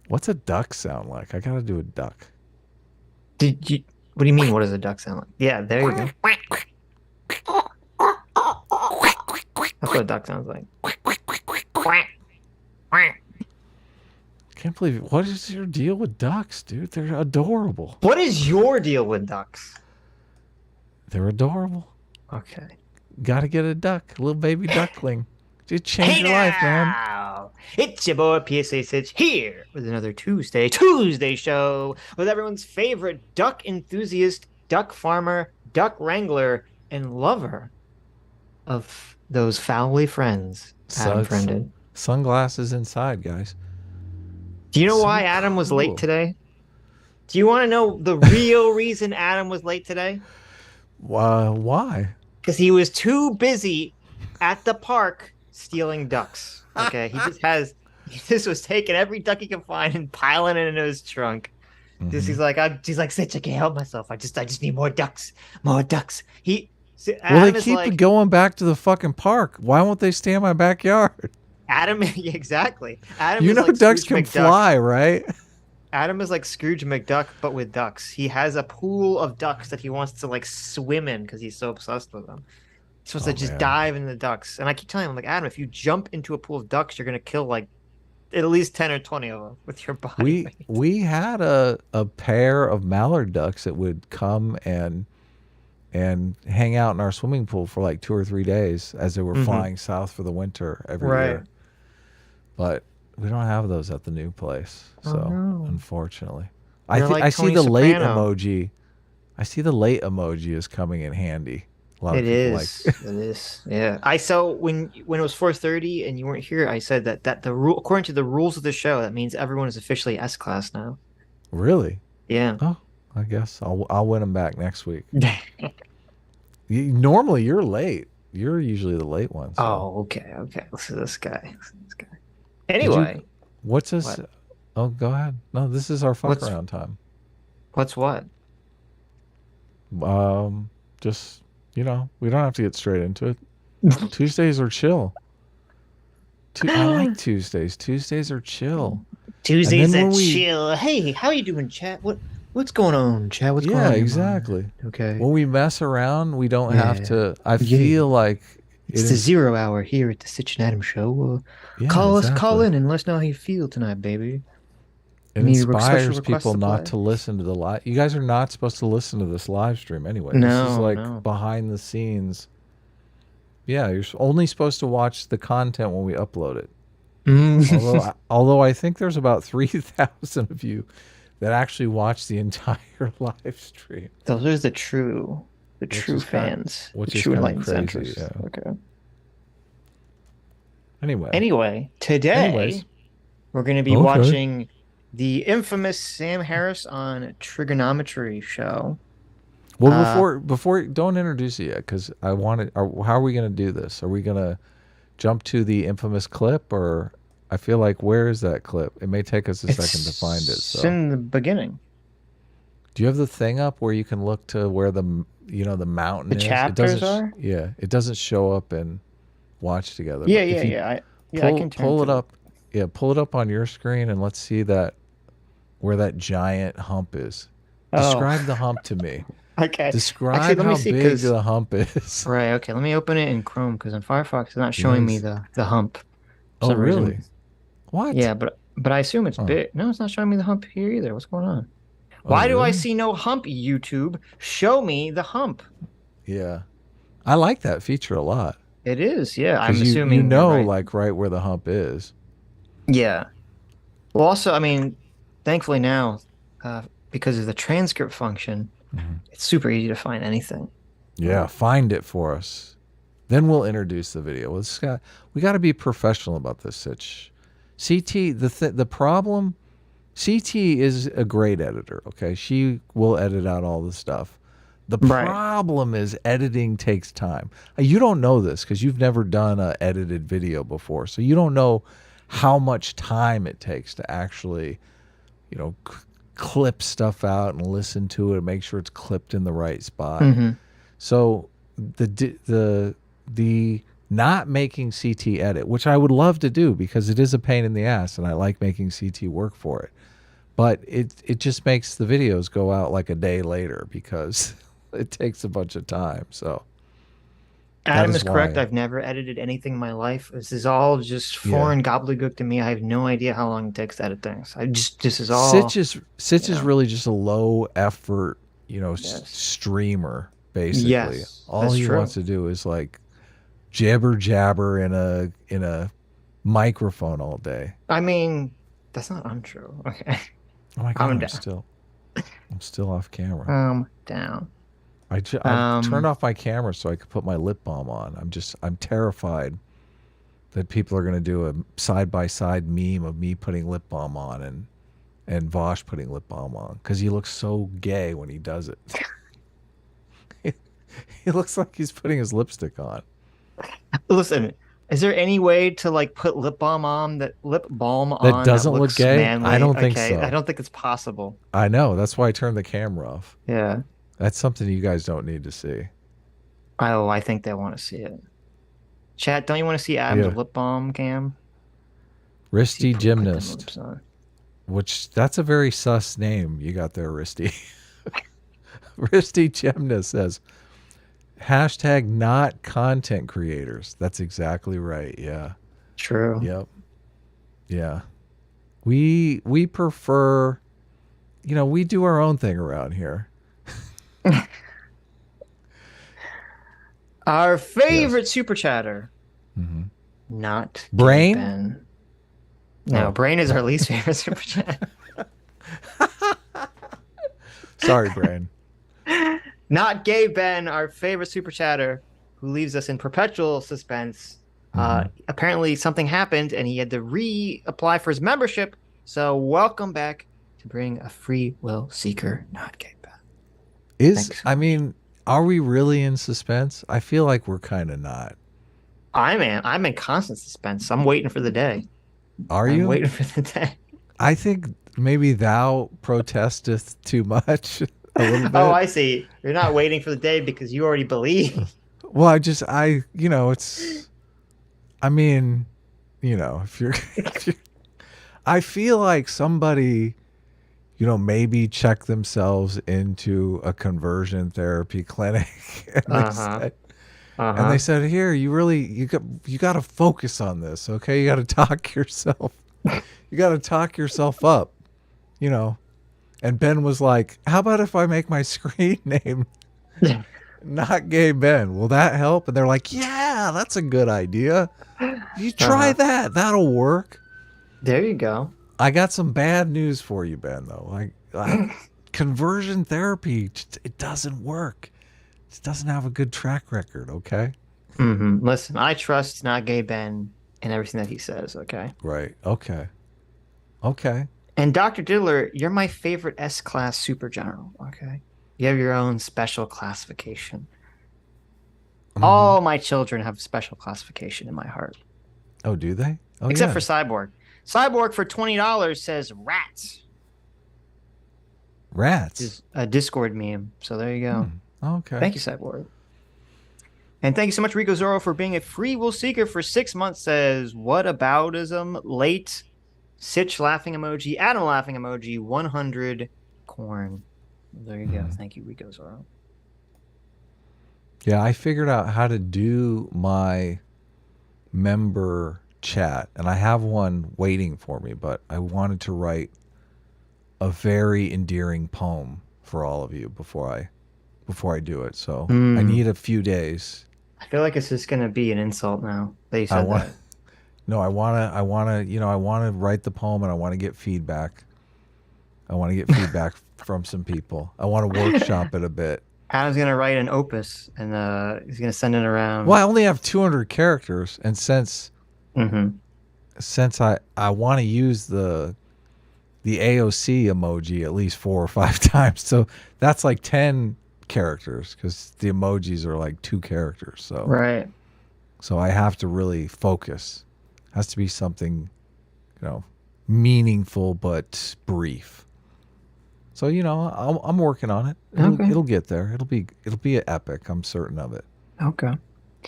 What's a duck sound like? I gotta do a duck. Did you? What do you mean? What does a duck sound like? Yeah, there you go. That's what a duck sounds like. Can't believe it. What is your deal with ducks, dude? They're adorable. What is your deal with ducks? They're adorable. Okay. Gotta get a duck, a little baby duckling. Just change Hey your life, man. now! It's your boy PSA Sitch here with another Tuesday show with everyone's favorite duck enthusiast, duck farmer, duck wrangler, and lover of those foully friends, Adam Suds. Friended. Sunglasses inside, guys. Do you know So why Adam was late cool. today? Do you want to know the real reason Adam was late today? Why? Because he was too busy at the park stealing ducks. Okay, he just was taking every duck he could find and piling it into his trunk. Just Mm-hmm. he's like, Sitch, I can't help myself. I just need more ducks, more ducks. Well, they Adam is keep like, going back to the fucking park. Why won't they stay in my backyard? Adam, exactly. Adam You is know like ducks Scrooge can McDuck. fly, right? Adam is like Scrooge McDuck, but with ducks. He has a pool of ducks that he wants to like swim in because he's so obsessed with them. He's supposed to Oh just man. dive into the ducks. And I keep telling him, like, Adam, if you jump into a pool of ducks, you're gonna kill like at least 10 or 20 of them with your body We weight. we had a pair of mallard ducks that would come and hang out in our swimming pool for like 2 or 3 days as they were Mm-hmm. flying south for the winter every Right. year. But we don't have those at the new place, Oh so no. unfortunately, You're like I see Tony the late Soprano. emoji. I see the late emoji is coming in handy. A lot of It people like. is. It is. Yeah. I saw when it was 4:30 and you weren't here, I said that the rule according to the rules of the show, that means everyone is officially S class now. Really? Yeah. Oh, I guess I'll win them back next week. Normally you're late. You're usually the late one. So Oh, okay, okay. Listen to this guy. Listen to this guy. did you? Anyway, What's this? what? Oh, go ahead. No, this is our fuck What's around time. what's what? Um, just we don't have to get straight into it. Tuesdays are chill. I like Tuesdays. Tuesdays are chill. And Tuesdays then at when we, chill. Hey, how you doing, chat? What's going on, chat? What's going yeah, on in your mind? exactly. Okay. When we mess around, we don't have Yeah. to. I Yeah. feel like it It's the is. 0 hour here at the Sitch and Adam show. Yeah, Call exactly. in and let us know how you feel tonight, baby. It Any special inspires requests people to not play? to listen to the live. You guys are not supposed to listen to this live stream anyway. This is No, like no. behind the scenes. Yeah, you're only supposed to watch the content when we upload it. Mm. Although I think there's about 3,000 of you that actually watch the entire live stream, Those are the which true is kind fans, the which is true kind of enlightened crazy. centrists. Yeah. Okay. Anyway. Anyway, today Anyways. we're going to be Okay. watching the infamous Sam Harris on Trigonometry show. Well, Uh, before don't introduce it yet because I wanted. How are we going to do this? Are we going to jump to the infamous clip, or I feel like where is that clip? It may take us a second to find it. it's So, in the beginning. do you have the thing up where you can look to where the mountain The is? It chapters doesn't. are? Yeah, it doesn't show up in Watch Together. Yeah, But yeah, if you yeah. I can turn pull to it the. up, yeah, pull it up on your screen and let's see that where that giant hump is. Oh, Describe the hump to me. okay. Actually, Describe let me how see big because the hump is. right. Okay, let me open it in Chrome because in Firefox it's not showing me Yes. the hump for Oh, some really? reason. What? Yeah, but I assume it's Huh. big. No, it's not showing me the hump here either. What's going on? Oh, Why do I really? see no hump, YouTube? Show me the hump. Yeah. I like that feature a lot It is, yeah. I'm because you assuming you're know right. like right where the hump is. Yeah. Well, also, I mean, thankfully now, uh, because of the transcript function, Mhm. it's super easy to find anything. Yeah, find it for us. Then we'll introduce the video. We got to be professional about this, Sitch. CT, the problem, CT is a great editor, okay? She will edit out all the stuff. The Right. problem is editing takes time. You don't know this because you've never done a edited video before. So you don't know how much time it takes to actually, clip stuff out and listen to it and make sure it's clipped in the right spot. Hmm. So the not making CT edit, which I would love to do because it is a pain in the ass and I like making CT work for it. But it just makes the videos go out like a day later because it takes a bunch of time. So Adam is correct. why. I've never edited anything in my life. This is all just Yeah. foreign gobbledygook to me. I have no idea how long it takes to edit things. This is Sitch all. is really just a low effort, Yes. streamer basically. Yes, All that's he true. wants to do is like jabber in a microphone all day. I mean, that's not untrue. Okay. Oh my god, Calm I'm down. still off camera. Calm down. I turned off my camera so I could put my lip balm on. I'm terrified that people are going to do a side-by-side meme of me putting lip balm on and Vosh putting lip balm on because he looks so gay when he does it. He looks like he's putting his lipstick on. Listen, is there any way to like put lip balm on that Doesn't look gay? manly? I don't think so. I don't think it's possible. I know. That's why I turned the camera off. Yeah. That's something you guys don't need to see. Oh, I think they want to see it. Chat, don't you want to see Adam's lip balm cam? Wristy Put them Gymnast. lips on. Which, that's a very sus name you got there, Wristy. Wristy Gymnast says, hashtag not content creators. That's exactly right. Yeah. True. Yep. Yeah. We prefer, we do our own thing around here. Our favorite super chatter. Mm-hmm. Not Brain? Ben. No, Brain is our least favorite super chat. Sorry, Brain. Not Gay Ben, our favorite super chatter, who leaves us in perpetual suspense. Apparently something happened and he had to reapply for his membership. So welcome back to bring a free will seeker, not Gay Ben. Are we really in suspense? I feel like we're kind of not. I'm in constant suspense. I'm waiting for the day. I'm waiting for the day. I think maybe thou protesteth too much a little bit. Oh, I see. You're not waiting for the day because you already believe. Well, if you're, I feel like somebody, maybe check themselves into a conversion therapy clinic and they said, here, you got to focus on this. Okay. You got to talk yourself up, and Ben was like, how about if I make my screen name not Gay Ben? Will that help? And they're like, yeah, that's a good idea. You try that. That'll work. There you go. I got some bad news for you, Ben, though. Conversion therapy, it doesn't work. It doesn't have a good track record, okay? Mm-hmm. Listen, I trust not Gay Ben in everything that he says, okay? Right. Okay. And Dr. Diddler, you're my favorite S-class super general, okay? You have your own special classification. All my children have special classification in my heart. Oh, do they? Oh, except for Cyborg. Cyborg for $20 says rats. Rats? Is a Discord meme. So there you go. Okay. Thank you, Cyborg. And thank you so much, Rico Zoro, for being a free will seeker for 6 months. Says, what aboutism? Late. Sitch laughing emoji. Adam laughing emoji. 100 corn. There you go. Thank you, Rico Zoro. Yeah, I figured out how to do my member chat, and I have one waiting for me, but I wanted to write a very endearing poem for all of you before I do it. So I need a few days. I feel like it's just gonna be an insult now that you said that. No, I wanna write the poem, and I want to get feedback. I want to get feedback from some people. I want to workshop it a bit. Adam's gonna write an opus, and he's gonna send it around. Well, I only have 200 characters, and since I want to use the AOC emoji at least 4 or 5 times, so that's like 10 characters because the emojis are like 2 characters. So right. So I have to really focus. It has to be something, meaningful but brief. So I'm working on it. It'll get there. It'll be an epic. I'm certain of it. Okay.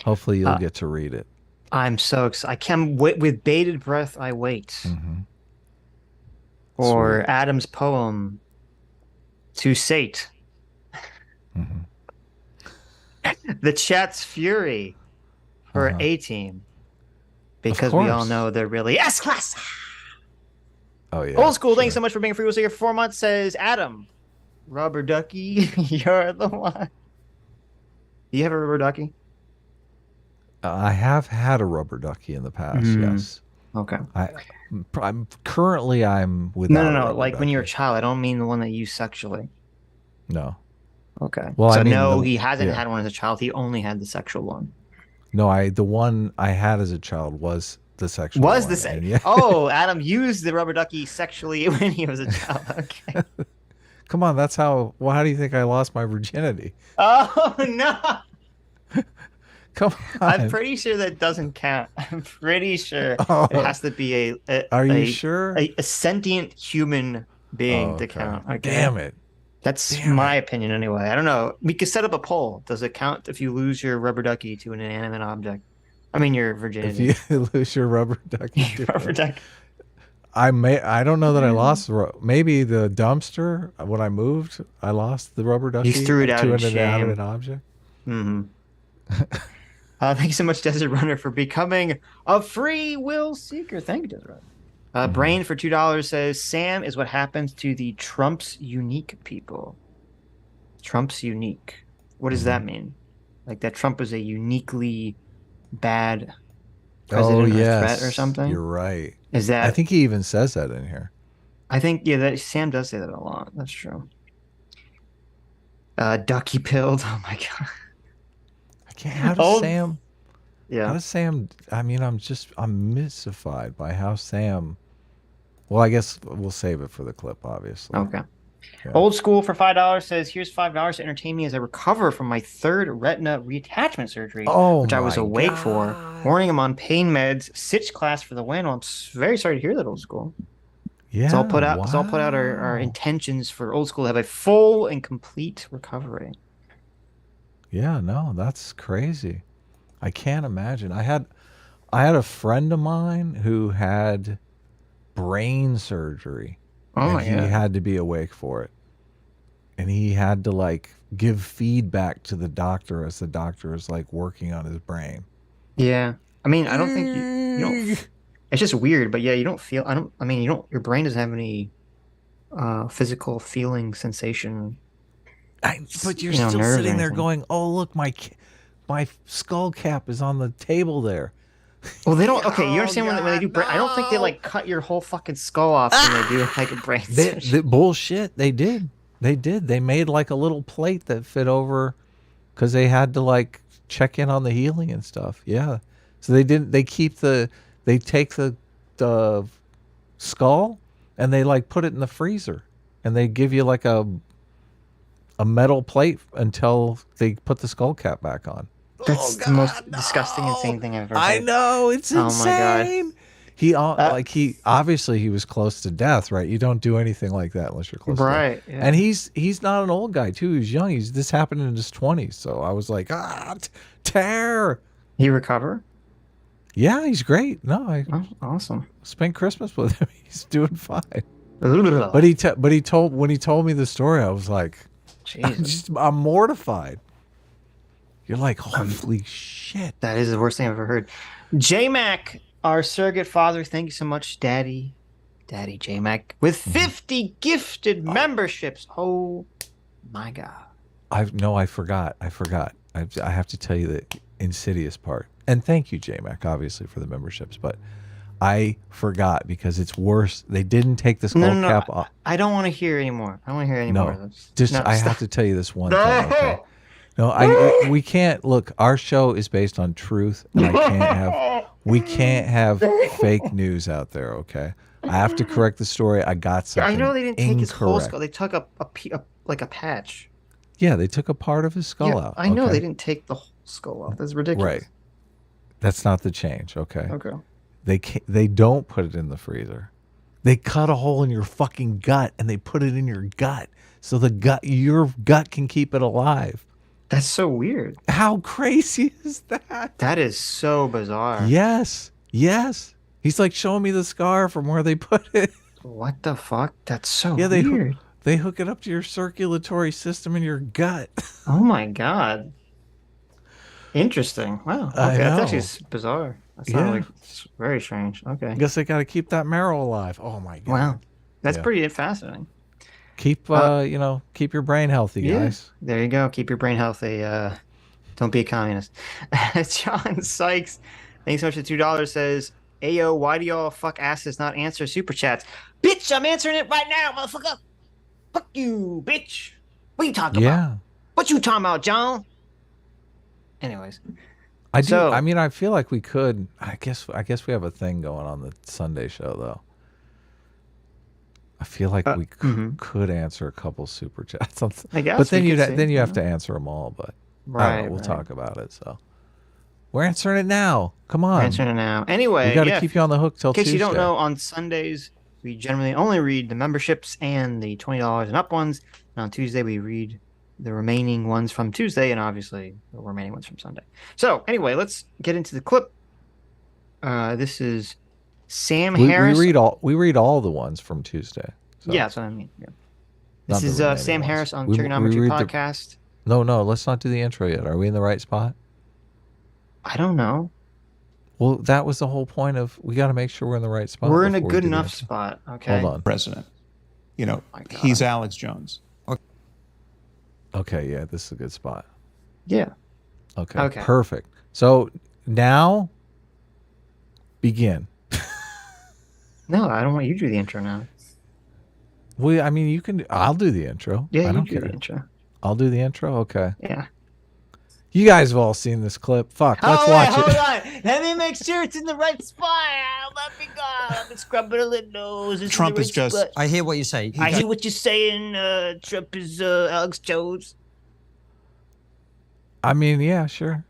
Hopefully you'll get to read it. I'm so excited. I can't wait with bated breath. I wait Mm-hmm. for Sweet. Adam's poem to sate Mm-hmm. the chat's fury for Uh-huh. A Team Of because we all course. know they're really S class. Oh yeah, Old school. Thanks so sure. much for being free. Here for 4 months. Says Adam, rubber ducky, you're the one. Do you have a rubber ducky? I have had a rubber ducky in the past. Hmm. Yes. Okay. I'm No, no, without a no. rubber Like when you're a ducky. child, I don't mean the one that you use sexually. No. Okay. Well, I So mean no, the he hasn't yeah. had one as a child. He only had the sexual one. No, the one I had as a child was the sexual Was the one, say? and yeah. Oh, Adam used the rubber ducky sexually when he was a child. Okay. Come on, that's how. Well, how do you think I lost my virginity? Oh no. Come I'm on. pretty sure that doesn't count. I'm pretty sure it Oh, has to be are you sure? a sentient human Oh, being to okay. count. Okay. Damn it. That's Damn my it. opinion anyway. I don't know. We could set up a poll. Does it count if you lose your rubber ducky to an inanimate object? I mean your If virginity. you lose your rubber ducky Your to rubber it. ducky. I don't know that I lost maybe the dumpster when I moved. I lost the rubber You ducky threw it out to in an inanimate shame. object. Hmm. Thank you so much, Desert Runner, for becoming a free will seeker. Thank you, Desert Runner. Hmm. Brain for $2 says Sam is what happens to the Trump's unique people. Trump's unique. What does that Hmm. mean? Like that Trump is a uniquely bad Oh president or threat or yes, you're something? right. Is I that? think he even says that in here. I think yeah, that Sam does say that a lot. That's true. Ducky pilled. Oh my God. I can't. How does Old. Sam? How Yeah. does Sam? I mean, I'm mystified by how Sam. Well, I guess we'll save it for the clip, obviously. Okay. Yeah. Old school for $5 says, here's $5 to entertain me as I recover from my third retina reattachment surgery, Oh which I was my awake for. God. Warning, I'm on pain meds. Sitch class for the win. Well, I'm very sorry to hear that, old school. Yeah. Let's all put out our Wow. intentions for old school to have a full and complete recovery. Yeah. No, that's crazy. I can't imagine. I had a friend of mine who had brain surgery, Oh and my he God. had to be awake for it, and he had to like give feedback to the doctor as the doctor is like working on his brain. Yeah. I mean, I don't think you don't, it's just weird, but yeah, you don't feel, I mean, you don't, your brain doesn't have any physical feeling sensation, But you're still nerves or sitting there anything. going, "Oh, look, my skull cap is on the table there." Well, they don't. Okay, you Oh understand when they God, do brain? I don't think they no! like cut your whole fucking skull off when they do like a brain surgery. The bullshit. They did. They did. They made like a little plate that fit over because they had to like check in on the healing and stuff. Yeah. So they didn't. They keep the. They take the skull and they like put it in the freezer, and they give you like a metal plate until they put the skull cap back on. Oh That's the God, most disgusting, no! insane thing I've ever I heard. know it's Oh my God. insane. Uh, He obviously he was close to death, right? You don't do anything like that unless you're close to death. right. And Yeah. he's not an old guy too. He's young. This happened in his 20s. So I was like, tear. He recover? Yeah, he's great. No, I Oh, awesome. spent Christmas with him. He's doing fine. But Jesus. he told when he told me the story, I was like, I'm mortified. You're like, holy shit. That is the worst thing I've ever heard. J Mac, our surrogate father, thank you so much, Daddy. Daddy J Mac, with 50 gifted memberships. Oh my God. I forgot. I have to tell you the insidious part. And thank you, JMac, obviously, for the memberships. But I forgot because it's worse. They didn't take the skull cap off. I don't want to hear anymore. I don't want to hear any more of No, this. just No, I stop. have to tell you this one thing. Okay. We can't look. Our show is based on truth, and we can't have fake news out there. Okay. I have to correct the story. I got something I know they didn't take his whole incorrect. skull. They took like a patch. Yeah, they took a part of his skull out. I know okay? they didn't take the whole skull off. That's ridiculous. Right. That's not the change. Okay. Okay. They don't put it in the freezer. They cut a hole in your fucking gut and they put it in your gut so your gut can keep it alive. That's so weird. How crazy is that? That is so bizarre. Yes. Yes. He's like showing me the scar from where they put it. What the fuck? That's so Yeah, weird. they hook it up to your circulatory system in your gut. Oh my God. Interesting. Wow. Okay, I that's know. actually bizarre. That's not really, it's very strange. Okay. I guess they got to keep that marrow alive. Oh my God. Wow. That's Yeah. pretty fascitating. Keep keep your brain healthy, guys. There you go. Keep your brain healthy. Don't be a communist. John Sykes, thanks so much for $2, says, Ayo, why do y'all fuck asses not answer super chats? Bitch, I'm answering it right now, motherfucker. Fuck you, bitch. What you talking about? What you talking about, John? Anyways. I do. I mean, I feel like we could. I guess we have a thing going on the Sunday show, though. I feel like we could answer a couple super chats. I guess, but then you have to answer them all. But I don't know, we'll talk about it. So we're answering it now. Come on, we're answering it now. Anyway, we got to keep you on the hook till Tuesday. In case you don't know, on Sundays we generally only read the memberships and the $20 and up ones. And on Tuesday we read the remaining ones from Tuesday and obviously the remaining ones from Sunday. So anyway, let's get into the clip. This is Sam Harris. We read all the ones from Tuesday. So. Yeah, that's what I mean. Yeah. This is Sam Harris on Trigonometry Podcast. No, let's not do the intro yet. Are we in the right spot? I don't know. Well, that was the whole point of we got to make sure we're in the right spot. We're in a good enough spot. Okay. Hold on. President. You know, he's Alex Jones. Okay, yeah, this is a good spot. Yeah. Okay. Perfect. So now begin. No, I don't want you to do the intro now. Well, I mean, you can. I'll do the intro. Yeah, I don't care. The intro. I'll do the intro. Okay. Yeah. You guys have all seen this clip. Fuck. Let's watch it. Hold on. Let me make sure it's in the right spot. Let me go. Let me scrub it a little nose. Trump is just. Spot. I hear what you say. I hear what you're saying. Trump is Alex Jones. I mean, yeah, sure.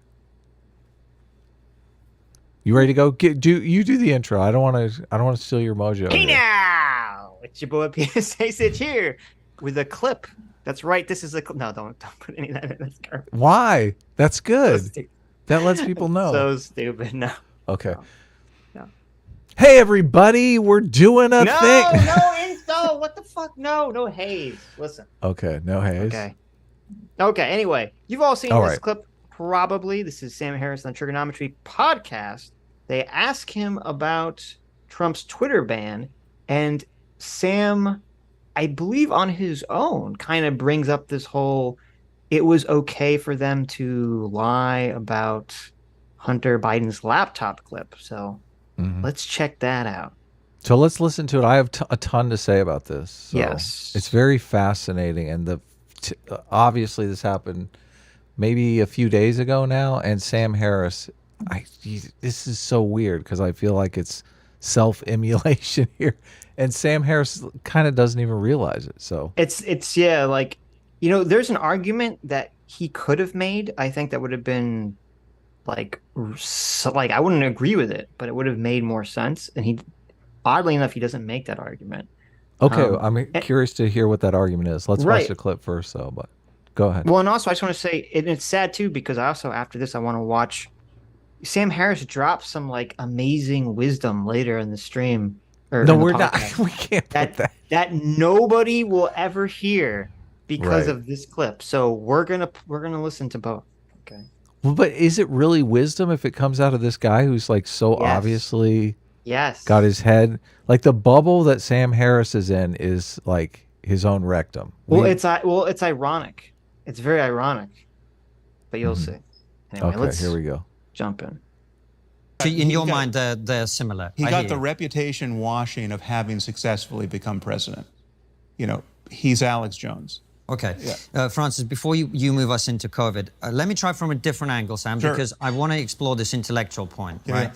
You ready to go? You do the intro. I don't want to steal your mojo. Hey now, it's your boy PSA Sitch here with a clip. That's right. This is a clip. No, don't put any of that in. That's garbage. Why? That's good. So that lets people know. So stupid. No. Okay. No. Hey everybody, we're doing a thing. No intro. What the fuck? No haze. Listen. Okay, no haze. Okay. Anyway, you've all seen this clip. Probably. This is Sam Harris on Trigonometry Podcast. They ask him about Trump's Twitter ban, and Sam, I believe on his own, kind of brings up this whole, it was okay for them to lie about Hunter Biden's laptop clip. So let's check that out. So let's listen to it. I have a ton to say about this. So yes. It's very fascinating. And obviously this happened maybe a few days ago now. And Sam Harris, this is so weird because I feel like it's self-emulation here. And Sam Harris kind of doesn't even realize it. So it's like, there's an argument that he could have made. I think that would have been like I wouldn't agree with it, but it would have made more sense. And oddly enough, he doesn't make that argument. Okay, I'm curious to hear what that argument is. Let's watch the clip first, though. But go ahead. Well, and also I just want to say it's sad too because I also after this I want to watch. Sam Harris drops some like amazing wisdom later in the stream. No, we're not. We can't put that. That nobody will ever hear because of this clip. So we're gonna listen to both. Okay. Well, but is it really wisdom if it comes out of this guy who's like so obviously got his head like the bubble that Sam Harris is in is like his own rectum? It's ironic. It's very ironic. But you'll see. Anyway, let's here we go. Jump in. In your mind, they're similar. He got the reputation washing of having successfully become president. He's Alex Jones. Okay. Yeah. Francis, before you move us into COVID, let me try from a different angle, Sam, because I want to explore this intellectual point, right?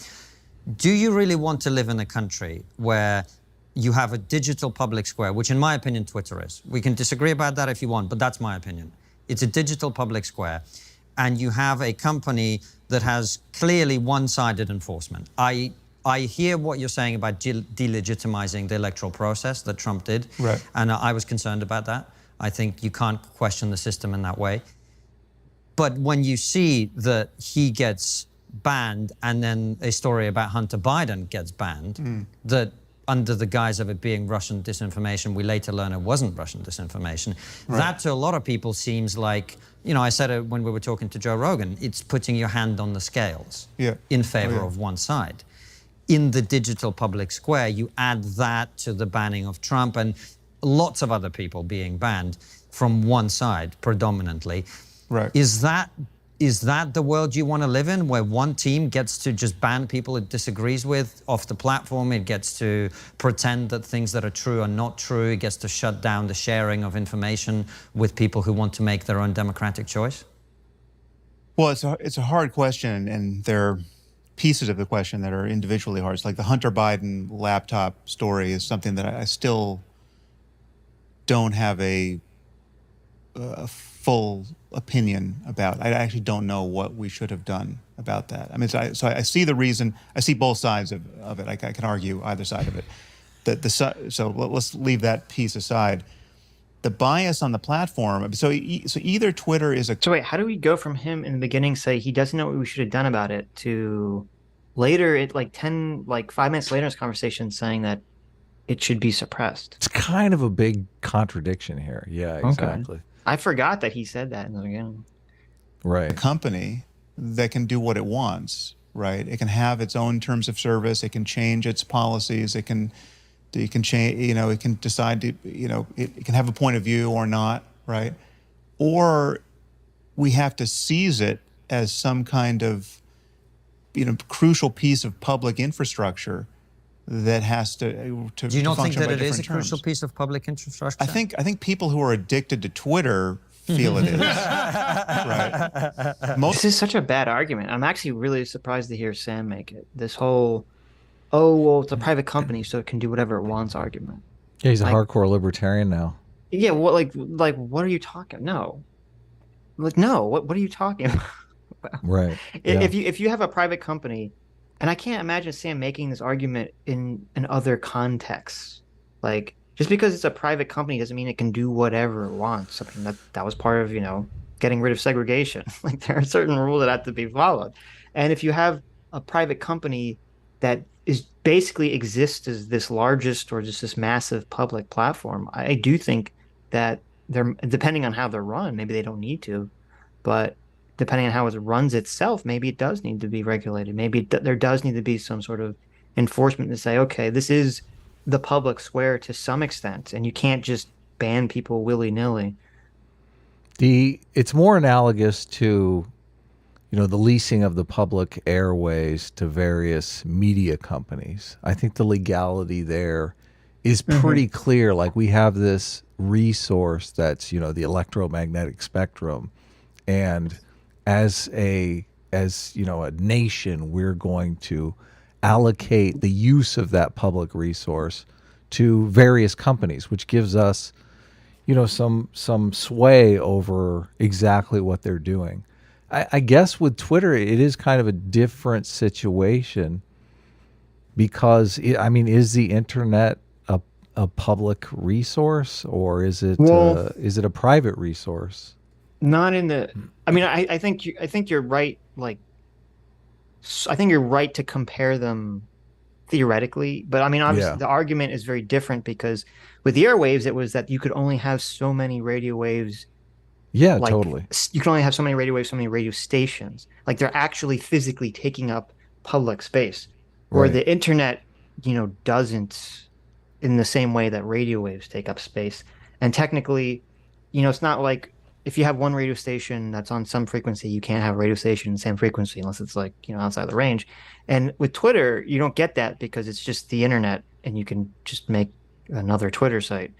Do you really want to live in a country where you have a digital public square, which in my opinion, Twitter is. We can disagree about that if you want, but that's my opinion. It's a digital public square. And you have a company that has clearly one-sided enforcement. I hear what you're saying about delegitimizing the electoral process that Trump did. Right. And I was concerned about that. I think you can't question the system in that way. But when you see that he gets banned and then a story about Hunter Biden gets banned, that under the guise of it being Russian disinformation, we later learn it wasn't Russian disinformation. Right. That to a lot of people seems like, you know, I said it when we were talking to Joe Rogan, it's putting your hand on the scales in favor of one side. In the digital public square, you add that to the banning of Trump and lots of other people being banned from one side predominantly. Right. Is that the world you want to live in, where one team gets to just ban people it disagrees with off the platform? It gets to pretend that things that are true are not true. It gets to shut down the sharing of information with people who want to make their own democratic choice? Well, it's a hard question, and there are pieces of the question that are individually hard. It's like the Hunter Biden laptop story is something that I still don't have a full opinion about. I actually don't know what we should have done about that. I mean, so I see the reason. I see both sides of it. I can argue either side of it. So let's leave that piece aside. The bias on the platform. So either Twitter is a. So wait, how do we go from him in the beginning say he doesn't know what we should have done about it to later, it like 5 minutes later in this conversation saying that it should be suppressed? It's kind of a big contradiction here. Yeah, exactly. Okay. I forgot that he said that in the beginning. Right. A company that can do what it wants, right? It can have its own terms of service. It can change its policies. It can change, it can decide to, it can have a point of view or not, right? Or we have to seize it as some kind of, crucial piece of public infrastructure that has to Do you not think that it is a terms. crucial piece of public infrastructure? I think people who are addicted to Twitter feel it is. Right. This is such a bad argument. I'm actually really surprised to hear Sam make it. This whole, oh, well, it's a private company, so it can do whatever it wants argument. Yeah, he's a hardcore libertarian now. Yeah, what what are you talking? No. No, what are you talking about? Right. If you have a private company, and I can't imagine Sam making this argument in other contexts. Like, just because it's a private company doesn't mean it can do whatever it wants. I mean, that was part of, getting rid of segregation. Like, there are certain rules that have to be followed. And if you have a private company that is basically exists as this largest or just this massive public platform, I do think that they're, depending on how they're run, maybe they don't need to, but depending on how it runs itself, maybe it does need to be regulated. Maybe there does need to be some sort of enforcement to say, okay, this is the public square to some extent, and you can't just ban people willy-nilly. It's more analogous to, the leasing of the public airways to various media companies. I think the legality there is pretty clear. Like, we have this resource that's, the electromagnetic spectrum, and as a nation, we're going to allocate the use of that public resource to various companies, which gives us, some sway over exactly what they're doing. I guess with Twitter, it is kind of a different situation because, is the internet a public resource, or is it a private resource? Not in the. I think you're right. Like, I think you're right to compare them theoretically, but obviously the argument is very different because with the airwaves, it was that you could only have so many radio waves. Yeah, totally. You can only have so many radio waves, so many radio stations. Like, they're actually physically taking up public space, where the internet, doesn't in the same way that radio waves take up space. And technically, it's not like, if you have one radio station that's on some frequency, you can't have a radio station in the same frequency unless it's outside the range. And with Twitter, you don't get that because it's just the internet and you can just make another Twitter site.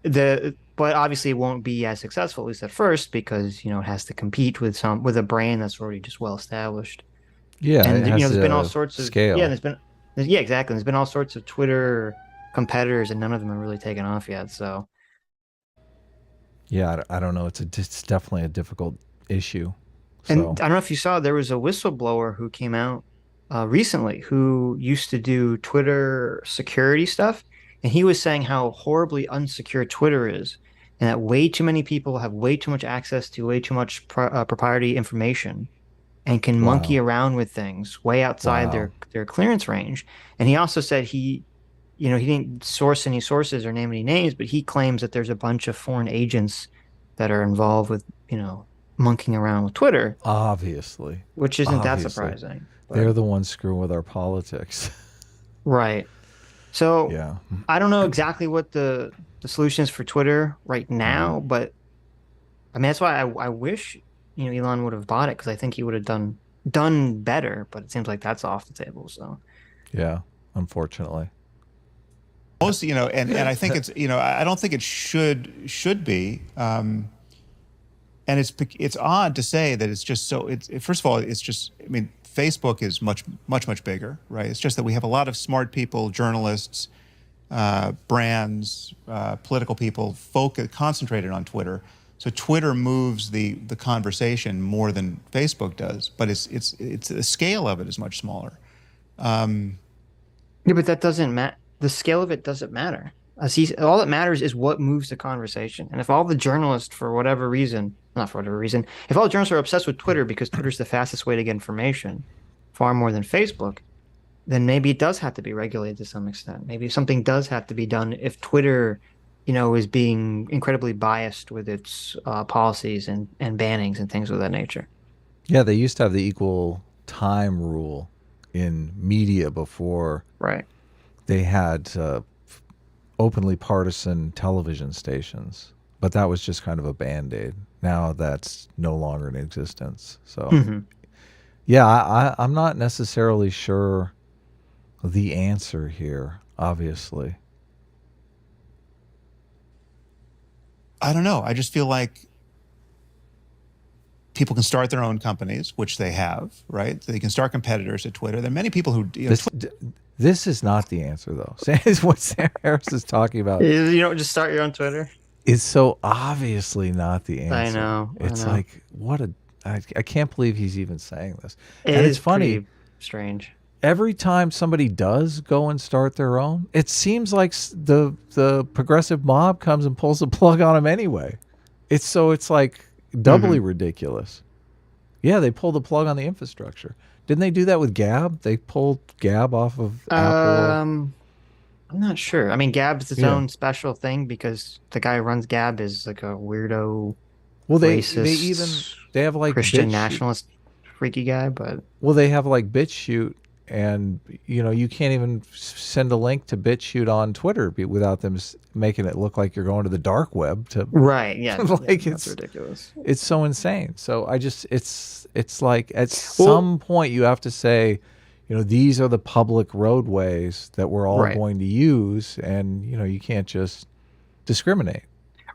But obviously it won't be as successful, at least at first, because, it has to compete with a brand that's already just well established. Yeah. And, there's been all sorts of scale. Yeah, exactly. There's been all sorts of Twitter competitors and none of them have really taken off yet. So. Yeah, I don't know. It's definitely a difficult issue. And I don't know if you saw, there was a whistleblower who came out recently who used to do Twitter security stuff, and he was saying how horribly unsecure Twitter is and that way too many people have way too much access to way too much proprietary information and can monkey around with things way outside their clearance range. And he also said he didn't source any sources or name any names, but he claims that there's a bunch of foreign agents that are involved with, monkeying around with Twitter. Obviously. Which isn't that surprising. They're the ones screwing with our politics. Right. So yeah. I don't know exactly what the solution is for Twitter right now, but I mean, that's why I wish, Elon would have bought it, because I think he would have done better, but it seems like that's off the table. So yeah, unfortunately. Most, and I think it's, I don't think it should be. And it's odd to say that it's just so, first of all, it's just, I mean, Facebook is much bigger, right? It's just that we have a lot of smart people, journalists, brands, political people, concentrated on Twitter. So Twitter moves the conversation more than Facebook does, but it's the scale of it is much smaller. Yeah, but that doesn't matter. The scale of it doesn't matter. All that matters is what moves the conversation. And if all the journalists, for whatever reason, not for whatever reason, if all journalists are obsessed with Twitter because Twitter's the fastest way to get information, far more than Facebook, then maybe it does have to be regulated to some extent. Maybe something does have to be done if Twitter, is being incredibly biased with its policies and bannings and things of that nature. Yeah, they used to have the equal time rule in media before. Right. They had openly partisan television stations, but that was just kind of a Band-Aid. Now that's no longer in existence. So, yeah, I'm not necessarily sure the answer here, obviously. I don't know. I just feel like people can start their own companies, which they have, right? They can start competitors at Twitter. There are many people who... This is not the answer, though. What Sam Harris is talking about. You don't just start your own Twitter? Is so obviously not the answer. I know. It's like, I can't believe he's even saying this. And it's funny. Strange. Every time somebody does go and start their own, it seems like the progressive mob comes and pulls the plug on them anyway. It's like doubly ridiculous. Yeah, they pull the plug on the infrastructure. Didn't they do that with Gab? They pulled Gab off of Apple. I'm not sure. I mean, Gab's its own special thing because the guy who runs Gab is like a weirdo, racist, they have like Christian nationalist freaky guy. But they have like BitChute, and you can't even send a link to BitChute on Twitter without them making it look like you're going to the dark web. Right? Yeah, it's ridiculous. It's so insane. So it's like at some point you have to say, these are the public roadways that we're all going to use, and you can't just discriminate.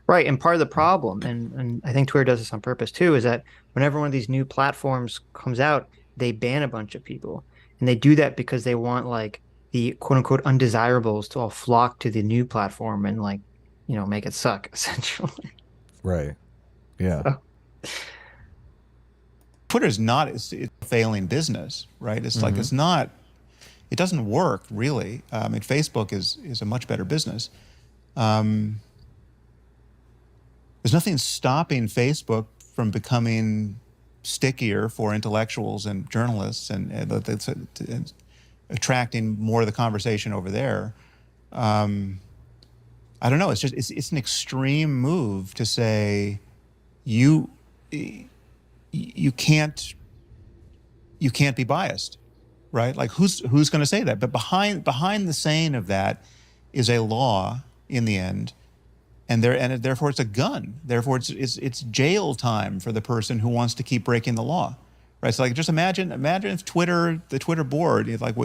Right, and part of the problem, and I think Twitter does this on purpose too, is that whenever one of these new platforms comes out, they ban a bunch of people. And they do that because they want like the quote unquote undesirables to all flock to the new platform and make it suck, essentially. Right. Yeah. Twitter's not it's a failing business, right? It's like it doesn't work really. I mean, Facebook is a much better business. There's nothing stopping Facebook from becoming stickier for intellectuals and journalists and attracting more of the conversation over there. I don't know. It's an extreme move to say you can't be biased, right? Like who's going to say that? But behind the saying of that is a law in the end. And therefore it's a gun. Therefore it's jail time for the person who wants to keep breaking the law, right? So like just imagine if the Twitter board, like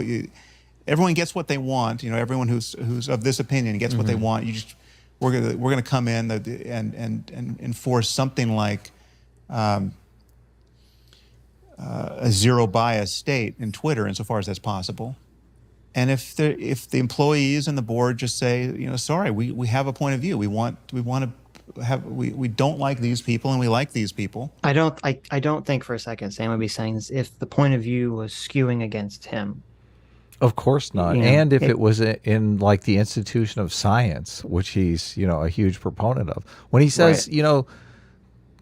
everyone gets what they want. Everyone who's of this opinion gets what they want. We're gonna come in and enforce something like a zero bias state in Twitter insofar as that's possible. And if the employees and the board just say, sorry, we have a point of view. We don't like these people and we like these people. I don't think for a second Sam would be saying this if the point of view was skewing against him. Of course not. You know, And if it was in like the institution of science, which he's, a huge proponent of, when he says,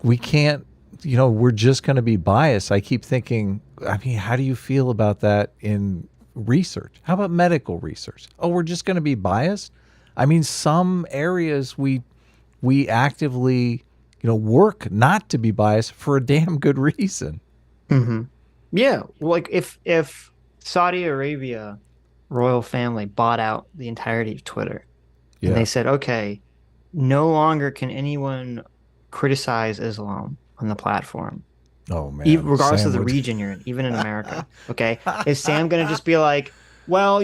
we can't, we're just going to be biased. I keep thinking, I mean, how do you feel about that in research? How about medical research? Oh, we're just going to be biased. I mean, some areas we actively, work not to be biased for a damn good reason. Mm-hmm. Yeah, like if Saudi Arabia royal family bought out the entirety of Twitter, and they said, okay, no longer can anyone criticize Islam on the platform. Oh man, regardless Sam of the would... region you're in, even in America. Okay, is Sam gonna just be like, well,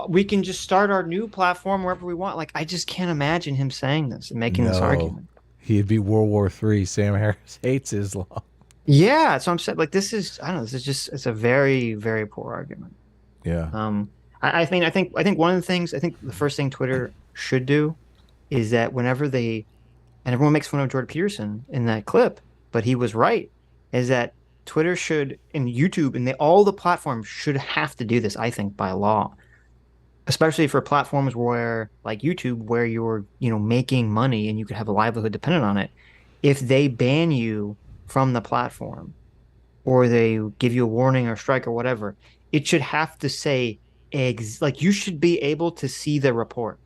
we can just start our new platform wherever we want? Like, I just can't imagine him saying this and making this argument. He'd be World War III. Sam Harris hates Islam. Yeah, so I'm saying, like, this is, I don't know, it's a very, very poor argument. Yeah. I think one of the things, I think the first thing Twitter should do is that whenever and everyone makes fun of Jordan Peterson in that clip, but he was right, is that Twitter should, and YouTube, and all the platforms should have to do this, I think, by law. Especially for platforms where, like YouTube, where you're, making money and you could have a livelihood dependent on it. If they ban you from the platform, or they give you a warning or strike or whatever, it should have to say, like, you should be able to see the report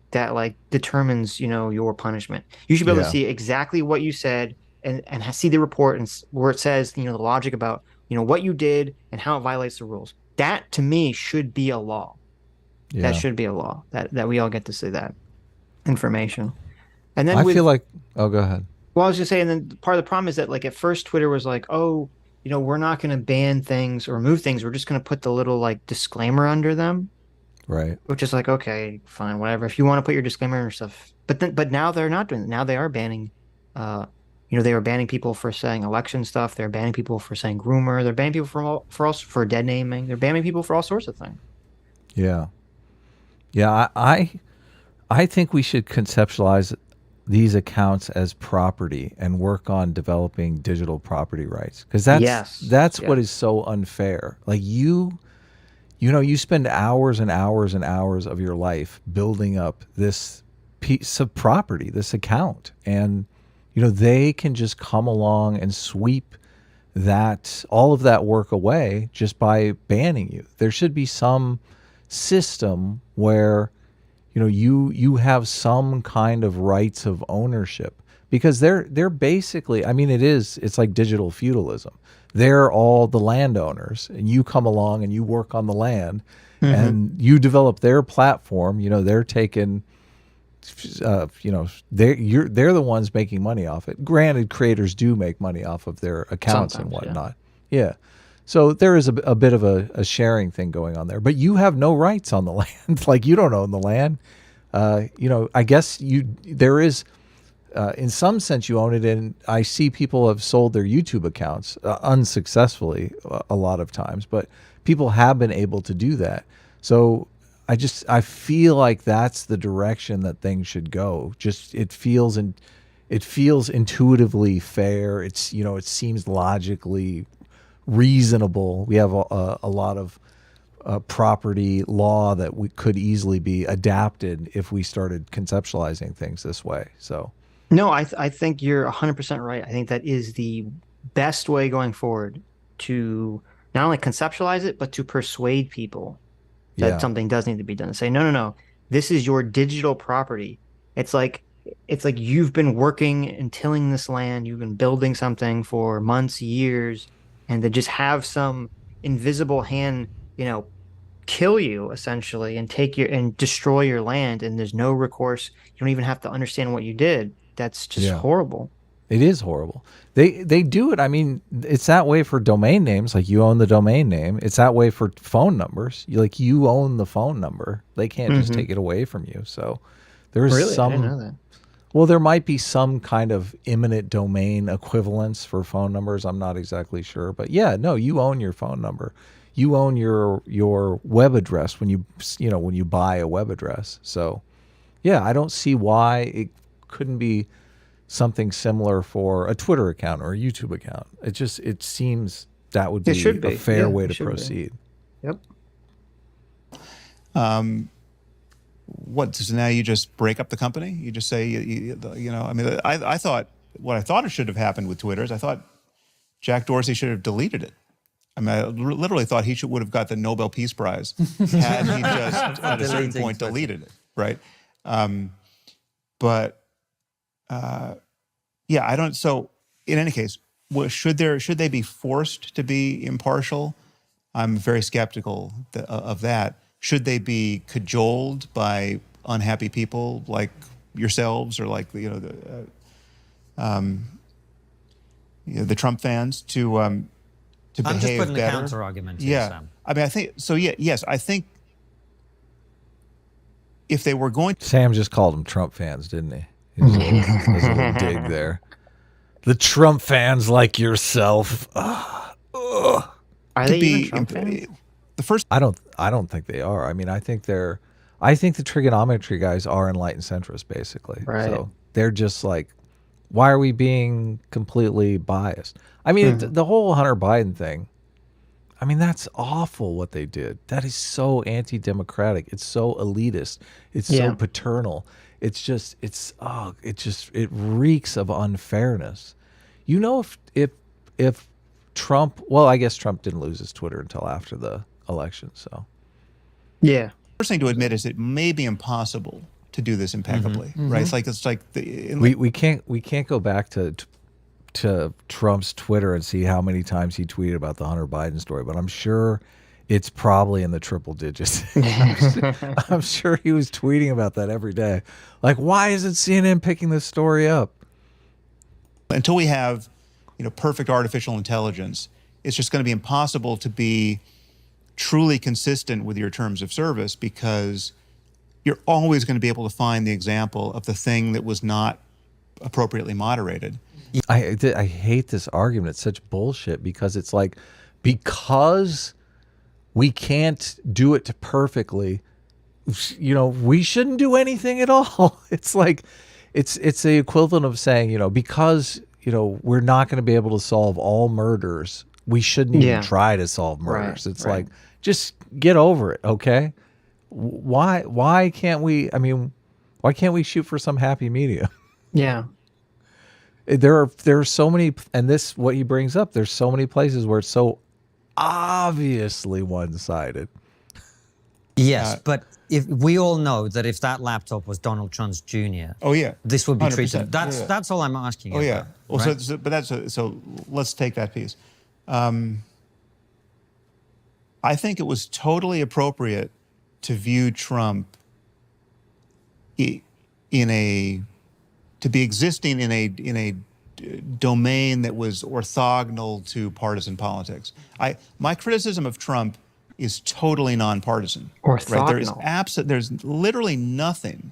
that, like, determines, your punishment. You should be able to see exactly what you said and see the report and where it says, the logic about, what you did and how it violates the rules. That, to me, should be a law. Yeah. That should be a law, that we all get to see that information. And then I feel like, oh, go ahead. Well, I was just saying, then part of the problem is that, like, at first Twitter was like, oh, we're not going to ban things or remove things. We're just going to put the little, like, disclaimer under them. Right. Which is like, okay, fine, whatever. If you want to put your disclaimer and stuff. But now they're not doing it. Now they are banning, they were banning people for saying election stuff. They're banning people for saying groomer. They're banning people for dead naming. They're banning people for all sorts of things. Yeah. Yeah, I think we should conceptualize these accounts as property and work on developing digital property rights, because that's what is so unfair. Like you spend hours and hours and hours of your life building up this piece of property, this account, and they can just come along and sweep all of that work away just by banning you. There should be some system where you have some kind of rights of ownership, because they're basically, I mean, it's like digital feudalism. They're all the landowners, and you come along and you work on the land, and you develop their platform. They're taking, they're the ones making money off it. Granted, creators do make money off of their accounts and whatnot. Yeah. So there is a bit of a sharing thing going on there, but you have no rights on the land. Like, you don't own the land. I guess there is, in some sense you own it. And I see people have sold their YouTube accounts unsuccessfully a lot of times, but people have been able to do that. So I feel like that's the direction that things should go. Just, it feels intuitively fair. It's, it seems logically reasonable. We have a lot of property law that could easily be adapted if we started conceptualizing things this way. So, no, I think you're 100% right. I think that is the best way going forward to not only conceptualize it, but to persuade people that something does need to be done. Say, no, this is your digital property. It's like you've been working and tilling this land. You've been building something for months, years, and to just have some invisible hand, kill you essentially and destroy your land, and there's no recourse. You don't even have to understand what you did. That's just horrible. It is horrible. They do it. I mean, it's that way for domain names. Like, you own the domain name. It's that way for phone numbers. You own the phone number. They can't just take it away from you. So there's I didn't know that. Well, there might be some kind of eminent domain equivalence for phone numbers. I'm not exactly sure, but you own your phone number. You own your web address when you buy a web address. So, I don't see why it couldn't be something similar for a Twitter account or a YouTube account. It seems that would be a fair way to proceed. Yep. What, so now you just break up the company? You just say, I mean, I thought, what I thought it should have happened with Twitter is I thought Jack Dorsey should have deleted it. I mean, I literally thought he would have got the Nobel Peace Prize had he just at a certain point deleted it, right? Yeah, I don't. So in any case, should they be forced to be impartial? I'm very skeptical of that. Should they be cajoled by unhappy people like yourselves or like the Trump fans to I'm behave just putting better? a counter argument here, Sam. I mean, I think so. Yeah, yes, I think if they were going to, Sam just called them Trump fans, didn't he? There's a little dig there. The Trump fans like yourself. Are they even Trump fans? The first, I don't think they are. I mean, I think the trigonometry guys are enlightened centrists, basically. Right. So they're just like, why are we being completely biased? I mean, the whole Hunter Biden thing, I mean, that's awful what they did. That is so anti-democratic. It's so elitist. It's so paternal. It's just, it reeks of unfairness. You know, if Trump, well, I guess Trump didn't lose his Twitter until after the election, so. Yeah. First thing to admit is it may be impossible to do this impeccably, right? It's like We can't go back to Trump's Twitter and see how many times he tweeted about the Hunter Biden story, but I'm sure it's probably in the triple digits. I'm sure he was tweeting about that every day. Like, why isn't CNN picking this story up? Until we have, perfect artificial intelligence, it's just going to be impossible to be truly consistent with your terms of service because you're always going to be able to find the example of the thing that was not appropriately moderated. I hate this argument. It's such bullshit because it's like, because we can't do it perfectly, we shouldn't do anything at all. It's like, it's the equivalent of saying, because, we're not going to be able to solve all murders, we shouldn't even try to solve murders. It's like, just get over it, okay? Why can't we, why can't we shoot for some happy medium? Yeah. There are so many, and this, what he brings up, there's so many places where it's so obviously one-sided. Yes, but if we all know that if that laptop was Donald Trump's Jr., oh yeah, this would be 100%. treated. That's all I'm asking. Oh yeah. About, Well, right? so let's take that piece. I think it was totally appropriate to view Trump to be existing in a domain that was orthogonal to partisan politics. My criticism of Trump is totally nonpartisan. Orthogonal. Right? There's literally nothing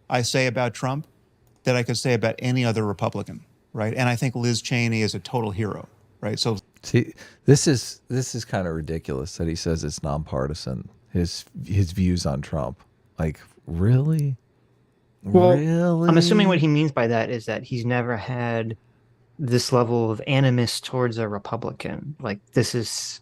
I say about Trump that I could say about any other Republican, right? And I think Liz Cheney is a total hero, right? So see, this is kind of ridiculous that he says it's nonpartisan. His views on Trump, like, really? Well, really? I'm assuming what he means by that is that he's never had this level of animus towards a Republican. Like, this is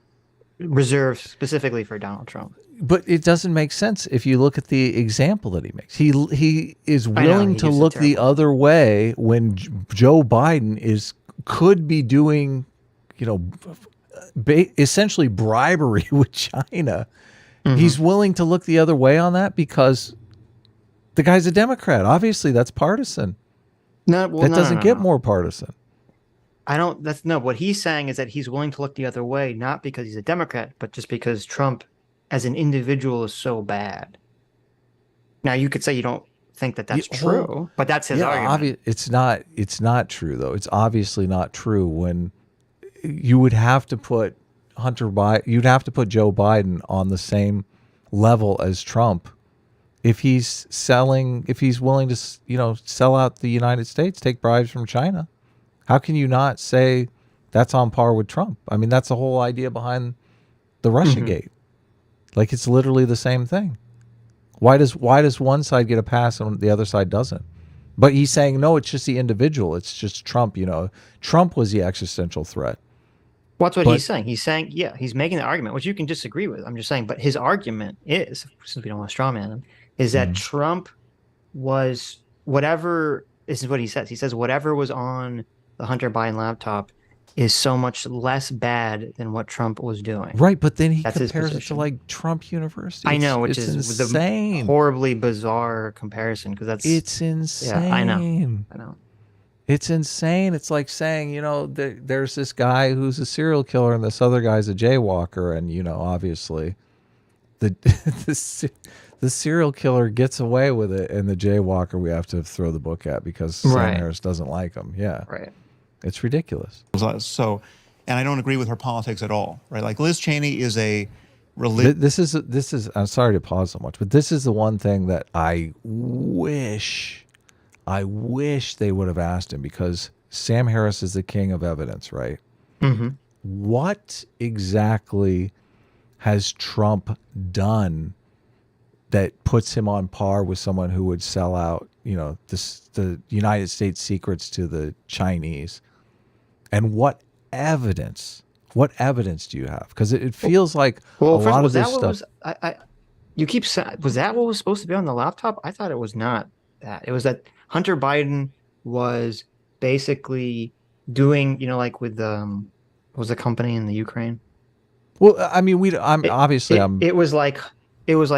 reserved specifically for Donald Trump. But it doesn't make sense if you look at the example that he makes. He is willing to look the other way when Joe Biden could be doing, essentially bribery with China. Mm-hmm. He's willing to look the other way on that because the guy's a Democrat. Obviously, that's partisan. That doesn't get more partisan. What he's saying is that he's willing to look the other way, not because he's a Democrat, but just because Trump as an individual is so bad. Now, you could say you don't think that that's true, but that's his argument. It's not true, though. It's obviously not true when you would have to put you'd have to put Joe Biden on the same level as Trump if he's willing to, sell out the United States, take bribes from China. How can you not say that's on par with Trump? I mean, that's the whole idea behind the Russiagate. Like, it's literally the same thing. Why does one side get a pass and the other side doesn't? But he's saying, no, it's just the individual. It's just Trump, Trump was the existential threat. What's what he's saying. He's saying, yeah, he's making the argument, which you can disagree with. I'm just saying, but his argument is, since we don't want to straw man him, is that Trump was whatever. This is what he says. He says whatever was on the Hunter Biden laptop is so much less bad than what Trump was doing. Right, but then he compares it to like Trump University. I know, which is insane. The horribly bizarre comparison because it's insane. Yeah, I know. It's insane. It's like saying, there's this guy who's a serial killer and this other guy's a jaywalker, and obviously, the serial killer gets away with it, and the jaywalker we have to throw the book at because Sam Harris doesn't like him. Yeah, right. It's ridiculous. So, and I don't agree with her politics at all. Right, like Liz Cheney is a religious. This is. I'm sorry to pause so much, but this is the one thing that I wish they would have asked him, because Sam Harris is the king of evidence, right? Mm-hmm. What exactly has Trump done that puts him on par with someone who would sell out, the United States secrets to the Chinese? And what evidence do you have? Because it feels like a lot of this stuff. You keep saying, was that what was supposed to be on the laptop? I thought it was not that. It was that Hunter Biden was basically doing, like with what was the company in the Ukraine? Well, I mean, it was like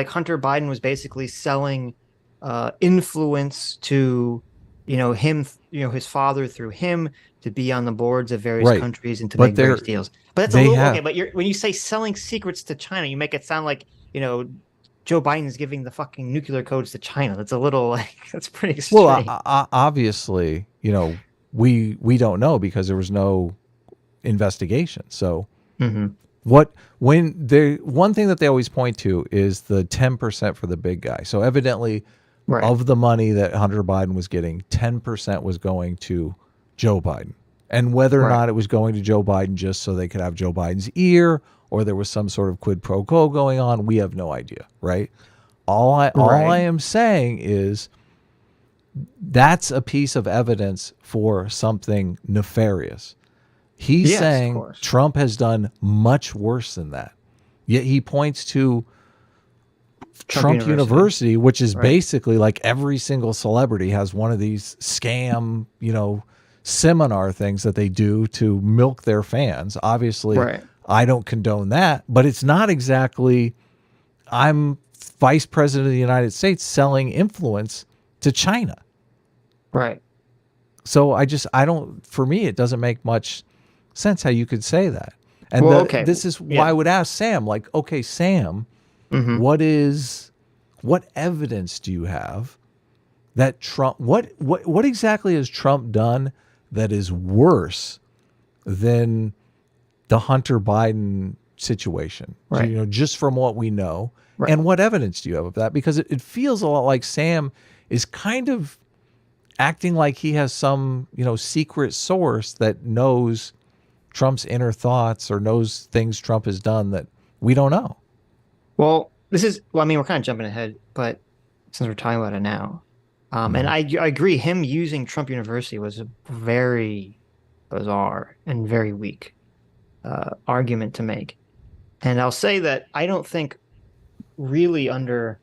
Hunter Biden was basically selling influence to, him, his father through him to be on the boards of various countries and to make various deals. But that's a little okay. But when you say selling secrets to China, you make it sound like, Joe Biden is giving the fucking nuclear codes to China. That's a little that's pretty extreme. Well, obviously, we don't know because there was no investigation. So one thing that they always point to is the 10% for the big guy. So evidently, of the money that Hunter Biden was getting, 10% was going to Joe Biden. And whether or not it was going to Joe Biden just so they could have Joe Biden's ear, or there was some sort of quid pro quo going on, we have no idea, right? All I am saying is that's a piece of evidence for something nefarious. He's saying Trump has done much worse than that. Yet he points to Trump University, which is basically like every single celebrity has one of these scam, seminar things that they do to milk their fans. Obviously, I don't condone that, but it's not exactly I'm vice president of the United States selling influence to China. Right. So for me, it doesn't make much sense how you could say that. And this is why I would ask Sam, like, okay, Sam, what evidence do you have that Trump, what exactly has Trump done that is worse than the Hunter Biden situation? Right. Just from what we know. Right. And what evidence do you have of that? Because it feels a lot like Sam is kind of acting like he has some, secret source that knows Trump's inner thoughts or knows things Trump has done that we don't know. Well, we're kind of jumping ahead, but since we're talking about it now, and I agree, him using Trump University was a very bizarre and very weak argument to make. And I'll say that I don't think really under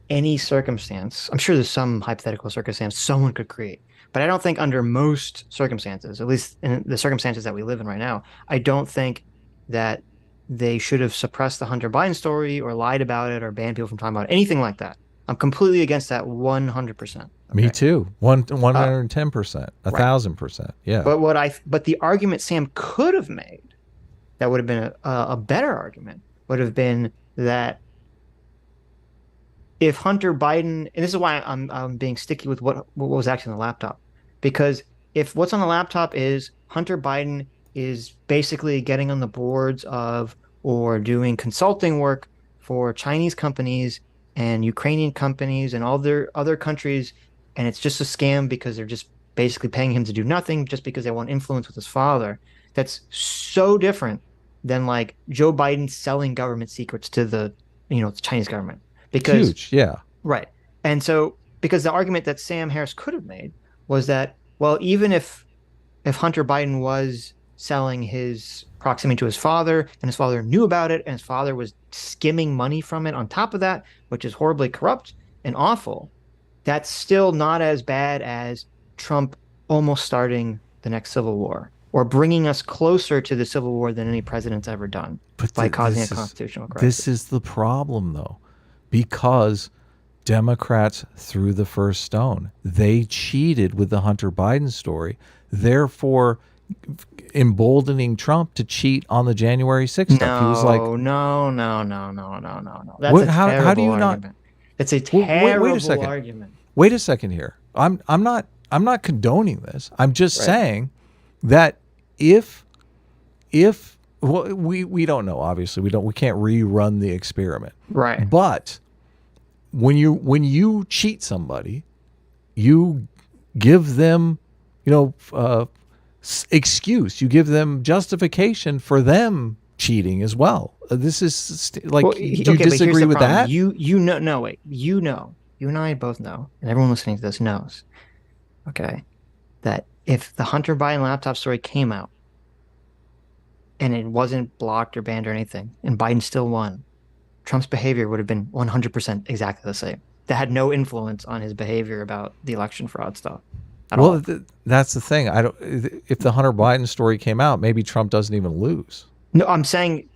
any circumstance, I'm sure there's some hypothetical circumstance someone could create, but I don't think under most circumstances, at least in the circumstances that we live in right now, I don't think that they should have suppressed the Hunter Biden story or lied about it or banned people from talking about it, anything like that. I'm completely against that 100%. Okay? Me too. 110%, 1,000%. Yeah. But the argument Sam could have made that would have been a better argument would have been that if Hunter Biden, and this is why I'm being sticky with what was actually on the laptop, because if what's on the laptop is Hunter Biden is basically getting on the boards of or doing consulting work for Chinese companies and Ukrainian companies and all their other countries, and it's just a scam because they're just basically paying him to do nothing just because they want influence with his father, that's so different than like Joe Biden selling government secrets to the Chinese government. Because huge, yeah. Right. And so because the argument that Sam Harris could have made was that, well, even if Hunter Biden was selling his proximity to his father, and his father knew about it, and his father was skimming money from it on top of that, which is horribly corrupt and awful, that's still not as bad as Trump almost starting the next civil war or bringing us closer to the civil war than any president's ever done by causing a constitutional crisis. This is the problem, though, because Democrats threw the first stone. They cheated with the Hunter Biden story, therefore emboldening Trump to cheat on the January 6th stuff. He was like, no. That's what, a how terrible do you argument. not? It's a terrible wait a second. argument. Wait a second here. I'm not condoning this. I'm just saying that if well, we don't know, obviously. We can't rerun the experiment. Right. But when you cheat somebody, you give them, excuse. You give them justification for them cheating as well. This is like, do you disagree with that? You know, no, wait. You and I both know, and everyone listening to this knows, okay, that if the Hunter Biden laptop story came out and it wasn't blocked or banned or anything, and Biden still won, Trump's behavior would have been 100% exactly the same. That had no influence on his behavior about the election fraud stuff. Well, that's the thing. If the Hunter Biden story came out, maybe Trump doesn't even lose. No, I'm saying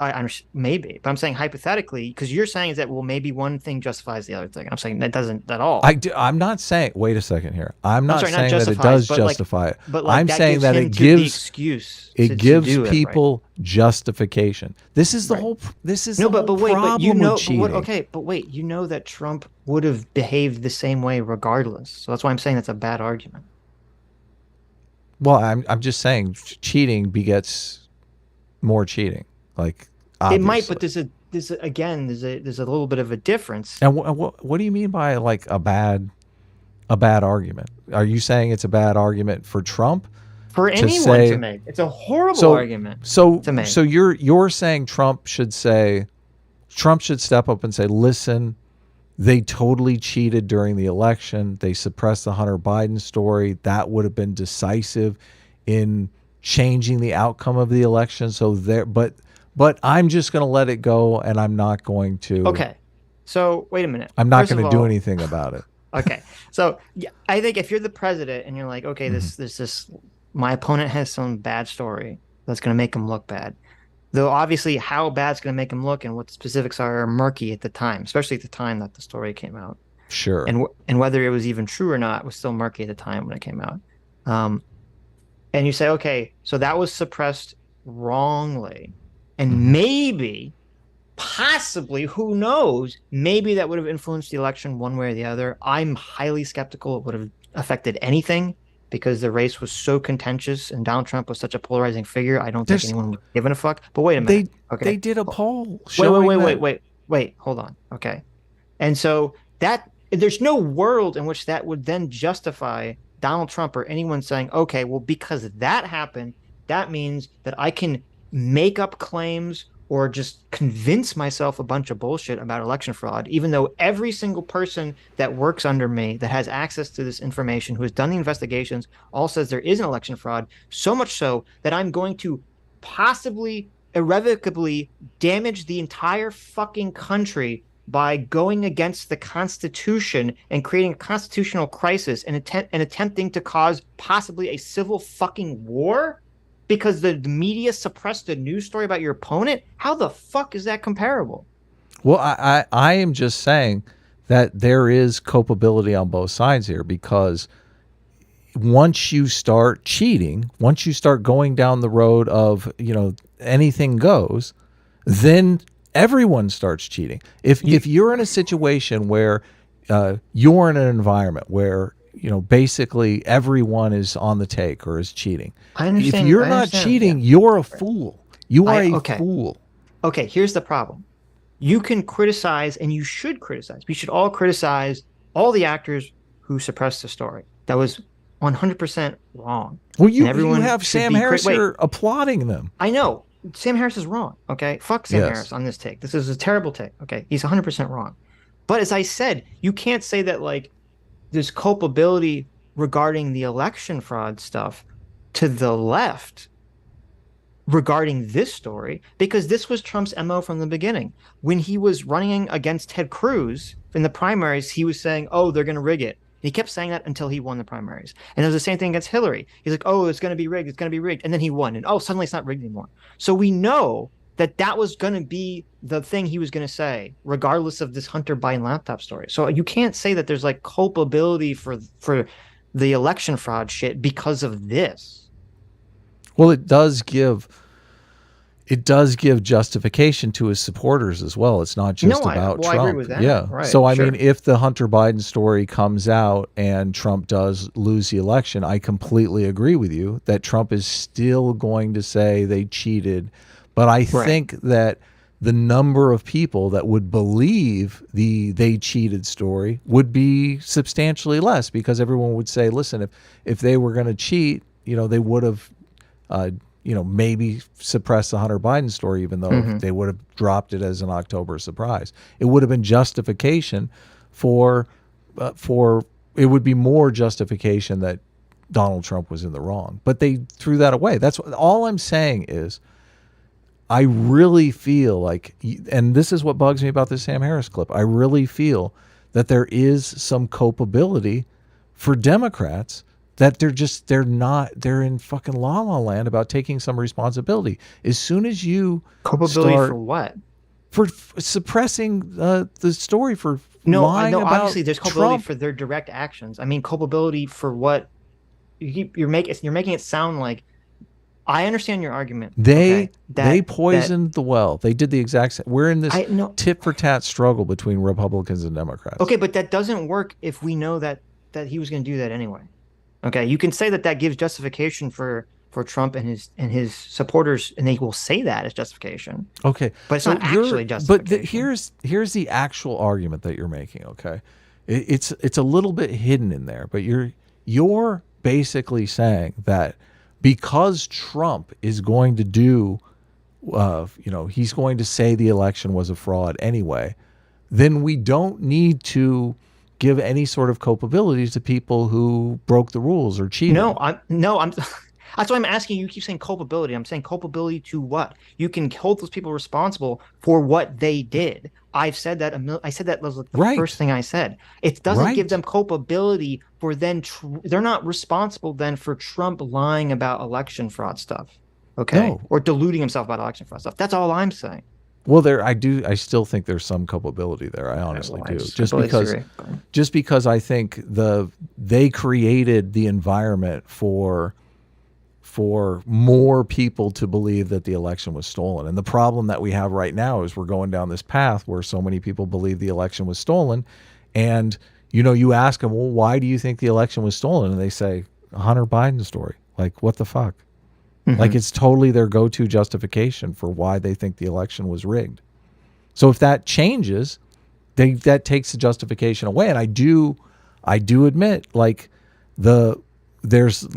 maybe, but I'm saying hypothetically, because you're saying is that, well, maybe one thing justifies the other thing. I'm saying that doesn't at all. I'm not saying. Wait a second here. I'm not saying that it does justify it. But I'm saying that it gives excuse. It gives people justification. This is the whole. This is the whole problem with cheating. But wait, you know that Trump would have behaved the same way regardless. So that's why I'm saying that's a bad argument. Well, I'm just saying cheating begets more cheating. Like, obviously. It might, but there's a little bit of a difference. And what do you mean by like a bad argument? Are you saying it's a bad argument for Trump? For anyone to make. It's a horrible argument to make. So you're saying Trump should step up and say, listen, they totally cheated during the election. They suppressed the Hunter Biden story. That would have been decisive in changing the outcome of the election. So but I'm just going to let it go, and I'm not going to. Okay. So wait a minute. I'm not going to do anything about it. Okay. So yeah, I think if you're the president and you're like, okay, this my opponent has some bad story that's going to make him look bad. Though obviously how bad it's going to make him look and what the specifics are murky at the time, especially at the time that the story came out. Sure. And whether it was even true or not was still murky at the time when it came out. And you say, okay, so that was suppressed wrongly. And maybe, possibly, who knows, maybe that would have influenced the election one way or the other. I'm highly skeptical it would have affected anything because the race was so contentious and Donald Trump was such a polarizing figure. I don't think anyone would have given a fuck. But wait a minute. They did a poll showing Wait, hold on. Okay. And so there's no world in which that would then justify Donald Trump or anyone saying, okay, well, because that happened, that means that I can make up claims or just convince myself a bunch of bullshit about election fraud, even though every single person that works under me that has access to this information, who has done the investigations, all says there is an election fraud, so much so that I'm going to possibly irrevocably damage the entire fucking country by going against the Constitution and creating a constitutional crisis and attempting to cause possibly a civil fucking war because the media suppressed a news story about your opponent? How the fuck is that comparable? Well, I am just saying that there is culpability on both sides here, because once you start cheating, once you start going down the road of, anything goes, then everyone starts cheating. If you're in a situation where you're in an environment where basically everyone is on the take or is cheating. I understand. If you're not cheating, you're a fool. You are a fool. Okay, here's the problem. You can criticize, and you should criticize. We should all criticize all the actors who suppressed the story. That was 100% wrong. Well, you have Sam Harris here applauding them. I know. Sam Harris is wrong, okay? Fuck Sam Harris on this take. This is a terrible take, okay? He's 100% wrong. But as I said, you can't say that, there's culpability regarding the election fraud stuff to the left regarding this story, because this was Trump's MO from the beginning. When he was running against Ted Cruz in the primaries, he was saying, oh, they're going to rig it. He kept saying that until he won the primaries. And it was the same thing against Hillary. He's like, oh, it's going to be rigged. It's going to be rigged. And then he won. And oh, suddenly it's not rigged anymore. So we know that was going to be the thing he was going to say, regardless of this Hunter Biden laptop story. So you can't say that there's like culpability for the election fraud shit because of this. Well, it does give justification to his supporters as well. It's not just about Trump. I agree with that. Yeah. Right, so I sure. mean, if the Hunter Biden story comes out and Trump does lose the election, I completely agree with you that Trump is still going to say they cheated. But I think that the number of people that would believe the they cheated story would be substantially less, because everyone would say, listen, if they were going to cheat, they would have maybe suppressed the Hunter Biden story, even though they would have dropped it as an October surprise. It would have been justification for it would be more justification that Donald Trump was in the wrong. But they threw that away. That's all I'm saying is, I really feel like, and this is what bugs me about this Sam Harris clip, I really feel that there is some culpability for Democrats, that they're in fucking la la land about taking some responsibility. As soon as you culpability for what? For suppressing the story, for lying about obviously there's culpability Trump. For their direct actions. I mean, culpability for what? You're making it sound like. I understand your argument. They poisoned the well. They did the exact same. We're in this tit for tat struggle between Republicans and Democrats. Okay, but that doesn't work if we know that he was going to do that anyway. Okay, you can say that gives justification for Trump and his supporters, and they will say that as justification. Okay, but it's not actually justification. But here's the actual argument that you're making. Okay, it's a little bit hidden in there, but you're basically saying that because Trump is going to do, he's going to say the election was a fraud anyway, then we don't need to give any sort of culpability to people who broke the rules or cheated. I'm that's why I'm asking you. You keep saying culpability. I'm saying culpability to what? You can hold those people responsible for what they did. I've said that. I said that was the first thing I said. It doesn't give them culpability for then. They're not responsible then for Trump lying about election fraud stuff. Okay, or deluding himself about election fraud stuff. That's all I'm saying. Well, I still think there's some culpability there. I honestly do. Just because I think they created the environment for more people to believe that the election was stolen. And the problem that we have right now is we're going down this path where so many people believe the election was stolen. And, you ask them, well, why do you think the election was stolen? And they say, Hunter Biden story. Like, what the fuck? Mm-hmm. Like, it's totally their go-to justification for why they think the election was rigged. So if that changes, that takes the justification away. And I do admit, like, there's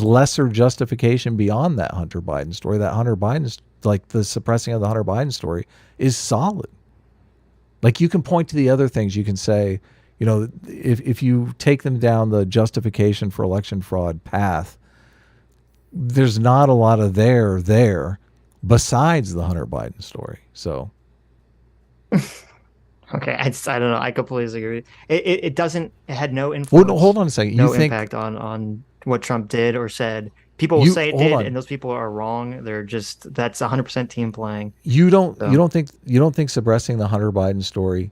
lesser justification beyond that Hunter Biden story. That Hunter Biden, like the suppressing of the Hunter Biden story, is solid. Like, you can point to the other things. You can say, if you take them down the justification for election fraud path, there's not a lot of there besides the Hunter Biden story. So, okay, I don't know. I completely agree. It had no influence. Well, no, hold on a second. No impact on what Trump did or said. People will say it did, and those people are wrong. They're just that's 100% team playing. You don't think suppressing the Hunter Biden story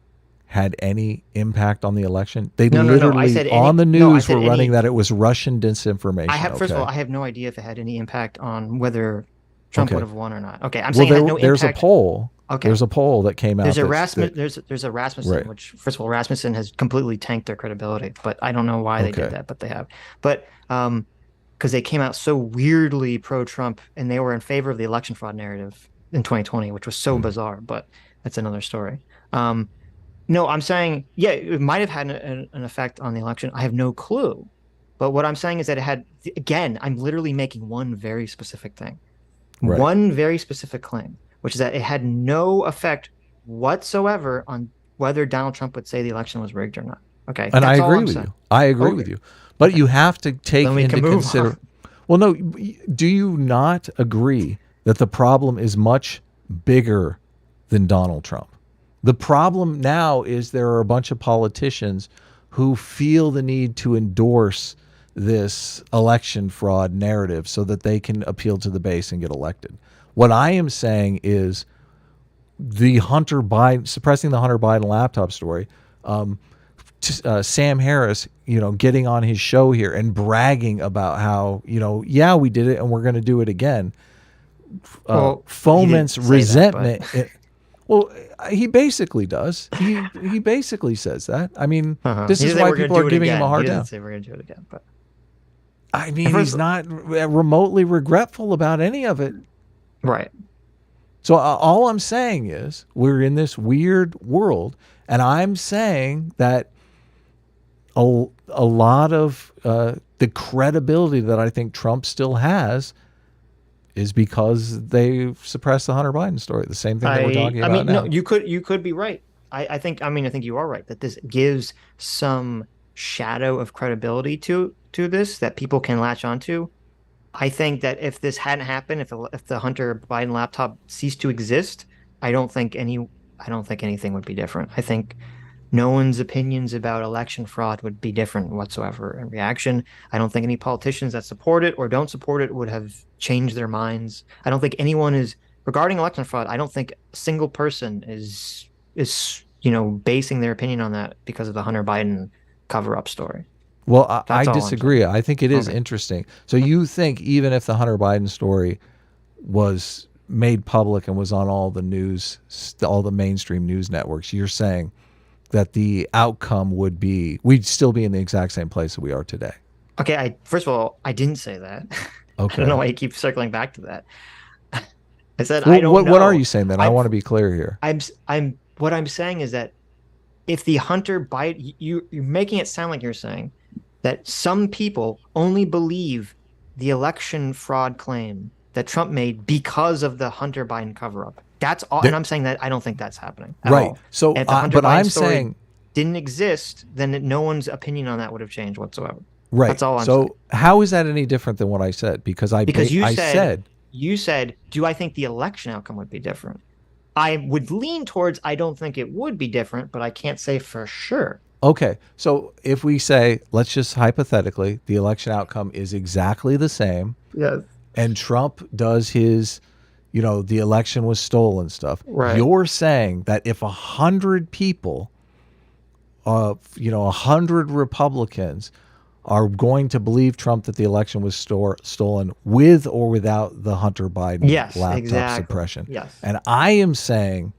had any impact on the election? They literally I said on the news were running that it was Russian disinformation. First of all, I have no idea if it had any impact on whether Trump would have won or not. Okay, I'm saying there's a poll. Okay, there's a poll that came out. There's a Rasmussen, which first of all, Rasmussen has completely tanked their credibility, but I don't know why they did that, but they have. But because they came out so weirdly pro-Trump and they were in favor of the election fraud narrative in 2020, which was so bizarre, but that's another story. No, I'm saying, it might have had an effect on the election. I have no clue. But what I'm saying is that it had, again, I'm literally making one very specific thing. Right. One very specific claim, which is that it had no effect whatsoever on whether Donald Trump would say the election was rigged or not. Okay. And I agree with you. I agree with you. But you have to take into consideration. Well, no, do you not agree that the problem is much bigger than Donald Trump? The problem now is there are a bunch of politicians who feel the need to endorse this election fraud narrative so that they can appeal to the base and get elected. What I am saying is suppressing the Hunter Biden laptop story, Sam Harris, getting on his show here and bragging about how, yeah, we did it and we're going to do it again. Foments resentment. Well, he basically does. He basically says that. I mean, this is why people are giving him a hard time. He didn't say we're going to do it again, but I mean, he's not remotely regretful about any of it. Right. So all I'm saying is we're in this weird world, and I'm saying that a lot of the credibility that I think Trump still has is because they suppressed the Hunter Biden story. The same thing that we're talking about now. No, you could be right. I think you are right that this gives some shadow of credibility to this that people can latch onto. I think that if this hadn't happened, if the Hunter Biden laptop ceased to exist, I don't think anything would be different. I think no one's opinions about election fraud would be different whatsoever in reaction. I don't think any politicians that support it or don't support it would have changed their minds. I don't think anyone is regarding election fraud. I don't think a single person is basing their opinion on that because of the Hunter Biden cover-up story. Well, I disagree. I think it is interesting. So you think even if the Hunter Biden story was made public and was on all the news, all the mainstream news networks, you're saying that the outcome would be we'd still be in the exact same place that we are today? Okay, first of all, I didn't say that. Okay. I don't know why you keep circling back to that. I said I don't know. What are you saying then? I want to be clear here. What I'm saying is that if the Hunter Biden, you're making it sound like you're saying that some people only believe the election fraud claim that Trump made because of the Hunter Biden cover-up. That's all, and I'm saying that I don't think that's happening at right. all. So, and if the Hunter but Biden I'm story saying didn't exist, then no one's opinion on that would have changed whatsoever. Right. That's all I'm saying. So how is that any different than what I said? Because you said, do I think the election outcome would be different? I would lean towards I don't think it would be different, but I can't say for sure. Okay. So if we say, let's just hypothetically, the election outcome is exactly the same. Yes. And Trump does his, the election was stolen stuff. Right. You're saying that if 100 people, 100 Republicans are going to believe Trump that the election was stolen with or without the Hunter Biden laptop suppression. Yes. And I am saying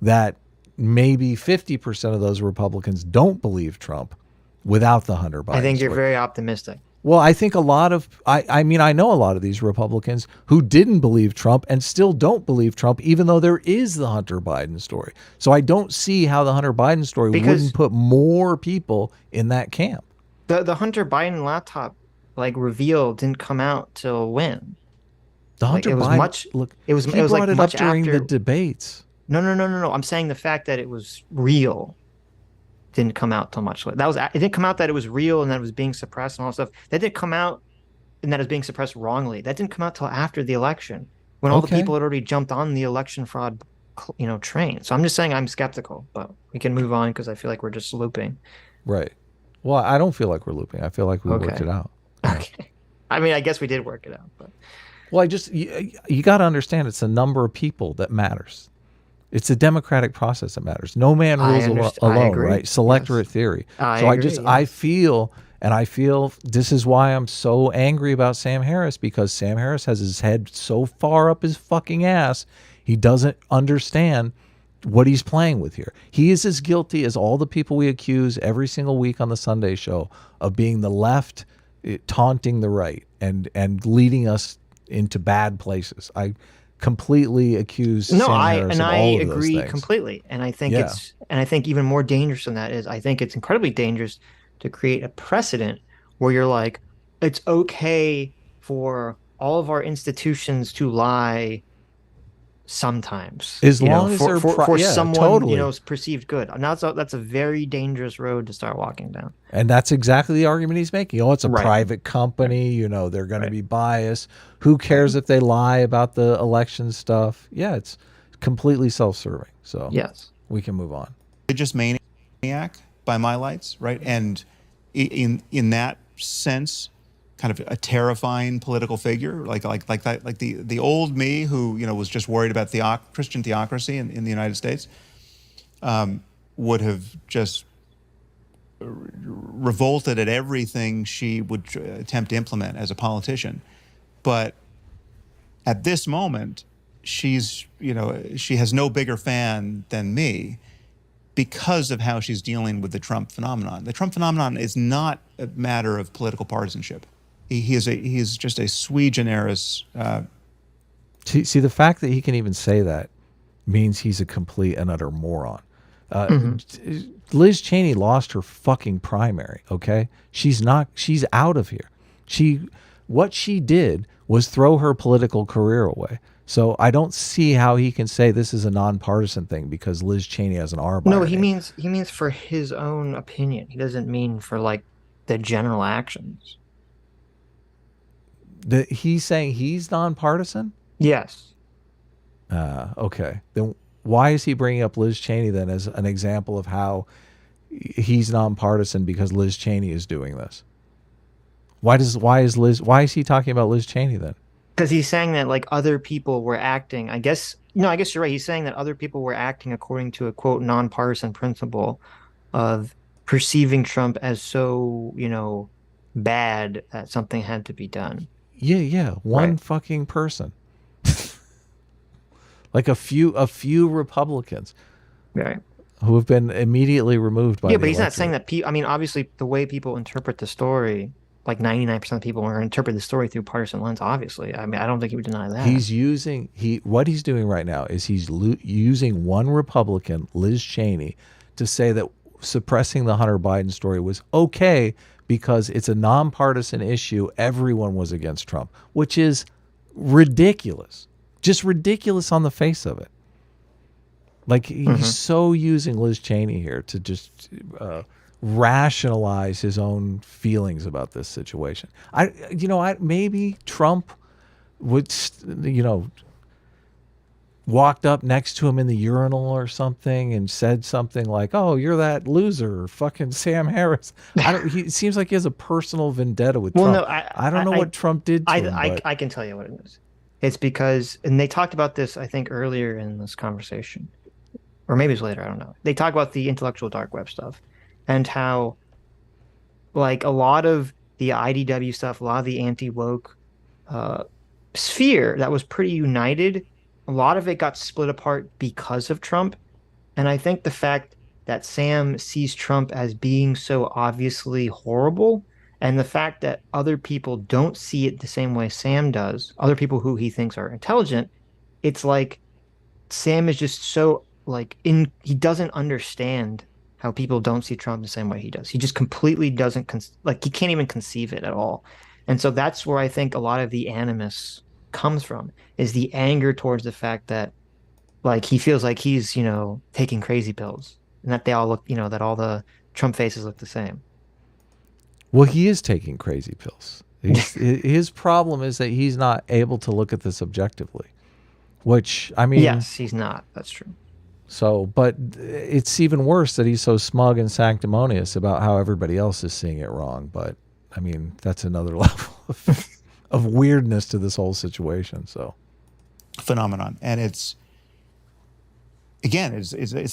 that maybe 50% of those Republicans don't believe Trump without the Hunter Biden I think story. you're very optimistic. Well, I think a lot of, I know a lot of these Republicans who didn't believe Trump and still don't believe Trump, even though there is the Hunter Biden story. So I don't see how the Hunter Biden story wouldn't put more people in that camp. The Hunter Biden laptop reveal didn't come out till when? The Hunter Biden it was brought it up much during after the debates. No. I'm saying the fact that it was real didn't come out till much later. It didn't come out that it was real and that it was being suppressed and all that stuff. That didn't come out and that it was being suppressed wrongly. That didn't come out till after the election when all the people had already jumped on the election fraud, train. So I'm just saying I'm skeptical, but we can move on because I feel like we're just looping. Right. Well, I don't feel like we're looping. I feel like we worked it out. Okay. I mean, I guess we did work it out, but. Well, you got to understand it's the number of people that matters. It's a democratic process that matters. No man rules alone, right? Selectorate theory. I feel this is why I'm so angry about Sam Harris, because Sam Harris has his head so far up his fucking ass, he doesn't understand what he's playing with here. He is as guilty as all the people we accuse every single week on the Sunday show of being the left taunting the right and leading us into bad places. I completely accuse Sam Harris of all of those things. I agree completely. And I think I think even more dangerous than that is I think it's incredibly dangerous to create a precedent where you're like, it's okay for all of our institutions to lie sometimes. As you know, long as for, they're for yeah, someone totally. you know perceived good. And that's a very dangerous road to start walking down. And that's exactly the argument he's making. Oh, it's a Right. private company. You know, they're going to Right. be biased. Who cares if they lie about the election stuff? Yeah, it's completely self-serving. So Yes. we can move on. Religious maniac by my lights, right? And in that sense, kind of a terrifying political figure, like the old me who, you know, was just worried about Christian theocracy in the United States, would have just revolted at everything she would attempt to implement as a politician. But at this moment, she's, you know, she has no bigger fan than me because of how she's dealing with the Trump phenomenon. The Trump phenomenon is not a matter of political partisanship. He is just a sui generis. See, the fact that he can even say that means he's a complete and utter moron. Liz Cheney lost her fucking primary. Okay, she's out of here. What she did was throw her political career away. So I don't see how he can say this is a nonpartisan thing because Liz Cheney has an R by No, her he name. means for his own opinion. He doesn't mean for like the general actions. He's saying he's nonpartisan? Yes. Okay. Then why is he bringing up Liz Cheney then as an example of how he's nonpartisan because Liz Cheney is doing this? Why is he talking about Liz Cheney then? Because he's saying that like other people were acting, I guess you're right. He's saying that other people were acting according to a quote nonpartisan principle of perceiving Trump as so, you know, bad that something had to be done. Yeah. One Right. fucking person. Like a few Republicans Right. who have been immediately removed by Yeah, the but he's not electorate. saying that I mean, obviously the way people interpret the story, like 99% of people are interpret the story through partisan lens, obviously. I mean, I don't think he would deny that. What he's doing right now is he's using one Republican, Liz Cheney, to say that suppressing the Hunter Biden story was okay because it's a nonpartisan issue. Everyone was against Trump, which is ridiculous. Just ridiculous on the face of it. Like he's so using Liz Cheney here to just rationalize his own feelings about this situation. Maybe Trump would, walked up next to him in the urinal or something and said something like, "Oh, you're that loser, fucking Sam Harris." It seems like he has a personal vendetta with Trump. No, I don't know what Trump did to him. I can tell you what it is. It's because, and they talked about this, I think, earlier in this conversation, or maybe it's later, I don't know. They talk about the intellectual dark web stuff and how, like, a lot of the IDW stuff, a lot of the anti-woke sphere that was pretty united, a lot of it got split apart because of Trump. And I think the fact that Sam sees Trump as being so obviously horrible, and the fact that other people don't see it the same way Sam does, other people who he thinks are intelligent, it's like Sam is just so he doesn't understand how people don't see Trump the same way he does. He just completely doesn't he can't even conceive it at all. And so that's where I think a lot of the animus comes from, is the anger towards the fact that like he feels like he's, taking crazy pills and that they all look, that all the Trump faces look the same. Well, he is taking crazy pills. His problem is that he's not able to look at this objectively, which, I mean... Yes, he's not. That's true. So, but it's even worse that he's so smug and sanctimonious about how everybody else is seeing it wrong. But, I mean, that's another level of weirdness to this whole situation. So, phenomenon. And it's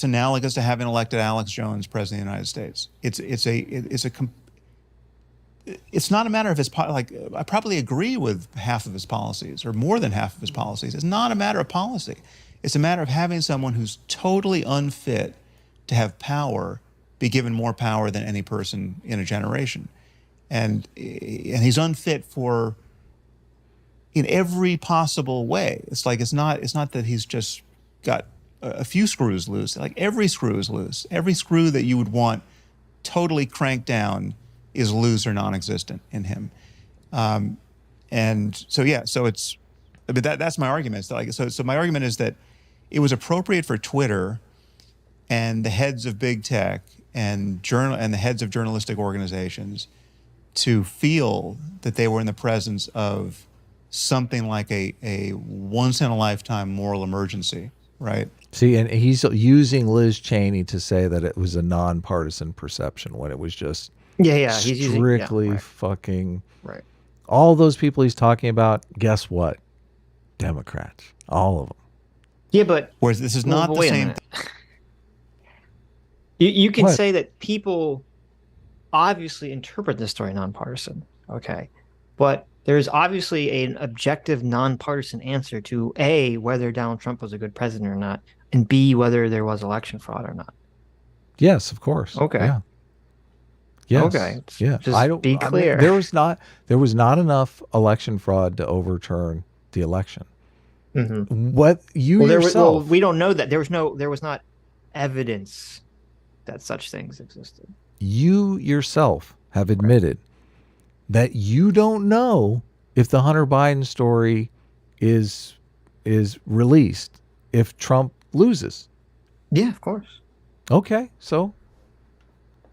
analogous to having elected Alex Jones president of the United States. It's not a matter of his, I probably agree with half of his policies or more than half of his policies. It's not a matter of policy. It's a matter of having someone who's totally unfit to have power be given more power than any person in a generation. And he's unfit in every possible way. It's not that he's just got a few screws loose. Like every screw is loose. Every screw that you would want totally cranked down is loose or non-existent in him. So it's But that's my argument. So my argument is that it was appropriate for Twitter and the heads of big tech and the heads of journalistic organizations to feel that they were in the presence of something like a once in a lifetime moral emergency, right? See, and he's using Liz Cheney to say that it was a nonpartisan perception when it was just he's strictly using, fucking right. all those people he's talking about. Guess what? Democrats, all of them. Yeah, but whereas this is not the same. You can What? say that people obviously interpret this story nonpartisan, okay, but there's obviously an objective nonpartisan answer to A, whether Donald Trump was a good president or not, and B, whether there was election fraud or not. Yes, of course. Okay. Yeah. Yes. Okay. Yeah. Just be clear. There was not enough election fraud to overturn the election. Mm-hmm. What you yourself? We don't know that there was not evidence that such things existed. You yourself have admitted that you don't know if the Hunter Biden story is released if Trump loses. Yeah, of course. Okay, so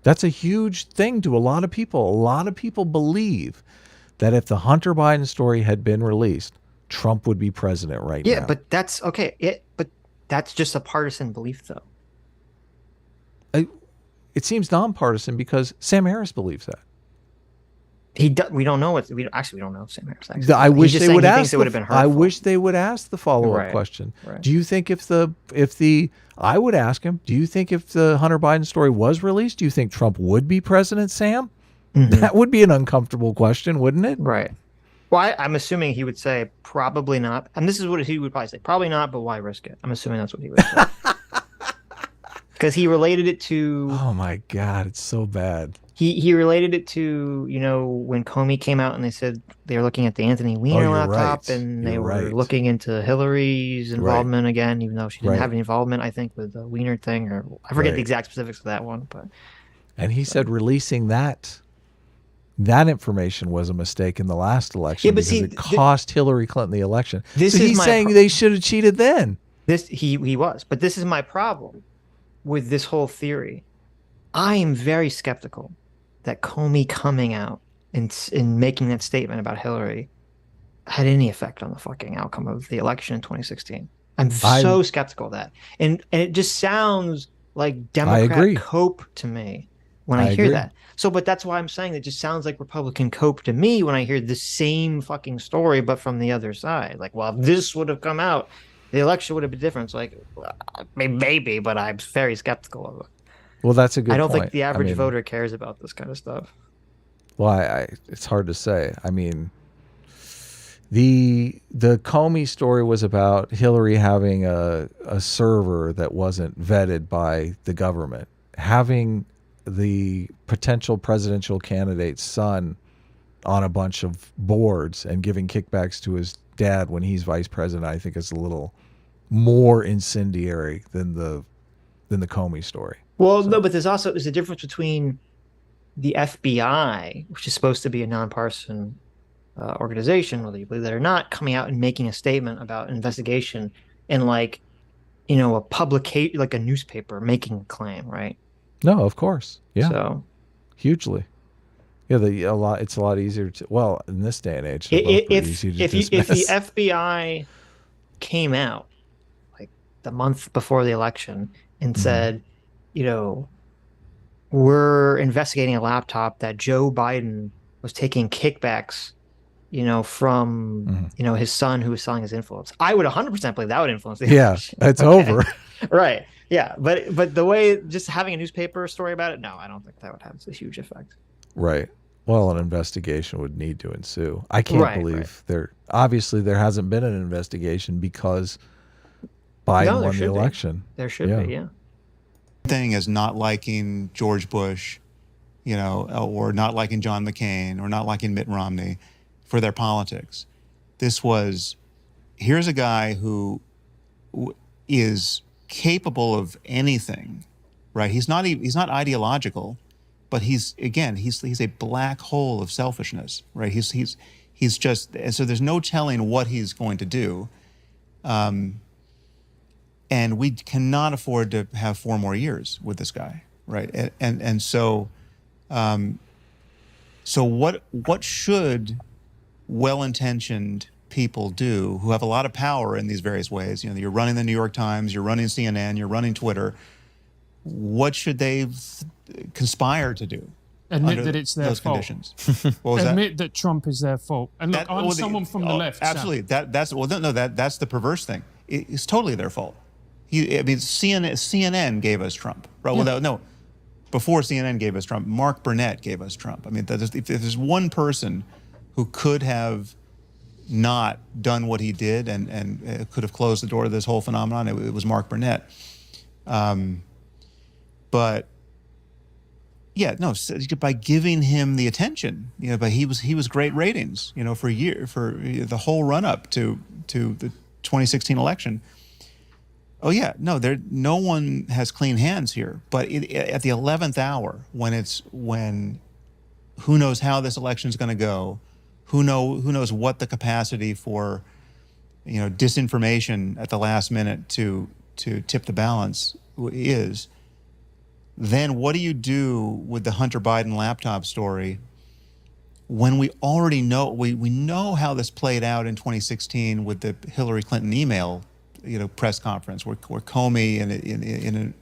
that's a huge thing to a lot of people. A lot of people believe that if the Hunter Biden story had been released, Trump would be president right now. Yeah, but that's okay. But that's just a partisan belief, though. It seems nonpartisan because Sam Harris believes that. We don't know we don't know Sam Harris. Actually. I wish they would ask. I hurtful. wish they would ask the follow-up question. Right. Do you think I would ask him, do you think if the Hunter Biden story was released, do you think Trump would be president, Sam? Mm-hmm. That would be an uncomfortable question, wouldn't it? Right. Well, I'm assuming he would say probably not. And this is what he would probably say. Probably not, but why risk it? I'm assuming that's what he would say. Because he related it to... Oh, my God. It's so bad. He related it to, when Comey came out and they said they were looking at the Anthony Weiner laptop and they were looking into Hillary's involvement again, even though she didn't have any involvement, I think, with the Weiner thing. Or I forget the exact specifics of that one. And he said releasing that information was a mistake in the last election because it cost Hillary Clinton the election. So he's saying they should have cheated then. He was. But this is my problem with this whole theory. I am very skeptical that Comey coming out and making that statement about Hillary had any effect on the fucking outcome of the election in 2016. I'm so skeptical of that. And it just sounds like Democrat cope to me when I hear that. So, but that's why I'm saying it just sounds like Republican cope to me when I hear the same fucking story, but from the other side. Like, well, if this would have come out, the election would have been different. It's like, maybe, but I'm very skeptical of it. Well, that's a good point. I don't think the average voter cares about this kind of stuff. Well, it's hard to say. I mean, the Comey story was about Hillary having a server that wasn't vetted by the government, having the potential presidential candidate's son on a bunch of boards and giving kickbacks to his dad when he's vice president. I think is a little more incendiary than the Comey story. Well, no, but there's a difference between the FBI, which is supposed to be a nonpartisan organization, whether you believe that or not, coming out and making a statement about an investigation, and a publication, like a newspaper making a claim, right? No, of course, yeah, so hugely, yeah. It's a lot easier to. Well, in this day and age, if the FBI came out like the month before the election and said, we're investigating a laptop that Joe Biden was taking kickbacks, from, his son who was selling his influence. I would 100% believe that would influence the election. It's over. Right. Yeah. But the way just having a newspaper story about it, no, I don't think that would have a huge effect. Right. Well, an investigation would need to ensue. I can't believe there hasn't been an investigation because Biden won the election. There should be, yeah. Thing as not liking George Bush, or not liking John McCain, or not liking Mitt Romney for their politics. Here's a guy who is capable of anything, right? He's not ideological, but he's a black hole of selfishness, right? He's He's just, and so there's no telling what he's going to do. And we cannot afford to have 4 more years with this guy, right? And so, so what should well-intentioned people do who have a lot of power in these various ways? You know, you're running the New York Times, you're running CNN, you're running Twitter. What should they conspire to do? Admit that it's their fault. Conditions? What was Admit that Trump is their fault. And look, I'm someone from the left. Absolutely, that's the perverse thing. It's totally their fault. I mean, CNN gave us Trump. Right? Yeah. Well, no, before CNN gave us Trump, Mark Burnett gave us Trump. I mean, if there's one person who could have not done what he did and could have closed the door to this whole phenomenon, it was Mark Burnett. But yeah, no, by giving him the attention, you know, but he was great ratings, you know, for the whole run up to the 2016 election. Oh yeah, no one has clean hands here. But at the 11th hour, when who knows how this election is going to go, who knows what the capacity for, you know, disinformation at the last minute to tip the balance is. Then what do you do with the Hunter Biden laptop story when we already know, we know how this played out in 2016 with the Hillary Clinton email, you know, press conference where Comey in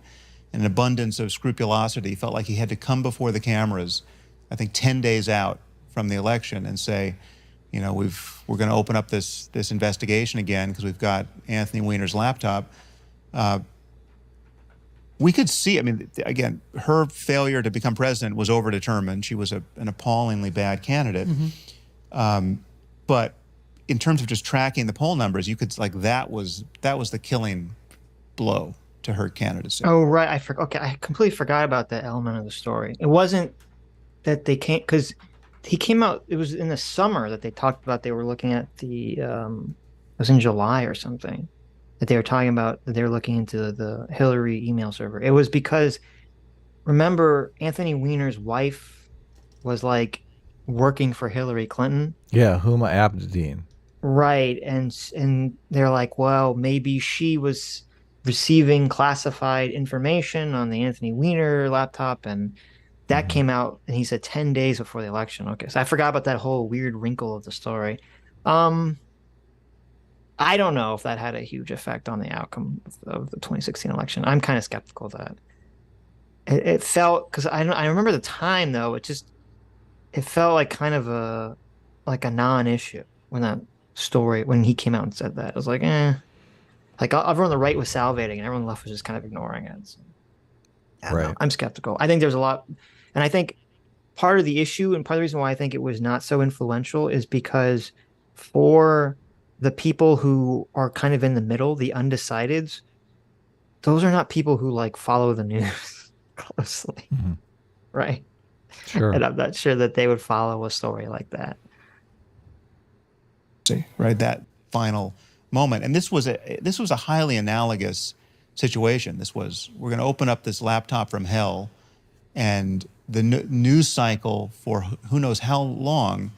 an abundance of scrupulosity felt like he had to come before the cameras, I think 10 days out from the election, and say, you know, we're going to open up this investigation again because we've got Anthony Weiner's laptop. We could see, I mean, again, her failure to become president was overdetermined. She was an appallingly bad candidate. Mm-hmm. But in terms of just tracking the poll numbers, you could, like, that was the killing blow to her candidacy. Oh, right. I completely forgot about that element of the story. It wasn't that they came, because he came out, it was in the summer that they talked about, they were looking at it was in July or something, that they were talking about that they were looking into the Hillary email server. It was because, remember, Anthony Weiner's wife was like working for Hillary Clinton. Yeah, Huma Abedin. Right, and they're like, well, maybe she was receiving classified information on the Anthony Weiner laptop, and that came out, and he said 10 days before the election. Okay, so I forgot about that whole weird wrinkle of the story. I don't know if that had a huge effect on the outcome of the 2016 election. I'm kind of skeptical of that. It felt, because I remember the time, though, it felt like kind of a non-issue when he came out and said that. It was like, like everyone on the right was salivating and everyone left was just kind of ignoring it. So, right. I'm skeptical. I think there's a lot, and I think part of the issue and part of the reason why I think it was not so influential is because for the people who are kind of in the middle, the undecideds, those are not people who like follow the news closely, right? Sure. And I'm not sure that they would follow a story like that. Right, that final moment, and this was a highly analogous situation. We're going to open up this laptop from hell, and the news cycle for who knows how long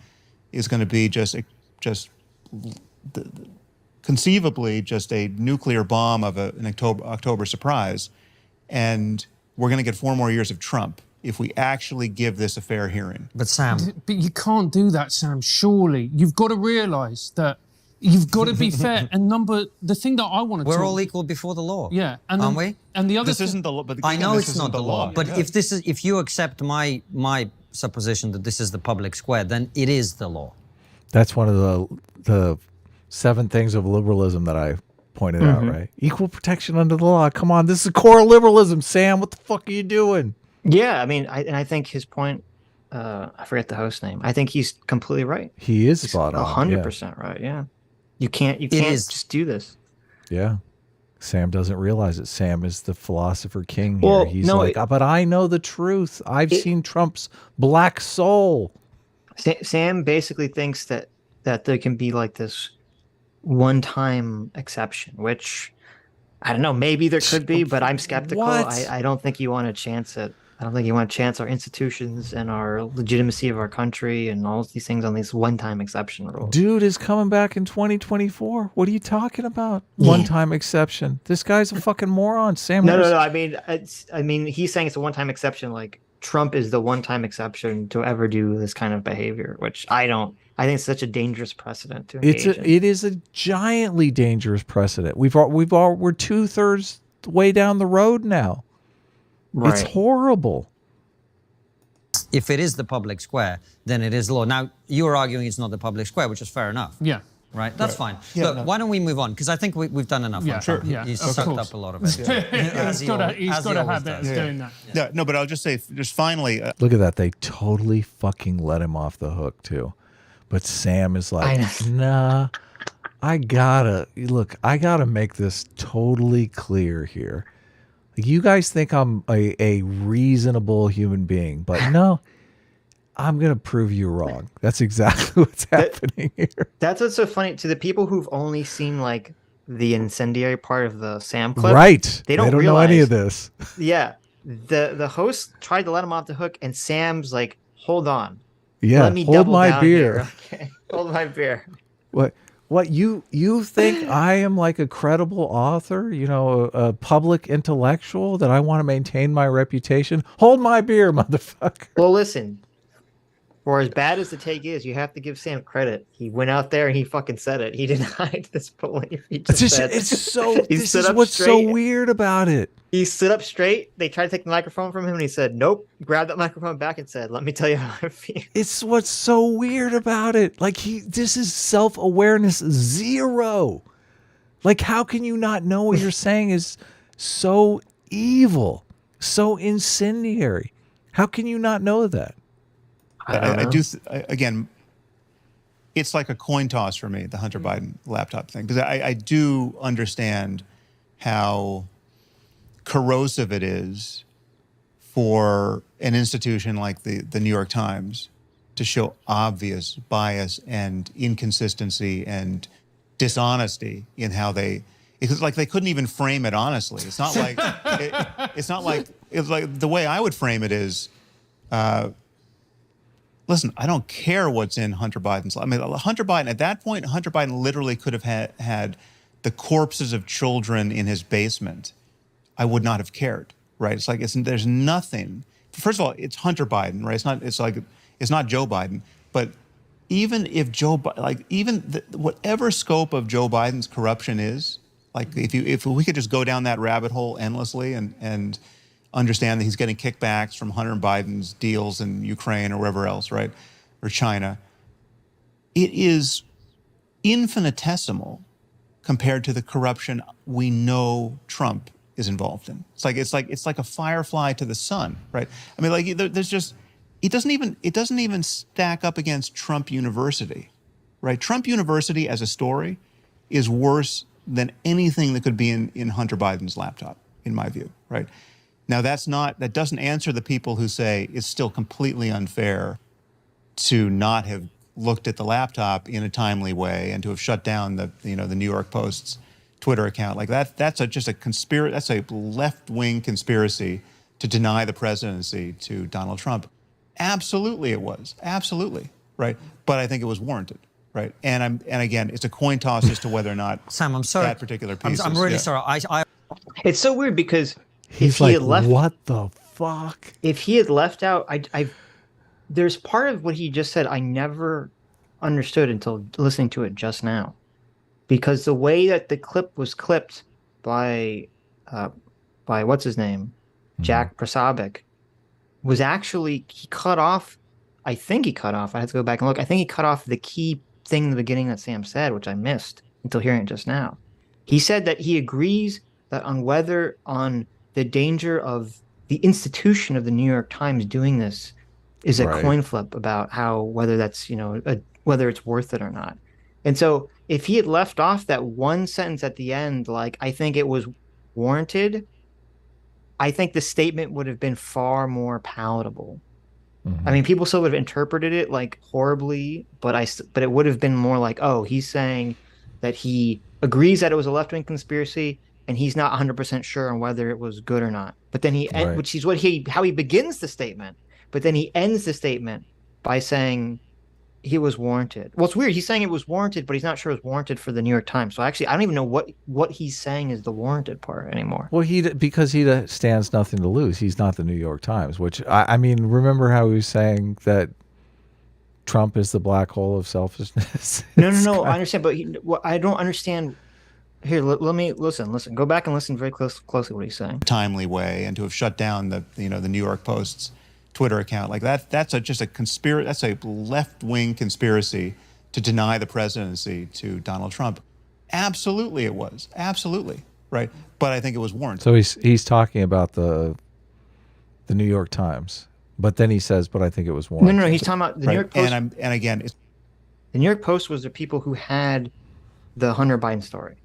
is going to be just conceivably just a nuclear bomb of an October surprise, and we're going to get 4 more years of Trump if we actually give this a fair hearing. But Sam, but you can't do that, Sam. Surely you've got to realise that you've got to be fair. And the thing that I want to we're all equal before the law. Yeah, aren't we? And the other this isn't the law. But I know it's not the law. But yeah. if you accept my supposition that this is the public square, then it is the law. That's one of the 7 things of liberalism that I pointed out, right? Equal protection under the law. Come on, this is core liberalism, Sam. What the fuck are you doing? Yeah, I mean, I think his point, I forget the host name. I think he's completely right. He's spot on. 100% right, yeah. You can't just do this. Yeah. Sam doesn't realize it. Sam is the philosopher king Well, here. He's no, like, but I know the truth. I've seen Trump's black soul. Sam basically thinks that there can be like this one-time exception, which I don't know. Maybe there could be, but I'm skeptical. What? I don't think you want to chance it. I don't think you want to chance our institutions and our legitimacy of our country and all these things on these one-time exception rules. Dude is coming back in 2024. What are you talking about? One-time exception. This guy's a fucking moron. Sam No, Harris. no, no. I mean, he's saying it's a one-time exception. Like Trump is the one-time exception to ever do this kind of behavior, which I don't. I think it's such a dangerous precedent to engage in. It is a giantly dangerous precedent. We're 2/3 way down the road now. Right. It's horrible. If it is the public square, then it is law. Now, you're arguing it's not the public square, which is fair enough. Yeah. Right? That's fine. Yeah, Look, no. why don't we move on? Because I think we've done enough. Yeah, on Trump. yeah, He's of sucked course. up a lot of it. He's got a habit of doing that. Yeah, no, but I'll just say, just finally, Look at that. They totally fucking let him off the hook, too. But Sam is like, nah, I gotta make this totally clear here. Like, you guys think I'm a reasonable human being, but no, I'm going to prove you wrong. That's exactly what's happening here. That's what's so funny to the people who've only seen like the incendiary part of the Sam clip. Right. They don't know realize, any of this. Yeah. The host tried to let him off the hook, and Sam's like, "Hold on, Yeah. let me Hold double my down beer. here. Okay, hold my beer." What you think I am like a credible author, you know, a public intellectual, that I want to maintain my reputation? Hold my beer, motherfucker. Well, listen. For as bad as the take is, you have to give Sam credit. He went out there and he fucking said it. He denied this belief. He just said, It's so. He This stood is up what's so straight. weird about it. He stood up straight. They tried to take the microphone from him, and he said, "Nope." Grabbed that microphone back and said, "Let me tell you how I feel." It's what's so weird about it. Like, this is self-awareness zero. Like, how can you not know what you're saying is so evil, so incendiary? How can you not know that? I do, again, it's like a coin toss for me, the Hunter Biden laptop thing, because I do understand how corrosive it is for an institution like the New York Times to show obvious bias and inconsistency and dishonesty in how it's like they couldn't even frame it honestly. It's not like it's like the way I would frame it is, listen, I don't care what's in Hunter Biden's. I mean, Hunter Biden, at that point, Hunter Biden literally could have had the corpses of children in his basement. I would not have cared, right? It's like, there's nothing. First of all, it's Hunter Biden, right? It's not Joe Biden. But even if whatever scope of Joe Biden's corruption is, like if we could just go down that rabbit hole endlessly and understand that he's getting kickbacks from Hunter Biden's deals in Ukraine or wherever else, right? Or China. It is infinitesimal compared to the corruption we know Trump is involved in. It's like a firefly to the sun, right? I mean, like there's just, it doesn't even stack up against Trump University, right? Trump University as a story is worse than anything that could be in Hunter Biden's laptop, in my view, right? Now, that doesn't answer the people who say it's still completely unfair to not have looked at the laptop in a timely way and to have shut down the New York Post's Twitter account. Like that's just a conspiracy. That's a left-wing conspiracy to deny the presidency to Donald Trump. Absolutely, it was. Absolutely, right? But I think it was warranted, right? And again, it's a coin toss as to whether or not Sam, I'm sorry. that particular piece. I'm really sorry. It's so weird because He's if he like, had left, what the fuck? if he had left out, there's part of what he just said I never understood until listening to it just now, because the way that the clip was clipped by what's his name, Jack Prasabic, was actually he cut off. I think he cut off. I had to go back and look. I think he cut off the key thing in the beginning that Sam said, which I missed until hearing it just now. He said that he agrees that on the danger of the institution of the New York Times doing this is a coin flip about whether that's, whether it's worth it or not. And so if he had left off that one sentence at the end, like, I think it was warranted, I think the statement would have been far more palatable. Mm-hmm. I mean, people still would have interpreted it like horribly, but it would have been more like, oh, he's saying that he agrees that it was a left-wing conspiracy and he's not 100% sure on whether it was good or not. But then Right. which is how he begins the statement. But then he ends the statement by saying he was warranted. Well, it's weird. He's saying it was warranted, but he's not sure it was warranted for the New York Times. So actually, I don't even know what he's saying is the warranted part anymore. Well, because he stands nothing to lose. He's not the New York Times, which I mean, remember how he was saying that Trump is the black hole of selfishness? No. I understand, but I don't understand. Here, let me listen. Go back and listen very closely what he's saying. Timely way, and to have shut down the New York Post's Twitter account like that, that's just a conspiracy. That's a left-wing conspiracy to deny the presidency to Donald Trump. Absolutely, it was absolutely right, but I think it was warranted. So he's talking about the New York Times, but then he says, "But I think it was warranted." No. He's talking about the New York Post. And again, the New York Post was the people who had the Hunter Biden story,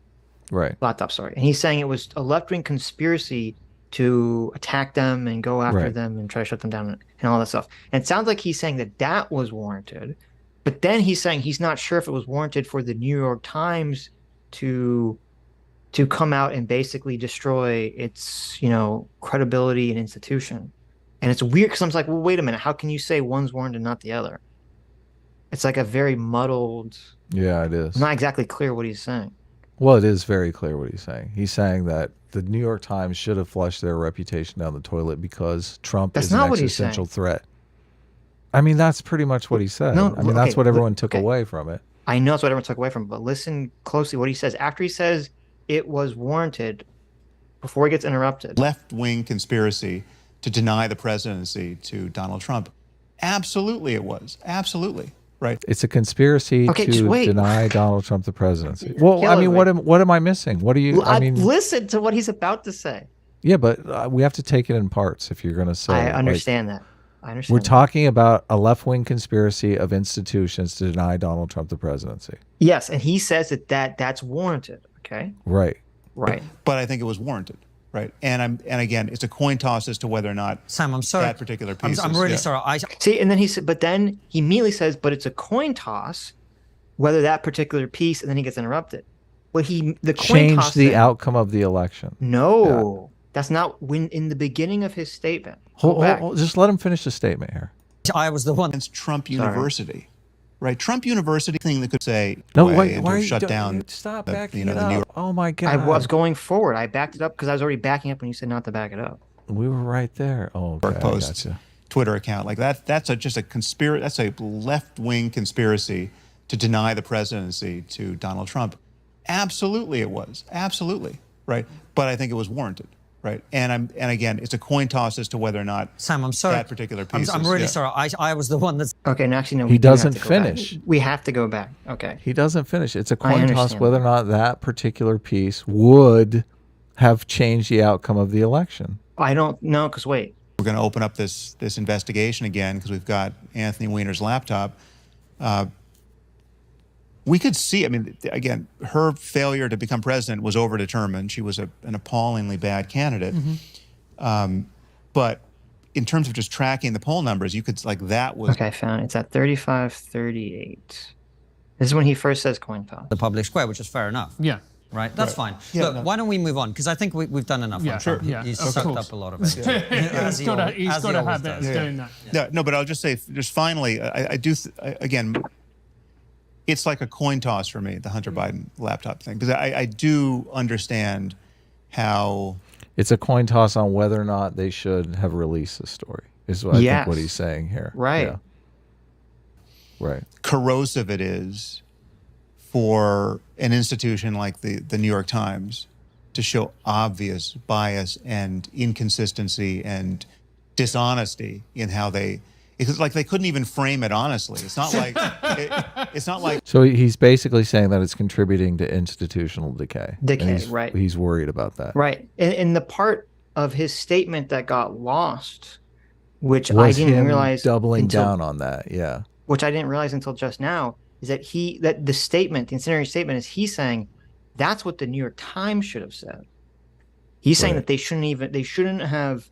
right? Laptop story, and he's saying it was a left-wing conspiracy to attack them and go after them and try to shut them down and all that stuff. And it sounds like he's saying that was warranted, but then he's saying he's not sure if it was warranted for the New York Times to come out and basically destroy its credibility and institution. And it's weird because I'm like, well, wait a minute, how can you say one's warranted and not the other? It's like a very muddled. Yeah, it is. Not exactly clear what he's saying. Well, it is very clear what he's saying. He's saying that the New York Times should have flushed their reputation down the toilet because Trump is an existential threat. I mean, that's pretty much what he said. No, I mean, that's what everyone took away from it. I know that's what everyone took away from it, but listen closely what he says. After he says it was warranted, before he gets interrupted. Left-wing conspiracy to deny the presidency to Donald Trump. Absolutely, it was. Absolutely. Right. It's a conspiracy to deny Donald Trump the presidency. Well, I mean, what am I missing? What do you? I mean, listen to what he's about to say. Yeah, but we have to take it in parts if you're going to say. I understand that. I understand. We're talking about a left-wing conspiracy of institutions to deny Donald Trump the presidency. Yes, and he says that's warranted. Okay. Right. But I think it was warranted. Right. And again, it's a coin toss as to whether or not Sam, I'm sorry. That particular piece. I'm really sorry. See, and then he said, but then he immediately says, but it's a coin toss whether that particular piece, and then he gets interrupted. Well, the coin toss changed the outcome of the election. No, that's not when in the beginning of his statement. Hold, just let him finish the statement here. I was the one. It's Trump University. Right, Trump University thing that could say no. Why are you shut down? Stop backing it up. Oh my God! I was going forward. I backed it up because I was already backing up when you said not to back it up. We were right there. Oh, okay, Post's Twitter account like that. That's just a conspiracy. That's a left-wing conspiracy to deny the presidency to Donald Trump. Absolutely, it was. Absolutely, right. But I think it was warranted. Right, and again, it's a coin toss as to whether or not Sam, I'm sorry. That particular piece. I'm really sorry. I was the one that's okay. No, actually, no. He doesn't finish. We have to go back. Okay. He doesn't finish. It's a coin toss whether or not that particular piece would have changed the outcome of the election. I don't know, because wait. We're going to open up this investigation again because we've got Anthony Weiner's laptop. We could see, I mean, again, her failure to become president was overdetermined. She was an appallingly bad candidate. But in terms of just tracking the poll numbers, you could, that was... Okay, I found it. It's at 35-38. This is when he first says coin toss. The public square, which is fair enough. Yeah. Right? That's fine. Yeah, Look, why don't we move on? Because I think we've done enough. Yeah, sure. Yeah, he's sucked up a lot of it. He's got a habit of doing that. Yeah, no, but I'll just say, just finally, I do, again... It's like a coin toss for me, the Hunter Biden laptop thing, because I do understand how... It's a coin toss on whether or not they should have released the story, is what I think what he's saying here. Right. Yeah. Right. Corrosive it is for an institution like the New York Times to show obvious bias and inconsistency and dishonesty in how they... It's like they couldn't even frame it honestly. It's not like it's not like. So he's basically saying that it's contributing to institutional decay. Right. He's worried about that. Right. And the part of his statement that got lost, which I didn't realize doubling down on that. Yeah. Which I didn't realize until just now is that the statement, the incendiary statement, is he saying that's what the New York Times should have said. He's saying that they shouldn't have.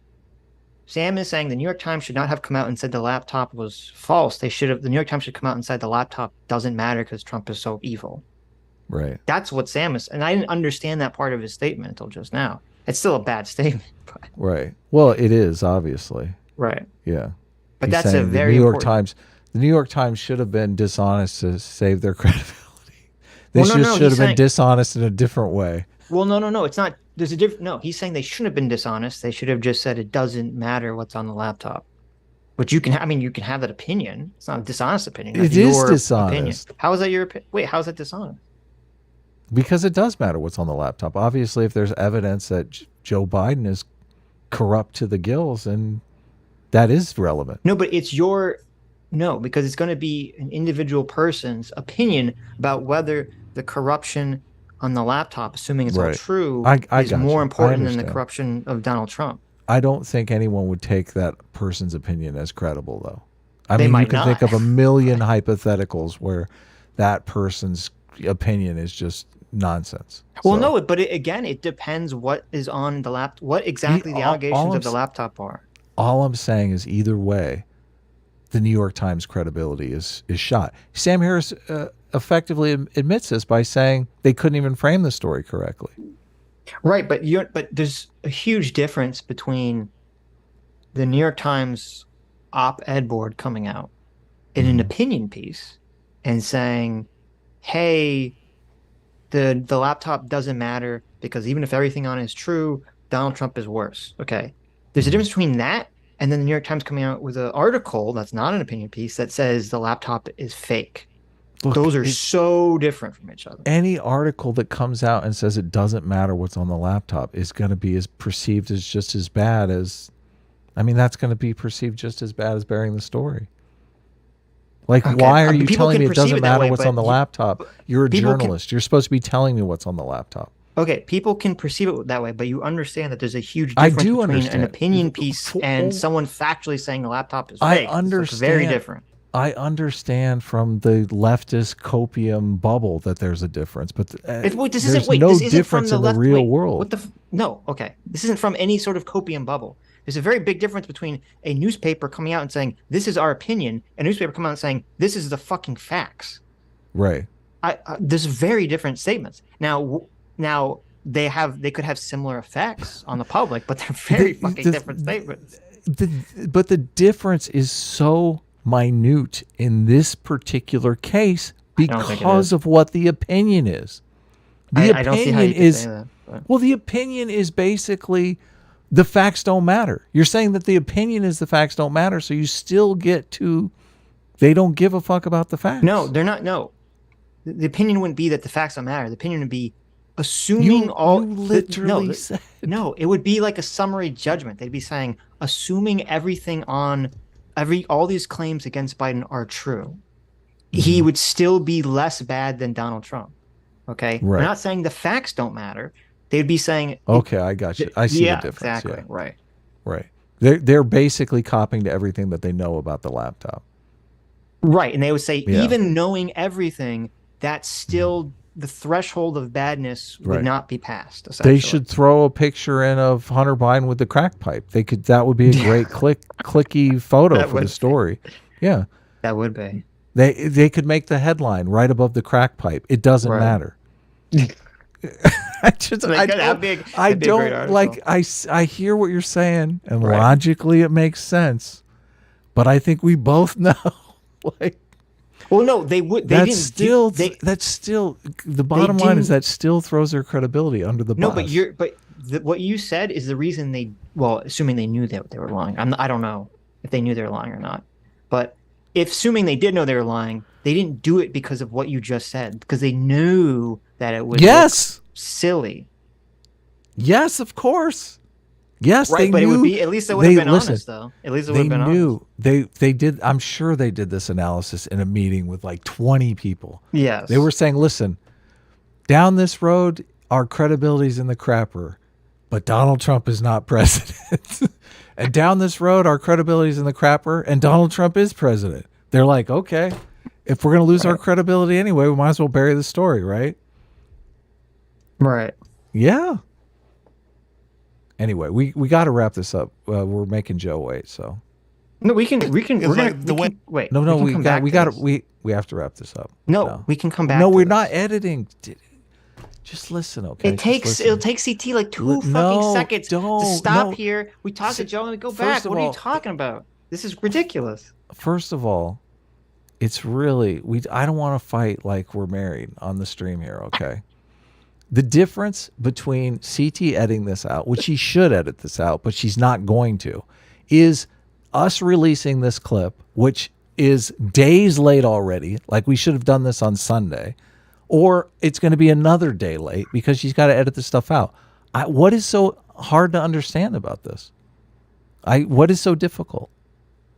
Sam is saying the New York Times should not have come out and said the laptop was false. The New York Times should come out and said the laptop doesn't matter because Trump is so evil. Right. That's what Sam is, and I didn't understand that part of his statement until just now. It's still a bad statement, but Right. Well, it is obviously. right. Yeah. But He's that's a saying very the New York important. Times. The New York Times should have been dishonest to save their credibility. They Well, no, should no, have he's been saying- dishonest in a different way. Well, no. It's not. There's a different. No, he's saying they shouldn't have been dishonest. They should have just said it doesn't matter what's on the laptop. But you can. I mean, you can have that opinion. It's not a dishonest opinion. That's It is your dishonest. Opinion. How is that your opinion? Wait, how is that dishonest? Because it does matter what's on the laptop. Obviously, if there's evidence that Joe Biden is corrupt to the gills, and that is relevant. No, but it's your no, because it's going to be an individual person's opinion about whether the corruption on the laptop, assuming it's all Right. true, I is got more you. I important than the understand. corruption of Donald Trump. I don't think anyone would take that person's opinion as credible, though. I They mean, you might can think not. of a million hypotheticals where that person's opinion is just nonsense. Well, So, no, but again, it depends what is on the laptop, what exactly the all allegations I'm of the laptop are. all I'm saying is either way, the New York Times credibility is shot. Sam Harris effectively admits this by saying they couldn't even frame the story correctly. Right, but there's a huge difference between the New York Times op-ed board coming out in an opinion piece and saying, "Hey, the laptop doesn't matter because even if everything on it is true, Donald Trump is worse." Okay, there's a difference between that and then the New York Times coming out with an article that's not an opinion piece that says the laptop is fake. Look, Those are so different from each other. any article that comes out and says it doesn't matter what's on the laptop is going to be as perceived as just as bad as, I mean, that's going to be perceived just as bad as burying the story. Like, Okay, why are you people telling can me it perceive doesn't it that matter way, what's but on the laptop? You're a people can- journalist. You're supposed to be telling me what's on the laptop. Okay, people can perceive it that way, but you understand that there's a huge I difference do between understand. an opinion piece For- and someone factually saying the laptop is I fake. It's understand. very different. I understand from the leftist copium bubble that there's a difference, but This there's isn't no this isn't from difference the in left. the real wait, world. What the? No, okay. This isn't from any sort of copium bubble. There's a very big difference between a newspaper coming out and saying this is our opinion, and a newspaper coming out and saying this is the fucking facts. Right. There's very different statements. Now they could have similar effects on the public, but they're very fucking different statements. But the difference is so minute in this particular case don't think it because is. of what the opinion is. The I don't see how you can say that. But. well, the opinion is basically the facts don't matter. You're saying that the opinion is the facts don't matter, so you still get to they don't give a fuck about the facts. No, they're not. No, the opinion wouldn't be that the facts don't matter. The opinion would be assuming all. You literally said. No, it would be like a summary judgment. They'd be saying assuming everything on all these claims against Biden are true, he would still be less bad than Donald Trump. Okay, Right. We're not saying the facts don't matter. They'd be saying Okay, I got you. I see yeah, the difference. exactly, Yeah. right. Right. They're basically copying to everything that they know about the laptop. Right, and they would say Yeah. even knowing everything, that's still the threshold of badness would Right. not be passed. Essentially. They should throw a picture in of Hunter Biden with the crack pipe. That would be a great clicky photo That for would the be. story. Yeah. That would be. They could make the headline right above the crack pipe. It doesn't Right. matter. That'd be a great article. I hear what you're saying, and Right. logically it makes sense, but I think we both know, like Well, no, they would. They that's didn't. still They, that's still the bottom line is didn't- that still throws their credibility under the no, bus. what you said is the reason they. Well, assuming they knew that they were lying. I don't know if they knew they were lying or not, but if assuming they did know they were lying, they didn't do it because of what you just said, because they knew that it would Yes. look silly. Yes, of course. Yes, Right, they but knew. it would be at least they would have been listen, honest though. At least it would They have been honest. knew. They did. I'm sure they did this analysis in a meeting with like 20 people. Yes. They were saying, listen, down this road, our credibility's in the crapper, but Donald Trump is not president. And down this road, our credibility's in the crapper, and Donald Trump is president. They're like, okay, if we're going to lose our credibility anyway, we might as well bury the story, right? Right. Yeah. Anyway, we got to wrap this up. We're making Joe wait, so. No, we can. We're gonna. Wait. No, we have to wrap this up. No, we can come back. No, to we're this. not editing. Just listen, okay? It'll take CT like two fucking seconds to stop here. We talk to Joe and we go back. What are you talking about? This is ridiculous. First of all, it's really I don't want to fight like we're married on the stream here, okay? The difference between CT editing this out, which she should edit this out, but she's not going to, is us releasing this clip, which is days late already. Like we should have done this on Sunday, or it's going to be another day late because she's got to edit this stuff out. What is so hard to understand about this? What is so difficult?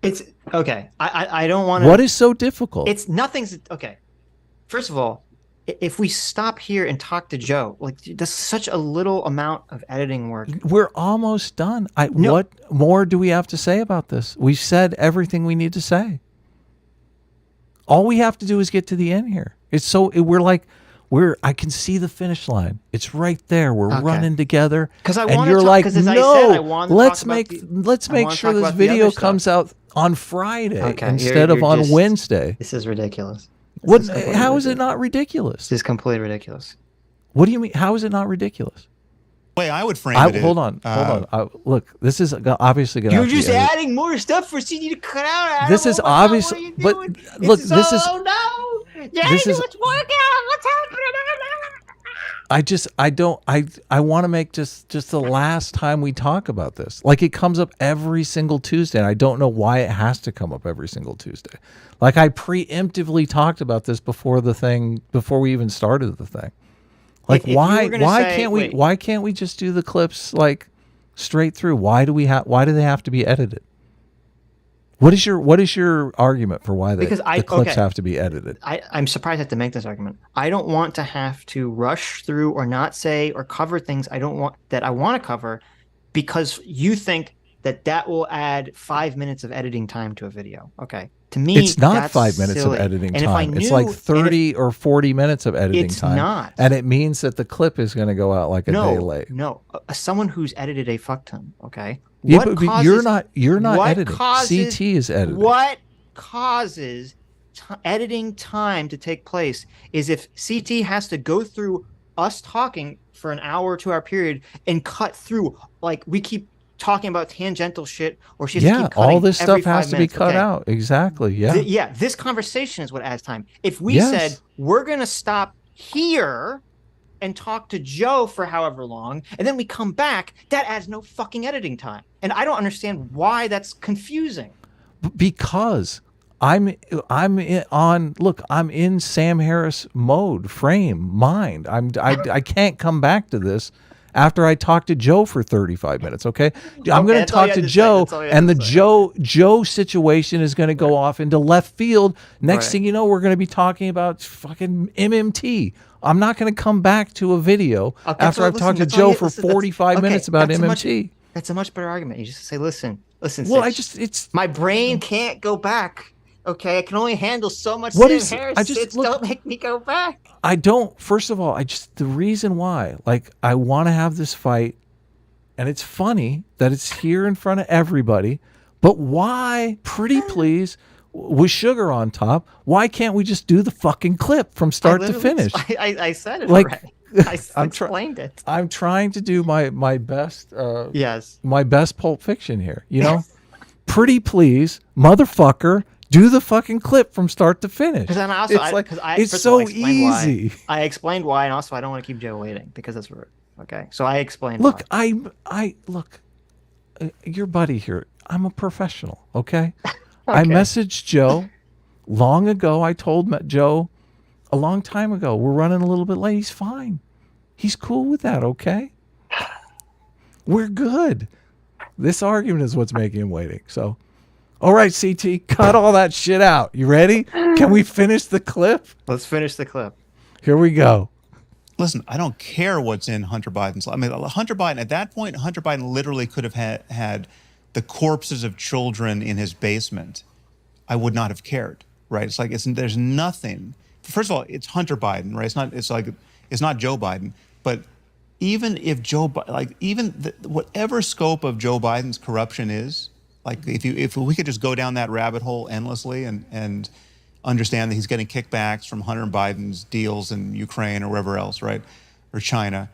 It's okay. I don't want to. What is so difficult? It's nothing's okay. First of all, if we stop here and talk to Joe, like that's such a little amount of editing work. We're almost done. What more do we have to say about this? We've said everything we need to say. All we have to do is get to the end here. I can see the finish line. It's right there. We're running together. Because I want to talk. Like, no, let's make sure this video comes out on Friday instead of on Wednesday. This is ridiculous. How is it not ridiculous? This is completely ridiculous. What do you mean? How is it not ridiculous? The way I would frame it. Hold on. Look, this is obviously going to. You're just adding more stuff for CD to cut out. Adam. This is obviously, but look, this is. Oh no! Yeah, what's working? What's happening? I want to make just the last time we talk about this. Like it comes up every single Tuesday, and I don't know why it has to come up every single Tuesday. Like I preemptively talked about this before we even started the thing. Like why can't we just do the clips like straight through? Why do they have to be edited? What is your argument for why the clips have to be edited? I'm surprised I have to make this argument. I don't want to have to rush through or not say or cover things I want to cover because you think that will add 5 minutes of editing time to a video. Okay. To me, it's not that's 5 minutes silly. of editing time. It's like 30 or 40 minutes of editing time. It's not. And it means that the clip is going to go out like a day late. No, someone who's edited a fuck ton, okay? Yeah, but you're not editing. CT is editing. What causes editing time to take place is if CT has to go through us talking for an hour or 2 hour period and cut through, like we keep talking about tangential shit, or she's keep cutting all this stuff has to be minutes. cut out. Exactly. Yeah. This conversation is what adds time. If we said we're gonna stop here and talk to Joe for however long, and then we come back, that adds no fucking editing time. And I don't understand why that's confusing. Because I'm in Sam Harris mode, mind. I can't come back to this after I talk to Joe for 35 minutes, okay? I'm going to talk to Joe, and the Joe situation is going to go off into left field. Next thing you know, we're going to be talking about fucking MMT. I'm not going to come back to a video after I've talked to Joe for 45 minutes about MMT. That's a much better argument. You just say, listen. Well, Sitch, my brain can't go back. Okay, I can only handle so much. Don't make me go back. I don't. First of all, the reason why, like, I want to have this fight, and it's funny that it's here in front of everybody. But why, pretty please, with sugar on top, why can't we just do the fucking clip from start to finish? I said it already. I explained it. I'm trying to do my best. Yes. My best Pulp Fiction here. You know, pretty please, motherfucker. Do the fucking clip from start to finish. Because also, it's so easy. I explained why, and also I don't want to keep Joe waiting because that's rude. Okay, so I explained. Look, why. Look, your buddy here. I'm a professional. Okay, I messaged Joe long ago. I told Joe a long time ago. We're running a little bit late. He's fine. He's cool with that. Okay, we're good. This argument is what's making him waiting. So. All right, CT, cut all that shit out. You ready? Can we finish the clip? Let's finish the clip. Here we go. Listen, I don't care what's in Hunter Biden's. I mean, Hunter Biden, at that point, Hunter Biden literally could have had the corpses of children in his basement. I would not have cared, right? It's like, there's nothing. First of all, it's Hunter Biden, right? It's not Joe Biden. But even if whatever scope of Joe Biden's corruption is, Like if we could just go down that rabbit hole endlessly and understand that he's getting kickbacks from Hunter Biden's deals in Ukraine or wherever else, right, or China,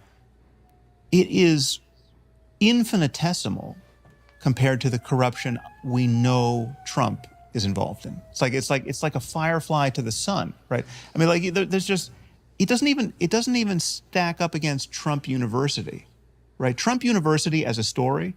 it is infinitesimal compared to the corruption we know Trump is involved in. It's like a firefly to the sun, right? I mean, like there's just it doesn't even stack up against Trump University, right? Trump University as a story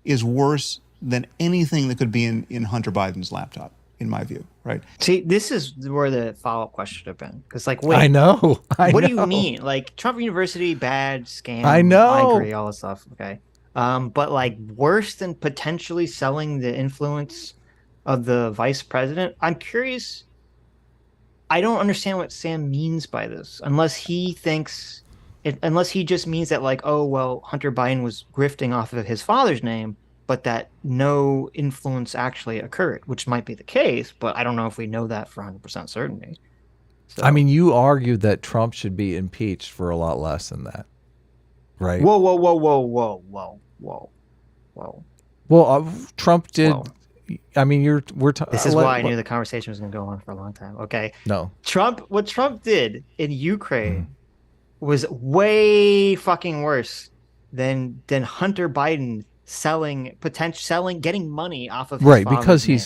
is worse than anything that could be in Hunter Biden's laptop, in my view, right? See, this is where the follow-up question should have been. Because, like, wait, I know. What do you mean? Like, Trump University, bad, scam. I know. I agree, all this stuff. Okay. But, like, worse than potentially selling the influence of the vice president? I'm curious. I don't understand what Sam means by this, unless he just means that, like, oh, well, Hunter Biden was grifting off of his father's name, but that no influence actually occurred, which might be the case, but I don't know if we know that for 100% certainty. So, I mean, you argued that Trump should be impeached for a lot less than that, right? whoa. Well, Trump did. Whoa. I mean, we're talking. This is why I knew the conversation was going to go on for a long time. Okay. No. What Trump did in Ukraine was way fucking worse than Hunter Biden getting money off of his Right, father's because name,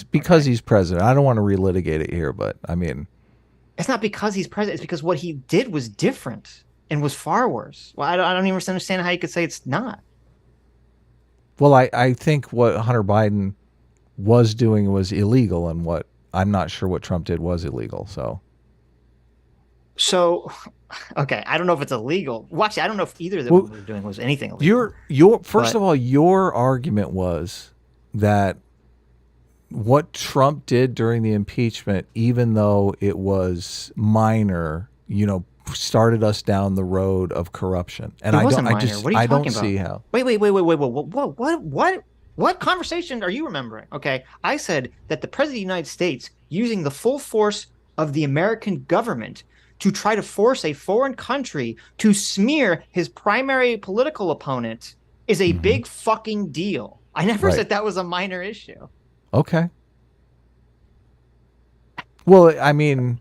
he's president. I don't want to relitigate it here, but I mean, it's not because he's president. It's because what he did was different and was far worse. Well, I don't even understand how you could say it's not. Well, I think what Hunter Biden was doing was illegal, and what I'm not sure what Trump did was illegal. So, okay, I don't know if it's illegal. Well, actually, I don't know if either of them were doing was anything illegal. First of all, your argument was that what Trump did during the impeachment, even though it was minor, started us down the road of corruption. And it wasn't minor. What are you talking about? See how. Wait. What conversation are you remembering? Okay, I said that the president of the United States, using the full force of the American government to try to force a foreign country to smear his primary political opponent, is a big fucking deal. I never said that was a minor issue. Okay. Well, I mean,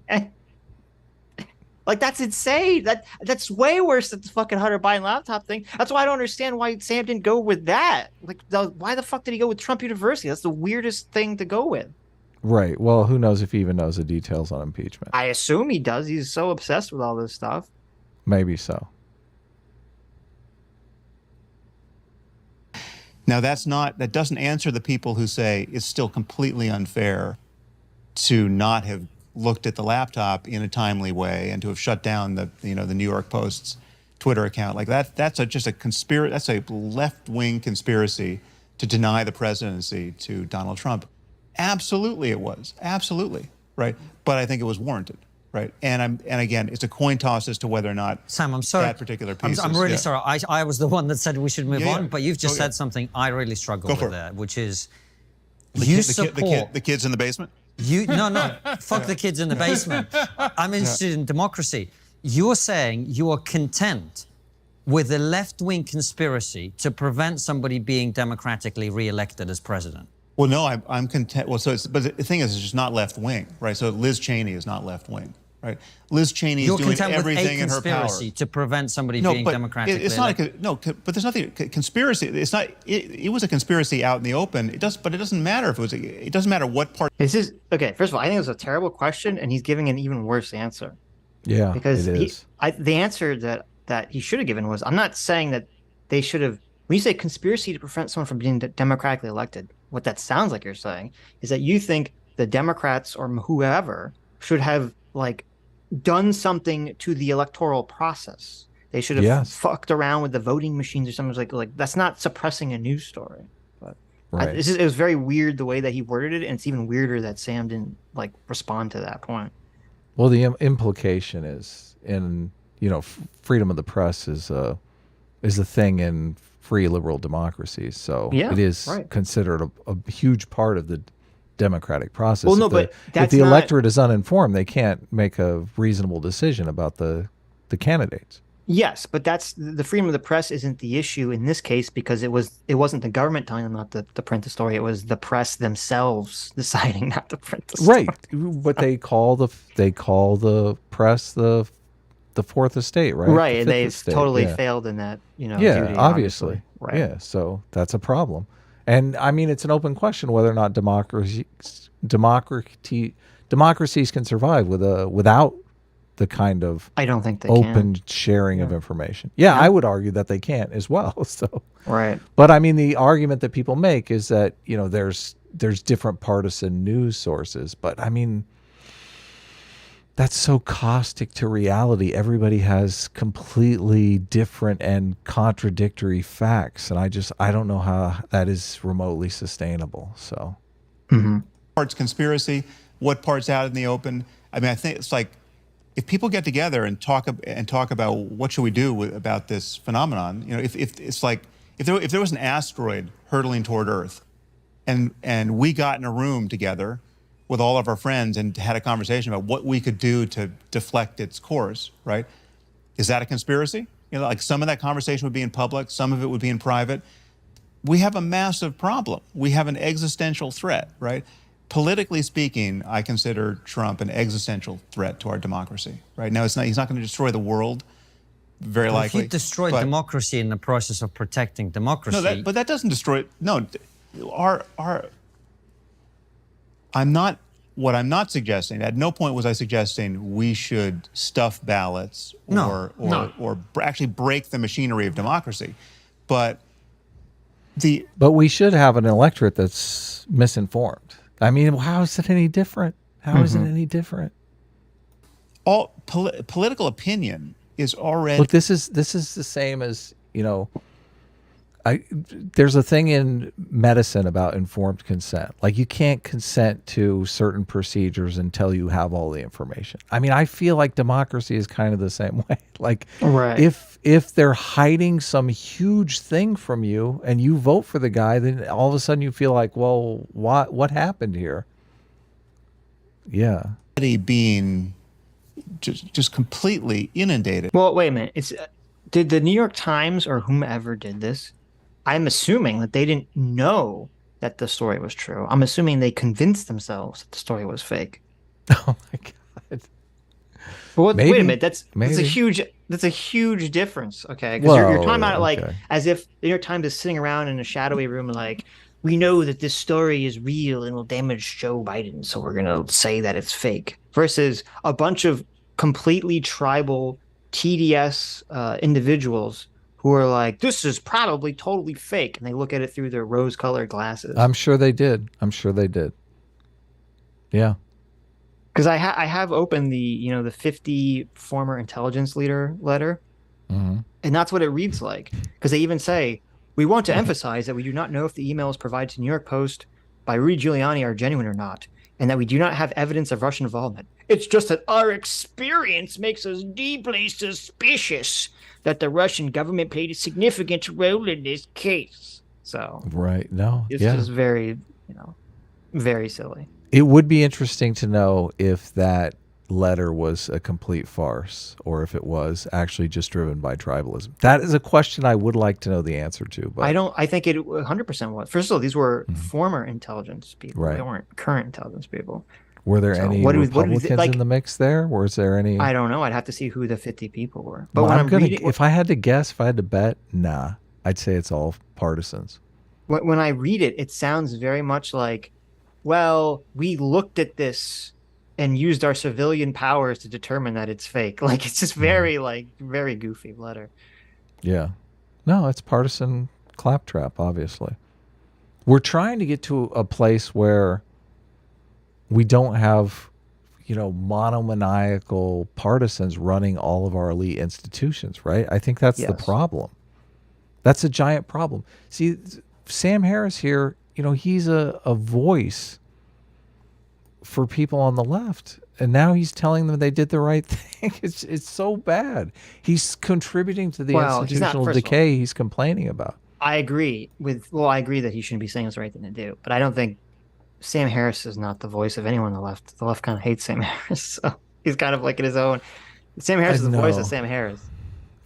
like, that's insane. That's way worse than the fucking Hunter Biden laptop thing. That's why I don't understand why Sam didn't go with that. Like, why the fuck did he go with Trump University? That's the weirdest thing to go with. Right. Well, who knows if he even knows the details on impeachment? I assume he does. He's so obsessed with all this stuff. Maybe so. Now, that doesn't answer the people who say it's still completely unfair to not have looked at the laptop in a timely way and to have shut down the New York Post's Twitter account. Like that's just a conspiracy. That's a left-wing conspiracy to deny the presidency to Donald Trump. Absolutely, it was. Absolutely, right? But I think it was warranted, right? And again, it's a coin toss as to whether or not Sam, I'm sorry. That particular piece. I'm really sorry. I was the one that said we should move on, but you've just said something I really struggle with there, which is the kids in the basement. Fuck the kids in the basement. I'm interested in democracy. You're saying you are content with a left-wing conspiracy to prevent somebody being democratically re-elected as president. Well, no, I'm content. Well, but the thing is, it's just not left wing, right? So Liz Cheney is not left wing, right? Liz Cheney is doing everything in her power. You're content with a conspiracy to prevent somebody being democratically elected. But there's nothing conspiracy. It's not. It was a conspiracy out in the open. But it doesn't matter if it was. It doesn't matter what part. Okay. First of all, I think it's a terrible question, and he's giving an even worse answer. Yeah, because it is. The answer that he should have given was, I'm not saying that they should have. When you say conspiracy to prevent someone from being democratically elected, what that sounds like you're saying is that you think the Democrats or whoever should have done something to the electoral process. They should have fucked around with the voting machines or something like that's not suppressing a news story. But it was very weird the way that he worded it, and it's even weirder that Sam didn't respond to that point. Well, the implication is freedom of the press is a thing in free liberal democracies, so it is considered a huge part of the democratic process. Well, no, if the electorate is uninformed, they can't make a reasonable decision about the candidates. Yes, but that's the freedom of the press isn't the issue in this case because it wasn't the government telling them not to print the story. It was the press themselves deciding not to print the story. Right, but they call the press the fourth estate, right? Right, The and fifth they've estate, totally yeah. failed in that, Yeah, duty, obviously. Right. Yeah, so that's a problem. And I mean, it's an open question whether or not democracies can survive without the kind of I don't think they open can. sharing of information. Yeah, I would argue that they can't as well. So, Right. but I mean, the argument that people make is that there's different partisan news sources, but I mean, that's so caustic to reality. Everybody has completely different and contradictory facts, and I don't know how that is remotely sustainable. So, Part's conspiracy, what part's out in the open. I mean, I think it's like if people get together and talk about what should we do about this phenomenon. If it's like if there was an asteroid hurtling toward Earth, and we got in a room together with all of our friends and had a conversation about what we could do to deflect its course, right? Is that a conspiracy? Like some of that conversation would be in public, some of it would be in private. We have a massive problem. We have an existential threat, right? Politically speaking, I consider Trump an existential threat to our democracy, right? Now, he's not going to destroy the world, very likely. If he destroyed democracy in the process of protecting democracy... No, but that doesn't destroy... No, what I'm not suggesting, at no point was I suggesting we should stuff ballots or actually break the machinery of democracy. But we should have an electorate that's misinformed. I mean, how is it any different? How is it any different? All political opinion is already... Look, this is the same as, there's a thing in medicine about informed consent. Like, you can't consent to certain procedures until you have all the information. I mean, I feel like democracy is kind of the same way. Like, Right. if they're hiding some huge thing from you and you vote for the guy, then all of a sudden you feel like, well, what happened here? Yeah. Being just completely inundated. Well, wait a minute. Did the New York Times or whomever did this? I'm assuming that they didn't know that the story was true. I'm assuming they convinced themselves that the story was fake. Oh my God. But wait a minute. That's a huge difference. Okay, because you're talking about it like as if the New York Times is sitting around in a shadowy room, like, we know that this story is real and will damage Joe Biden, so we're gonna say that it's fake. Versus a bunch of completely tribal TDS individuals who are like, this is probably totally fake, and they look at it through their rose-colored glasses. I'm sure they did. Yeah. Because I have opened the 50 former intelligence leader letter, and that's what it reads like. Because they even say, we want to emphasize that we do not know if the emails provided to New York Post by Rudy Giuliani are genuine or not, and that we do not have evidence of Russian involvement. It's just that our experience makes us deeply suspicious that the Russian government played a significant role in this case. So right, no, it's just very, very silly. It would be interesting to know if that letter was a complete farce or if it was actually just driven by tribalism. That is a question I would like to know the answer to. But I think it 100% was. First of all, these were former intelligence people. Right. They weren't current intelligence people. Were there any Republicans in the mix there? Was there any? I don't know. I'd have to see who the 50 people were. But well, if I had to guess, if I had to bet, nah, I'd say it's all partisans. When I read it, it sounds very much like, well, we looked at this and used our civilian powers to determine that it's fake. Like, it's just very goofy letter. Yeah. No, it's partisan claptrap, obviously. We're trying to get to a place where we don't have, monomaniacal partisans running all of our elite institutions, right? I think that's the problem. That's a giant problem. See, Sam Harris here, he's a voice for people on the left. And now he's telling them they did the right thing. It's so bad. He's contributing to the institutional decay he's complaining about. I agree that he shouldn't be saying it's the right thing to do. But I don't think Sam Harris is not the voice of anyone on the left. The left kind of hates Sam Harris. So he's kind of like in his own. Sam Harris is the voice of Sam Harris.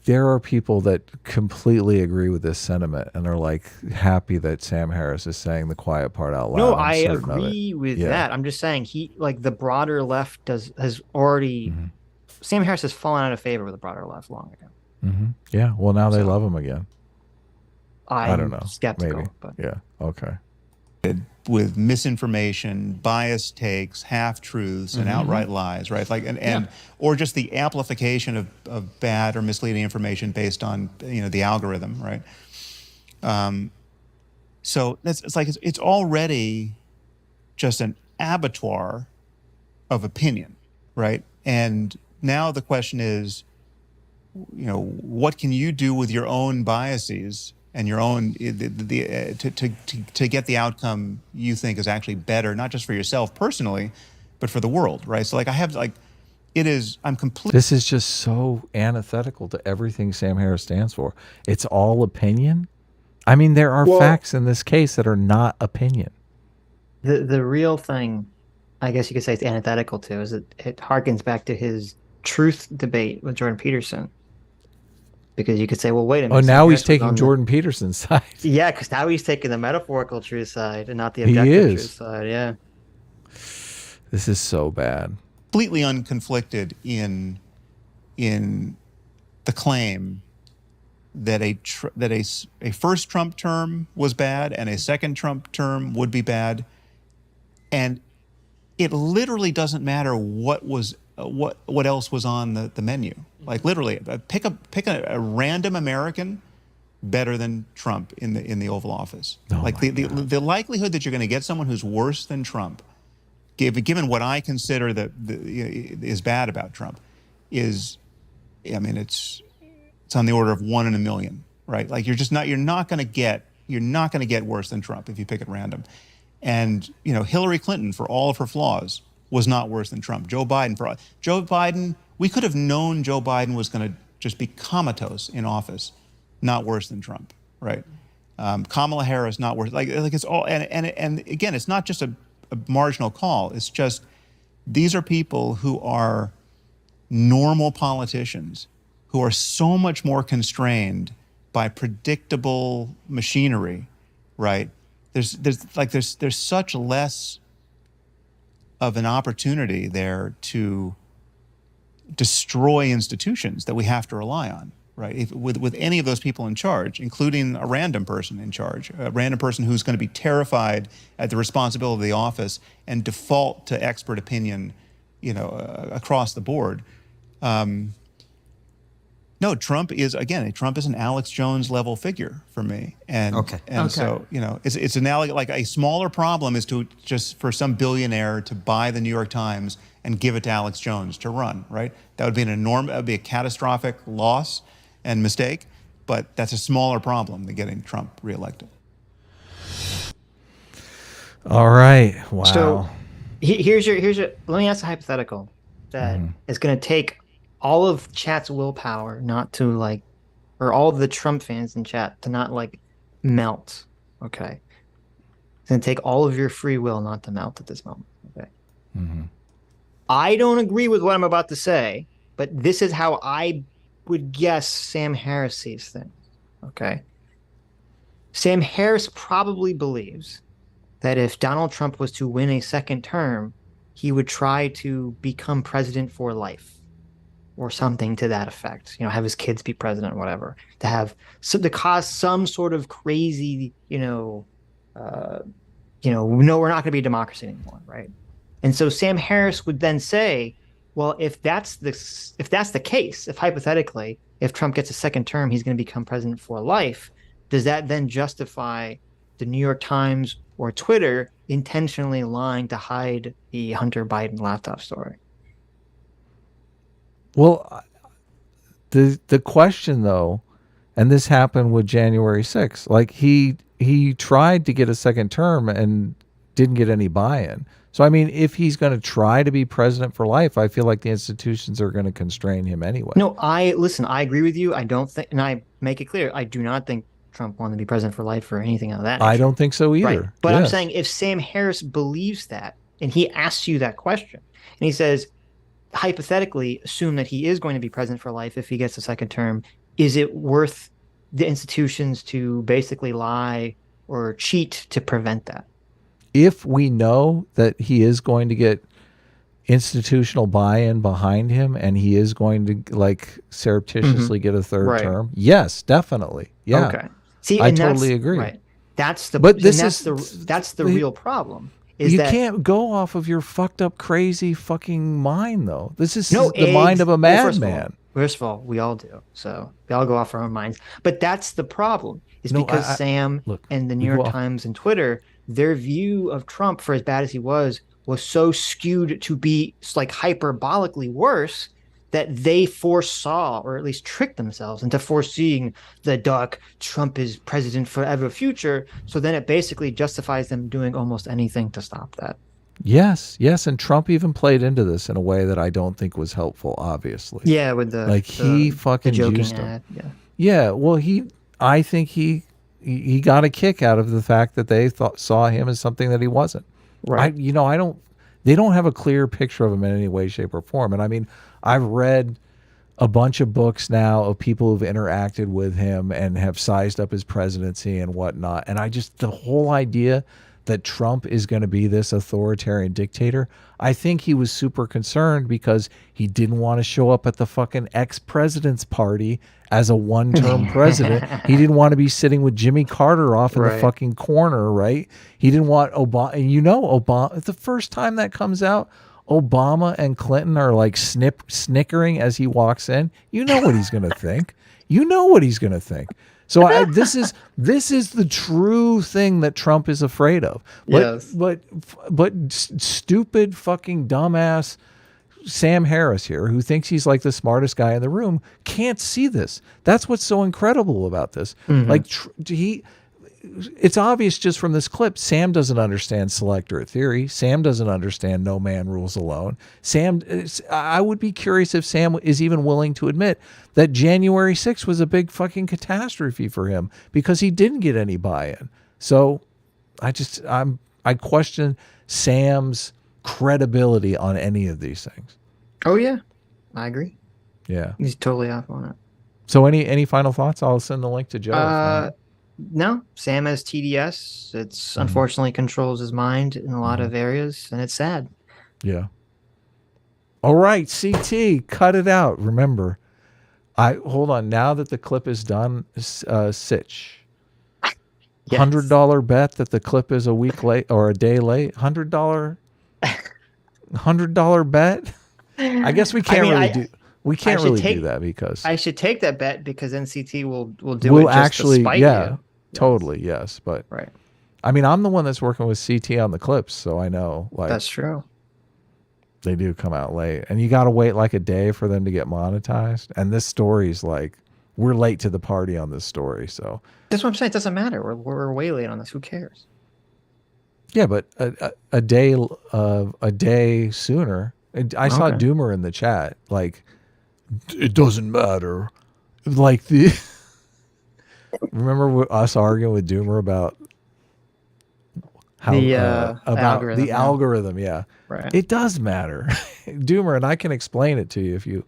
there are people that completely agree with this sentiment and are like happy that Sam Harris is saying the quiet part out loud. No, I'm I certain of it. agree with Yeah. that. I'm just saying he like the broader left has already Sam Harris has fallen out of favor with the broader left long ago. Yeah. Well, now they love him again. I don't know. Skeptical, Maybe. but Yeah. Okay. With misinformation, biased takes, half truths, and outright lies, right? Like, and or just the amplification of bad or misleading information based on the algorithm, right? So it's already just an abattoir of opinion, right? And now the question is, what can you do with your own biases and your own to get the outcome you think is actually better, not just for yourself personally, but for the world, right? So I'm completely. This is just so antithetical to everything Sam Harris stands for. It's all opinion. I mean, there are facts in this case that are not opinion. The real thing, I guess you could say, it's antithetical to is it harkens back to his truth debate with Jordan Peterson. Because you could say, well, wait a minute. Oh, now he's taking Jordan Peterson's side. Yeah, because now he's taking the metaphorical truth side and not the objective truth side. Yeah. This is so bad. Completely unconflicted in the claim that a first Trump term was bad and a second Trump term would be bad, and it literally doesn't matter what else was on the menu. Like literally, pick a random American better than Trump in the Oval Office. Oh like the likelihood that you're going to get someone who's worse than Trump, given what I consider is bad about Trump, it's on the order of 1 in a million, right? Like you're not going to get worse than Trump if you pick at random. And Hillary Clinton, for all of her flaws, was not worse than Trump. Joe Biden, we could have known Joe Biden was going to just be comatose in office, not worse than Trump, right? Kamala Harris, not worse. Like it's all, and again, it's not just a marginal call. It's just these are people who are normal politicians who are so much more constrained by predictable machinery, right? There's such less of an opportunity there to destroy institutions that we have to rely on, right? With any of those people in charge, including a random person in charge, a random person who's going to be terrified at the responsibility of the office and default to expert opinion, across the board. No, Trump is an Alex Jones level figure for me, so it's analogous. Like a smaller problem is for some billionaire to buy the New York Times and give it to Alex Jones to run, right? That would be a catastrophic loss and mistake, but that's a smaller problem than getting Trump reelected. All right, wow. So here's your. Let me ask a hypothetical that is going to take all of chat's willpower not to or all of the Trump fans in chat to not melt. Okay. It's going to take all of your free will not to melt at this moment. Okay. I don't agree with what I'm about to say, but this is how I would guess Sam Harris sees things. Okay. Sam Harris probably believes that if Donald Trump was to win a second term, he would try to become president for life. Or something to that effect, have his kids be president, or whatever, to cause some sort of crazy, no, we're not going to be a democracy anymore, right? And so Sam Harris would then say, well, if that's the case, if hypothetically, if Trump gets a second term, he's going to become president for life, does that then justify the New York Times or Twitter intentionally lying to hide the Hunter Biden laptop story? Well, the question though, and this happened with January 6th, like he tried to get a second term and didn't get any buy-in. So I mean, if he's going to try to be president for life, I feel like the institutions are going to constrain him anyway. No, I agree with you. I don't think, and I make it clear, I do not think Trump wanted to be president for life or anything of that nature. I don't think so either. Right. But I'm saying if Sam Harris believes that, and he asks you that question, and he says, hypothetically, assume that he is going to be president for life if he gets a second term, is it worth the institutions to basically lie or cheat to prevent that? If we know that he is going to get institutional buy-in behind him and he is going to like surreptitiously get a third Right. term, yes, definitely. Yeah. Okay. See, I and totally that's, agree. Right. That's the But and this that's is that's the real problem. Is you that can't go off of your fucked up, crazy fucking mind, though. This is no the mind of a well, first of all- madman. First of all, we all do. So we all go off our own minds. But that's the problem. Is No, because Sam look, and the New you go York off- Times and Twitter, their view of Trump, for as bad as he was so skewed to be like hyperbolically worse that they foresaw, or at least tricked themselves into foreseeing the dark Trump is president forever future. So then it basically justifies them doing almost anything to stop that. Yes, yes, and Trump even played into this in a way that I don't think was helpful. Obviously, Yeah, with the like he fucking joking juiced him. ad. Yeah. Yeah, well, I think he got a kick out of the fact that they saw him as something that he wasn't. Right. They don't have a clear picture of him in any way, shape, or form. And I mean, I've read a bunch of books now of people who've interacted with him and have sized up his presidency and whatnot. And the whole idea that Trump is going to be this authoritarian dictator, I think he was super concerned because he didn't want to show up at the fucking ex-president's party as a one-term president. He didn't want to be sitting with Jimmy Carter off in the Right. fucking corner, right? He didn't want Obama. And Obama, the first time that comes out, Obama and Clinton are like snickering as he walks in. You know what he's going to think. You know what he's going to think. So this is the true thing that Trump is afraid of. Yes. But stupid fucking dumbass Sam Harris here, who thinks he's like the smartest guy in the room, can't see this. That's what's so incredible about this. Like it's obvious just from this clip. Sam doesn't understand selector theory. Sam doesn't understand no man rules alone. I would be curious if Sam is even willing to admit that January 6th was a big fucking catastrophe for him because he didn't get any buy-in. So I question Sam's credibility on any of these things. Oh yeah, I agree. Yeah. He's totally off on it. So any final thoughts? I'll send the link to Joe. if not. No, Sam has TDS. It's unfortunately controls his mind in a lot of areas, and it's sad. Yeah. All right, CT, cut it out. Remember, hold on. Now that the clip is done, Sitch. Yes. $100 bet that the clip is a week late or a day late. $100 bet. I guess we can't We can't really do that because I should take that bet because NCT will do we'll it just actually, to spite yeah, you. totally, yes. But Right. I mean, I'm the one that's working with CT on the clips, so I know like That's true. they do come out late, and you got to wait like a day for them to get monetized. And this story's like we're late to the party on this story, so That's what I'm saying. It doesn't matter. We're way late on this. Who cares? yeah. But a day sooner. I saw Okay. Doomer in the chat like it doesn't matter. Like remember us arguing with Doomer about how The, about algorithm, the yeah. algorithm? Yeah, Right. it does matter, Doomer, and I can explain it to you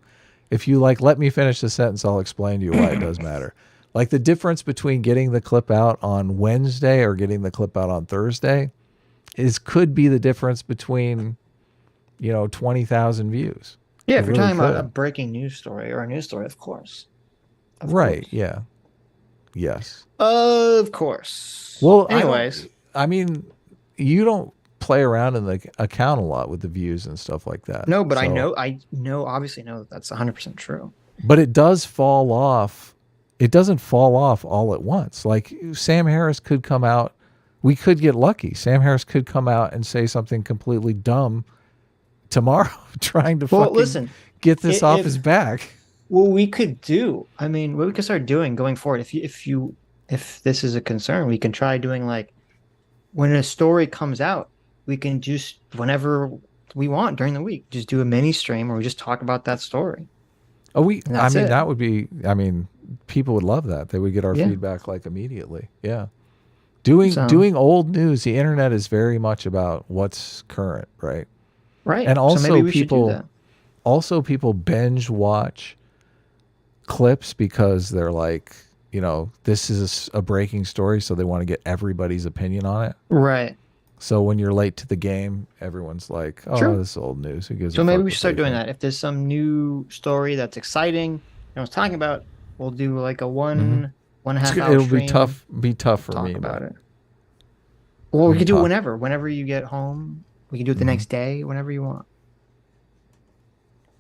if you like. Let me finish the sentence. I'll explain to you why it does matter. Like the difference between getting the clip out on Wednesday or getting the clip out on Thursday could be the difference between 20,000 views. Yeah, It if you're really talking about could. a breaking news story or a news story, of course. Of Right. course. Yeah. Yes. Of course. Well, anyways, I mean, you don't play around in the account a lot with the views and stuff like that. no, but So- I know, obviously know that that's 100% true. But it does fall off. It doesn't fall off all at once. Like Sam Harris could come out. We could get lucky. Sam Harris could come out and say something completely dumb tomorrow, trying to fucking get this off his back. What we could do, I mean, what we could start doing going forward, if this is a concern, we can try doing like when a story comes out, we can just whenever we want during the week, just do a mini stream where we just talk about that story. Oh, And that's it. that would be. I mean, people would love that. They would get our Yeah. feedback like immediately. Yeah. Doing old news. The internet is very much about what's current, right? Right. And also so maybe we should do that. people binge watch clips because they're like, you know, this is a breaking story, so they want to get everybody's opinion on it. Right. So when you're late to the game, everyone's like, "Oh, True. this is old news. Who gives So a maybe fuck we what should start they doing think?" that. If there's some new story that's exciting, I was talking about, we'll do like a one and a half hour It'll stream. be tough for Talk me about but it. Well, we could do it talk. whenever you get home. We can do it the next day, whenever you want.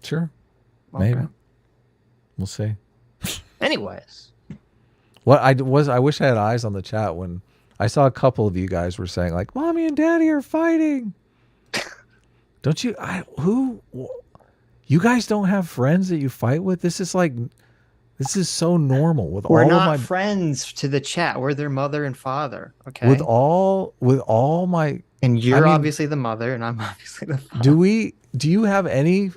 Sure, Okay. maybe we'll see. Anyways, I wish I had eyes on the chat when I saw a couple of you guys were saying like, "Mommy and Daddy are fighting." Don't you? You guys don't have friends that you fight with? This is so normal with we're all not of my friends to the chat. We're their mother and father. Okay. with all my. And you're I mean, obviously the mother, and I'm obviously the father. Do you have any?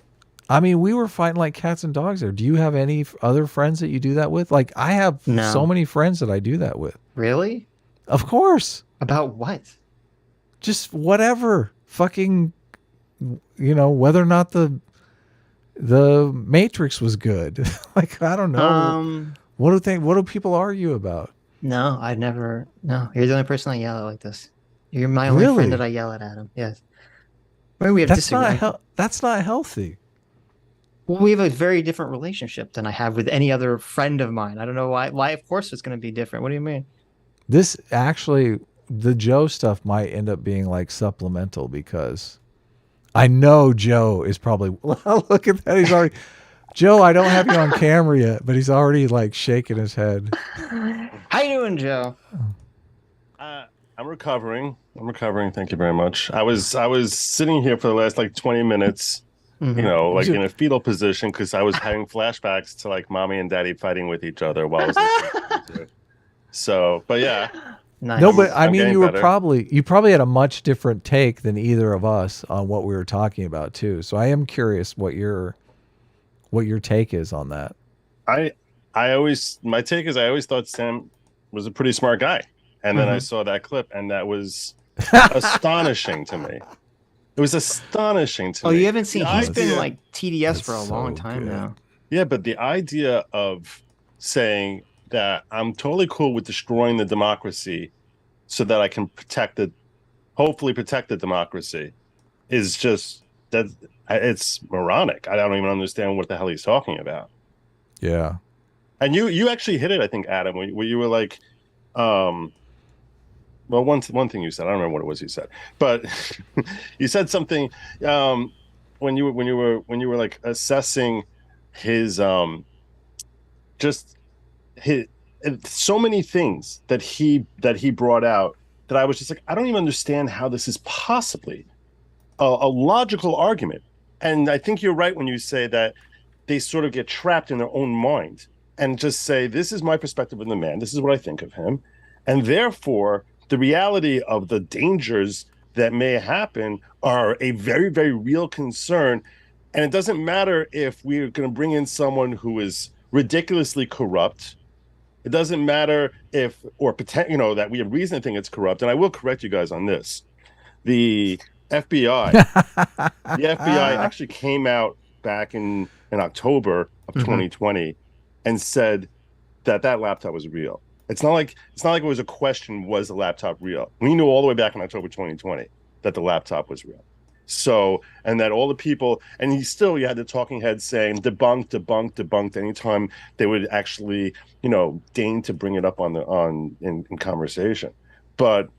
I mean, we were fighting like cats and dogs there. Do you have any other friends that you do that with? Like, I have so many friends that I do that with. Really? Of course. About what? Just whatever. Fucking, you know, whether or not the Matrix was good. Like, I don't know. What do people argue about? No, I'd never. No, you're the only person I yell at like this. You're my only Really? friend that I yell at Adam. Yes. Maybe we have That's not healthy. Well, we have a very different relationship than I have with any other friend of mine. I don't know why. Why, of course, it's going to be different. What do you mean? This actually, the Joe stuff might end up being like supplemental because I know Joe is probably. Look at that. He's already. Joe, I don't have you on camera yet, but he's already like shaking his head. How you doing, Joe? I'm recovering. Thank you very much. I was sitting here for the last like 20 minutes. You know, like in a fetal position because I was having flashbacks to like mommy and daddy fighting with each other while I was listening to it. So, but yeah. Nice. No, but I mean, you better. probably had a much different take than either of us on what we were talking about too. So I am curious what your take is on that. My take is I always thought Sam was a pretty smart guy, and then I saw that clip, and that was astonishing to me. It was astonishing to me. Oh, you haven't seen? He's been idea- like TDS for a That's long so time good. now. Yeah, but the idea of saying that I'm totally cool with destroying the democracy so that I can hopefully protect the democracy is just that it's moronic. I don't even understand what the hell he's talking about. Yeah. And you actually hit it, I think, Adam, where you were like, well, one thing you said, I don't remember what it was you said, but you said something when you were like assessing his so many things that he brought out that I was just like, I don't even understand how this is possibly a logical argument. And I think you're right when you say that they sort of get trapped in their own mind and just say, this is my perspective of the man, this is what I think of him, and therefore the reality of the dangers that may happen are a very, very real concern. And it doesn't matter if we're going to bring in someone who is ridiculously corrupt. It doesn't matter that we have reason to think it's corrupt. And I will correct you guys on this. The FBI, actually came out back in October of 2020 and said that laptop was real. It's not like it was a question, was the laptop real? We knew all the way back in October 2020 that the laptop was real. So, and that all the people, and you had the talking heads saying debunked anytime they would actually, deign to bring it up in conversation. But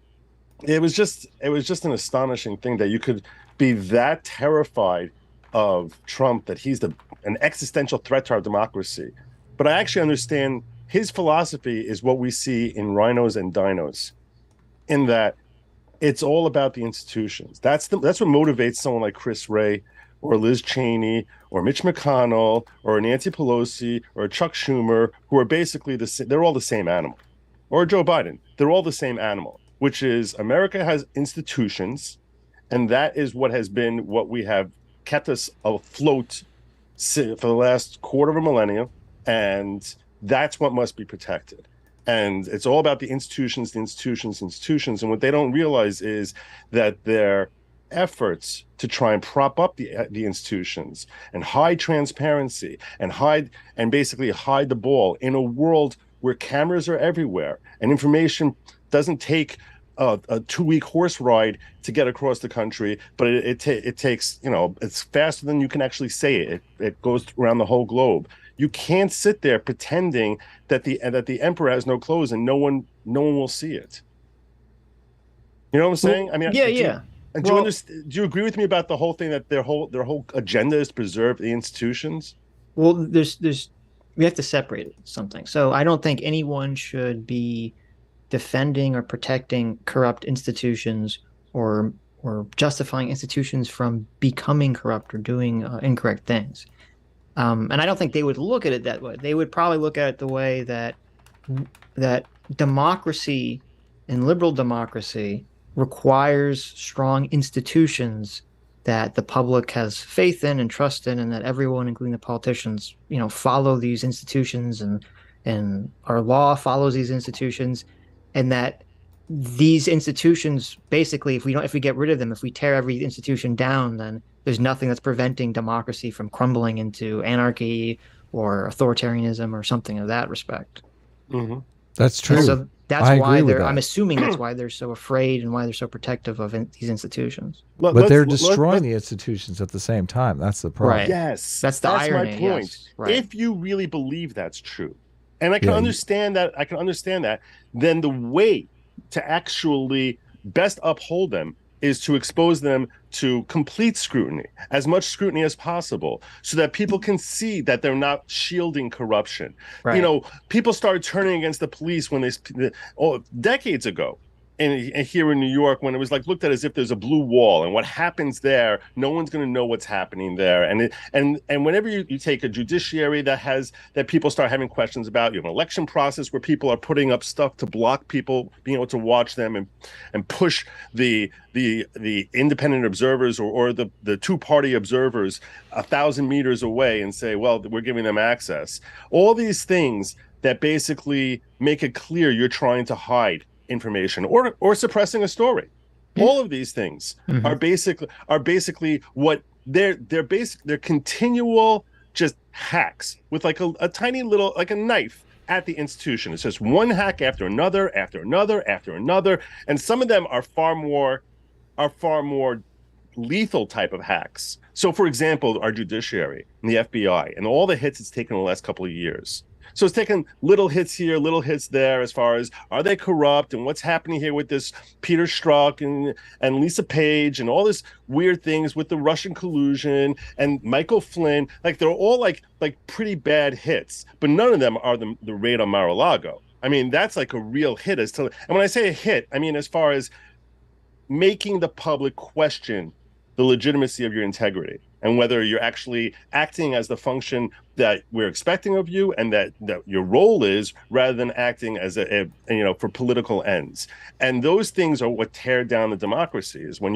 it was just an astonishing thing that you could be that terrified of Trump that he's an existential threat to our democracy. But I actually understand his philosophy is what we see in rhinos and dinos, in that it's all about the institutions. That's what motivates someone like Chris Wray or Liz Cheney or Mitch McConnell or Nancy Pelosi or Chuck Schumer, who are basically they're all the same animal, or Joe Biden. They're all the same animal, which is America has institutions, and that is what we have kept us afloat for the last quarter of a millennium, and that's what must be protected. And it's all about the institutions. And what they don't realize is that they're efforts to try and prop up the institutions and hide transparency and basically hide the ball in a world where cameras are everywhere and information doesn't take a 2-week horse ride to get across the country, but it takes, it's faster than you can actually say it. It goes around the whole globe. You can't sit there pretending that the emperor has no clothes and no one will see it. You know what I'm saying? I mean, yeah. And do you agree with me about the whole thing that their whole agenda is to preserve the institutions? Well, we have to separate something. So I don't think anyone should be defending or protecting corrupt institutions or justifying institutions from becoming corrupt or doing incorrect things. And I don't think they would look at it that way. They would probably look at it the way that democracy and liberal democracy requires strong institutions that the public has faith in and trust in, and that everyone, including the politicians, follow these institutions, and our law follows these institutions, and that these institutions, basically, if we get rid of them, if we tear every institution down, then there's nothing that's preventing democracy from crumbling into anarchy or authoritarianism or something of that respect. Mm-hmm. That's true. And so that's why I'm assuming that's why they're so afraid and why they're so protective of these institutions. But they're destroying the institutions at the same time. That's the problem. Right. Yes, that's irony, my point. Yes. Right. If you really believe that's true, and I can understand that, then the way to actually best uphold them is to expose them to complete scrutiny, as much scrutiny as possible, so that people can see that they're not shielding corruption. Right. People started turning against the police when decades ago. And here in New York, when it was looked at as if there's a blue wall, and what happens there, no one's going to know what's happening there. And whenever you take a judiciary that people start having questions about, an election process where people are putting up stuff to block people being able to watch them and push the independent observers or the two-party observers 1,000 meters away and say, well, we're giving them access. All these things that basically make it clear you're trying to hide information or suppressing a story. All of these things are basically what they're continual just hacks with a tiny little, like a knife at the institution. It's just one hack after another, after another, after another, and some of them are far more lethal type of hacks. So, for example, our judiciary and the FBI and all the hits it's taken in the last couple of years. So it's taken little hits here, little hits there, as far as are they corrupt and what's happening here with this Peter Strzok and Lisa Page and all this weird things with the Russian collusion and Michael Flynn. They're all like pretty bad hits, but none of them are the raid on Mar-a-Lago. I mean, that's a real hit. And when I say a hit, I mean as far as making the public question the legitimacy of your integrity and whether you're actually acting as the function that we're expecting of you and that your role is, rather than acting as for political ends. And those things are what tear down the democracy, is when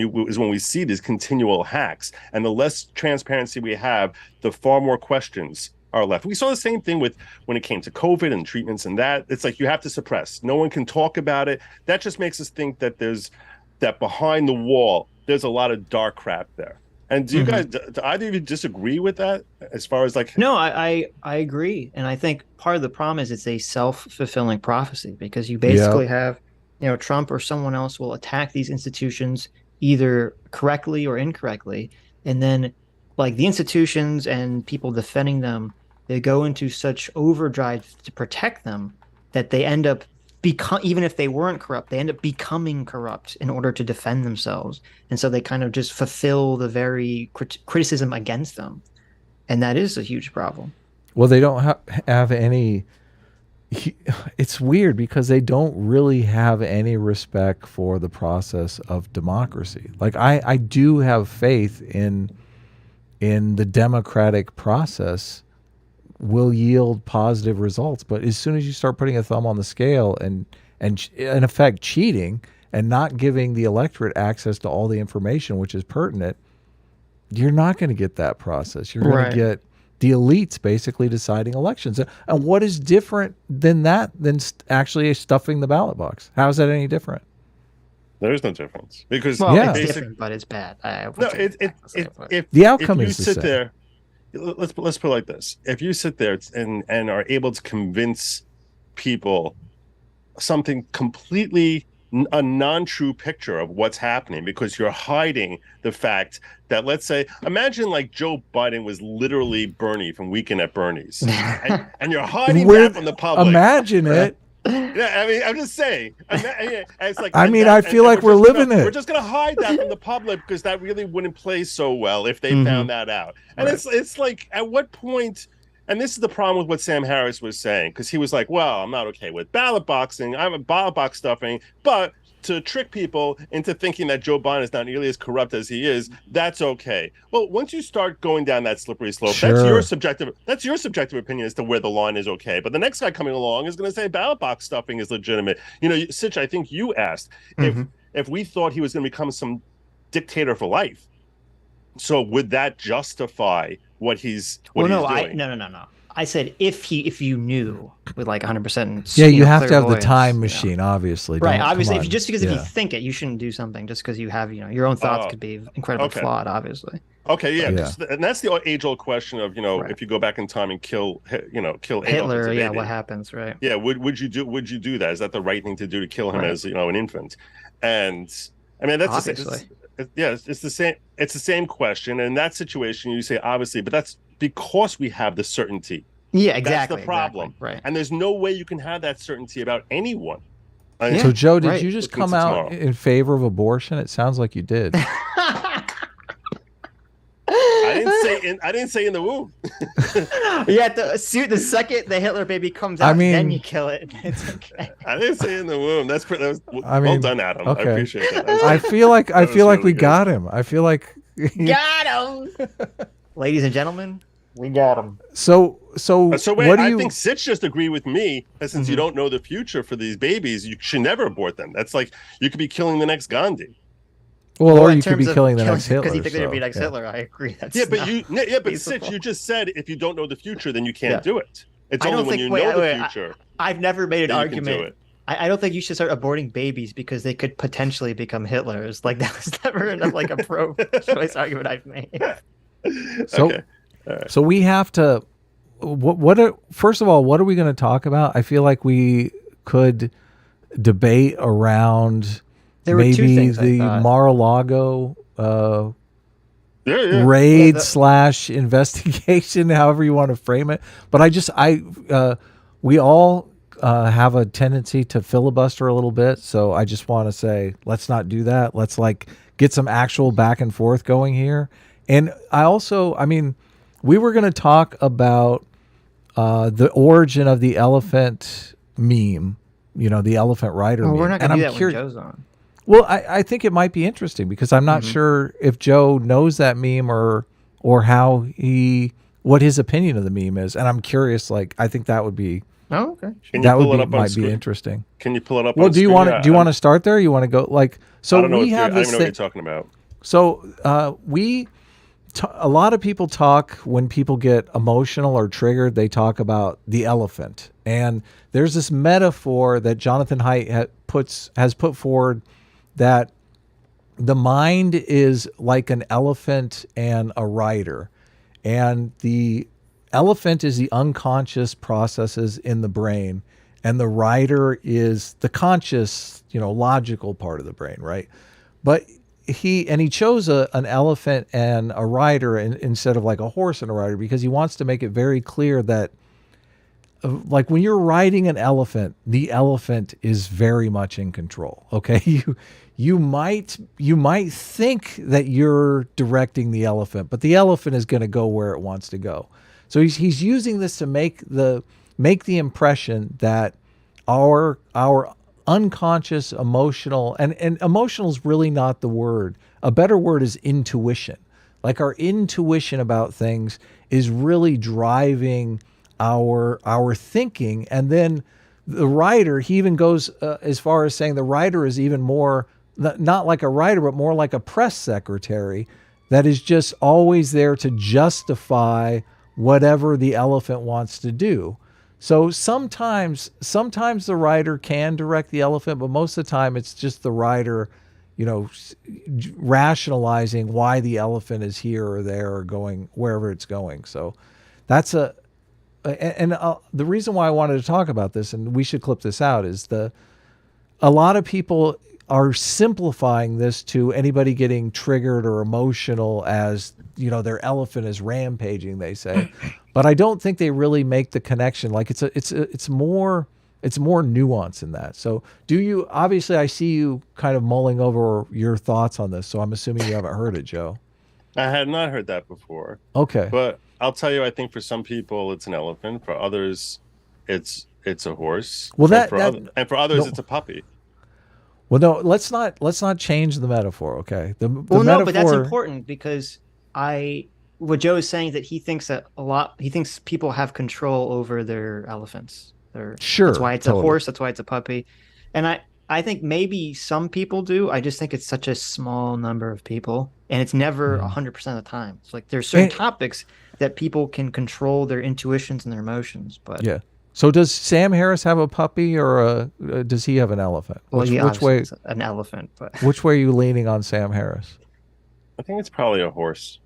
we see these continual hacks, and the less transparency we have, the far more questions are left. We saw the same thing when it came to COVID and treatments and that. It's you have to suppress. No one can talk about it. That just makes us think that that behind the wall, there's a lot of dark crap there. And do you guys, do either of you disagree with that as far as No, I agree. And I think part of the problem is it's a self-fulfilling prophecy, because you basically have, Trump or someone else will attack these institutions either correctly or incorrectly. And then the institutions and people defending them, they go into such overdrive to protect them that they end up even if they weren't corrupt, they end up becoming corrupt in order to defend themselves. And so they kind of just fulfill the very criticism against them. And that is a huge problem. Well, they don't have any... It's weird because they don't really have any respect for the process of democracy. I do have faith in the democratic process will yield positive results, but as soon as you start putting a thumb on the scale and in effect cheating and not giving the electorate access to all the information which is pertinent, you're not going to get that process. You're going to get the elites basically deciding elections. And what is different than that than actually stuffing the ballot box? How is that any different? There is no difference because Well, Yeah. it's different, but it's bad. no, if The outcome if you is the sit same. there, let's put it like this: if you sit there and are able to convince people something completely a non-true picture of what's happening because you're hiding the fact that, let's say, imagine like Joe Biden was literally Bernie from Weekend at Bernie's, and you're hiding that from the public. Imagine it. Yeah, I mean, I'm just saying. It's like, I mean, I feel like we're living it. We're just gonna hide that from the public because that really wouldn't play so well if they found that out. And it's like, at what point? And this is the problem with what Sam Harris was saying, because he was like, well, I'm not okay with ballot boxing. I'm a ballot box stuffing, but to trick people into thinking that Joe Biden is not nearly as corrupt as he is, that's okay. Well, once you start going down that slippery slope, that's your subjective opinion as to where the line is okay. But the next guy coming along is going to say ballot box stuffing is legitimate. You know, Sitch, I think you asked if we thought he was going to become some dictator for life. So would that justify what he's doing? No. I said if you knew with like 100%. Yeah, you have to have the time machine, obviously. Right. Obviously, if you think it, you shouldn't do something just because you have, your own thoughts could be incredibly flawed, obviously. Okay, yeah. And that's the age-old question of, if you go back in time and kill Hitler, what happens, right? Yeah, would you do that? Is that the right thing to do, to kill him as, an infant? And I mean, that's obviously. It's the same. It's the same question. And in that situation, you say obviously, but that's because we have the certainty. Yeah, exactly. That's the problem, exactly. Right? And there's no way you can have that certainty about anyone. So, Joe, did you just come out in favor of abortion? It sounds like you did. I didn't say in the womb. Yeah, the second the Hitler baby comes out, then you kill it. It's okay. I didn't say in the womb. Well done, Adam. Okay. I appreciate that. I feel like really we good. got him. I feel like got him. Ladies and gentlemen, we got him. So wait, what do I you think Sitch just agreed with me that since you don't know the future for these babies, you should never abort them. That's like you could be killing the next Gandhi. Well, or you could be killing the next Hitler. Because he thinks they'd be next Hitler. I agree. That's but Sitch, you just said if you don't know the future, then you can't do it. It's only when you know the future. I've never made an argument. I don't think you should start aborting babies because they could potentially become Hitlers. Like that was never like a pro-choice argument I've made. So we have to. First of all, what are we going to talk about? I feel like we could debate around. There were two maybe things, the Mar-a-Lago raid / investigation, however you want to frame it. But we all have a tendency to filibuster a little bit. So I just want to say, let's not do that. Let's get some actual back and forth going here. And we were going to talk about the origin of the elephant meme, the elephant rider meme. We're not going to do that when Joe's on. Well, I think it might be interesting because I'm not sure if Joe knows that meme or what his opinion of the meme is, and I'm curious. I think that would be might be interesting. Can you pull it up? Well, do you want to start there? Or you want to go so? I don't know we have this. I don't know what you're talking about. So a lot of people talk when people get emotional or triggered. They talk about the elephant, and there's this metaphor that Jonathan Haidt has put forward. That the mind is like an elephant and a rider, and the elephant is the unconscious processes in the brain, and the rider is the conscious, logical part of the brain, right? But he chose an elephant and a rider instead of like a horse and a rider because he wants to make it very clear that when you're riding an elephant, the elephant is very much in control. Okay, you might think that you're directing the elephant, but the elephant is going to go where it wants to go. So he's using this to make the impression that our unconscious emotional and emotional is really not the word. A better word is intuition. Like our intuition about things is really driving our thinking. And then the writer, he even goes as far as saying the writer is even more not like a writer, but more like a press secretary that is just always there to justify whatever the elephant wants to do. So sometimes the rider can direct the elephant, but most of the time it's just the rider rationalizing why the elephant is here or there or going wherever it's going. So that's the reason why I wanted to talk about this, and we should clip this out, is a lot of people are simplifying this to anybody getting triggered or emotional as, their elephant is rampaging, they say. But I don't think they really make the connection. Like it's more nuance in that. So obviously I see you kind of mulling over your thoughts on this. So I'm assuming you haven't heard it, Joe. I had not heard that before. Okay. But I'll tell you, I think for some people it's an elephant. For others, it's a horse. Well, and for others, it's a puppy. Well, no, let's not change the metaphor, okay? No, but that's important, because what Joe is saying is that he thinks people have control over their elephants. Sure. That's why it's a horse. That's why it's a puppy. And I think maybe some people do. I just think it's such a small number of people, and it's never 100% of the time. It's like there's certain topics that people can control their intuitions and their emotions. But yeah. So does Sam Harris have a puppy, or does he have an elephant? Well, which way? An elephant. But which way are you leaning on Sam Harris? I think it's probably a horse.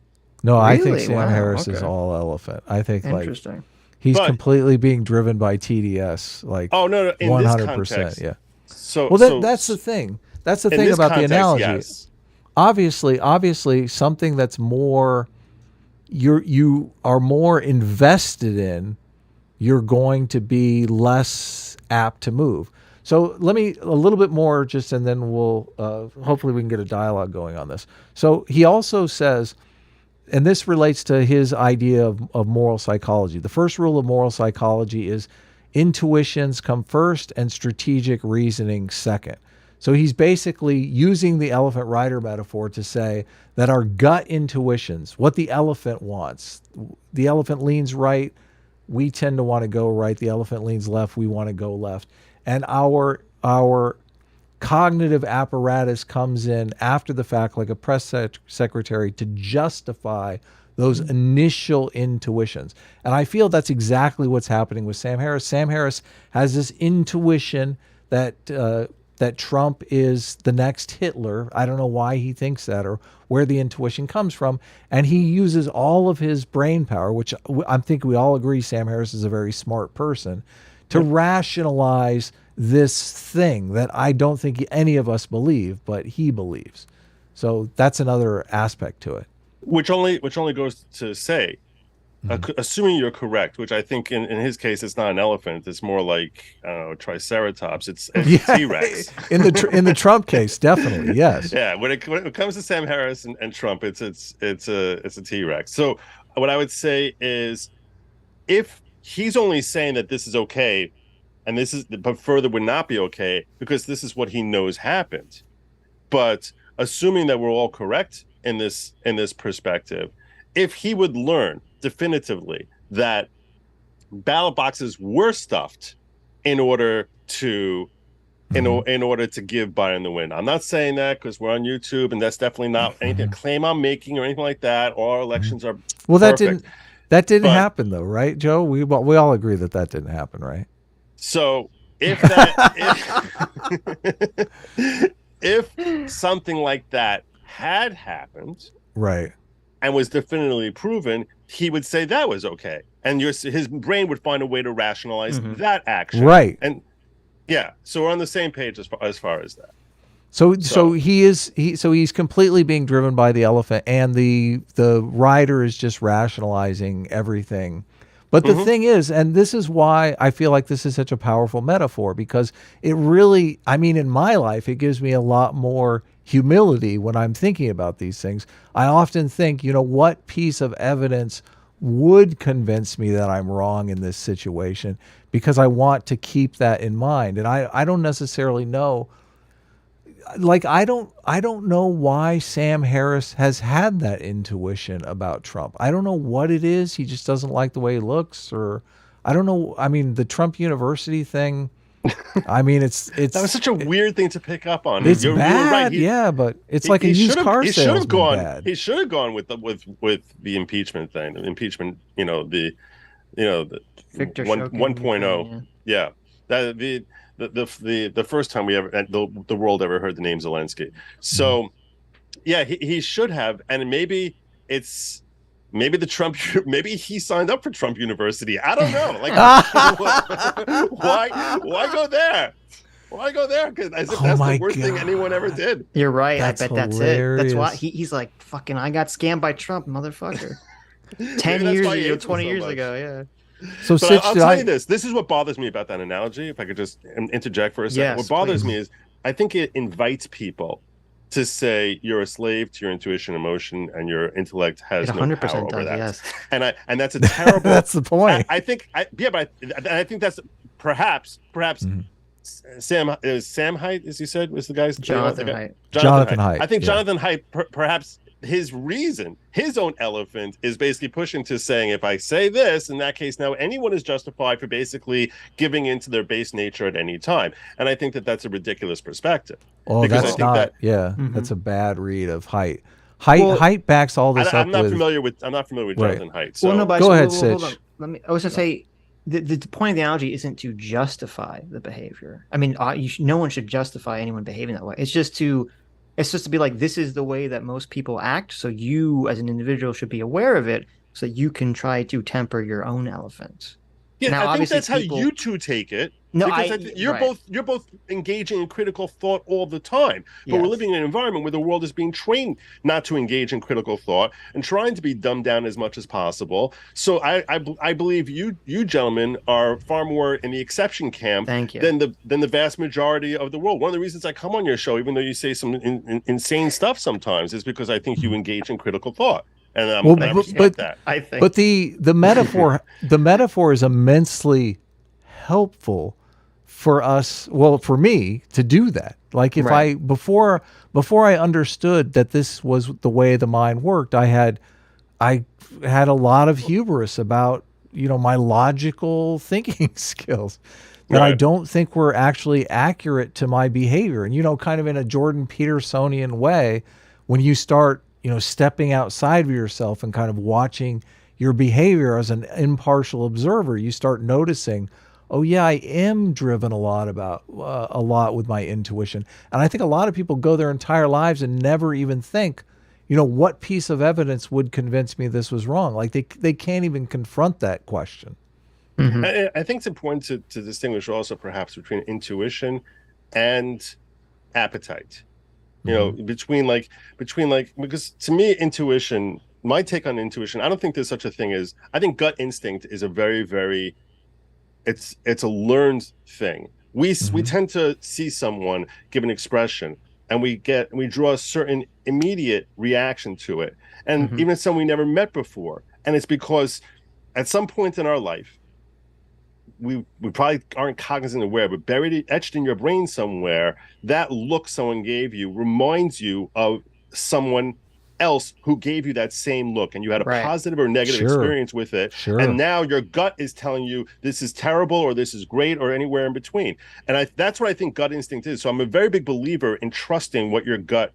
No, really? I think Sam Harris is all elephant. I think interesting. He's completely being driven by TDS. Like, oh no, in 100%. Yeah. So that's the thing. That's the thing about the analogy. Yes. Obviously, something that's more you are more invested in, you're going to be less apt to move. So let me a little bit more just, and then we'll hopefully we can get a dialogue going on this. So he also says, and this relates to his idea of moral psychology. The first rule of moral psychology is intuitions come first and strategic reasoning second. So he's basically using the elephant rider metaphor to say that our gut intuitions, what the elephant wants, the elephant leans right, we tend to want to go right. The elephant leans left, we want to go left. And our cognitive apparatus comes in after the fact, like a press secretary, to justify those initial intuitions. And I feel that's exactly what's happening with Sam Harris. Sam Harris has this intuition that Trump is the next Hitler. I don't know why he thinks that or where the intuition comes from. And he uses all of his brain power, which I think we all agree Sam Harris is a very smart person, to rationalize this thing that I don't think any of us believe, but he believes. So that's another aspect to it. Which only goes to say, assuming you're correct, which I think in his case it's not an elephant, it's more like, I don't know, Triceratops. It's a T-Rex. in the Trump case, definitely, yes. Yeah, when it comes to Sam Harris and Trump, it's a T-Rex. So what I would say is, if he's only saying that this is okay, and but further would not be okay, because this is what he knows happened. But assuming that we're all correct in this perspective, if he would learn definitively that ballot boxes were stuffed in order to give Biden the win. I'm not saying that because we're on YouTube, and that's definitely not anything a claim I'm making or anything like that. All our elections are perfect. That didn't happen though, right, Joe? We all agree that didn't happen, right? So if something like that had happened, right, and was definitively proven, he would say that was okay, and his brain would find a way to rationalize that action, right? And yeah, so we're on the same page as far as that. So he's completely being driven by the elephant, and the rider is just rationalizing everything. But the thing is, and this is why I feel like this is such a powerful metaphor, because it really, I mean, in my life, it gives me a lot more humility when I'm thinking about these things. I often think, what piece of evidence would convince me that I'm wrong in this situation, because I want to keep that in mind. And I don't necessarily know. Like, I don't know why Sam Harris has had that intuition about Trump. I don't know what it is. He just doesn't like the way he looks, or I don't know. I mean, the Trump University thing, I mean, it's that was such a weird thing to pick up on. It's bad, right. Yeah, but it's like a used car salesman bad. He should have gone with the impeachment thing. The impeachment, the Victor 1.0. Yeah. That the first time the world ever heard the name Zelensky. So yeah, he should have, and maybe the Trump, maybe he signed up for Trump University. I don't know. Like, why go there? Why go there? Because as if that's the worst thing anyone ever did. You're right. That's I bet hilarious. that's it. That's why he's like, fucking, I got scammed by Trump, motherfucker. 10 Maybe years that's why he ago, hates him 20 so years much. ago, yeah. So But Sitch, I'll tell you this. This is what bothers me about that analogy. If I could just interject for a second. Yes, What bothers please. me is I think it invites people to say you're a slave to your intuition, emotion, and your intellect has It no 100% power over does, that. yes. And that's a terrible. That's the point. I think that's perhaps Sam Haidt, as you said, was the guy's Jonathan name? Haidt. Jonathan Haidt, I think yeah. Jonathan Haidt, perhaps his reason, his own elephant, is basically pushing to saying, if I say this, in that case, now anyone is justified for basically giving into their base nature at any time. And I think that that's a ridiculous perspective. Oh, because that's I think not. that, Yeah, that's a bad read of Haidt. Haidt backs all this up I'm not with. familiar with Jonathan Haidt. So Well, no, but Go ahead, hold Sitch. on. I was gonna say the point of the analogy isn't to justify the behavior. I mean, no one should justify anyone behaving that way. It's just to be like, this is the way that most people act. So you, as an individual, should be aware of it, so that you can try to temper your own elephant. yeah, Now, I think obviously that's how you two take it. No, because you're right. both engaging in critical thought all the time. But we're Yes. living in an environment where the world is being trained not to engage in critical thought and trying to be dumbed down as much as possible. So I believe you gentlemen are far more in the exception camp Thank you. than the vast majority of the world. One of the reasons I come on your show, even though you say some insane stuff sometimes, is because I think you engage in critical thought. And I respect that. I think. But the metaphor is immensely helpful for us. Well, for me to do that. Like if Right. before I understood that this was the way the mind worked, I had a lot of hubris about my logical thinking skills that I Right. don't think were actually accurate to my behavior. And kind of in a Jordan Petersonian way, when you start stepping outside of yourself and kind of watching your behavior as an impartial observer, you start noticing, oh yeah, I am driven a lot with my intuition. And I think a lot of people go their entire lives and never even think, what piece of evidence would convince me this was wrong? Like they can't even confront that question. I think it's important to distinguish also perhaps between intuition and appetite. Between because to me, intuition, my take on intuition, I don't think there's such a thing as, I think gut instinct is a very, very, it's a learned thing. We tend to see someone give an expression and we draw a certain immediate reaction to it. And even someone we never met before. And it's because at some point in our life, we probably aren't cognizant aware, but etched in your brain somewhere, that look someone gave you reminds you of someone else who gave you that same look, and you had a Right. positive or negative Sure. experience with it. Sure. And now your gut is telling you this is terrible or this is great or anywhere in between. And that's what I think gut instinct is. So I'm a very big believer in trusting what your gut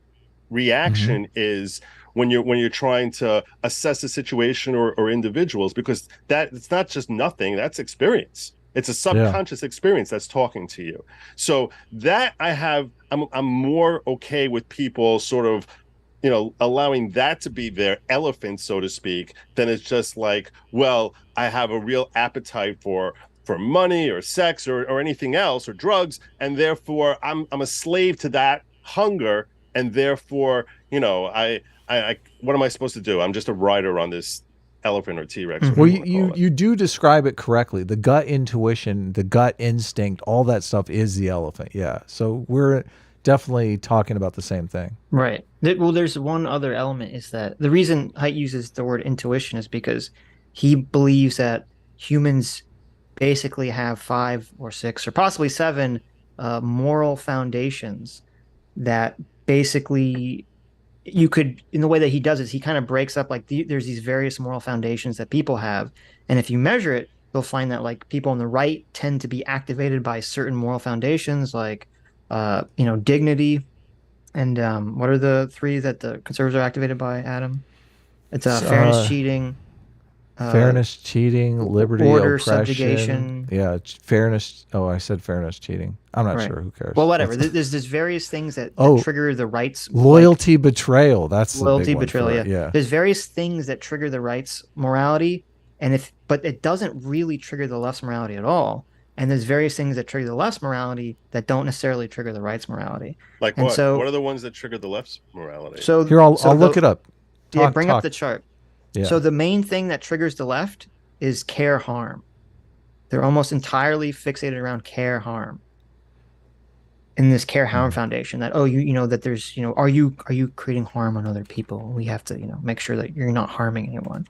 reaction is when you're trying to assess a situation or individuals, because that it's not just nothing, that's experience. It's a subconscious experience that's talking to you. So that I'm more okay with people sort of, allowing that to be their elephant, so to speak, than it's just like, well, I have a real appetite for money or sex or anything else or drugs, and therefore I'm a slave to that hunger, and therefore, I what am I supposed to do? I'm just a rider on this elephant or T-Rex. Well, you do describe it correctly. The gut intuition, the gut instinct, all that stuff is the elephant. Yeah. So we're definitely talking about the same thing. Right. Well, there's one other element, is that the reason Haidt uses the word intuition is because he believes that humans basically have 5 or 6 or possibly 7 moral foundations that basically you could, in the way that he does it, he kind of breaks up there's these various moral foundations that people have. And if you measure it, you'll find that like people on the right tend to be activated by certain moral foundations, like dignity, and what are the 3 that the conservatives are activated by, Adam? It's fairness, cheating. Fairness, cheating, liberty, order, oppression. subjugation. Yeah, fairness. Oh, I said fairness, cheating. I'm not sure. Who cares? Well, whatever. There's various things that trigger the rights. Loyalty, betrayal. That's loyalty, the big betrayal. one Yeah. There's various things that trigger the right's morality, but it doesn't really trigger the left's morality at all. And there's various things that trigger the left's morality that don't necessarily trigger the right's morality. Like and what? So, what are the ones that trigger the left's morality? So here, I'll look it up. Bring up the chart. Yeah. So the main thing that triggers the left is care harm. They're almost entirely fixated around care harm. In this care harm foundation, that that there's are you creating harm on other people? We have to make sure that you're not harming anyone.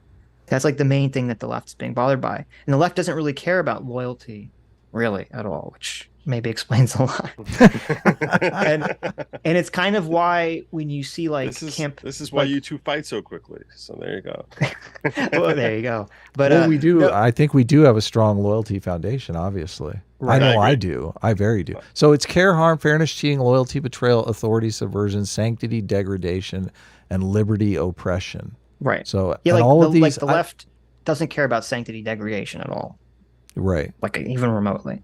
That's like the main thing that the left is being bothered by, and the left doesn't really care about loyalty, really at all, which maybe explains a lot. and it's kind of why when you see like this is why you two fight so quickly. So there you go. Well, there you go. But we do. No, I think we do have a strong loyalty foundation. Obviously, right. I know I do. I very do. So it's care, harm, fairness, cheating, loyalty, betrayal, authority, subversion, sanctity, degradation, and liberty, oppression. Right. So yeah, all of these, like the left doesn't care about sanctity, degradation at all. Right. Like even remotely.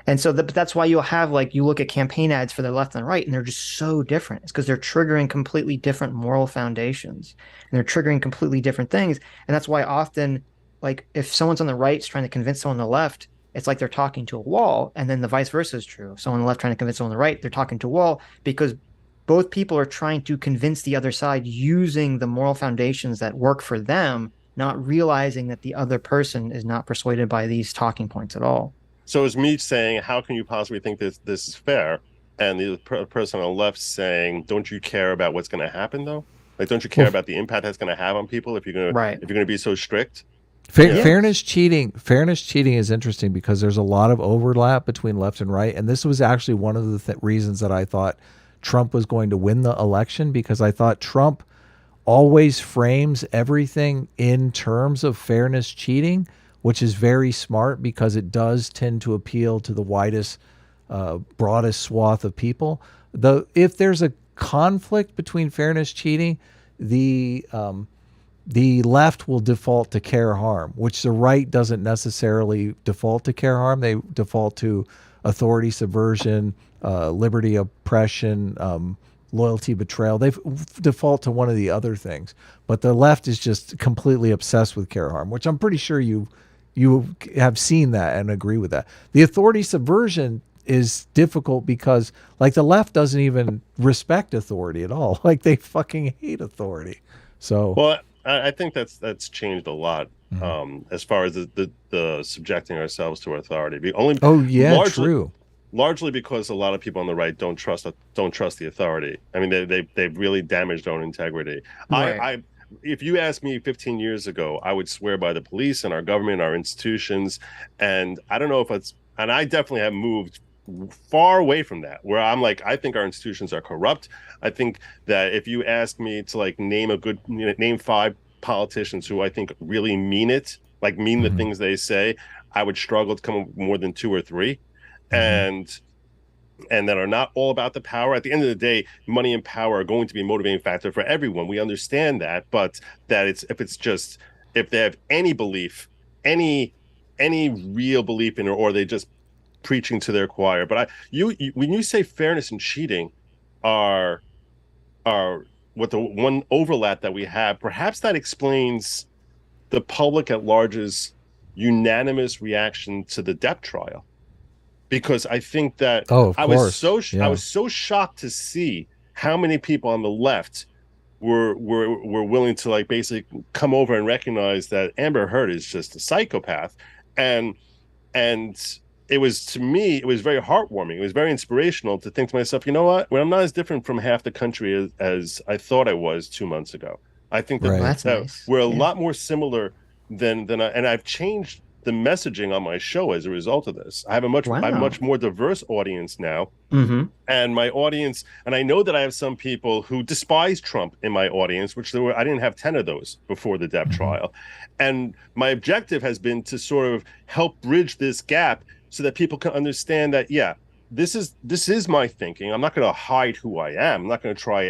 And so that's why you'll have you look at campaign ads for the left and the right, and they're just so different. It's because they're triggering completely different moral foundations, and they're triggering completely different things. And that's why often, if someone's on the right is trying to convince someone on the left, it's like they're talking to a wall, and then the vice versa is true. If someone on the left trying to convince someone on the right, they're talking to a wall, because both people are trying to convince the other side using the moral foundations that work for them, not realizing that the other person is not persuaded by these talking points at all. So is me saying, how can you possibly think this is fair? And the person on the left saying, don't you care about what's going to happen, though? Don't you care about the impact that's going to have on people if you're going to be so strict? Fairness, cheating is interesting because there's a lot of overlap between left and right. And this was actually one of the reasons that I thought Trump was going to win the election, because I thought Trump always frames everything in terms of fairness, cheating, which is very smart because it does tend to appeal to the widest, broadest swath of people. If there's a conflict between fairness, cheating, the left will default to care harm, which the right doesn't necessarily default to care harm. They default to authority, subversion, liberty, oppression, loyalty, betrayal. They default to one of the other things. But the left is just completely obsessed with care harm, which I'm pretty sure you have seen that and agree with that. The authority subversion is difficult because the left doesn't even respect authority at all. They fucking hate authority. So well, I think that's changed a lot as far as the subjecting ourselves to authority. True. Largely because a lot of people on the right don't trust the authority. I mean, they've really damaged their own integrity. Right. If you asked me 15 years ago, I would swear by the police and our government, our institutions, and I don't know if it's, and I definitely have moved far away from that, where I'm I think our institutions are corrupt. I think that if you ask me to name 5 politicians who I think really mean it, mean the things they say, I would struggle to come up with more than 2 or 3, and that are not all about the power. At the end of the day, money and power are going to be a motivating factor for everyone. We understand that, but that if they have any belief, any real belief in it, or they just preaching to their choir. But when you say fairness and cheating are what the one overlap that we have, perhaps that explains the public at large's unanimous reaction to the Depp trial. Because I think that I was so shocked to see how many people on the left were willing to basically come over and recognize that Amber Heard is just a psychopath, and it was, to me, it was very heartwarming. It was very inspirational to think to myself, you know what? Well, I'm not as different from half the country as I thought I was 2 months ago. I think that, nice. We're a lot more similar than and I've changed the messaging on my show as a result of this. I have a much more diverse audience now, and my audience, and I know that I have some people who despise Trump in my audience, which I didn't have 10 of those before the Depp trial, and my objective has been to sort of help bridge this gap so that people can understand that this is my thinking. I'm not going to hide who I am. I'm not going to try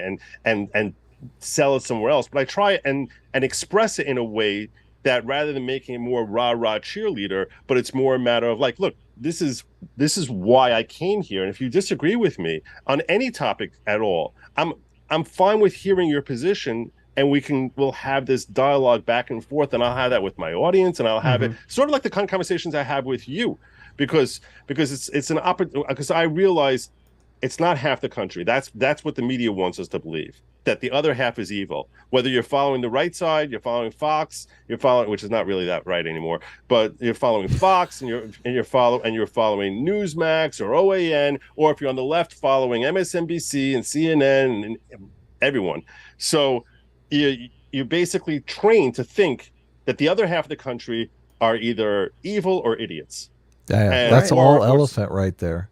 and sell it somewhere else, but I try and express it in a way that rather than making it more rah-rah cheerleader, but it's more a matter of like, look, this is why I came here. And if you disagree with me on any topic at all, I'm fine with hearing your position, and we'll have this dialogue back and forth, and I'll have that with my audience, and I'll have it sort of like the kind of conversations I have with you, because it's an opportunity, because I realize it's not half the country. That's what the media wants us to believe, that the other half is evil. Whether you're following the right side, you're following Fox, which is not really that right anymore, but you're following Fox, and you're following Newsmax or OAN, or if you're on the left, following MSNBC and CNN and everyone. So you're basically trained to think that the other half of the country are either evil or idiots. Yeah, that's all elephant right there.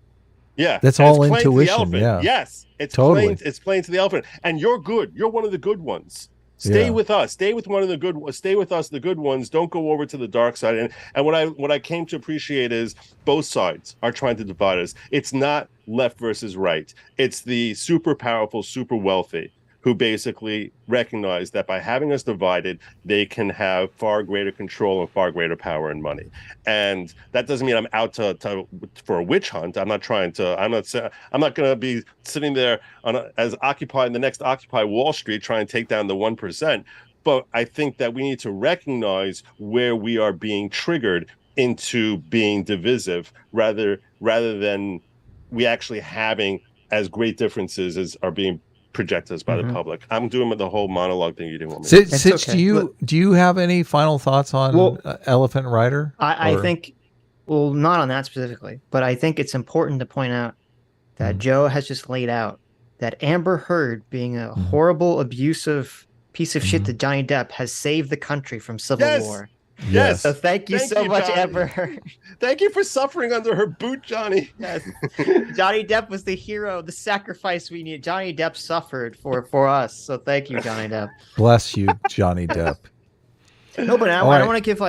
Yeah, that's all intuition. Yeah, yes, it's totally. It's playing to the elephant, and you're good. You're one of the good ones. Stay with us. Stay with one of the good. Stay with us, the good ones. Don't go over to the dark side. And what I came to appreciate is both sides are trying to divide us. It's not left versus right. It's the super powerful, super wealthy who basically recognize that by having us divided, they can have far greater control and far greater power and money. And that doesn't mean I'm out for a witch hunt. I'm not going to be sitting there as Occupy, the next Occupy Wall Street, trying to take down the 1%. But I think that we need to recognize where we are being triggered into being divisive, rather than we actually having as great differences as are being project us by the public. I'm doing the whole monologue thing you didn't want me to do. Sitch, okay. Do you have any final thoughts on Elephant Rider? I think, well, not on that specifically, but I think it's important to point out that Joe has just laid out that Amber Heard, being a horrible, abusive piece of shit to Johnny Depp, has saved the country from civil war. Yes. So thank you so much, Amber Heard. Thank you for suffering under her boot, Johnny. Yes. Johnny Depp was the hero, the sacrifice we needed. Johnny Depp suffered for us. So thank you, Johnny Depp. Bless you, Johnny Depp. No, but I want to give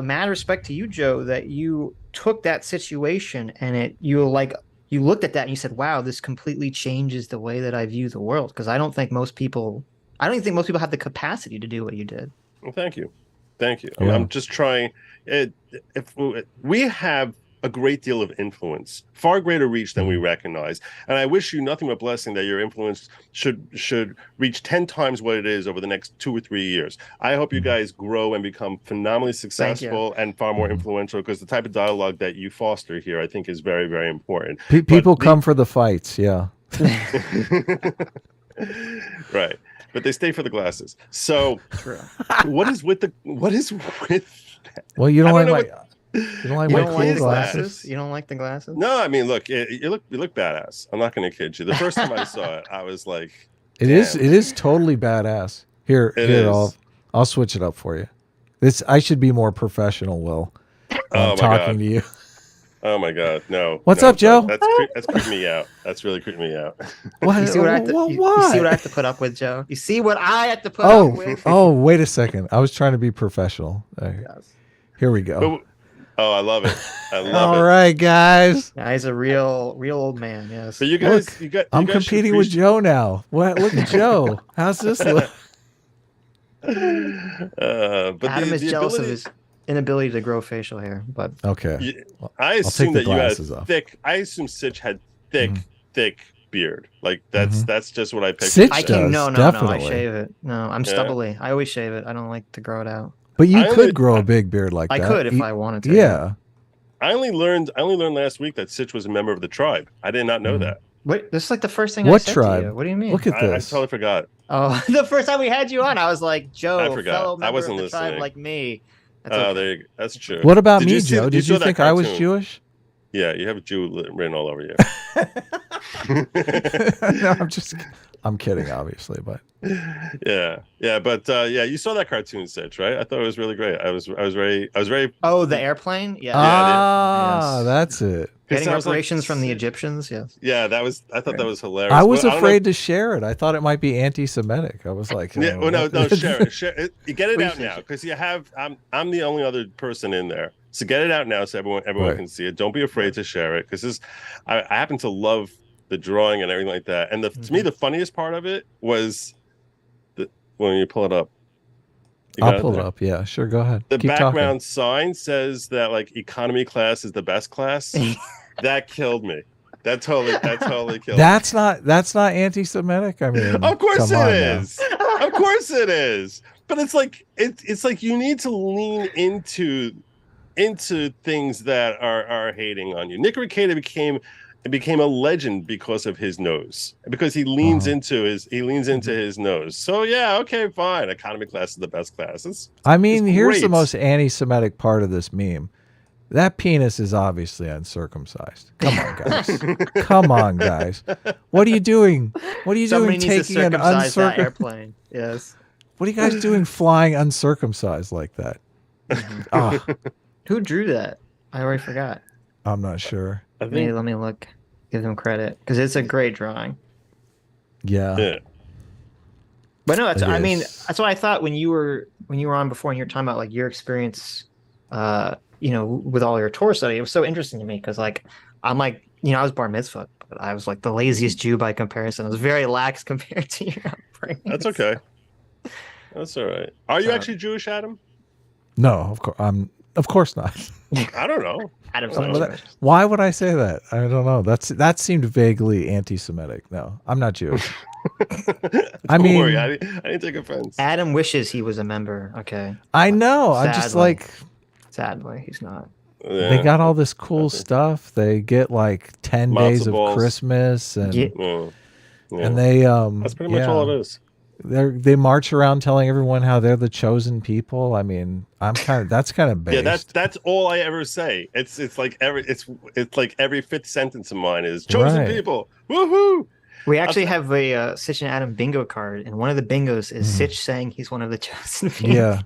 mad respect to you, Joe, that you took that situation and you looked at that and you said, wow, this completely changes the way that I view the world. Because I don't even think most people have the capacity to do what you did. Well, thank you. Thank you. I'm just trying. If we have a great deal of influence, far greater reach than we recognize, and I wish you nothing but blessing that your influence should reach 10 times what it is over the next 2 or 3 years. I hope you guys grow and become phenomenally successful and far more influential, because the type of dialogue that you foster here, I think, is very, very important. People come for the fights. Yeah. Right. But they stay for the glasses. So what is with well, you don't like my cool glasses? You don't like the glasses? No, I mean, look, you look badass. I'm not going to kid you. The first time I saw it, I was like, it is totally badass. Here, I'll switch it up for you. I should be more professional, Will. Talking to you. Oh my God, no! What's up, Joe? That's creeping me out. That's really creeping me out. What? You see what I have to? You see what I have to put up with, Joe? You see what I have to put up with? Oh, wait a second. I was trying to be professional. Yes. Here we go. I love it. I love it. All right, guys. Yeah, he's a real old man. Yes. But you guys, I'm competing with Joe now. Look at Joe. How's this look? But Adam is jealous of his inability to grow facial hair, but okay. I assume that you had thick. I assume Sitch had thick beard. Like that's just what I pictured. Sitch does. No, definitely. I shave it. No, I'm stubbly. I always shave it. I don't like to grow it out. But you could grow a big beard like that. I could if I wanted to. Yeah. I only learned last week that Sitch was a member of the tribe. I did not know that. Wait, this is like the first thing I said to you. What do you mean? Look at this. I totally forgot. Oh, the first time we had you on, I was like, Joe, I forgot. fellow member I wasn't of the tribe listening. like me. There you go. That's true. What about me, Joe? Did you think I was Jewish? Yeah, you have a Jew written all over you. No, I'm kidding, obviously, but yeah, but you saw that cartoon, Sitch, right? I thought it was really great. I was very. Oh, the airplane? Yeah. That's it. Getting reparations from the Egyptians, yes. Yeah, I thought that was hilarious. I was afraid to share it. I thought it might be anti-Semitic. I was like, no, share it. Get it out now, because you have. I'm the only other person in there, so get it out now so everyone can see it. Don't be afraid to share it, because I happen to love the drawing and everything like that. And to me, the funniest part of it was when you pull it up. I'll pull it up. Yeah, sure. Go ahead. The Keep background talking. sign says that like economy class is the best class. That killed me. That totally killed me. That's not anti-Semitic. I mean, Of course come it on now. is. Of course it is. But it's like it's like you need to lean into things that are hating on you. Nick Rekieta became a legend because of his nose, because he leans into his nose. So yeah, okay, fine. Economy class is the best class. Here's the great. most anti-Semitic part of this meme. That penis is obviously uncircumcised. Come on, guys. Come on, guys. What are you doing? What are you Somebody doing needs to taking an circumcise that uncircumcised? airplane. Yes. What are you guys doing flying uncircumcised like that? Ah, Who drew that? I already forgot. I'm not sure. Let me look. Give them credit because it's a great drawing. Yeah. But no, that's, It I mean, is. that's what I thought when you were on before and you were talking about like your experience, with all your Torah study. It was so interesting to me because like I'm like, I was bar mitzvah, but I was like the laziest Jew by comparison. I was very lax compared to your upbringing. That's okay. That's all right. Are you actually Jewish, Adam? No, of course not. I don't know. Adam's Well, not Jewish. Why would I say that? I don't know. That seemed vaguely anti-Semitic. No, I'm not Jewish. Don't worry, I didn't take offense. Adam wishes he was a member. Okay. I know. I'm just Sadly. like, Sadly, he's not. Yeah. they got all this cool stuff. They get like 10 Matzo days of balls. Christmas and Yeah. Yeah. and they That's pretty much all it is. They march around telling everyone how they're the chosen people. I mean, that's kind of based. Yeah, that's all I ever say. It's like every fifth sentence of mine is chosen Right. people. Woohoo! We actually have a Sitch and Adam bingo card, and one of the bingos is Sitch saying he's one of the chosen people. Yeah,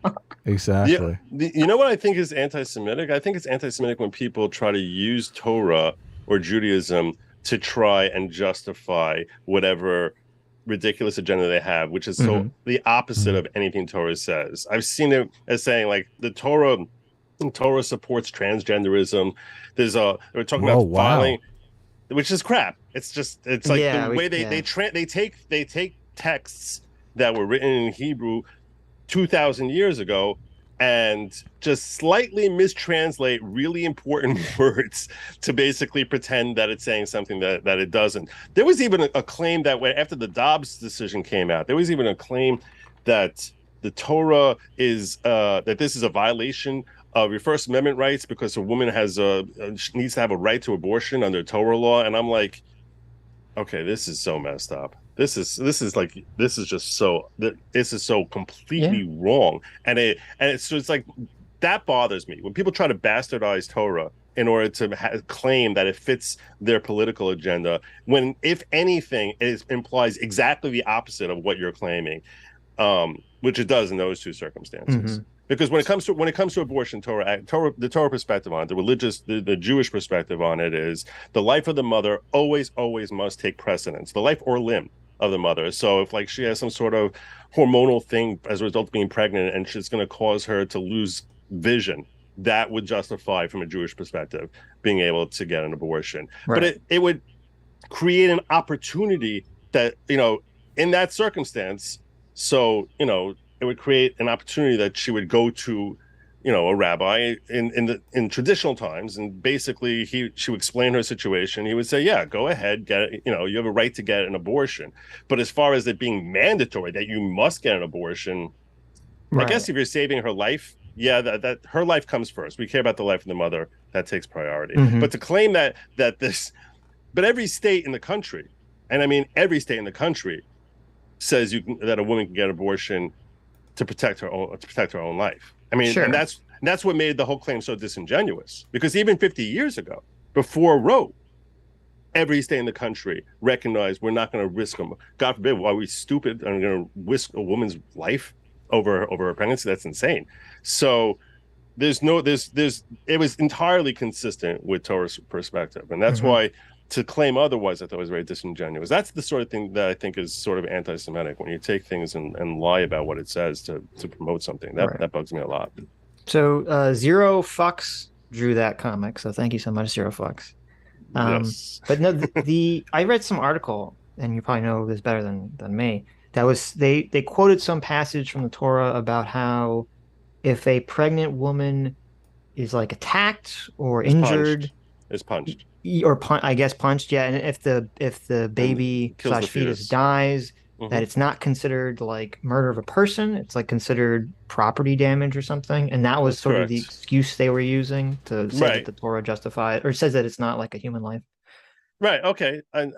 exactly. Yeah, you know what I think is anti-Semitic? I think it's anti-Semitic when people try to use Torah or Judaism to try and justify whatever ridiculous agenda they have, which is so the opposite of anything Torah says. I've seen it as saying like the Torah supports transgenderism. We're talking about filing, which is crap. It's like the way they take texts that were written in Hebrew 2,000 years ago and just slightly mistranslate really important words to basically pretend that it's saying something that it doesn't. There was even a claim that after the Dobbs decision came out, there was even a claim that the Torah is that this is a violation of your First Amendment rights because a woman needs to have a right to abortion under Torah law. And I'm like, okay, this is so messed up. This is so completely wrong, and it's like that bothers me when people try to bastardize Torah in order to claim that it fits their political agenda. When, if anything, it implies exactly the opposite of what you're claiming, which it does in those two circumstances. Because when it comes to abortion, the Torah perspective on it, the Jewish perspective on it is the life of the mother always must take precedence, the life or limb of the mother. So if like she has some sort of hormonal thing as a result of being pregnant and it's going to cause her to lose vision, that would justify from a Jewish perspective being able to get an abortion. Right. But it would create an opportunity that, in that circumstance, so, it would create an opportunity that she would go to, a rabbi in traditional times, and basically she would explain her situation. He would say, yeah, go ahead, get it. You have a right to get an abortion. But as far as it being mandatory that you must get an abortion, right. I guess if you're saving her life, yeah, that her life comes first. We care about the life of the mother. That takes priority. But to claim that but every state in the country, and I mean every state in the country, says that a woman can get an abortion to protect her own life. I mean, and that's what made the whole claim so disingenuous. Because even 50 years ago, before Roe, every state in the country recognized we're not going to risk them. God forbid, why are we stupid and going to risk a woman's life over a pregnancy? That's insane. So it was entirely consistent with Torah's perspective, and that's why to claim otherwise, I thought was very disingenuous. That's the sort of thing that I think is sort of anti-Semitic, when you take things and lie about what it says to promote something. That bugs me a lot. So Zero Fucks drew that comic, so thank you so much, Zero Fucks. Yes. But no, I read some article, and you probably know this better than me, That was they quoted some passage from the Torah about how if a pregnant woman is like attacked or injured, is punched. Or I guess punched, yeah. And if the baby kills the / fetus fetus. dies, Mhm. that it's not considered like murder of a person. It's like considered property damage or something. And that was That's sort of the correct. excuse they were using to say that Right. the Torah justified or says that it's not like a human life. Right. Okay. I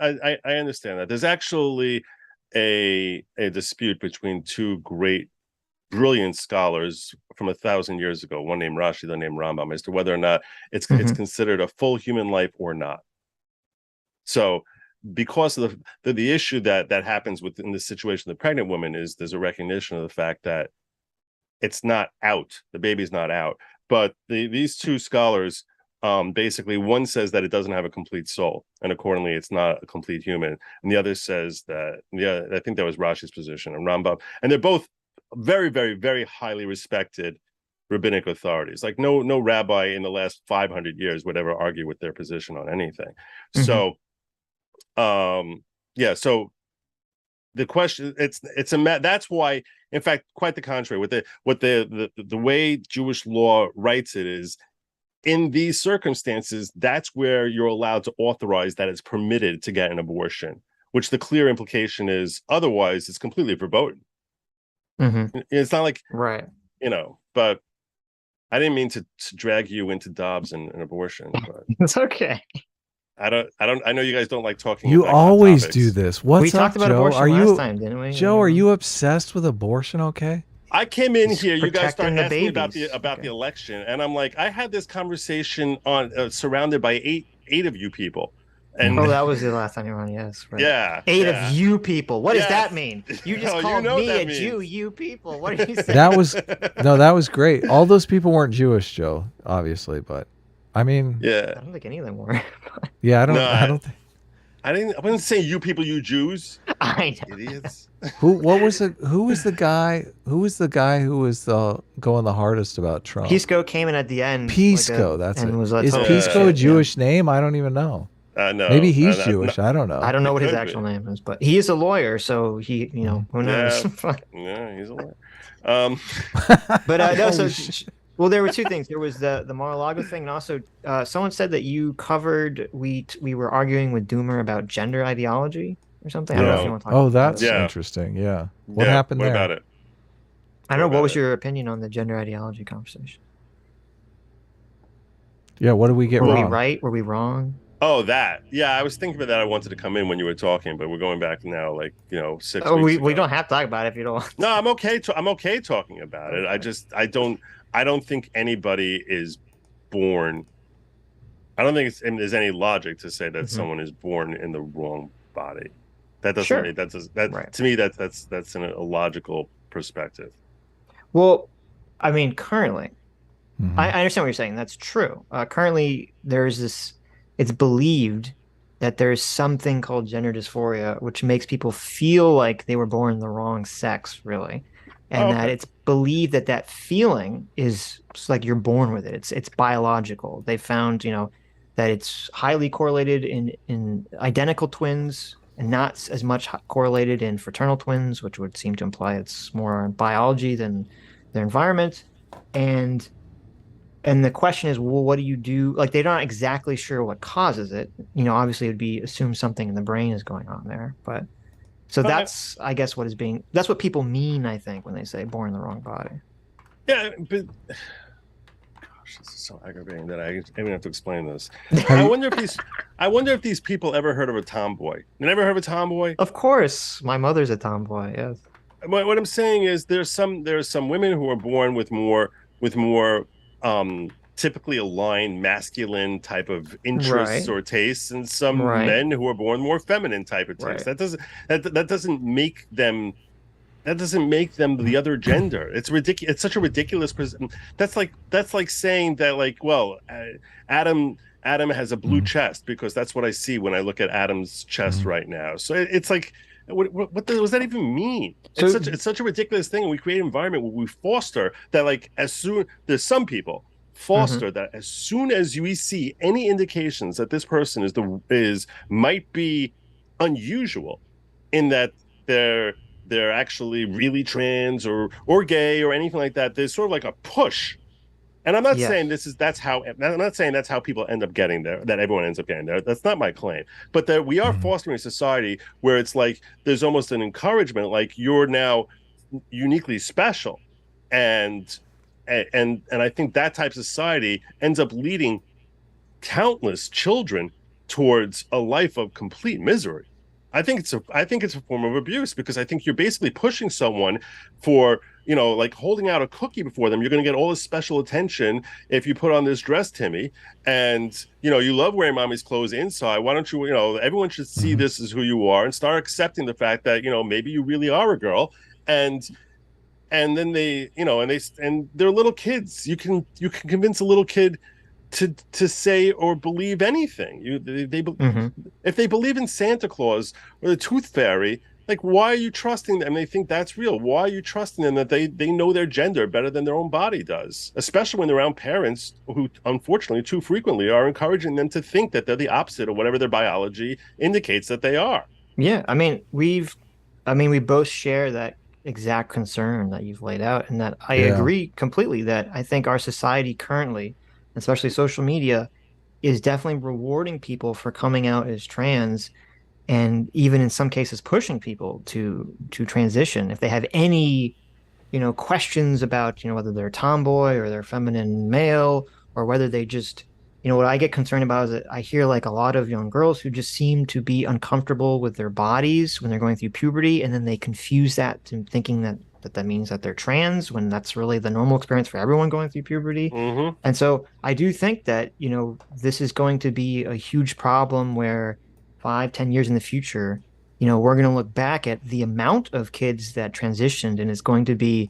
understand that. There's actually a dispute between two great, brilliant scholars from 1,000 years ago. One named Rashi, the other named Rambam, as to whether or not it's considered a full human life or not. So, because of the issue that happens within the situation of the pregnant woman is there's a recognition of the fact that it's not out, the baby's not out. But these two scholars, basically, one says that it doesn't have a complete soul, and accordingly, it's not a complete human. And the other says that, yeah, I think that was Rashi's position and Rambam, and they're both very, very, very highly respected rabbinic authorities. Like no rabbi in the last 500 years would ever argue with their position on anything. So, yeah. So the question, that's why, in fact, quite the contrary. What the way Jewish law writes it is, in these circumstances, that's where you're allowed to authorize that it's permitted to get an abortion, which the clear implication is otherwise it's completely verboten. It's not like, right, but I didn't mean to drag you into Dobbs and abortion, but it's okay. I know you guys don't like talking. You about always topics. do this. What's we up, talked about Joe? abortion are last you, time, didn't we? Joe, are you obsessed with abortion? Okay. I came in Just here, you guys start protecting the asking me babies. about the election, and I'm like, I had this conversation on surrounded by eight of you people, and that was the last time you were on. Yes, right. yeah, 8 yeah. of you people. What does Yes. that mean? You just No, called you know me that a means. Jew. You people. What are you saying? That was great. All those people weren't Jewish, Joe, obviously, but I mean, Yeah, I don't think any of them were. yeah, I don't think. I wasn't saying you people, you Jews, I know. idiots. Who was the guy who was going the hardest about Trump? Pisco came in at the end. Pisco, that's it. Was Is Pisco a Jewish name? I don't even know. No, maybe he's Jewish. I don't know. I don't know what his could actual be. name is, but he is a lawyer, so he, who knows? Yeah, he's a lawyer. But no, so well, there were two things. There was the Mar-a-Lago thing, and also someone said that you covered we were arguing with Doomer about gender ideology or something. I don't know if you want to talk about that's Yeah. interesting. Yeah. What happened there? What about it? I don't know. What was your opinion on the gender ideology conversation? Yeah, what did we get Were wrong? we right? Were we wrong? Oh, that. Yeah, I was thinking about that. I wanted to come in when you were talking, but we're going back now, like 6 Oh, weeks we ago. don't have to talk about it if you don't want. No, I'm okay. I'm okay talking about it. I don't think anybody is born. I don't think there's any logic to say that someone is born in the wrong body. That doesn't. Sure. Right. To me, that's an illogical perspective. Well, I mean, currently, Mhm. I understand what you're saying. That's true. Currently, there's this. It's believed that there's something called gender dysphoria, which makes people feel like they were born the wrong sex, really, and that it's believed that that feeling is like you're born with it. It's biological. They found, that it's highly correlated in identical twins and not as much correlated in fraternal twins, which would seem to imply it's more biology than their environment. And the question is, well, what do you do? Like, they're not exactly sure what causes it. Obviously it would be assume something in the brain is going on there. But so that's, I guess, that's what people mean, I think, when they say born in the wrong body. Yeah, but gosh, this is so aggravating that I even have to explain this. I wonder if these people ever heard of a tomboy. You never heard of a tomboy? Of course, my mother's a tomboy. Yes. What I'm saying is there's some women who are born with more typically aligned masculine type of interests or tastes, and some men who are born more feminine type of tastes. That doesn't make them the other gender. It's ridiculous. It's such a ridiculous. That's like saying that Adam has a blue chest because that's what I see when I look at Adam's chest right now. So it's like, what does that even mean? It's such a ridiculous thing. And we create an environment where we foster that, there's some people foster that as soon as we see any indications that this person might be unusual in that they're actually really trans or gay or anything like that. There's sort of like a push. And I'm not saying I'm not saying that's how people end up getting there, that everyone ends up getting there. That's not my claim. But that we are fostering a society where it's like there's almost an encouragement, like you're now uniquely special. And I think that type of society ends up leading countless children towards a life of complete misery. I think it's a form of abuse, because I think you're basically pushing someone for, like holding out a cookie before them. You're going to get all this special attention if you put on this dress, Timmy, and you love wearing mommy's clothes inside. Why don't you, everyone should see this as who you are and start accepting the fact that, maybe you really are a girl. And then they, and they're little kids. You can convince a little kid to say or believe anything. If they believe in Santa Claus or the Tooth Fairy, like, why are you trusting them? They think that's real. Why are you trusting them that they know their gender better than their own body does? Especially when they're around parents who, unfortunately, too frequently are encouraging them to think that they're the opposite of whatever their biology indicates that they are. Yeah, I mean, we both share that exact concern that you've laid out, and that I agree completely that I think our society currently, especially social media, is definitely rewarding people for coming out as trans, and even in some cases pushing people to transition if they have any questions about whether they're a tomboy or they're feminine male, or whether they just what I get concerned about is that I hear like a lot of young girls who just seem to be uncomfortable with their bodies when they're going through puberty, and then they confuse that to thinking that means that they're trans, when that's really the normal experience for everyone going through puberty. And so I do think that this is going to be a huge problem where 5-10 years in the future, we're going to look back at the amount of kids that transitioned, and it's going to be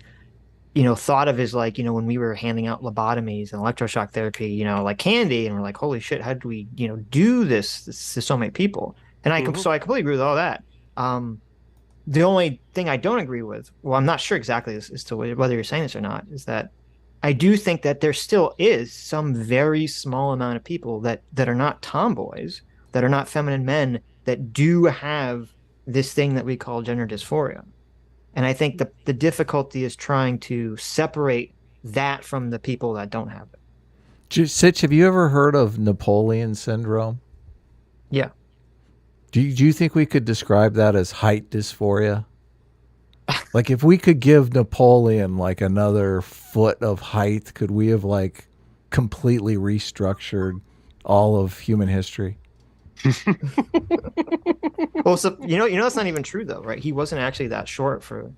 thought of as like, when we were handing out lobotomies and electroshock therapy, like candy, and we're like, holy shit, how do we, do this to so many people? And so I completely agree with all that. The only thing I don't agree with, well, I'm not sure exactly as to whether you're saying this or not, is that I do think that there still is some very small amount of people that are not tomboys, that are not feminine men, that do have this thing that we call gender dysphoria. And I think the difficulty is trying to separate that from the people that don't have it. Sitch, have you ever heard of Napoleon syndrome? Yeah. Do you think we could describe that as height dysphoria? Like, if we could give Napoleon like another foot of height, could we have like completely restructured all of human history? Well, so that's not even true though, right? He wasn't actually that short for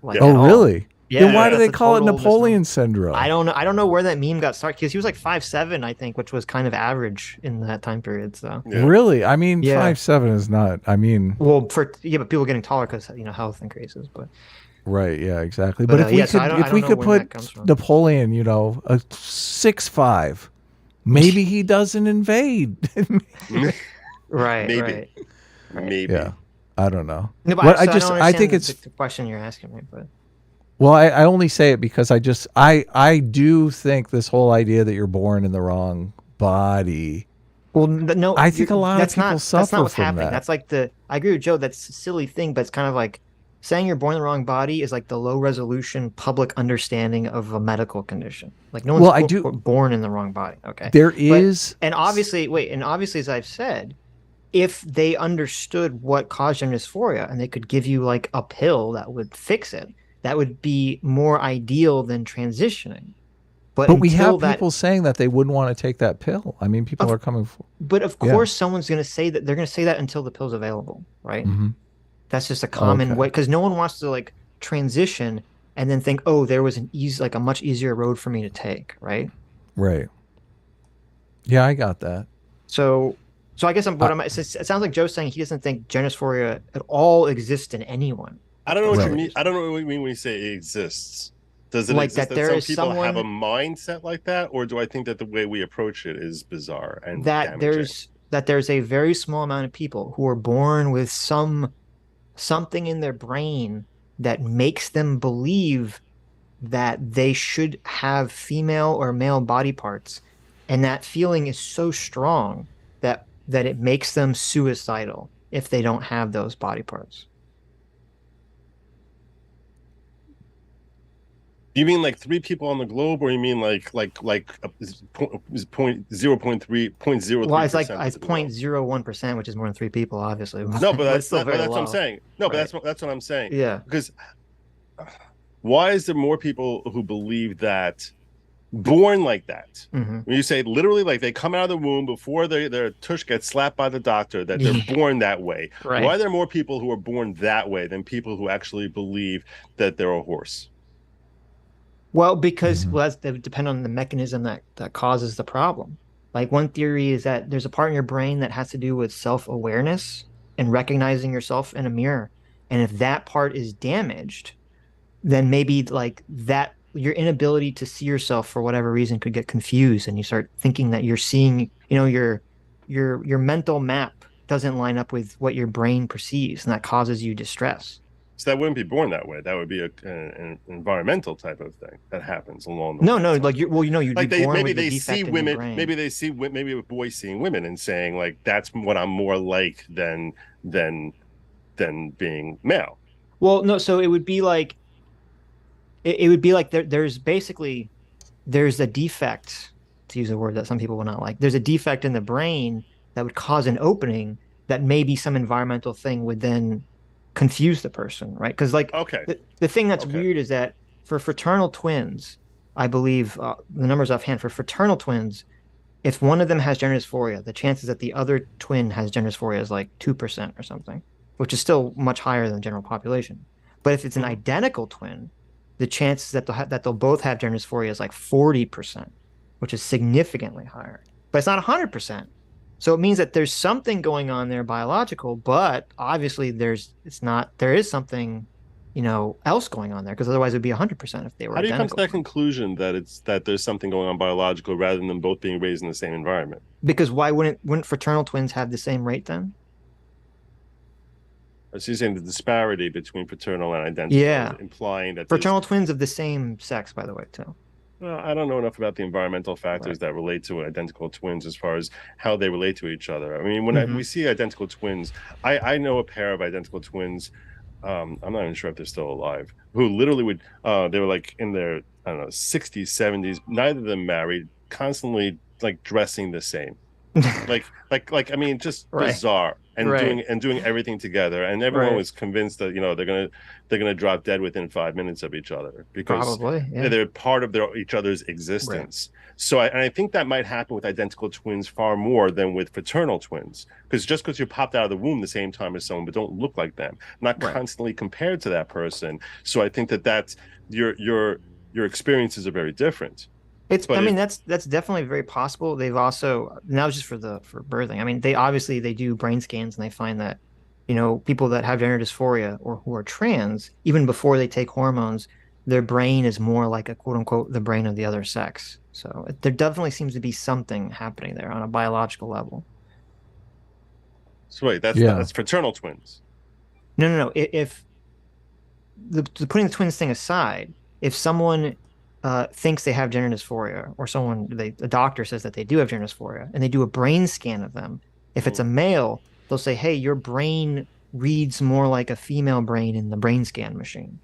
like. Oh, really? Yeah. Then why do they call it Napoleon syndrome? I don't know where that meme got started, because he was like 5'7", I think, which was kind of average in that time period. So really, I mean, 5'7" is not. I mean, well, but people getting taller because health increases, but. Right. Yeah. Exactly. But if we could put Napoleon, a 6'5", maybe he doesn't invade. Right. Maybe. Yeah. I don't know. No, but I think it's the question you're asking me, but. Well, I only say it because I do think this whole idea that you're born in the wrong body. Well, no, I think a lot of people suffer that's not what's from happening. that. That's like I agree with Joe. That's a silly thing, but it's kind of like saying you're born in the wrong body is like the low resolution public understanding of a medical condition. Like no one's born in the wrong body. Okay. And obviously, as I've said, if they understood what caused gender dysphoria and they could give you like a pill that would fix it, that would be more ideal than transitioning. But we have people saying that they wouldn't want to take that pill. I mean, people are coming for. But of course, someone's going to say that. They're going to say that until the pill's available, right? Mm-hmm. That's just a common way, because no one wants to like transition and then think, oh, there was a much easier road for me to take, right? Right. Yeah, I got that. So I guess it sounds like Joe's saying he doesn't think gender dysphoria at all exists in anyone. I don't know what you mean. I don't know what you mean when you say it exists. Does it like exist that there some people have a mindset like that, or do I think that the way we approach it is bizarre and damaging? There's a very small amount of people who are born with something in their brain that makes them believe that they should have female or male body parts, and that feeling is so strong that it makes them suicidal if they don't have those body parts. You mean like 3 people on the globe, or you mean like is point 0.3 Well, it's like percent? it's 0.01%, which is more than 3 people, obviously. No, but it's still very that's low. what I'm saying. No, but Right. that's what I'm saying. Yeah. Because why is there more people who believe that born like that? Mhm. When you say literally, like they come out of the womb before their tush gets slapped by the doctor, that they're born that way. Right. Why are there more people who are born that way than people who actually believe that they're a horse? Well, because that would depend on the mechanism that causes the problem. Like one theory is that there's a part in your brain that has to do with self-awareness and recognizing yourself in a mirror. And if that part is damaged, then maybe like that your inability to see yourself for whatever reason could get confused, and you start thinking that you're seeing, your mental map doesn't line up with what your brain perceives, and that causes you distress. So that wouldn't be born that way. That would be an environmental type of thing that happens along the way. No, like you'd like be born maybe with the they defect see in women. your brain. Maybe a boy seeing women and saying like that's what I'm more like than being male. Well, no, so it would be like there's basically there's a defect, to use a word that some people will not like. There's a defect in the brain that would cause an opening that maybe some environmental thing would then confuse the person, right? Because like the thing that's weird is that for fraternal twins, I believe the numbers offhand for fraternal twins, if one of them has gender dysphoria, the chances that the other twin has gender dysphoria is like 2% or something, which is still much higher than the general population. But if it's an identical twin, the chances that they'll both have gender dysphoria is like 40%, which is significantly higher. But it's not 100%. So it means that there's something going on there biological, but obviously there is something, else going on there, because otherwise it would be 100% if they were identical. How do you come to that conclusion that there's something going on biological rather than them both being raised in the same environment? Because why wouldn't fraternal twins have the same rate then? So you're saying the disparity between fraternal and identical, implying that fraternal twins of the same sex, by the way, too. Well, I don't know enough about the environmental factors that relate to identical twins as far as how they relate to each other. I mean, when we see identical twins, I know a pair of identical twins. I'm not even sure if they're still alive, who literally would, they were like in their, I don't know, 60s, 70s, neither of them married, constantly like dressing the same. I mean, just bizarre, and doing everything together, and everyone was convinced that they're gonna drop dead within 5 minutes of each other because they're part of each other's existence. So I think that might happen with identical twins far more than with fraternal twins, because just because you popped out of the womb the same time as someone but don't look like them, not constantly compared to that person. So I think that your experiences are very different. That's definitely very possible. They've also, now just for birthing, I mean, they do brain scans and they find that, people that have gender dysphoria or who are trans, even before they take hormones, their brain is more like a quote unquote the brain of the other sex. So there definitely seems to be something happening there on a biological level. So wait, that's fraternal twins. No. If putting the twins thing aside, if someone thinks they have gender dysphoria, or a doctor says that they do have gender dysphoria, and they do a brain scan of them, if it's a male, they'll say, hey, your brain reads more like a female brain in the brain scan machine.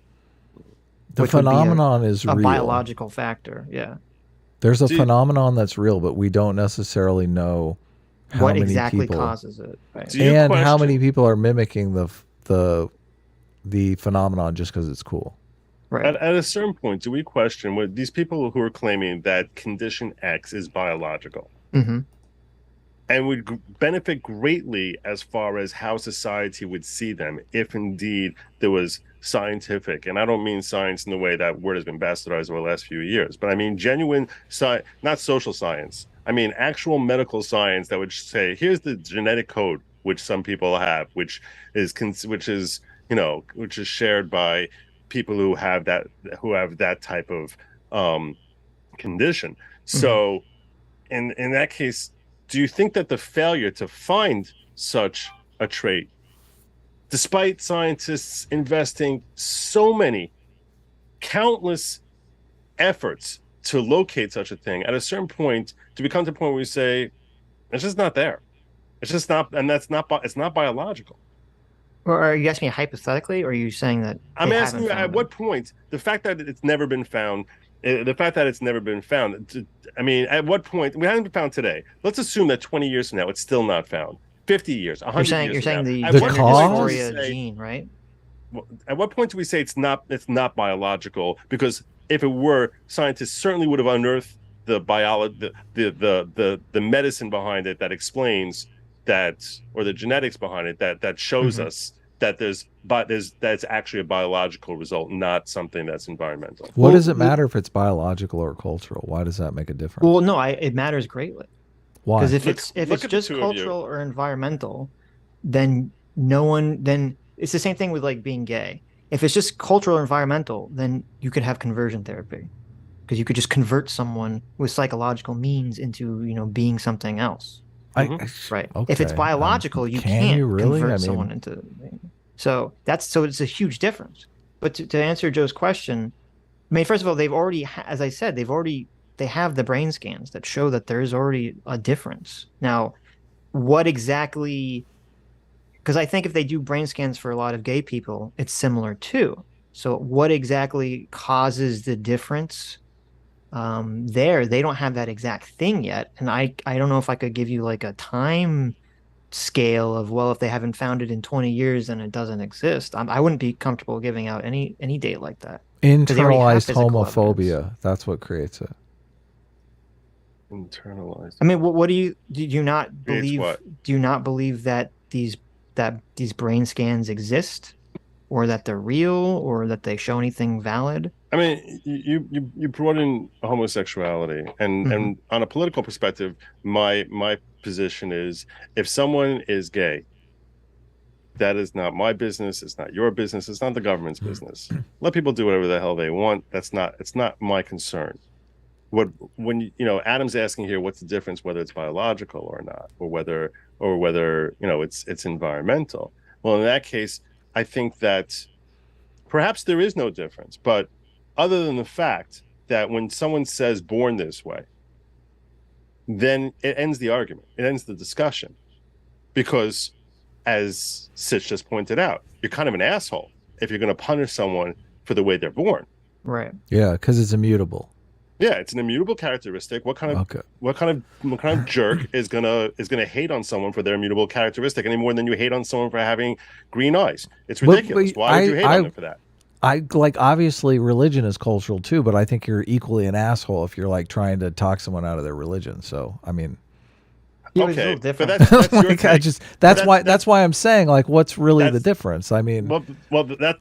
The phenomenon is real. A biological factor, There's a phenomenon that's real, but we don't necessarily know what exactly causes it. Right? And how many people are mimicking the phenomenon just because it's cool. Right. At a certain point, do we question what these people who are claiming that condition X is biological and would benefit greatly as far as how society would see them if indeed there was scientific, and I don't mean science in the way that word has been bastardized over the last few years, but I mean genuine science, not social science. I mean actual medical science that would say, here's the genetic code which some people have, which is shared by people who have that type of condition. So in that case, do you think that the failure to find such a trait, despite scientists investing so many countless efforts to locate such a thing, at a certain point, do we come to a point where we say it's just not there, it's just not, and it's not biological? Or are you asking me hypothetically, or are you saying that I'm they asking you haven't at found what it? point the fact that it's never been found. The fact that it's never been found. I mean, at what point we haven't been found today? Let's assume that 20 years from now it's still not found. 50 years, 100 years You're from saying now. the At The gender what point do we cause? dysphoria say? gene, right? At what point do we say it's not biological? Because if it were, scientists certainly would have unearthed the biology, the medicine behind it that explains that, or the genetics behind it that shows us that that's actually a biological result, not something that's environmental. What does it matter if it's biological or cultural? Why does that make a difference? Well, no, it matters greatly. Why? Because if Look it's at the just two of you. cultural or environmental, then then it's the same thing with like being gay. If it's just cultural or environmental, then you could have conversion therapy, because you could just convert someone with psychological means into being something else. Right. If it's Okay. biological, you Can can't you really? convert I mean- someone into. So it's a huge difference. But to answer Joe's question, I mean, first of all, they've already, as I said, they have the brain scans that show that there is already a difference. Now, what exactly? Because I think if they do brain scans for a lot of gay people, it's similar too. So what exactly causes the difference? They don't have that exact thing yet, and I don't know if I could give you like a time scale of, well, if they haven't found it in 20 years then it doesn't exist. I wouldn't be comfortable giving out any date like that. they already have Internalized physical homophobia. evidence. That's what creates it. Internalized. I mean, what do you not It's believe? what? Do you not believe that these brain scans exist, or that they're real, or that they show anything valid? I mean, you brought in homosexuality, and on a political perspective, my position is, if someone is gay, that is not my business. It's not your business. It's not the government's business. Let people do whatever the hell they want. It's not my concern. When Adam's asking here, what's the difference whether it's biological or not, or whether it's environmental. Well, in that case, I think that perhaps there is no difference, but other than the fact that when someone says born this way, then it ends the argument. It ends the discussion. Because, as Sitch just pointed out, you're kind of an asshole if you're going to punish someone for the way they're born. Right. Yeah, because it's immutable. Yeah, it's an immutable characteristic. What kind of jerk is gonna hate on someone for their immutable characteristic any more than you hate on someone for having green eyes? It's ridiculous. Why would you hate on them for that? Obviously religion is cultural too, but I think you're equally an asshole if you're like trying to talk someone out of their religion. So I mean, Yeah, it's a Okay, little different. but that's your like, take. that's why I'm saying, like, what's really the that's- difference? I mean, Well,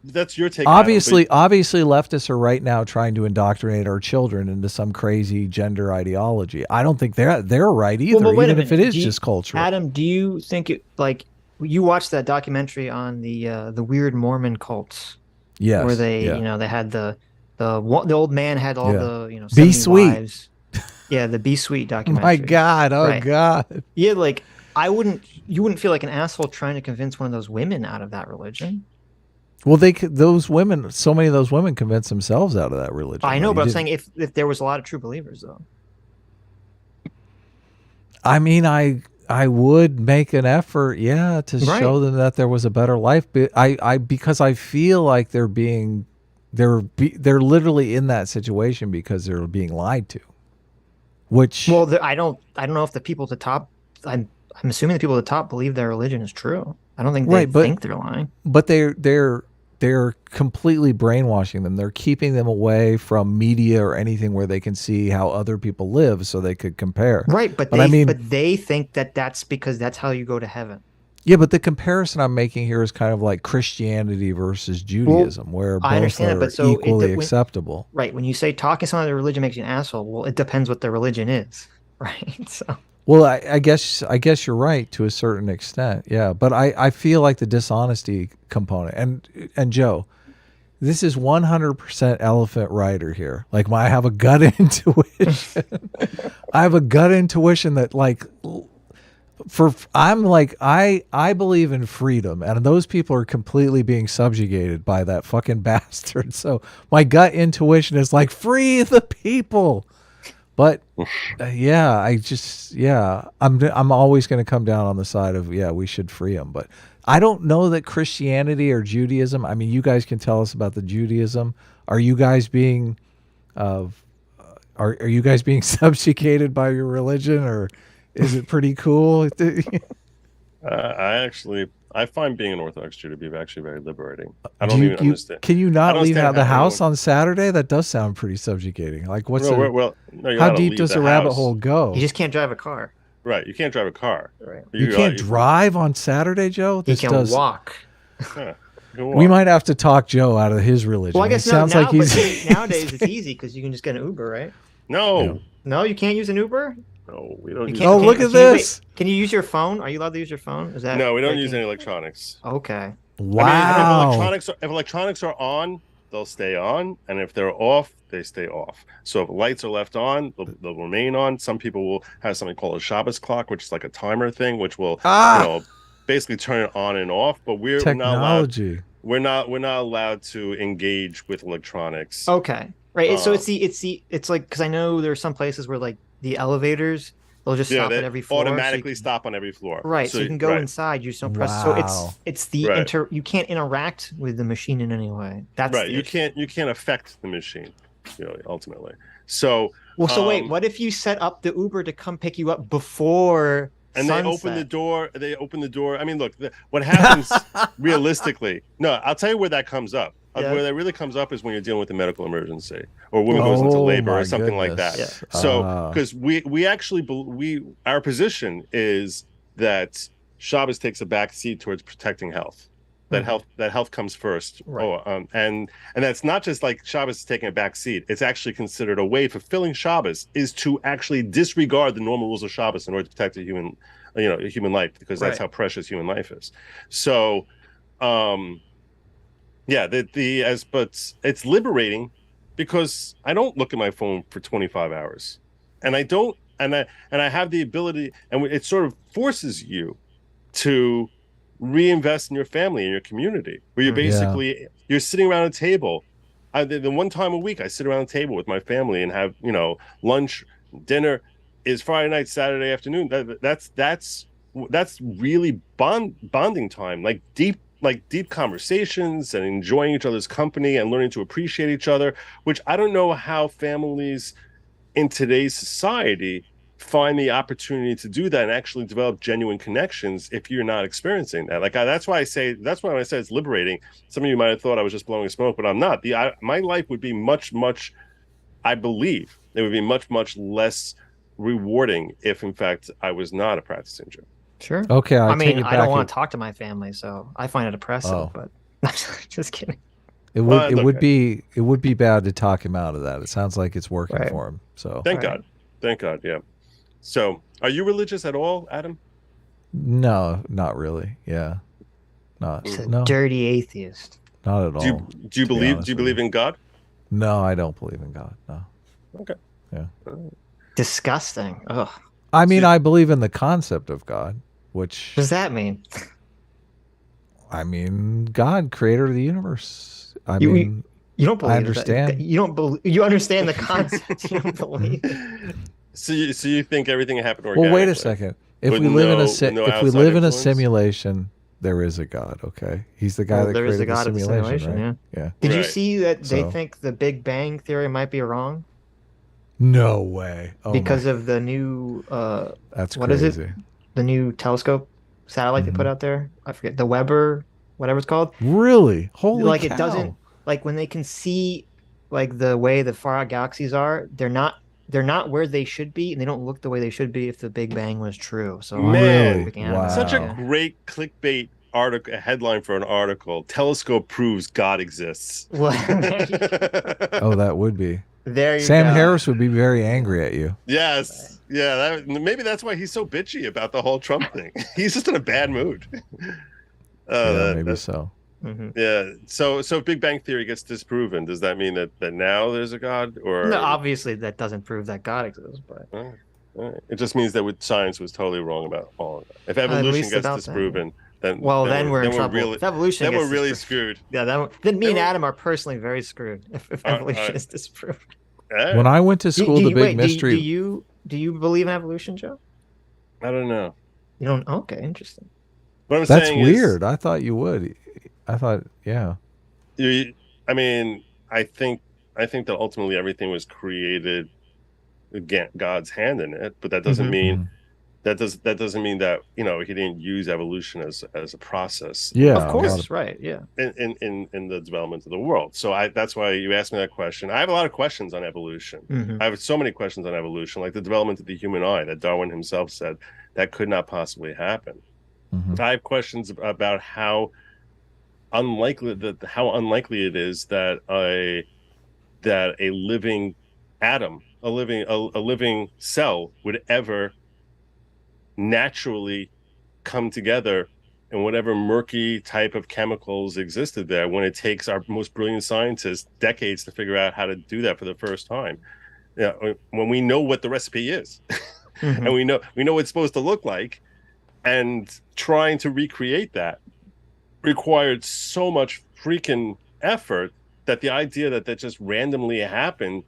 that's your take. obviously Adam, leftists are right now trying to indoctrinate our children into some crazy gender ideology. I don't think they're right either, Well, but wait a even if it minute. is just cultural. Adam, do you think you watched that documentary on the weird Mormon cults? Yes, Where they yeah. they had the old man had all Yeah. the Be 70 Sweet. wives. Yeah, the Be Sweet documentary. My God, oh Right. God. Yeah, you wouldn't feel like an asshole trying to convince one of those women out of that religion. Well, so many of those women convince themselves out of that religion. I know, You but I'm didn't- saying if there was a lot of true believers, though. I mean, I would make an effort, to Right. show them that there was a better life. But because I feel like they're literally in that situation because they're being lied to. Which Well, I don't know if the people at the top. I'm assuming the people at the top believe their religion is true. I don't think they Right, but- think they're lying. but they're completely brainwashing them. They're keeping them away from media or anything where they can see how other people live, so they could compare. Right, but they think that that's because that's how you go to heaven. Yeah, but the comparison I'm making here is kind of like Christianity versus Judaism, where both I understand are it, but so equally acceptable. Right, when you say talking someone their religion makes you an asshole, well, it depends what their religion is, right? So Well, I guess you're right to a certain extent, yeah. But I feel like the dishonesty component, and Joe, this is 100% elephant rider here. Like I have a gut intuition. I have a gut intuition that I believe in freedom, and those people are completely being subjugated by that fucking bastard. So my gut intuition is like, free the people. But I'm always going to come down on the side of we should free them. But I don't know that Christianity or Judaism. I mean, you guys can tell us about the Judaism. Are you guys being, are you guys being subjugated by your religion, or is it pretty cool? I find being an Orthodox Jew to be actually very liberating. I don't even understand. Can you not leave out the house anyone... on Saturday? That does sound pretty subjugating. Like, what's no, how deep does the rabbit hole go? You just can't drive a car. Right, you can't drive a car. Right. You can't drive on Saturday, Joe? You can walk. We might have to talk Joe out of his religion. Well, I guess sounds like he's... nowadays it's easy because you can just get an Uber, right? No. Yeah. No, you can't use an Uber? No, we don't. Oh, look at this! Can you use your phone? Are you allowed to use your phone? Is that? No, we don't use any electronics. Okay. Wow. I mean, if electronics are on, they'll stay on, and if they're off, they stay off. So if lights are left on, they'll remain on. Some people will have something called a Shabbos clock, which is like a timer thing, which will basically turn it on and off. But we're technology. We're not allowed to engage with electronics. Okay. Right. So it's like, because I know there are some places where like the elevators, they'll just stop at every floor. Automatically stop on every floor. Right. So you can go inside. You just don't press. Wow. So it's the you can't interact with the machine in any way. That's right. You can't affect the machine, ultimately. So so wait, what if you set up the Uber to come pick you up before and sunset? They open the door. I mean, look, what happens realistically? No, I'll tell you where that comes up. Where that really comes up is when you're dealing with a medical emergency, or a woman goes into labor, or something like that. Yeah. So, because we actually our position is that Shabbos takes a back seat towards protecting health. That health comes first. Right. And that's not just like Shabbos is taking a back seat. It's actually considered a way of fulfilling Shabbos is to actually disregard the normal rules of Shabbos in order to protect a human life, because that's how precious human life is. So, but it's liberating because I don't look at my phone for 25 hours, and I have the ability, and it sort of forces you to reinvest in your family and your community, where you're basically you're sitting around a table. The one time a week I sit around a table with my family and have lunch, dinner. Is Friday night, Saturday afternoon. That's really bonding time, like deep conversations and enjoying each other's company and learning to appreciate each other, which I don't know how families in today's society find the opportunity to do that and actually develop genuine connections if you're not experiencing that. That's why when I say it's liberating, some of you might have thought I was just blowing smoke, but I'm not. My life would be much, I believe it would be much, much less rewarding if in fact I was not a practicing Jew. Sure. Okay. I mean, I don't want to talk to my family, so I find it oppressive. But just kidding. It would be bad to talk him out of that. It sounds like it's working for him. So thank God. Yeah. So, are you religious at all, Adam? No, not really. Yeah. He's a dirty atheist. Not at all. Do you believe in God? No, I don't believe in God. No. Okay. Yeah. Disgusting. Ugh. I mean, I believe in the concept of God, which... What does that mean? I mean, God, creator of the universe. You don't believe I understand. That. You understand the concept. You don't believe. So you think everything happened organically? Well, wait a second. If we live in a simulation, there is a God. Okay, he's the guy that created the simulation. Right? Yeah. Did you see that they think the Big Bang theory might be wrong? No way. Because of the new that's what crazy. Is it? The new telescope satellite they put out there. I forget, the Weber, whatever it's called. Really? Holy cow. It doesn't, when they can see the way the far out galaxies are, they're not where they should be, and they don't look the way they should be if the Big Bang was true. So man, wow. Such a great clickbait article, a headline for an article. Telescope proves God exists. Well, oh, that would be. There you Sam go. Harris would be very angry at you. Yes. Yeah. Maybe that's why he's so bitchy about the whole Trump thing. He's just in a bad mood. Maybe so. Mm-hmm. Yeah. So if Big Bang Theory gets disproven, does that mean that now there's a God? Or no, obviously that doesn't prove that God exists, but it just means that science was totally wrong about all of that. If evolution gets disproven, then we're in trouble. Really, if evolution then we're really screwed. Yeah, then me and Adam are personally very screwed if evolution is disproven. When I went to school, the big mystery. Do you believe in evolution, Joe? I don't know. You don't? Okay, interesting. What I'm That's saying weird. I thought you would. I thought, yeah. I mean, I think that ultimately everything was created, again, God's hand in it, but that doesn't mean that doesn't mean that, you know, he didn't use evolution as a process. Yeah, Of course, right? Yeah. In the development of the world. So that's why you asked me that question. I have a lot of questions on evolution. I have so many questions on evolution, like the development of the human eye that Darwin himself said that could not possibly happen. I have questions about how unlikely it is that a living atom, a living cell would ever naturally come together and whatever murky type of chemicals existed there, when it takes our most brilliant scientists decades to figure out how to do that for the first time. Yeah, when we know what the recipe is, and we know what it's supposed to look like, and trying to recreate that required so much freaking effort that the idea that just randomly happened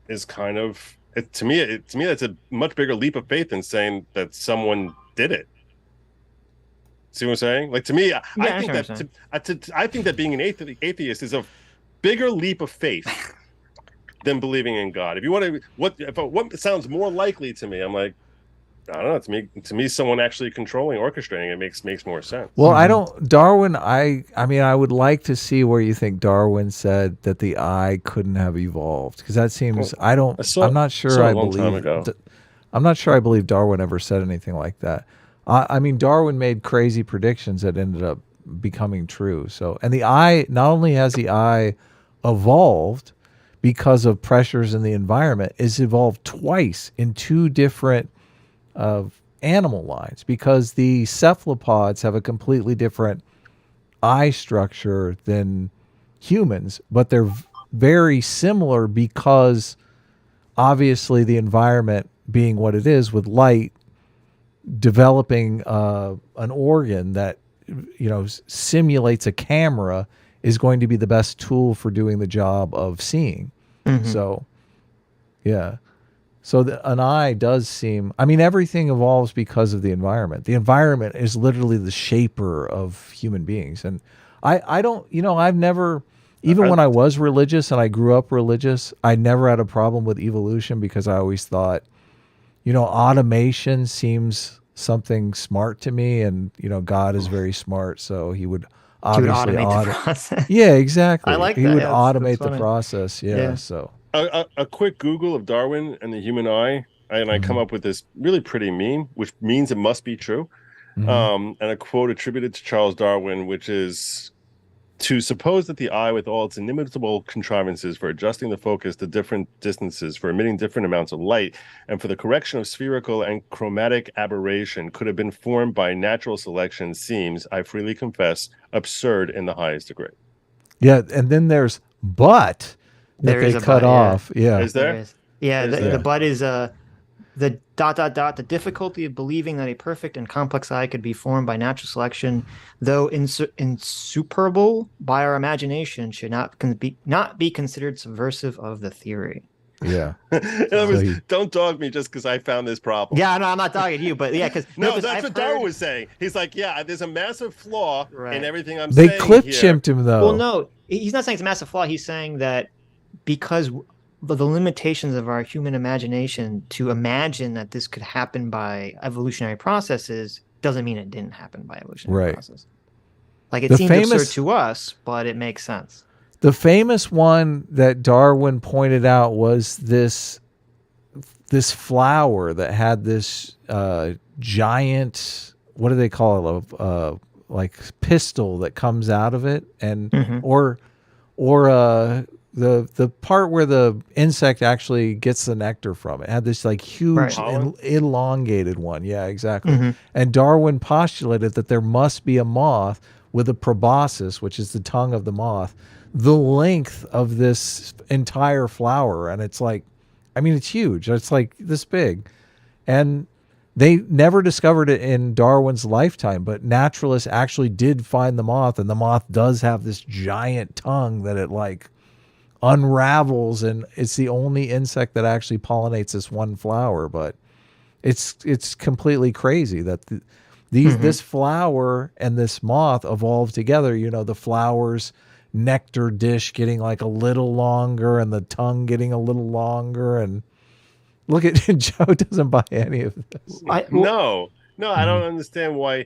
is kind of, to me that's a much bigger leap of faith than saying that someone did it. See what I'm saying? Like, to me, I think that being an atheist is a bigger leap of faith than believing in God. If you want to, what sounds more likely to me, I'm like, I don't know. To me, someone actually controlling, orchestrating it makes more sense. Well, I don't. Darwin. I mean, I would like to see where you think Darwin said that the eye couldn't have evolved, because that seems. I'm not sure. I believe. I'm not sure I believe Darwin ever said anything like that. I mean, Darwin made crazy predictions that ended up becoming true. So, and the eye, not only has the eye evolved because of pressures in the environment, it's evolved twice in two different animal lines, because the cephalopods have a completely different eye structure than humans, but they're very similar because obviously the environment being what it is, with light, developing an organ that, you know, simulates a camera is going to be the best tool for doing the job of seeing. So, yeah. So an eye does seem, I mean, everything evolves because of the environment. The environment is literally the shaper of human beings. And I don't, you know, I've never, even when I was religious and I grew up religious, I never had a problem with evolution, because I always thought, you know, automation seems something smart to me, and, you know, God is very smart, so he would obviously automate the process. Yeah, exactly. I like he that. would Yeah, automate that's the process. Yeah. So a quick Google of Darwin and the human eye, and I come up with this really pretty meme, which means it must be true. And a quote attributed to Charles Darwin, which is, to suppose that the eye, with all its inimitable contrivances for adjusting the focus to different distances, for emitting different amounts of light, and for the correction of spherical and chromatic aberration, could have been formed by natural selection, seems, I freely confess, absurd in the highest degree. yeah, and then there's but that There is they a cut but, yeah. off. Yeah. Is there? Yeah, Is there? the but is the ... the difficulty of believing that a perfect and complex eye could be formed by natural selection, though insuperable by our imagination, should not be considered subversive of the theory. Yeah. In other words, don't dog me just because I found this problem. Yeah, no, I'm not dogging you, but yeah, because no, that's what Darwin was saying. He's like, yeah, there's a massive flaw in everything I'm they saying. They clip here. chimped him though. Well, no, he's not saying it's a massive flaw. He's saying that because the limitations of our human imagination to imagine that this could happen by evolutionary processes doesn't mean it didn't happen by evolutionary process. Like, it seems absurd to us, but it makes sense. The famous one that Darwin pointed out was this flower that had this giant, what do they call it, like pistol that comes out of it, and or the part where the insect actually gets the nectar from it had this like huge elongated one. Yeah, exactly. And Darwin postulated that there must be a moth with a proboscis, which is the tongue of the moth, the length of this entire flower. And it's like, I mean, it's huge. It's like this big. And they never discovered it in Darwin's lifetime, but naturalists actually did find the moth, and the moth does have this giant tongue that it like unravels, and it's the only insect that actually pollinates this one flower. But it's completely crazy that This flower and this moth evolved together. You know, the flower's nectar dish getting like a little longer and the tongue getting a little longer. And look at Joe doesn't buy any of this. No, I don't understand why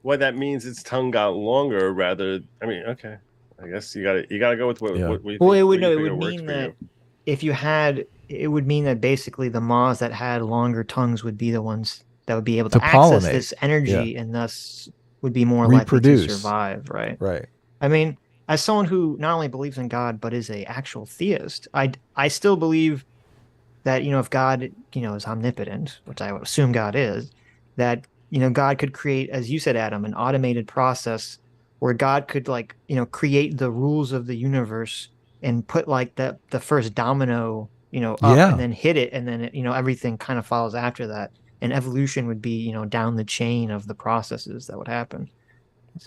that means its tongue got longer. Rather, I mean, okay, I guess you gotta go with what we think. Well, it would works mean for that you. if you had, it would mean that basically the moths that had longer tongues would be the ones that would be able to access pollinate. this energy and thus would be more likely to survive, right? Right. I mean, as someone who not only believes in God but is a actual theist, I still believe that, you know, if God, you know, is omnipotent, which I would assume God is, that, you know, God could create, as you said, Adam, an automated process where God could, like, you know, create the rules of the universe and put like the first domino, you know, up and then hit it, and then you know, everything kind of follows after that. And evolution would be, you know, down the chain of the processes that would happen.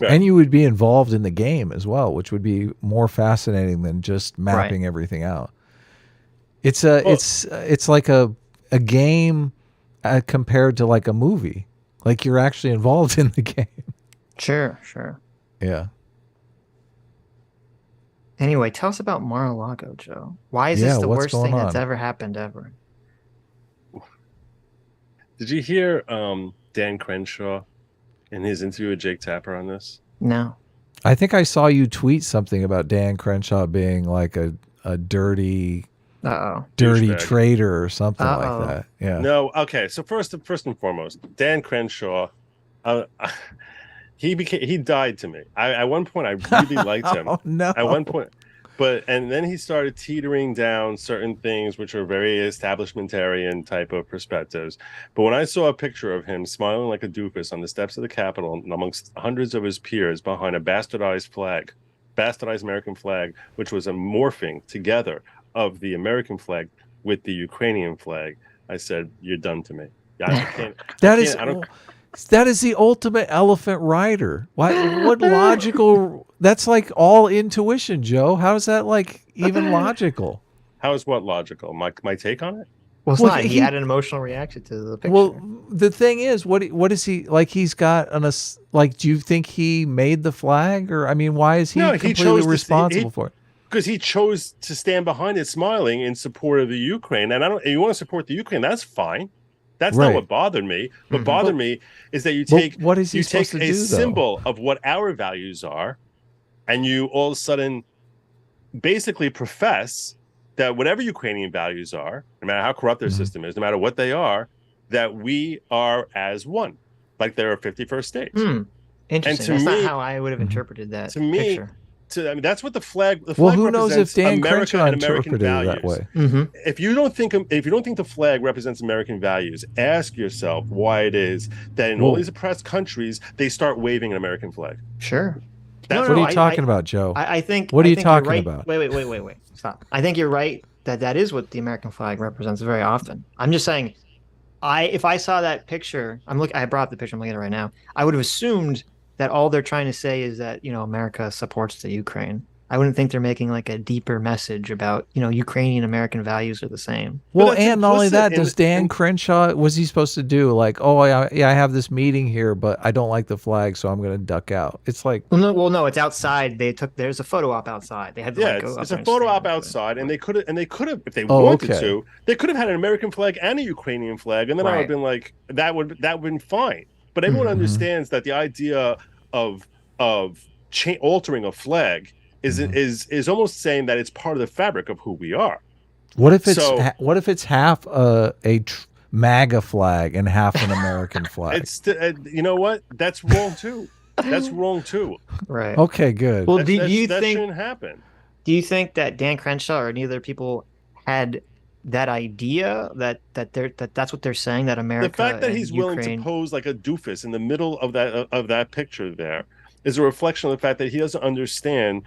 Right. And you would be involved in the game as well, which would be more fascinating than just mapping everything out. It's it's like a game compared to like a movie. Like you're actually involved in the game. Sure. Yeah. Anyway, tell us about Mar-a-Lago, Joe. Why is this the worst thing that's ever happened ever? Did you hear Dan Crenshaw in his interview with Jake Tapper on this? No. I think I saw you tweet something about Dan Crenshaw being like a dirty traitor or something like that. Yeah. No. Okay. So first and foremost, Dan Crenshaw, he died to me. At one point, I really liked him. Oh, no. At one point, and then he started teetering down certain things which are very establishmentarian type of perspectives. But when I saw a picture of him smiling like a doofus on the steps of the Capitol amongst hundreds of his peers behind a bastardized American flag, which was a morphing together of the American flag with the Ukrainian flag, I said, "You're done to me." That is the ultimate elephant rider. What logical? That's like all intuition, Joe. How is that like even logical? How is what logical? My take on it? Well, it's not. He had an emotional reaction to the picture. Well, the thing is, what is he like? He's got like. Do you think he made the flag, or I mean, why is he completely responsible for it? Because he chose to stand behind it, smiling in support of the Ukraine. And you want to support the Ukraine, that's fine. That's not what bothered me. What bothered me is that you take what is he supposed to do, symbol of what our values are, and you all of a sudden basically profess that whatever Ukrainian values are, no matter how corrupt their system is, no matter what they are, that we are as one, like there are 51st states. Interesting. That's not how I would have interpreted that picture. I mean, that's what the flag. Well, who knows if Dan America Crenshaw and American interpreted values. it that way? If you don't think the flag represents American values, ask yourself why it is that in all these oppressed countries they start waving an American flag. Sure. What are you talking about, Joe? I think. What are you talking right. about? Wait. Stop. I think you're right that is what the American flag represents very often. I'm just saying, if I saw that picture, I brought up the picture. I'm looking at it right now. I would have assumed that all they're trying to say is that, you know, America supports the Ukraine. I wouldn't think they're making like a deeper message about, you know, Ukrainian American values are the same. Well, and not only that, does Dan Crenshaw, was he supposed to do like, oh, I have this meeting here, but I don't like the flag, so I'm going to duck out? It's like, no, it's outside. There's a photo op outside. They had to go it's a photo op outside, and they could have if they wanted to, they could have had an American flag and a Ukrainian flag, and then I would have been like, that would have been fine. But everyone understands that the idea of altering a flag is almost saying that it's part of the fabric of who we are. What if it's half a MAGA flag and half an American flag? You know what? That's wrong too. That's wrong too. Right. Okay. Good. Well, that shouldn't happen? Do you think that Dan Crenshaw or any other people had that idea that's what they're saying, that America, the fact that he's willing to pose like a doofus in the middle of that picture there is a reflection of the fact that he doesn't understand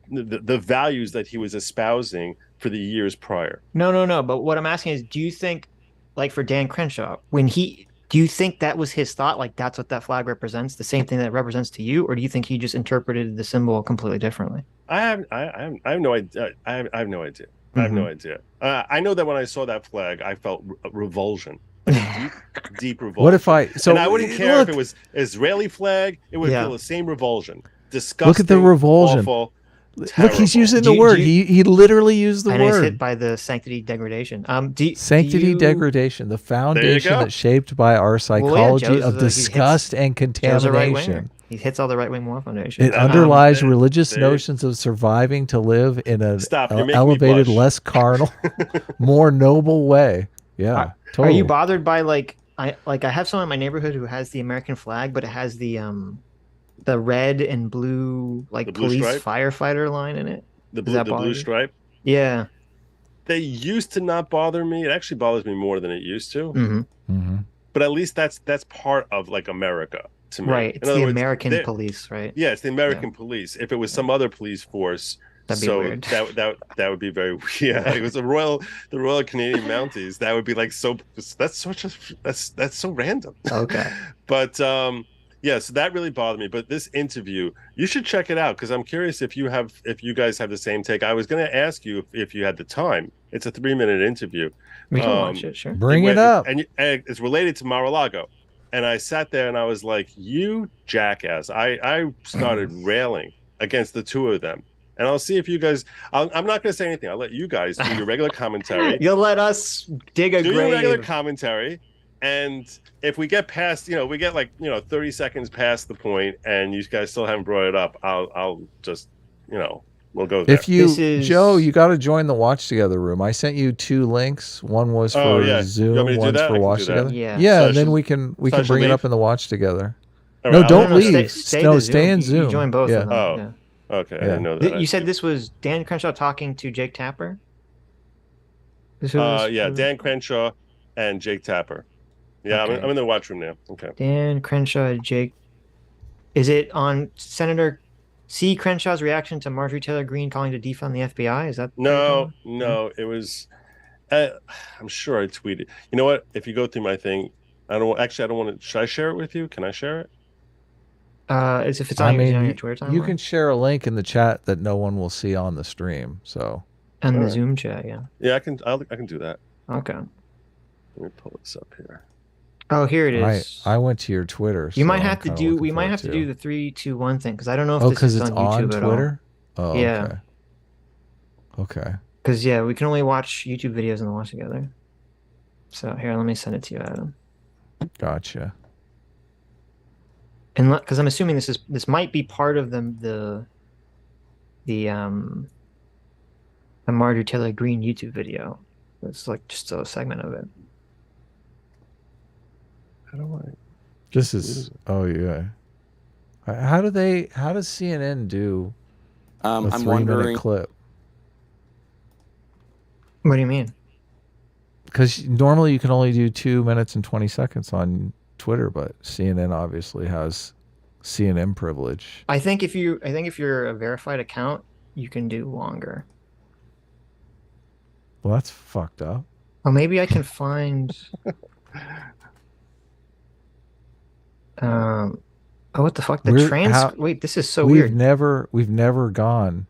the values that he was espousing for the years prior. No. But what I'm asking is, do you think, like for Dan Crenshaw, do you think that was his thought? Like that's what that flag represents, the same thing that it represents to you, or do you think he just interpreted the symbol completely differently? I have no idea. I have no idea. I have no idea. I know that when I saw that flag, I felt revulsion. like a deep revulsion. What if I? So and I wouldn't care look, if it was Israeli flag. It would Yeah. feel the same revulsion. Disgusting. Look at the revulsion. Awful, Look, he's terrible. using the Do you- word. do you- He literally used the and he's hit word. by the sanctity degradation. Sanctity degradation, the foundation go. that's shaped by our psychology Joe's, of he hits- disgust and Joe's a right winger. contamination. He hits all the right wing moral foundation. It underlies religious there- notions of surviving to live in an Stop, you're making me elevated, blush. less carnal, more noble way. Yeah, Are totally. you bothered by I have someone in my neighborhood who has the American flag, but it has the red and blue The blue police stripe? firefighter line in it. The Does that blue bother you? stripe. Yeah. They used to not bother me. It actually bothers me more than it used to. Hmm. Mhm. But at least that's part of like America to me. Right. In It's other the words, American they're- police, right? Yeah, it's the American police. If it was some other police force, That'd be so weird. that would be very weird. Yeah, it was the Royal Canadian Mounties. That would be like so. That's so random. Okay. But yeah, so that really bothered me. But this interview, you should check it out because I'm curious if you guys have the same take. I was going to ask you if you had the time. It's a 3-minute interview. We can watch it, sure. Bring it up. And it's related to Mar-a-Lago. And I sat there and I was like, you jackass. I started railing against the two of them. And I'll see if you guys, I'm not going to say anything. I'll let you guys do your regular commentary. You'll let us dig a Do your regular grave. commentary. And if we get past, we get 30 seconds past the point and you guys still haven't brought it up, I'll just, we'll go there. If you, This is- Joe, you got to join the Watch Together room. I sent you 2 links. One was for Oh, yeah. You Zoom, want me to do one's that? I for can Watch do that. Together. Yeah. Yeah, So I and then should- we can so I should bring it leave? up in the Watch Together. All No, right, don't No, leave. Stay No, to stay in Zoom. You join both Yeah. of them. Oh. Yeah. Okay, I Yeah. didn't know that. You said this was Dan Crenshaw talking to Jake Tapper? This was Yeah, Dan Crenshaw and Jake Tapper. Yeah, Okay. I'm in the watch room now. Okay. Dan Crenshaw, Jake. Is it on Senator C. Crenshaw's reaction to Marjorie Taylor Greene calling to defund the FBI? Is that No, it was. I'm sure I tweeted. You know what? If you go through my thing, I don't want to. Should I share it with you? Can I share it? As if it's on, on your Twitter timeline? you can share a link in the chat that no one will see on the stream. So and the Alright. Zoom chat, yeah. Yeah, I can. I can do that. Okay. Let me pull this up here. Oh, here it is. I went to your Twitter. You so might I'm have to kinda do. looking We might forward have to do the 3, 2, 1 thing because I don't know if Oh, this because is it's on on YouTube at Twitter. Oh, Yeah. okay. Okay. Because yeah, we can only watch YouTube videos and watch together. So here, let me send it to you, Adam. Gotcha. And because I'm assuming this might be part of the Marjorie Taylor Greene YouTube video. It's like just a segment of it. How do I? This is. Oh yeah. How does CNN do a I'm 3-minute wondering. clip? What do you mean? Because normally you can only do 2 minutes and 20 seconds on Twitter, but CNN obviously has CNN privilege. I think if you're a verified account, you can do longer. Well, that's fucked up. Oh, maybe I can find. Oh, what the fuck? Wait, this is so we've weird. We've never gone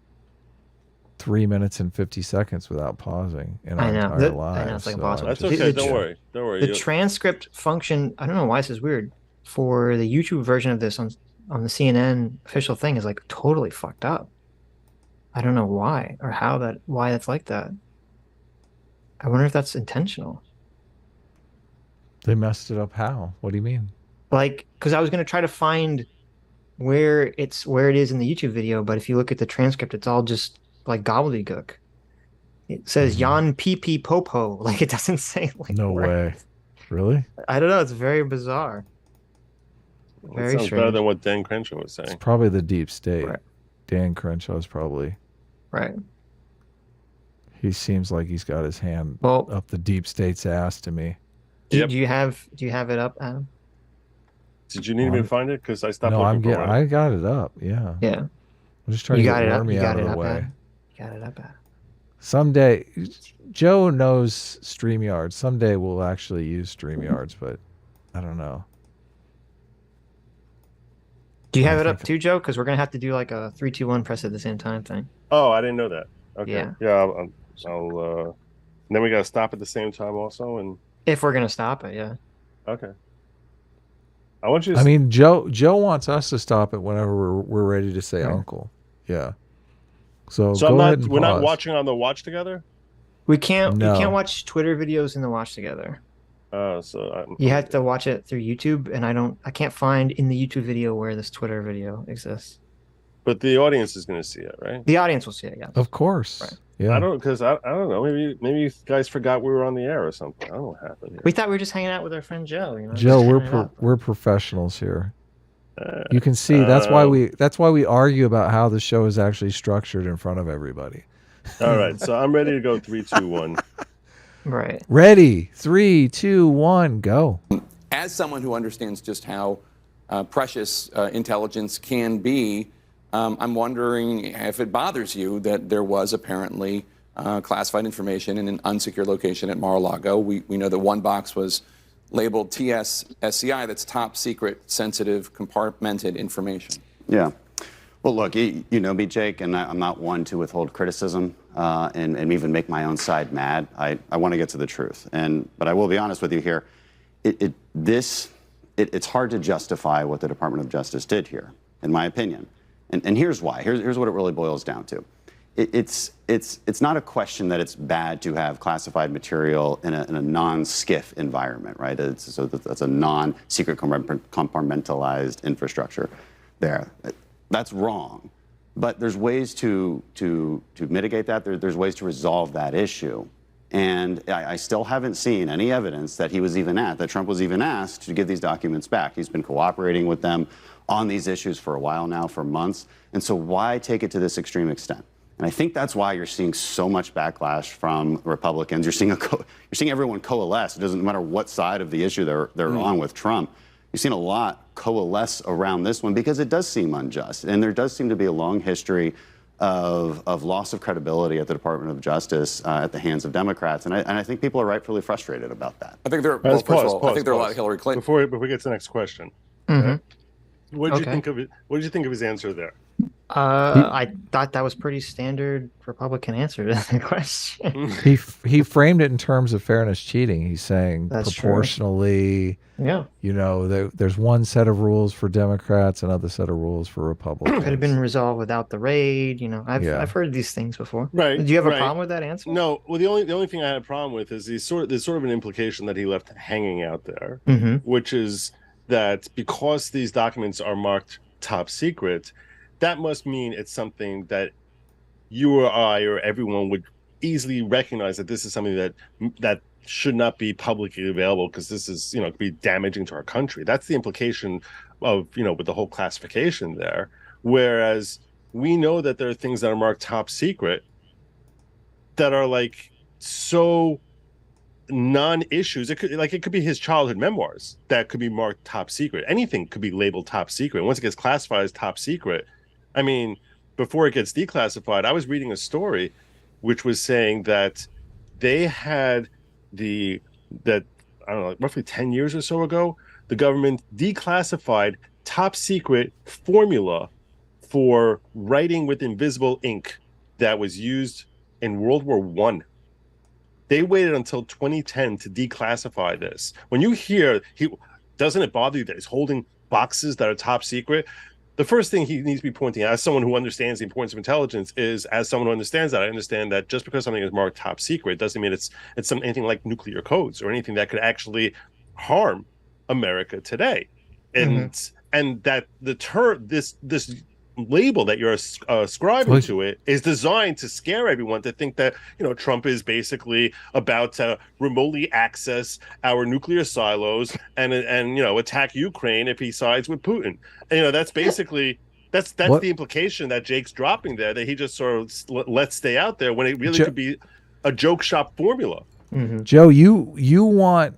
3 minutes and 50 seconds without pausing in our I know. entire I lives. know, it's like so impossible. That's just- okay. The- Don't worry. Don't worry. The transcript function, I don't know why this is weird. For the YouTube version of this on the CNN official thing is like totally fucked up. I don't know why or why that's like that. I wonder if that's intentional. They messed it up. How? What do you mean? Like, because I was gonna try to find where it is in the YouTube video, but if you look at the transcript, it's all just like gobbledygook. It says Jan PP Popo, like it doesn't say like. No where- way. Really? I don't know. It's very bizarre. Very sounds better strange. than what Dan Crenshaw was It's saying. probably the deep state. Right. Dan Crenshaw is probably. Right. He seems like he's got his hand Well, up the deep state's ass to me. Yep. do you have it up, Adam? Did you need me to find it? Because I stopped No, looking for it. I got it up. Yeah. Yeah. I'm just trying You to got get it up. Wormy You out got of it the up, way. Adam. You got it up, Adam. Someday, Joe knows StreamYard. Someday we'll actually use StreamYards, but I don't know. Do you I have it up think- too, Joe? Because we're gonna have to do like a 3, 2, 1 press at the same time thing. Oh, I didn't know that. Okay. Yeah. Yeah. I'll then we got to stop at the same time also. And If we're gonna stop it, yeah. Okay. I want you to I mean, Joe wants us to stop it whenever we're ready to say uncle. Yeah. So So go ahead and we're not pause. watching on the watch together? We can't. You No. can't watch Twitter videos in the watch together. You have to watch it through YouTube, and I can't find in the YouTube video where this Twitter video exists. But the audience is going to see it, right? The audience will see it, yeah. Of course. Right. Yeah. I don't know. Maybe you guys forgot we were on the air or something. I don't know what happened here. We thought we were just hanging out with our friend Joe. You know, Joe, just hanging out. we're professionals here. You can see that's why we argue about how the show is actually structured in front of everybody. All right, so I'm ready to go 3, 2, 1. Right. Ready? 3, 2, 1, go. As someone who understands just how precious intelligence can be, I'm wondering if it bothers you that there was apparently classified information in an unsecure location at Mar-a-Lago. We know that one box was labeled TS-SCI, that's top secret, sensitive, compartmented information. Yeah. Well, look, you know me, Jake, and I'm not one to withhold criticism and even make my own side mad. I want to get to the truth. But I will be honest with you here. It's hard to justify what the Department of Justice did here, in my opinion. And here's why. Here's what it really boils down to. It's not a question that it's bad to have classified material in a non-SCIF environment, right? So that's a non-secret compartmentalized infrastructure there. That's wrong. But there's ways to mitigate that. There's ways to resolve that issue. And I still haven't seen any evidence that that Trump was even asked to give these documents back. He's been cooperating with them on these issues for a while now, for months. And so why take it to this extreme extent? And I think that's why you're seeing so much backlash from Republicans. You're seeing everyone coalesce. It doesn't matter what side of the issue they're on with Trump. You've seen a lot coalesce around this one because it does seem unjust. And there does seem to be a long history of loss of credibility at the Department of Justice at the hands of Democrats. And I think people are rightfully frustrated about that. I think there are, I think there are a lot of Hillary Clinton. Before we get to the next question, what did you think of it? What did you think of his answer there? I thought that was pretty standard Republican answer to the question. He framed it in terms of fairness cheating. He's saying That's proportionally. Yeah. You know, there's one set of rules for Democrats, another set of rules for Republicans. Could have been resolved without the raid. You know, I've heard these things before. Right. Do you have a problem with that answer? No. Well, the only thing I had a problem with is there's sort of an implication that he left hanging out there, which is that because these documents are marked top secret, that must mean it's something that you or I or everyone would easily recognize that this is something that should not be publicly available because this is, could be damaging to our country. That's the implication of, with the whole classification there. Whereas we know that there are things that are marked top secret that are like so non-issues. It could be his childhood memoirs that could be marked top secret. Anything could be labeled top secret. Once it gets classified as top secret, I mean, before it gets declassified, I was reading a story which was saying that they had roughly 10 years or so ago, the government declassified top secret formula for writing with invisible ink that was used in World War I. They waited until 2010 to declassify this. When you hear, doesn't it bother you that he's holding boxes that are top secret? The first thing he needs to be pointing out, as someone who understands the importance of intelligence, is as someone who understands that, I understand that just because something is marked top secret doesn't mean it's anything like nuclear codes or anything that could actually harm America today. And that this label that you're ascribing to it is designed to scare everyone to think that Trump is basically about to remotely access our nuclear silos and attack Ukraine if he sides with Putin. And, that's basically that's the implication that Jake's dropping there, that he just sort of lets stay out there when it really could be a joke shop formula. Joe, you want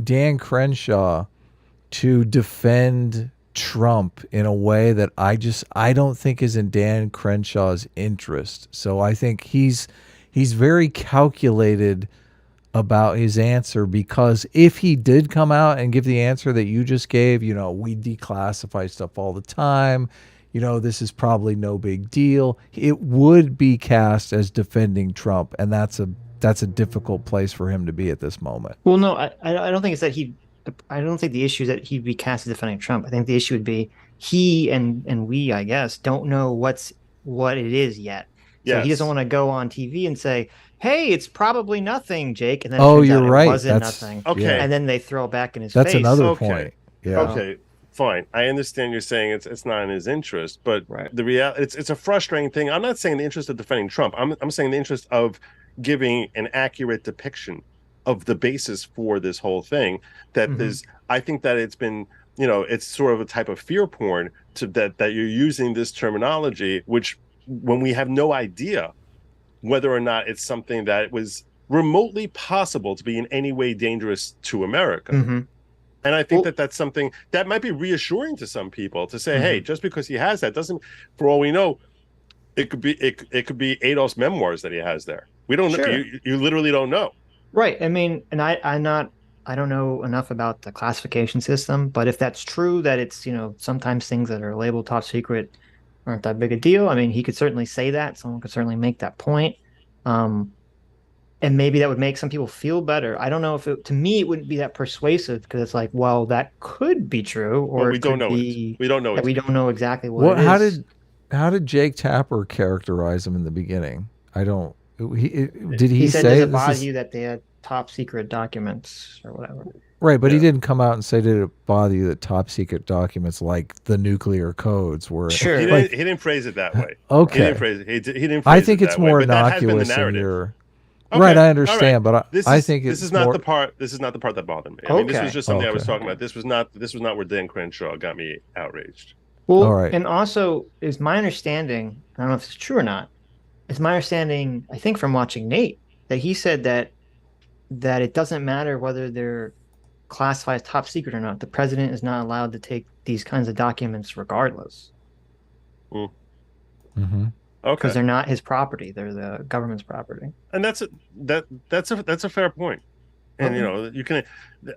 Dan Crenshaw to defend Trump in a way that I don't think is in Dan Crenshaw's interest. So I think he's very calculated about his answer, because if he did come out and give the answer that you just gave, we declassify stuff all the time, this is probably no big deal, it would be cast as defending Trump, and that's that's a difficult place for him to be at this moment. Well, no, I don't think it's that I don't think the issue is that he'd be cast as defending Trump. I think the issue would be he and we, I guess, don't know what it is yet. So he doesn't want to go on TV and say, "Hey, it's probably nothing, Jake," and then you're right. It wasn't nothing. Okay, and then they throw it back in his That's face. another point. Yeah. Okay, fine. I understand you're saying it's not in his interest, but the reality it's a frustrating thing. I'm not saying the interest of defending Trump. I'm saying the interest of giving an accurate depiction of the basis for this whole thing. That there's, I think that it's been, it's sort of a type of fear porn that you're using this terminology, which when we have no idea whether or not it's something that was remotely possible to be in any way dangerous to America. And I think that's something that might be reassuring to some people to say, hey, just because he has that doesn't, for all we know, it could be Adolf's memoirs that he has there. We don't know. You literally don't know. Right. I mean, and I don't know enough about the classification system, but if that's true, that it's, sometimes things that are labeled top secret aren't that big a deal. I mean, he could certainly say that. Someone could certainly make that point. And maybe that would make some people feel better. I don't know if to me, it wouldn't be that persuasive because it's like, well, that could be true. Or we don't know. We don't know. We don't know exactly what it is. How did Jake Tapper characterize him in the beginning? I don't. Did he said, say does it bother you that they had top secret documents or whatever? Right, but he didn't come out and say, did it bother you that top secret documents like the nuclear codes were... Sure. He didn't phrase it that way. Okay. He didn't phrase it. He didn't phrase I think it it's that more way, but that has been the innocuous in narrative. your... Okay, Right, I understand, all right. but I think it's this is not more... the part. This is not the part that bothered me. I mean, this was just something I was talking about. This was not where Dan Crenshaw got me outraged. Well, all right. And also, is my understanding, I don't know if it's true or not, it's my understanding, I think from watching Nate, that he said that it doesn't matter whether they're classified as top secret or not. The president is not allowed to take these kinds of documents regardless. Okay. Because they're not his property; they're the government's property. And that's a fair point. And you can,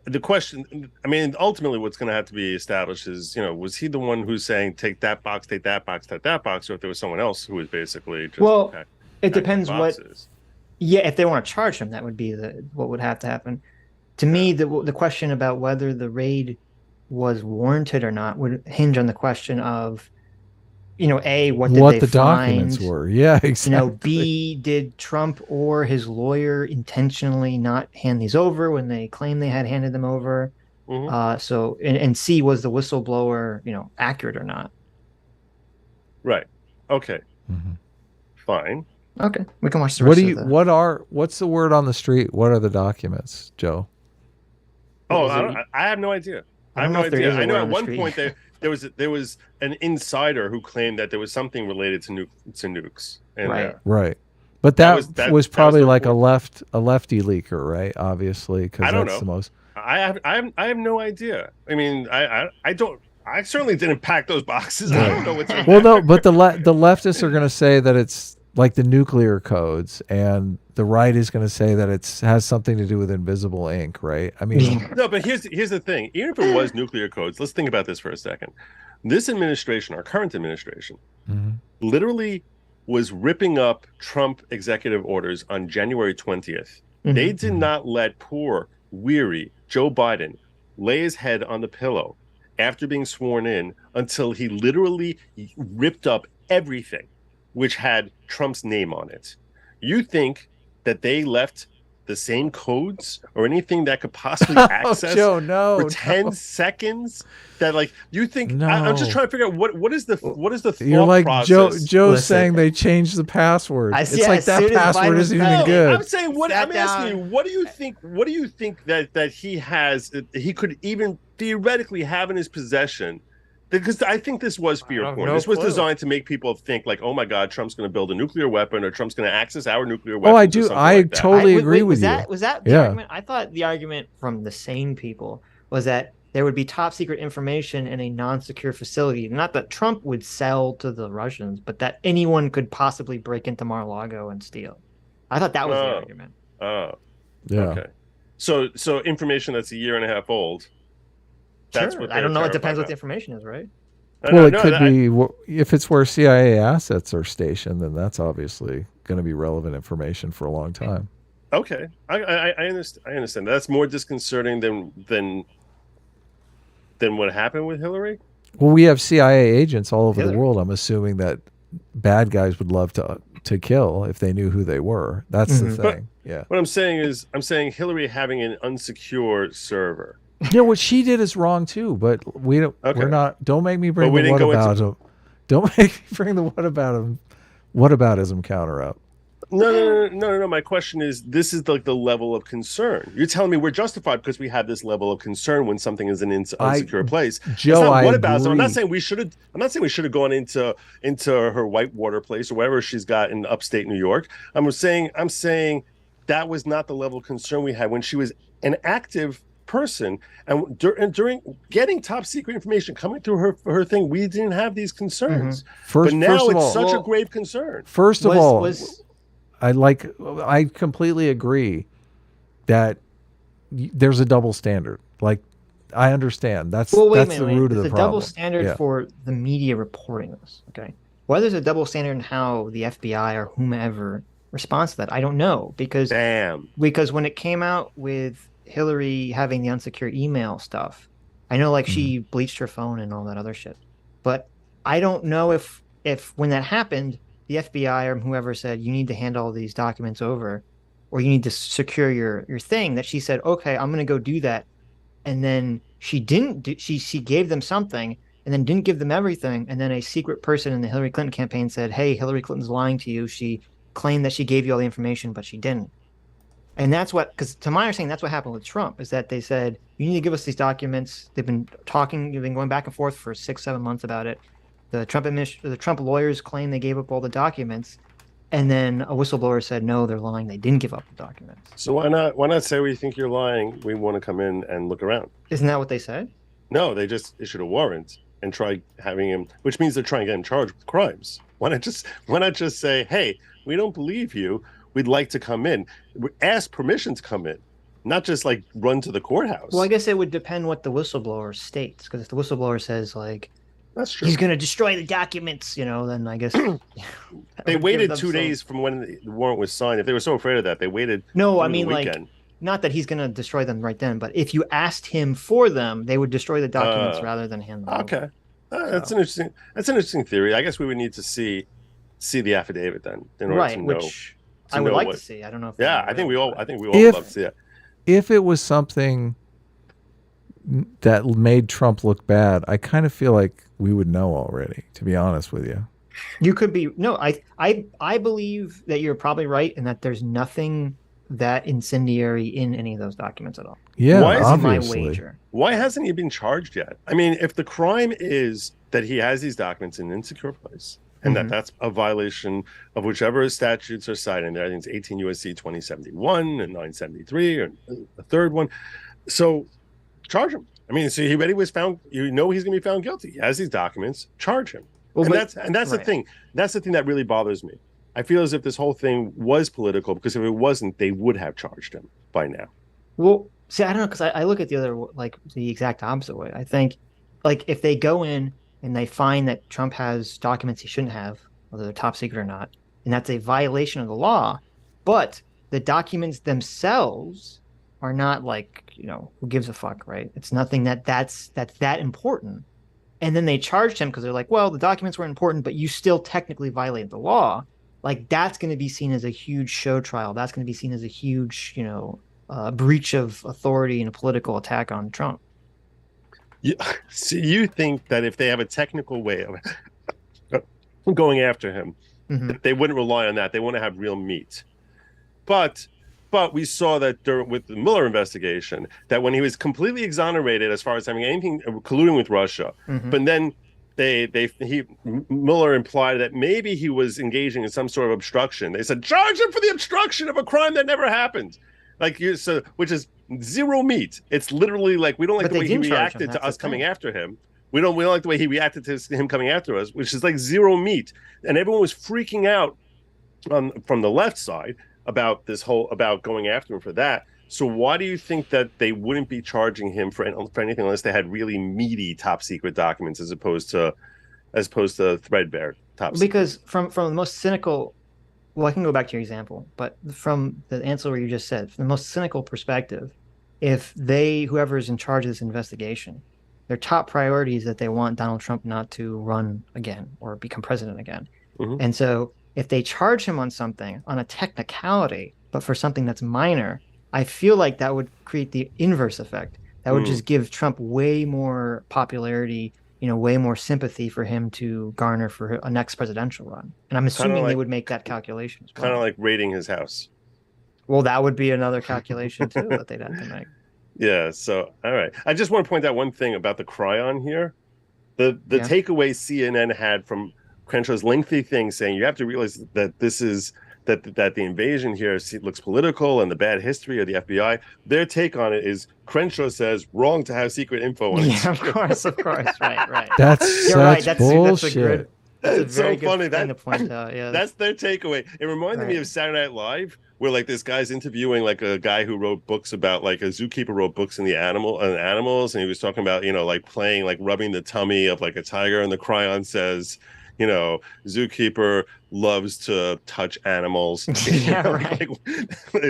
the question. I mean, ultimately, what's going to have to be established is, was he the one who's saying take that box, take that box, take that box, or if there was someone else who was basically just it depends what. Yeah, if they want to charge him, that would be what would have to happen. To me, the question about whether the raid was warranted or not would hinge on the question of, A, what they the find? Documents were. Yeah, exactly. B, did Trump or his lawyer intentionally not hand these over when they claimed they had handed them over? So, and C, was the whistleblower, accurate or not? Right. Okay. Fine. Okay, we can watch the rest of the... What's the word on the street? What are the documents, Joe? Oh, I have no idea. I have no idea. I know at one point there was an insider who claimed that there was something related to nukes. Right. But that was probably like a lefty leaker, right? Obviously, because that's the most. I have no idea. I mean, I don't. I certainly didn't pack those boxes. I don't know what's in there. No, but the leftists are going to say that it's like the nuclear codes, and the right is going to say that it has something to do with invisible ink, right? I mean, no, but here's the thing. Even if it was nuclear codes, let's think about this for a second. This administration, our current administration, literally was ripping up Trump executive orders on January 20th. They did not let poor, weary Joe Biden lay his head on the pillow after being sworn in until he literally ripped up everything which had Trump's name on it. You think that they left the same codes or anything that could possibly access for 10 seconds? That, like, you think? I'm just trying to figure out what is the thought You're like process. Joe's saying they changed the password. It's like that password isn't even good. I'm saying I'm asking you, what do you think? What do you think that he has? He could even theoretically have in his possession? Because I think this was fear porn. This was designed to make people think like, oh my God, Trump's going to build a nuclear weapon, or Trump's going to access our nuclear weapons. Oh, I do. I totally agree with you. Was that the argument? I thought the argument from the sane people was that there would be top secret information in a non-secure facility. Not that Trump would sell to the Russians, but that anyone could possibly break into Mar-a-Lago and steal. I thought that was the argument. Oh, yeah. Okay. So information that's a year and a half old. That's what I don't know. It depends what the information is, right? Well, it could be if it's where CIA assets are stationed, then that's obviously going to be relevant information for a long time. Okay, I understand. I understand. That's more disconcerting than what happened with Hillary. Well, we have CIA agents all over the Hillary. world. I'm assuming that bad guys would love to kill if they knew who they were. That's the thing. Yeah. What I'm saying is, I'm saying Hillary having an unsecure server. Yeah, what she did is wrong too, but we don't. Okay. We're not. Don't make me bring But we the didn't go into- whataboutism. Don't make me bring the whataboutism counter up. No. My question is, this is like the level of concern. You're telling me we're justified because we have this level of concern when something is an insecure place. Joe, I agree. I'm not saying we should have. I'm not saying we should have gone into her Whitewater place or wherever she's got in upstate New York. I'm saying that was not the level of concern we had when she was an active person, and during getting top secret information coming through her thing, we didn't have these concerns. But now it's such a grave concern. First of all, I completely agree that there's a double standard. Like, I understand. That's the root of the problem. There's a double standard for the media reporting this. Okay, whether there's a double standard in how the FBI or whomever responds to that, I don't know, because when it came out with Hillary having the unsecure email stuff, I know like she bleached her phone and all that other shit, but I don't know if when that happened, the FBI or whoever said you need to hand all these documents over, or you need to secure your thing, that she said, okay, I'm going to go do that, and then she didn't do, she gave them something and then didn't give them everything, and then a secret person in the Hillary Clinton campaign said, hey, Hillary Clinton's lying to you, she claimed that she gave you all the information but she didn't. And that's what, because to my understanding, that's what happened with Trump, is that they said, you need to give us these documents. They've been going back and forth for 6-7 months about it. The Trump lawyers claim they gave up all the documents, and then a whistleblower said, no, they're lying. They didn't give up the documents. So why not say we think you're lying? We want to come in and look around. Isn't that what they said? No, they just issued a warrant and tried having him, which means they're trying to get him charged with crimes. Why not just say, hey, we don't believe you. We'd like to come in. Ask permission to come in, not just like run to the courthouse. Well, I guess it would depend what the whistleblower states, because if the whistleblower says like, that's true, he's going to destroy the documents, then I guess they waited 2 days from when the warrant was signed. If they were so afraid of that, they waited. No, I mean like not that he's going to destroy them right then, but if you asked him for them, they would destroy the documents rather than hand them. Okay, that's an interesting theory. I guess we would need to see the affidavit then in order to know. Which I would like to see. I don't know if I think we all would love to see it. If it was something that made Trump look bad, I kind of feel like we would know already, to be honest with you. You could be I believe that you're probably right, and that there's nothing that incendiary in any of those documents at all. Yeah, obviously. My wager. Why hasn't he been charged yet? I mean, if the crime is that he has these documents in an insecure place, and that's a violation of whichever statutes are cited in there. I think it's 18 U.S.C. 2071 and 973, or the third one. So charge him. I mean, so he already was found. He's going to be found guilty. He has these documents. Charge him. Well, that's the thing. That's the thing that really bothers me. I feel as if this whole thing was political, because if it wasn't, they would have charged him by now. Well, see, I don't know, because I look at the exact opposite way. I think, if they go in and they find that Trump has documents he shouldn't have, whether they're top secret or not, and that's a violation of the law, but the documents themselves are not who gives a fuck, right? It's nothing that's that important. And then they charged him because they're like, well, the documents were important, but you still technically violated the law. That's going to be seen as a huge show trial. That's going to be seen as a huge, breach of authority and a political attack on Trump. So you think that if they have a technical way of going after him, that they wouldn't rely on that. They want to have real meat. But we saw that with the Mueller investigation, that when he was completely exonerated as far as having anything colluding with Russia, but then Mueller implied that maybe he was engaging in some sort of obstruction. They said, charge him for the obstruction of a crime that never happened. Which is zero meat. It's literally we don't like the way he reacted to us coming after him. We don't like the way he reacted to him coming after us, which is zero meat. And everyone was freaking out from the left side about about going after him for that. So why do you think that they wouldn't be charging him for anything unless they had really meaty top secret documents as opposed to threadbare top secret? Because from the most cynical Well, I can go back to your example, but from the answer where you just said, from the most cynical perspective, if whoever is in charge of this investigation, their top priority is that they want Donald Trump not to run again or become president again. And so if they charge him on something, on a technicality, but for something that's minor, I feel like that would create the inverse effect. That would just give Trump way more popularity, way more sympathy for him to garner for a next presidential run. And I'm assuming they would make that calculation. Kind of like raiding his house. Well, that would be another calculation too that they'd have to make. Yeah. So, all right. I just want to point out one thing about the cryon here. The takeaway CNN had from Crenshaw's lengthy thing saying you have to realize that this is that the invasion here looks political and the bad history of the FBI. Their take on it is Crenshaw says wrong to have secret info on it. Yeah, of course, right. That's You're right. That's bullshit. That's so funny. Thing to point out. Yeah, that's their takeaway. It reminded me of Saturday Night Live, where like this guy's interviewing like a guy who wrote books about like a zookeeper wrote books in animals, and he was talking about like playing like rubbing the tummy of like a tiger, and the cryon says, zookeeper loves to touch animals. Yeah, right.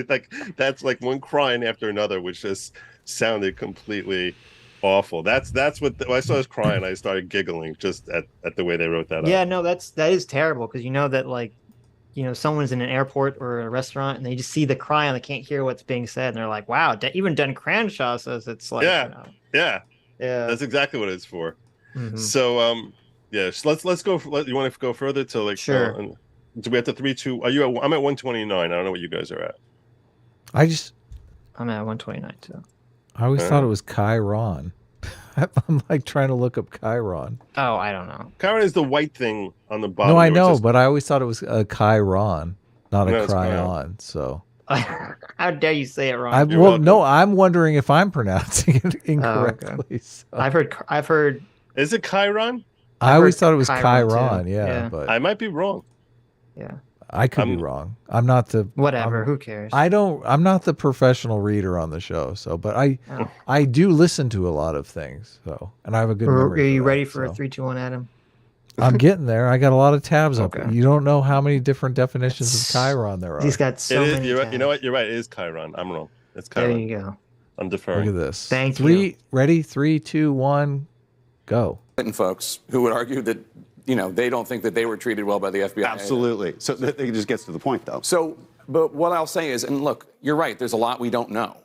like that's like one crying after another, which just sounded completely awful. That's what when I saw this crying, I started giggling just at the way they wrote that up. Yeah, no, that is terrible because that someone's in an airport or a restaurant and they just see the cryon, they can't hear what's being said, and they're like, wow, even Dan Crenshaw says it's like yeah, that's exactly what it's for. So yeah, so let's go. You want to go further to like? Sure. Do we have to 3, 2? Are you? I'm at 129. I don't know what you guys are at. I'm at 129 too. I always thought it was Chiron. I'm like trying to look up Chiron. Oh, I don't know. Chiron is the white thing on the bottom. No, I know, but I always thought it was a Chiron, not a cryon. Chiron. So. How dare you say it wrong? I'm wondering if I'm pronouncing it incorrectly. Oh, okay. So. I've heard. Is it Chiron? I always thought it was Chiron. Yeah, but I might be wrong. Yeah. I could be wrong. I'm not the whatever. Who cares? I'm not the professional reader on the show. So, but I do listen to a lot of things. So, and I have a good memory. Are you ready for a 3, 2, 1, Adam? I'm getting there. I got a lot of tabs open. You don't know how many different definitions of Chiron there are. He's got so many. You know what? You're right. It is Chiron. I'm wrong. It's Chiron. There you go. I'm deferring. Look at this. Thank you. Ready? 3, 2, 1, go. Folks who would argue that they don't think that they were treated well by the FBI. Absolutely. So it just gets to the point, though. So, but what I'll say is, and look, you're right. There's a lot we don't know.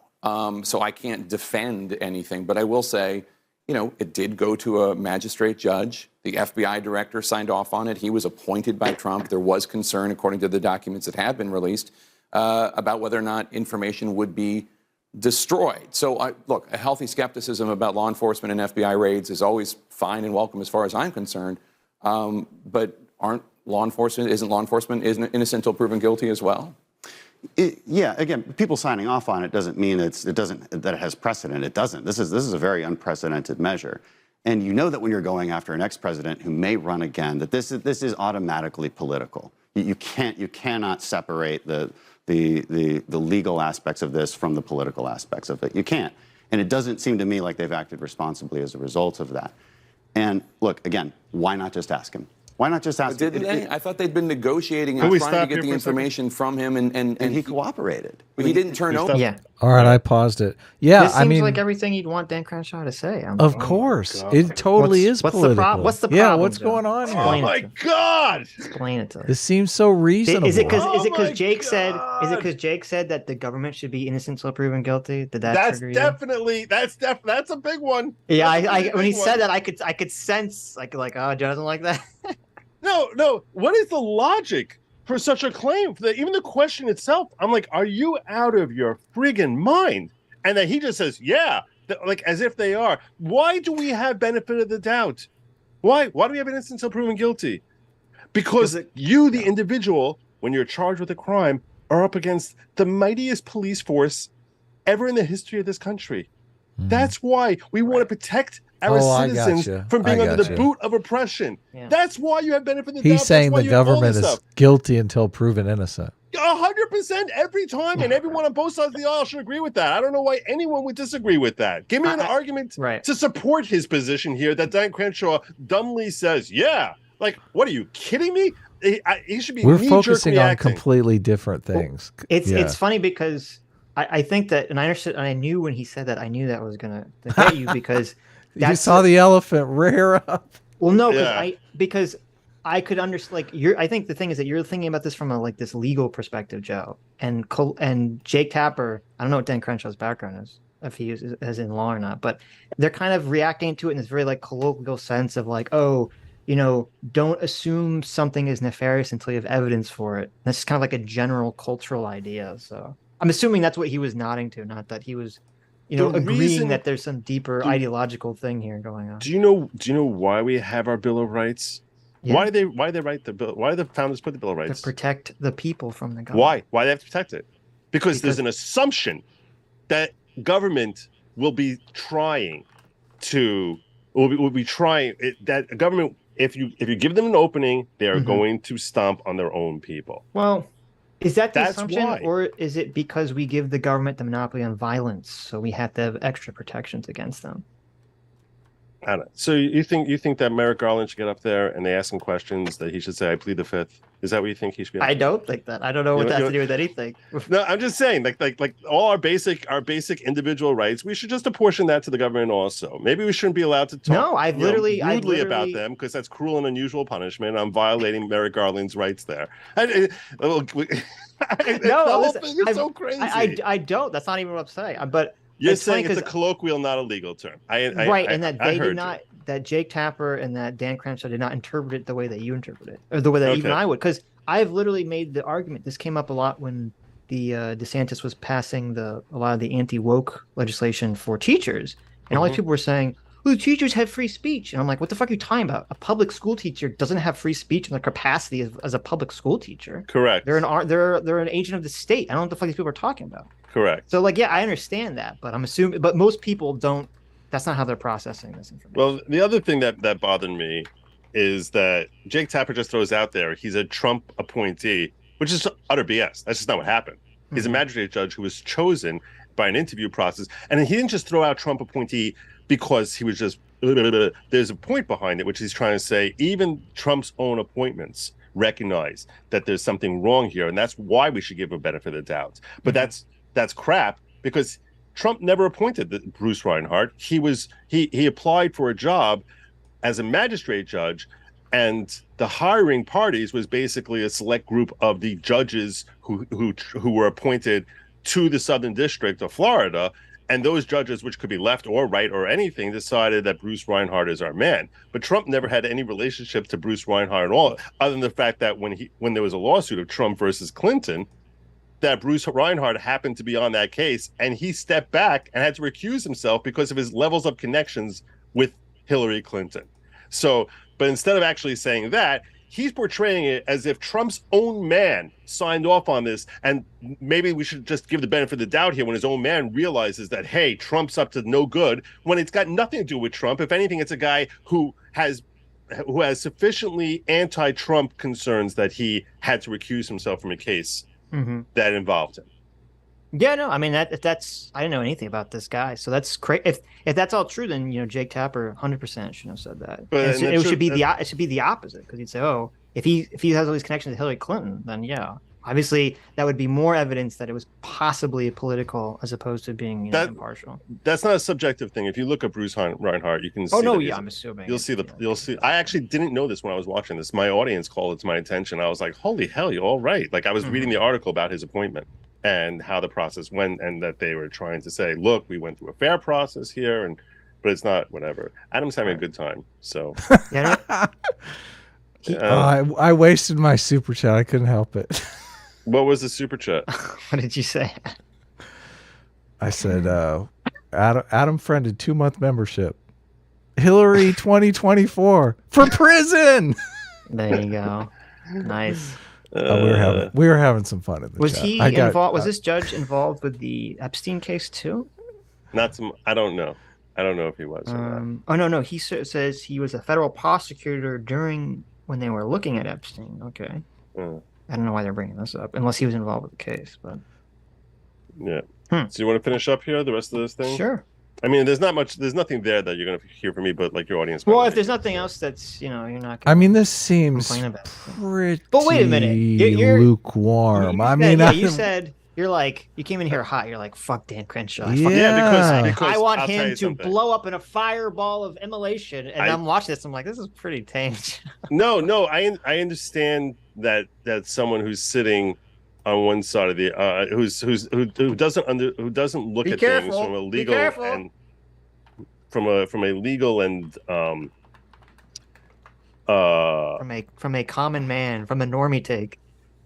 So I can't defend anything, but I will say, it did go to a magistrate judge. The FBI director signed off on it. He was appointed by Trump. There was concern, according to the documents that have been released, about whether or not information would be destroyed. So, look, a healthy skepticism about law enforcement and FBI raids is always fine and welcome as far as I'm concerned. But isn't law enforcement innocent until proven guilty as well? Yeah, again, people signing off on it doesn't mean that it has precedent. It doesn't. This is a very unprecedented measure. And you know that when you're going after an ex-president who may run again, that this is automatically political. You cannot separate the legal aspects of this from the political aspects of it. You can't. And it doesn't seem to me like they've acted responsibly as a result of that. And look, again, why not just ask him? Why not just ask him? Didn't they? I thought they'd been negotiating and trying to get the information from him, and he cooperated. But he didn't turn over. Yeah. All right, I paused it. Yeah, this seems like everything you'd want Dan Crenshaw to say. Of course, it totally is political. What's the problem? Yeah, what's going on here? Oh my God! Explain it to us. This seems so reasonable. Is it because Jake said? Is it because Jake said that the government should be innocent until proven guilty? That's a big one. Yeah, when he said that, I could sense like oh, Joe doesn't like that. No. What is the logic for such a claim? Even the question itself, I'm like, are you out of your friggin' mind? And then he just says, yeah, like as if they are. Why do we have benefit of the doubt? Why do we have innocent until proven guilty? Because you, the individual, when you're charged with a crime, are up against the mightiest police force ever in the history of this country. That's why we want to protect our citizens from being under the boot of oppression. Yeah. That's why you have benefit of the doubt. He's saying the government is guilty until proven innocent. 100% every time, and everyone on both sides of the aisle should agree with that. I don't know why anyone would disagree with that. Give me an argument to support his position here that Dan Crenshaw dumbly says, yeah, Like, what are you kidding me? He should be. We're knee-jerk focusing on reacting. completely different things. It's funny because I think that, and I understood, and I knew when he said that, I knew that was gonna get you because you saw the elephant rear up. Well, no, because I could understand. Like I think the thing is that you're thinking about this from a this legal perspective, Joe, and Jake Tapper. I don't know what Dan Crenshaw's background is, if he is as in law or not, but they're kind of reacting to it in this very colloquial sense of oh, don't assume something is nefarious until you have evidence for it. That's just kind of like a general cultural idea. So I'm assuming that's what he was nodding to, not that he was, agreeing that there's some deeper ideological thing here going on. Do you know why we have our Bill of Rights? Yeah. Why they write the bill? Why the founders put the Bill of Rights? To protect the people from the government. Why they have to protect it? Because there's an assumption that government will be trying that government, if you give them an opening, they are going to stomp on their own people. Well, is that the assumption, or is it because we give the government the monopoly on violence, so we have to have extra protections against them? I don't know. So you think that Merrick Garland should get up there and they ask him questions that he should say, "I plead the fifth"? Is that what you think he should be? I don't think that. I don't know what that has to do with anything. No, I'm just saying, like all our basic individual rights, we should just apportion that to the government also. Maybe we shouldn't be allowed to talk. No, I've literally rudely about them because that's cruel and unusual punishment. I'm violating Merrick Garland's rights there. The whole thing is so crazy. I don't. That's not even what I'm saying. But you're saying it's a colloquial, not a legal term. And that they did not. That Jake Tapper and that Dan Crenshaw did not interpret it the way that you interpret it, or the way that even I would. Because I've literally made the argument. This came up a lot when the DeSantis was passing a lot of the anti-woke legislation for teachers, and all these people were saying, "Well, the teachers have free speech," and I'm like, "What the fuck are you talking about? A public school teacher doesn't have free speech in their capacity as a public school teacher. Correct. They're an agent of the state. I don't know what the fuck these people are talking about." Correct. So I understand that, but I'm assuming, but most people don't. That's not how they're processing this information. Well, the other thing that bothered me is that Jake Tapper just throws out there he's a Trump appointee, which is utter BS. That's just not what happened. He's a magistrate judge who was chosen by an interview process, and he didn't just throw out Trump appointee because he was just. There's a point behind it, which he's trying to say even Trump's own appointments recognize that there's something wrong here, and that's why we should give a benefit of the doubt. But that's crap because Trump never appointed Bruce Reinhart. He applied for a job as a magistrate judge, and the hiring parties was basically a select group of the judges who were appointed to the Southern District of Florida. And those judges, which could be left or right or anything, decided that Bruce Reinhart is our man. But Trump never had any relationship to Bruce Reinhart at all, other than the fact that when there was a lawsuit of Trump versus Clinton, that Bruce Reinhart happened to be on that case, and he stepped back and had to recuse himself because of his levels of connections with Hillary Clinton. So, but instead of actually saying that, he's portraying it as if Trump's own man signed off on this, and maybe we should just give the benefit of the doubt here when his own man realizes that, hey, Trump's up to no good, when it's got nothing to do with Trump. If anything, it's a guy who has sufficiently anti-Trump concerns that he had to recuse himself from a case that involved him. Yeah, no, I mean that's I didn't know anything about this guy, so that's crazy. If that's all true, then Jake Tapper 100% shouldn't have said that. But it should be the opposite, because he'd say, oh, if he has all these connections to Hillary Clinton, then yeah, obviously that would be more evidence that it was possibly political as opposed to being impartial. That's not a subjective thing. If you look at Bruce Reinhart, you can see. Oh no, yeah, I'm assuming you'll see. I actually didn't know this when I was watching this. My audience called it to my attention. I was like, holy hell, you're all right. Like I was reading the article about his appointment and how the process went, and that they were trying to say, look, we went through a fair process here, but it's not whatever. Adam's having a good time, so. I wasted my super chat. I couldn't help it. What was the super chat? What did you say? I said, Adam friended 2-month membership. Hillary 2024 for prison. There you go. Nice. We were having some fun in the Was chat. he involved? Was this judge involved with the Epstein case too? I don't know. I don't know if he was. Oh no. He says he was a federal prosecutor during when they were looking at Epstein. Okay. I don't know why they're bringing this up, unless he was involved with the case. But yeah. So you want to finish up here the rest of this thing? Sure. I mean, there's nothing there that you're going to hear from me, but like your audience. Well, if there's nothing else that's, you're not gonna I mean, this seems complain about. pretty But wait a minute. You're lukewarm. You said you came in here hot. You're like, fuck Dan Crenshaw. Yeah, because I want I'll tell him you to something. blow up in a fireball of immolation. And I'm watching this. I'm like, this is pretty tame. No, I understand that someone who's sitting on one side of the who doesn't look Be at careful. things from a Be legal careful. and from a legal and from a common man, from a normie take.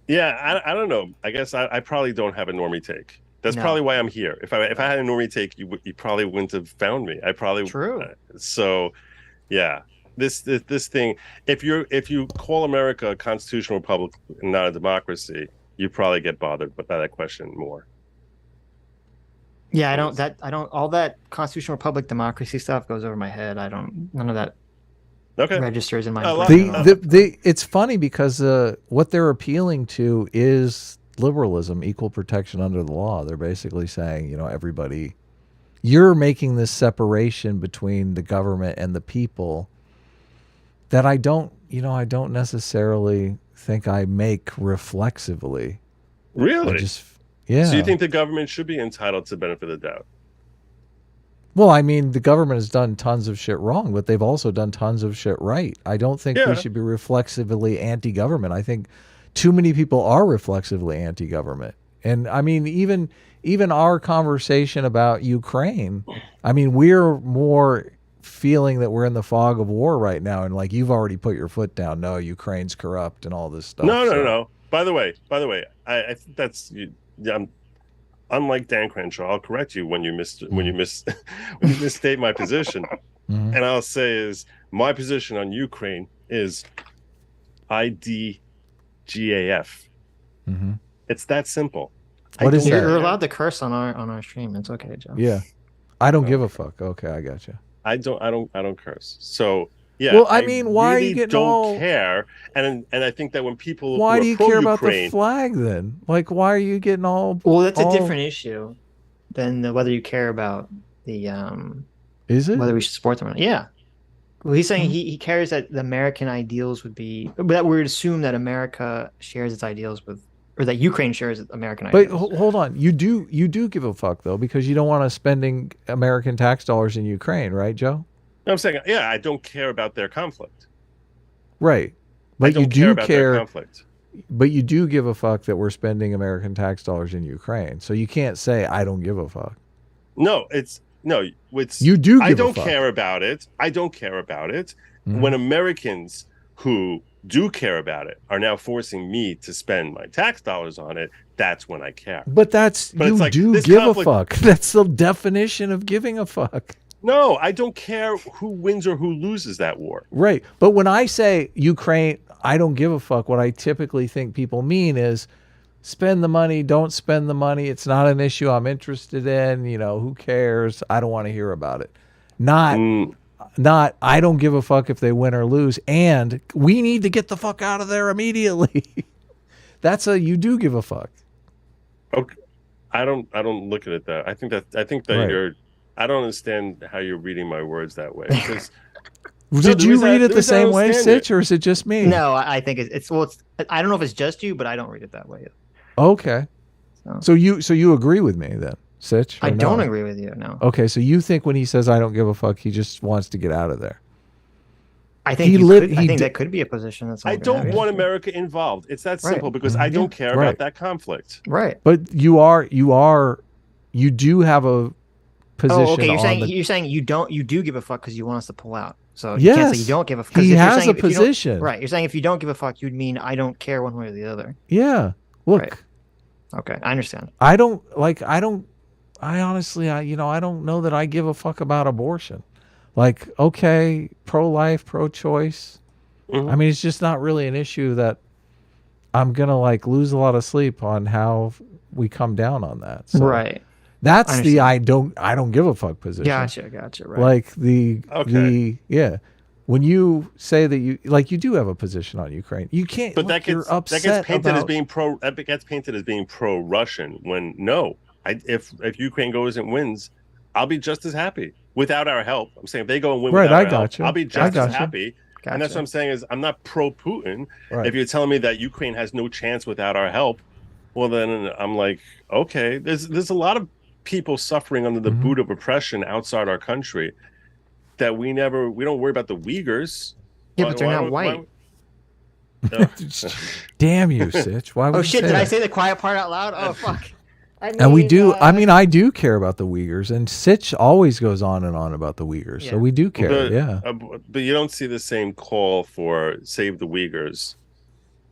yeah, I don't know. I guess I probably don't have a normie take. That's No. probably why I'm here. If I had a normie take, you probably wouldn't have found me. I probably True. So, yeah, this thing. If you call America a constitutional republic and not a democracy, you probably get bothered by that question more. Yeah, I don't. All that constitutional republic democracy stuff goes over my head. None of that Okay. registers in my A lot- brain at all. it's funny because what they're appealing to is liberalism, equal protection under the law. They're basically saying, everybody, you're making this separation between the government and the people that I don't necessarily think I make reflexively. Really? Yeah. So you think the government should be entitled to benefit of the doubt? Well, I mean, the government has done tons of shit wrong, but they've also done tons of shit right. I don't think we should be reflexively anti-government. I think too many people are reflexively anti-government. And I mean, even our conversation about Ukraine, I mean, we're more feeling that we're in the fog of war right now, and like you've already put your foot down. No, Ukraine's corrupt and all this stuff. No. By the way, I think that's unlike Dan Crenshaw. I'll correct you when you misstate my position. Mhm. And I'll say is my position on Ukraine is IDGAF. Mm-hmm. It's that simple. What is that? You're allowed to curse on our stream. It's okay, Joe. Yeah, I don't give a fuck. Okay, I got you. I don't curse. So yeah. Well, I mean, why are you really getting don't all- care? And I think that when people Why who do are you care about the pro-Ukraine- flag then? Like, why are you getting all? Well, that's a all- different issue than whether you care about the Is it? whether we should support them or not. Yeah. Well, he's saying he cares that the American ideals would be that we would assume that America shares its ideals with, or that Ukraine shares American But ideals. hold on, you do give a fuck though, because you don't want us spending American tax dollars in Ukraine, right, Joe? I'm saying, yeah, I don't care about their conflict. Right, I but don't you do about their care. conflict. But you do give a fuck that we're spending American tax dollars in Ukraine. So you can't say I don't give a fuck. No, it's You do I give a don't fuck. care about it. I don't care about it. Mhm. When Americans who do care about it are now forcing me to spend my tax dollars on it, that's when I care. But But you it's like, do this give conflict- a fuck. That's the definition of giving a fuck. No, I don't care who wins or who loses that war. Right. But when I say Ukraine, I don't give a fuck. What I typically think people mean is spend the money, don't spend the money. It's not an issue I'm interested in. Who cares? I don't want to hear about it. Not I don't give a fuck if they win or lose. And we need to get the fuck out of there immediately. That's you do give a fuck. Okay. I don't look at it that. I think that Right. I don't understand how you're reading my words that way. Because Did the you reason read I- it the the reason I same don't way, stand Sitch, it- or is it just me? No, I think it's I don't know if it's just you, but I don't read it that way. Okay. So you agree with me then, Sitch? or I don't no? agree with you. No, Okay, so you think when he says I don't give a fuck, he just wants to get out of there. I think that could be a position that's. I don't want America involved. It's that simple because I don't care Right. about that conflict. Right. But you do have a position. Oh, okay. on You're saying you do give a fuck because you want us to pull out. So you Yes. can't say you don't give a fuck. He If you're has saying a if you don't- position. Right. You're saying if you don't give a fuck, you'd mean I don't care one way or the other. Yeah. Look, Right. Okay, I understand. I honestly, I don't know that I give a fuck about abortion. Like, okay, pro-life, pro-choice. Mhm. I mean, it's just not really an issue that I'm going to lose a lot of sleep on how we come down on that. So Right. That's I the I don't give a fuck position. Gotcha. Right. Like Okay. when you say that you do have a position on Ukraine, you can't. But look, that you're gets upset painted as about- being pro-Russian when no. If Ukraine goes and wins, I'll be just as happy without our help. I'm saying if they go and win Right, without I our help, gotcha. I'll be I just as gotcha. happy. And that's what I'm saying is I'm not pro-Putin. Right. If you're telling me that Ukraine has no chance without our help, well, then I'm like, okay, there's a lot of people suffering under the boot of oppression outside our country that we don't worry about the Uyghurs. Yeah, but they're not white. Damn you, Sitch. Why would Oh you shit! say Did I that? say the quiet part out loud? Oh fuck! And we do. I mean, I do care about the Uyghurs, and Sitch always goes on and on about the Uyghurs. So we do care. But you don't see the same call for save the Uyghurs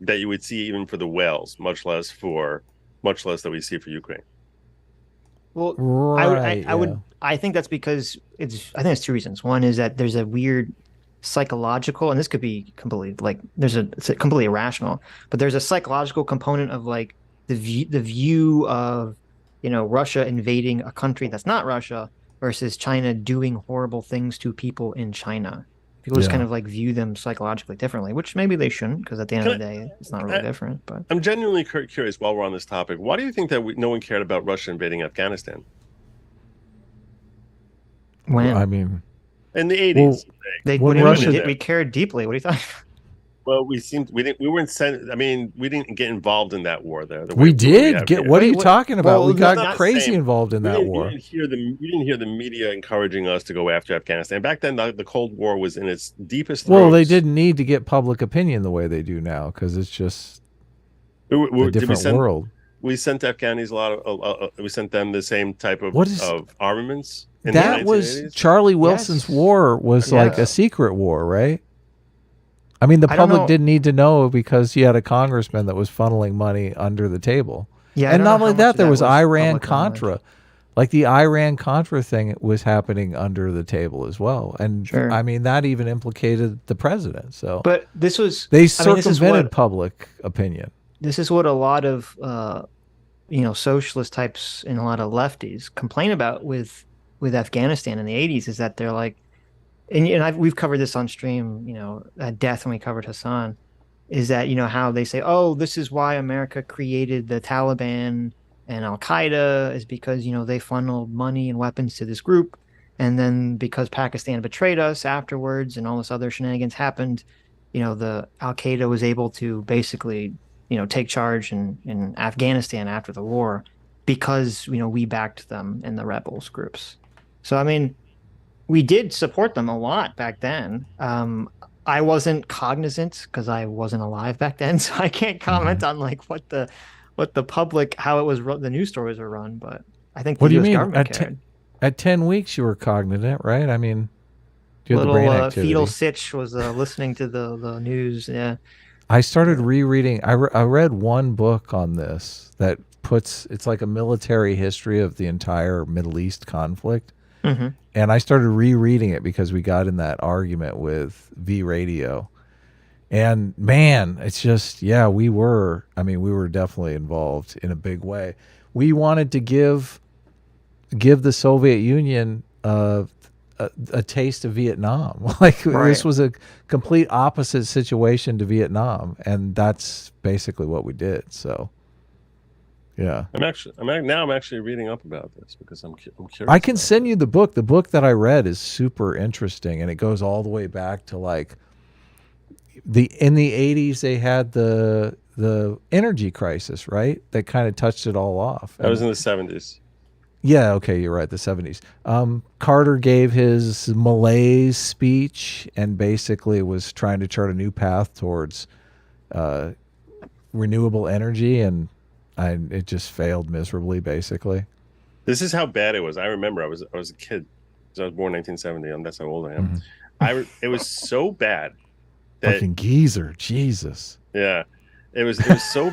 that you would see even for the whales, much less that we see for Ukraine. Well, Right, I think that's because I think it's two reasons. One is that there's a weird psychological, and this could be completely like it's completely irrational, but there's a psychological component of like the view of Russia invading a country that's not Russia versus China doing horrible things to people in China. People just kind of like view them psychologically differently, which maybe they shouldn't, because at the end of the day, it's not really different. But I'm genuinely curious while we're on this topic, why do you think that no one cared about Russia invading Afghanistan? When? I mean, in the 80s. We cared deeply. What are you talking about? Well, we didn't get involved in that war there. We did get. What are you talking about? We got crazy involved in that war. You didn't hear the media encouraging us to go after Afghanistan. Back then, the Cold War was in its deepest. Well, they didn't need to get public opinion the way they do now, because it's just a different world. We sent Afghanis a lot of. We sent them the same type of armaments. That was Charlie Wilson's war. Was like a secret war, right? I mean, the public didn't need to know because you had a congressman that was funneling money under the table. Yeah, and not only that, there was Iran-Contra. Like the Iran-Contra thing was happening under the table as well. And I mean, that even implicated the president. So, but they circumvented public opinion. This is what a lot of socialist types and a lot of lefties complain about with Afghanistan in the 80s, is that they're like, and we've covered this on stream, at death when we covered Hassan, is that, how they say, oh, this is why America created the Taliban and Al-Qaeda, is because, they funneled money and weapons to this group. And then because Pakistan betrayed us afterwards and all this other shenanigans happened, the Al-Qaeda was able to basically, take charge in Afghanistan after the war because, we backed them in the rebels groups. So, I mean, we did support them a lot back then. I wasn't cognizant because I wasn't alive back then, so I can't comment on like what the public, how it was the news stories were run. But I think the US government cared. At 10 weeks, you were cognizant, right? I mean, you had the brain activity. Fetal Sitch was listening to the news. Yeah, I started rereading. I read one book on this that it's like a military history of the entire Middle East conflict. Mm-hmm. And I started rereading it because we got in that argument with V Radio. And man, it's just, we were definitely involved in a big way. We wanted to give the Soviet Union a taste of Vietnam. This was a complete opposite situation to Vietnam. And that's basically what we did. So. Yeah, I'm actually reading up about this because I'm curious. I can send you the book. The book that I read is super interesting, and it goes all the way back to like in the 80s. They had the energy crisis, right? That kind of touched it all off. That was in the 70s. Yeah, okay, you're right. The 70s. Carter gave his malaise speech and basically was trying to chart a new path towards renewable energy, and it just failed miserably, basically. This is how bad it was. I remember I was a kid. I was born in 1970, and that's how old I am. Mm-hmm. It was so bad that fucking geezer, Jesus. Yeah, it was so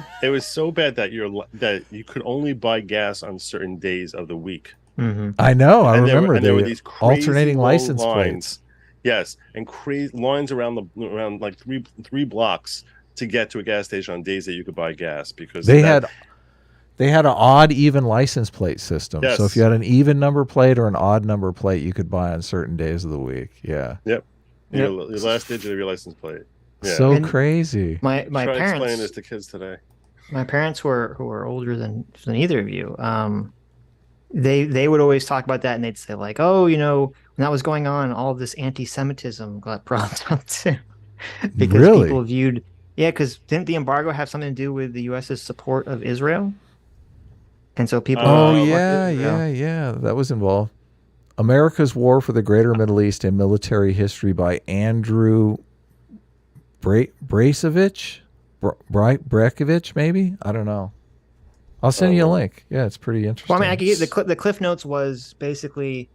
bad that you could only buy gas on certain days of the week. Mm-hmm. I know. I remember there were these alternating license plates. Yes, and crazy lines around like three blocks to get to a gas station on days that you could buy gas because they had an odd even license plate system. Yes. So if you had an even number plate or an odd number plate, you could buy on certain days of the week. Yeah. Yep. Your last digit of your license plate. Yeah. So crazy. My parents explaining this to kids today. My parents who are older than either of you. they would always talk about that, and they'd say like, oh, when that was going on, all of this anti-Semitism got brought up too, because Really? people viewed, yeah, because didn't the embargo have something to do with the U.S.'s support of Israel? And so people. Oh, Like, yeah. That was involved. America's War for the Greater Middle East and Military History by Andrew Bracevich? Brekovich, maybe? I don't know. I'll send you a link. Yeah, it's pretty interesting. Well, I mean, I could get the cliff notes was basically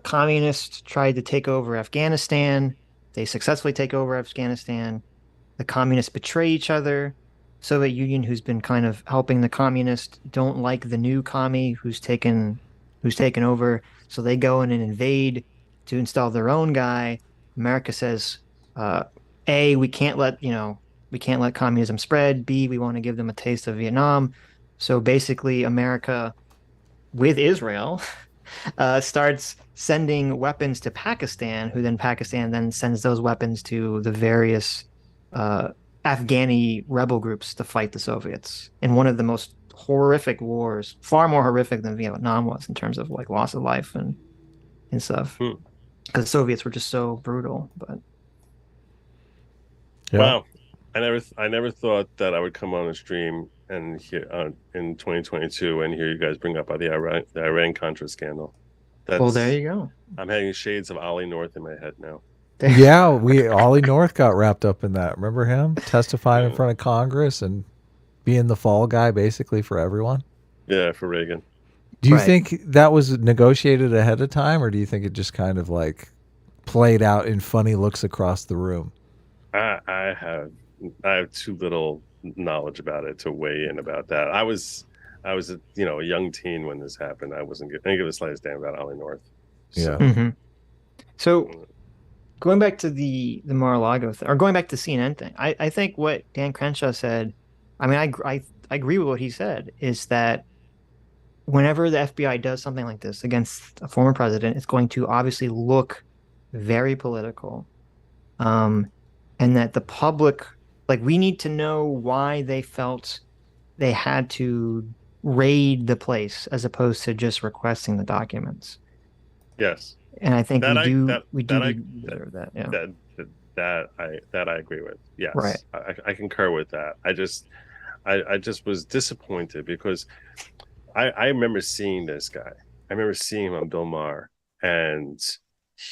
communists tried to take over Afghanistan. They successfully take over Afghanistan. The communists betray each other. Soviet Union, who's been kind of helping the communists, don't like the new commie who's taken over. So they go in and invade to install their own guy. America says, A, we can't let communism spread. B, we want to give them a taste of Vietnam. So basically, America, with Israel, starts sending weapons to Pakistan, who then Pakistan then sends those weapons to the various Afghani rebel groups to fight the Soviets in one of the most horrific wars, far more horrific than Vietnam was in terms of like loss of life and stuff. Because the Soviets were just so brutal. But wow, I never thought that I would come on a stream and hear in 2022 and hear you guys bring up the Iran-Contra scandal. Well, there you go. I'm having shades of Ollie North in my head now. Yeah, Ollie North got wrapped up in that. Remember him testifying in front of Congress and being the fall guy basically for everyone? Yeah, for Reagan. Do you think that was negotiated ahead of time, or do you think it just kind of like played out in funny looks across the room? I have too little knowledge about it to weigh in about that. I was a young teen when this happened. I didn't give the slightest damn about Ollie North. So. Yeah. So going back to the Mar-a-Lago thing, or going back to the CNN thing, I think what Dan Crenshaw said, I mean, I agree with what he said, is that whenever the FBI does something like this against a former president, it's going to obviously look very political. And that the public, like, we need to know why they felt they had to raid the place as opposed to just requesting the documents. Yes. And I think we do better at that. Yeah. That I agree with. Yes. Right. I concur with that. I just was disappointed because I remember seeing this guy. I remember seeing him on Bill Maher, and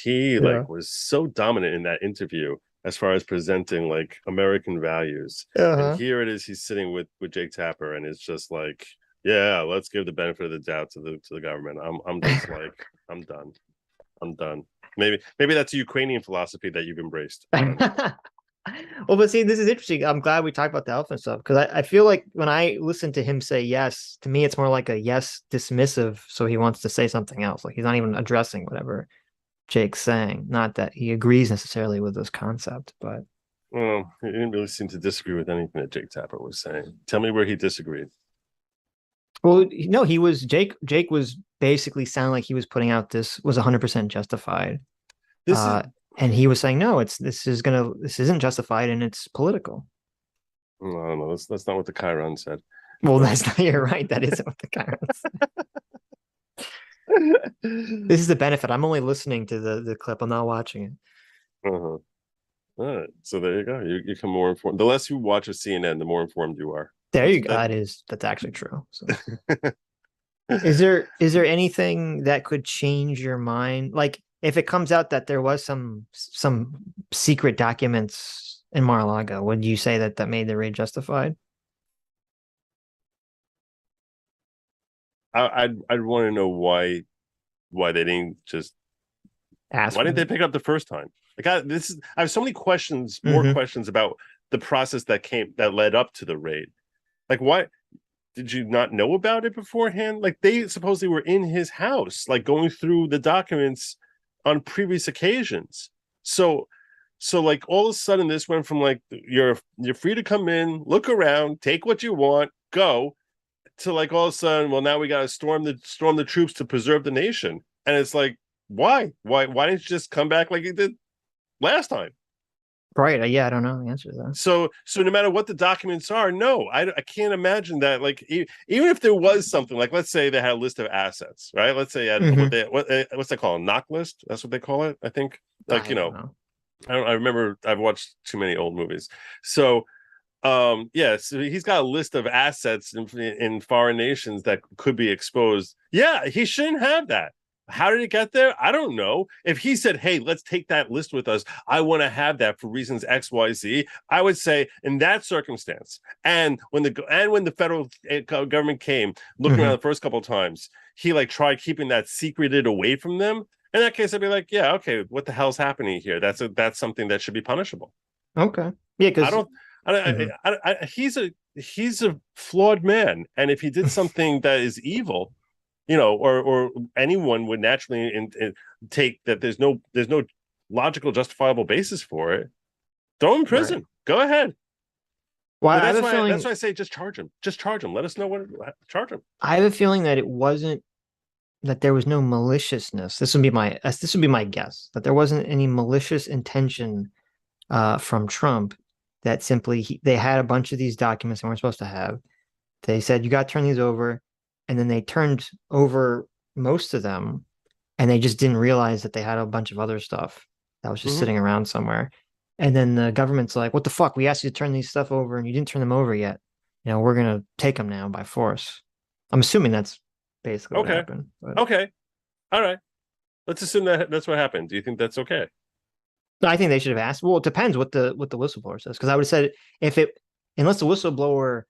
he was so dominant in that interview as far as presenting like American values. And here it is, he's sitting with Jake Tapper, and it's just like, yeah, let's give the benefit of the doubt to the government. I'm just like, I'm done. Maybe that's a Ukrainian philosophy that you've embraced. Well, but see, this is interesting. I'm glad we talked about the elephant stuff, because I feel like when I listen to him say yes, to me, it's more like a yes dismissive. So he wants to say something else. Like he's not even addressing whatever Jake's saying. Not that he agrees necessarily with this concept, but. Well, he didn't really seem to disagree with anything that Jake Tapper was saying. Tell me where he disagreed. Well, no, Jake was basically sounding like he was putting out this was 100% justified. And he was saying, no, this isn't justified and it's political. I don't know. That's not what the Chiron said. Well, you're right. That isn't what the Chiron said. This is the benefit. I'm only listening to the clip. I'm not watching it. All right. So there you go. You become more informed. The less you watch of CNN, the more informed you are. There you go. That's actually true. So. Is there anything that could change your mind? Like, if it comes out that there was some secret documents in Mar-a-Lago, would you say that made the raid justified? I'd want to know why they didn't just ask. Why didn't they pick up the first time? Like I have so many questions, more questions about the process that led up to the raid. Like, why did you not know about it beforehand? Like, they supposedly were in his house, like going through the documents on previous occasions. So like all of a sudden this went from like you're free to come in, look around, take what you want, go, to like all of a sudden, well, now we got to storm the troops to preserve the nation. And it's like, why didn't you just come back like you did last time? Right. Yeah, I don't know the answer to that. So no matter what the documents are, no, I can't imagine that. Like even if there was something, like let's say they had a list of assets, right? Let's say what's they call a knock list? That's what they call it, I think. Like I don't know. I remember I've watched too many old movies. So so he's got a list of assets in foreign nations that could be exposed. Yeah, he shouldn't have that. How did it get there? I don't know. If he said, hey, let's take that list with us, I want to have that for reasons XYZ, I would say in that circumstance, and when the federal government came looking around the first couple of times, he like tried keeping that secreted away from them. In that case, I'd be like, yeah, okay, what the hell's happening here? That's something that should be punishable. Okay. Yeah, because he's a flawed man, and if he did something that is evil, or anyone would naturally take that there's no logical justifiable basis for it, throw him in prison. Right. Go ahead. Well, that's why I say just charge him. Just charge him. Let us know charge him. I have a feeling that that there was no maliciousness. This would be my guess, that there wasn't any malicious intention from Trump, that simply they had a bunch of these documents they weren't supposed to have. They said, you got to turn these over. And then they turned over most of them, and they just didn't realize that they had a bunch of other stuff that was just sitting around somewhere. And then the government's like, what the fuck? We asked you to turn these stuff over and you didn't turn them over yet. We're going to take them now by force. I'm assuming that's basically what happened. But... Okay. All right. Let's assume that's what happened. Do you think that's okay? I think they should have asked. Well, it depends what the whistleblower says. Because I would have said, unless the whistleblower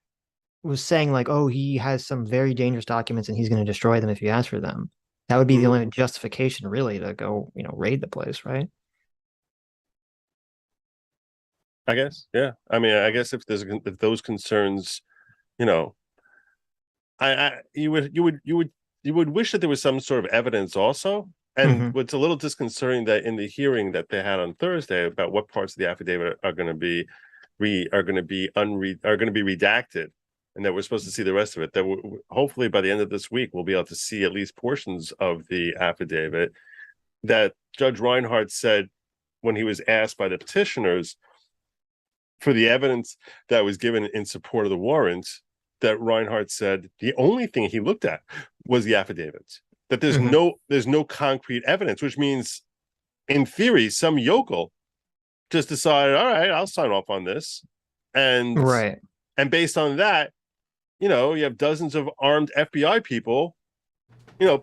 was saying like, oh, he has some very dangerous documents and he's going to destroy them if you ask for them, that would be the only justification really to go, raid the place, right? I guess, yeah. I mean, I guess if those concerns, you would wish that there was some sort of evidence also. And what's a little disconcerting that in the hearing that they had on Thursday about what parts of the affidavit are going to be redacted, and that we're supposed to see the rest of it, that hopefully by the end of this week, we'll be able to see at least portions of the affidavit, that Judge Reinhardt said when he was asked by the petitioners for the evidence that was given in support of the warrant, that Reinhardt said the only thing he looked at was the affidavits, that there's no concrete evidence, which means in theory, some yokel just decided, all right, I'll sign off on this. And based on that, you have dozens of armed FBI people,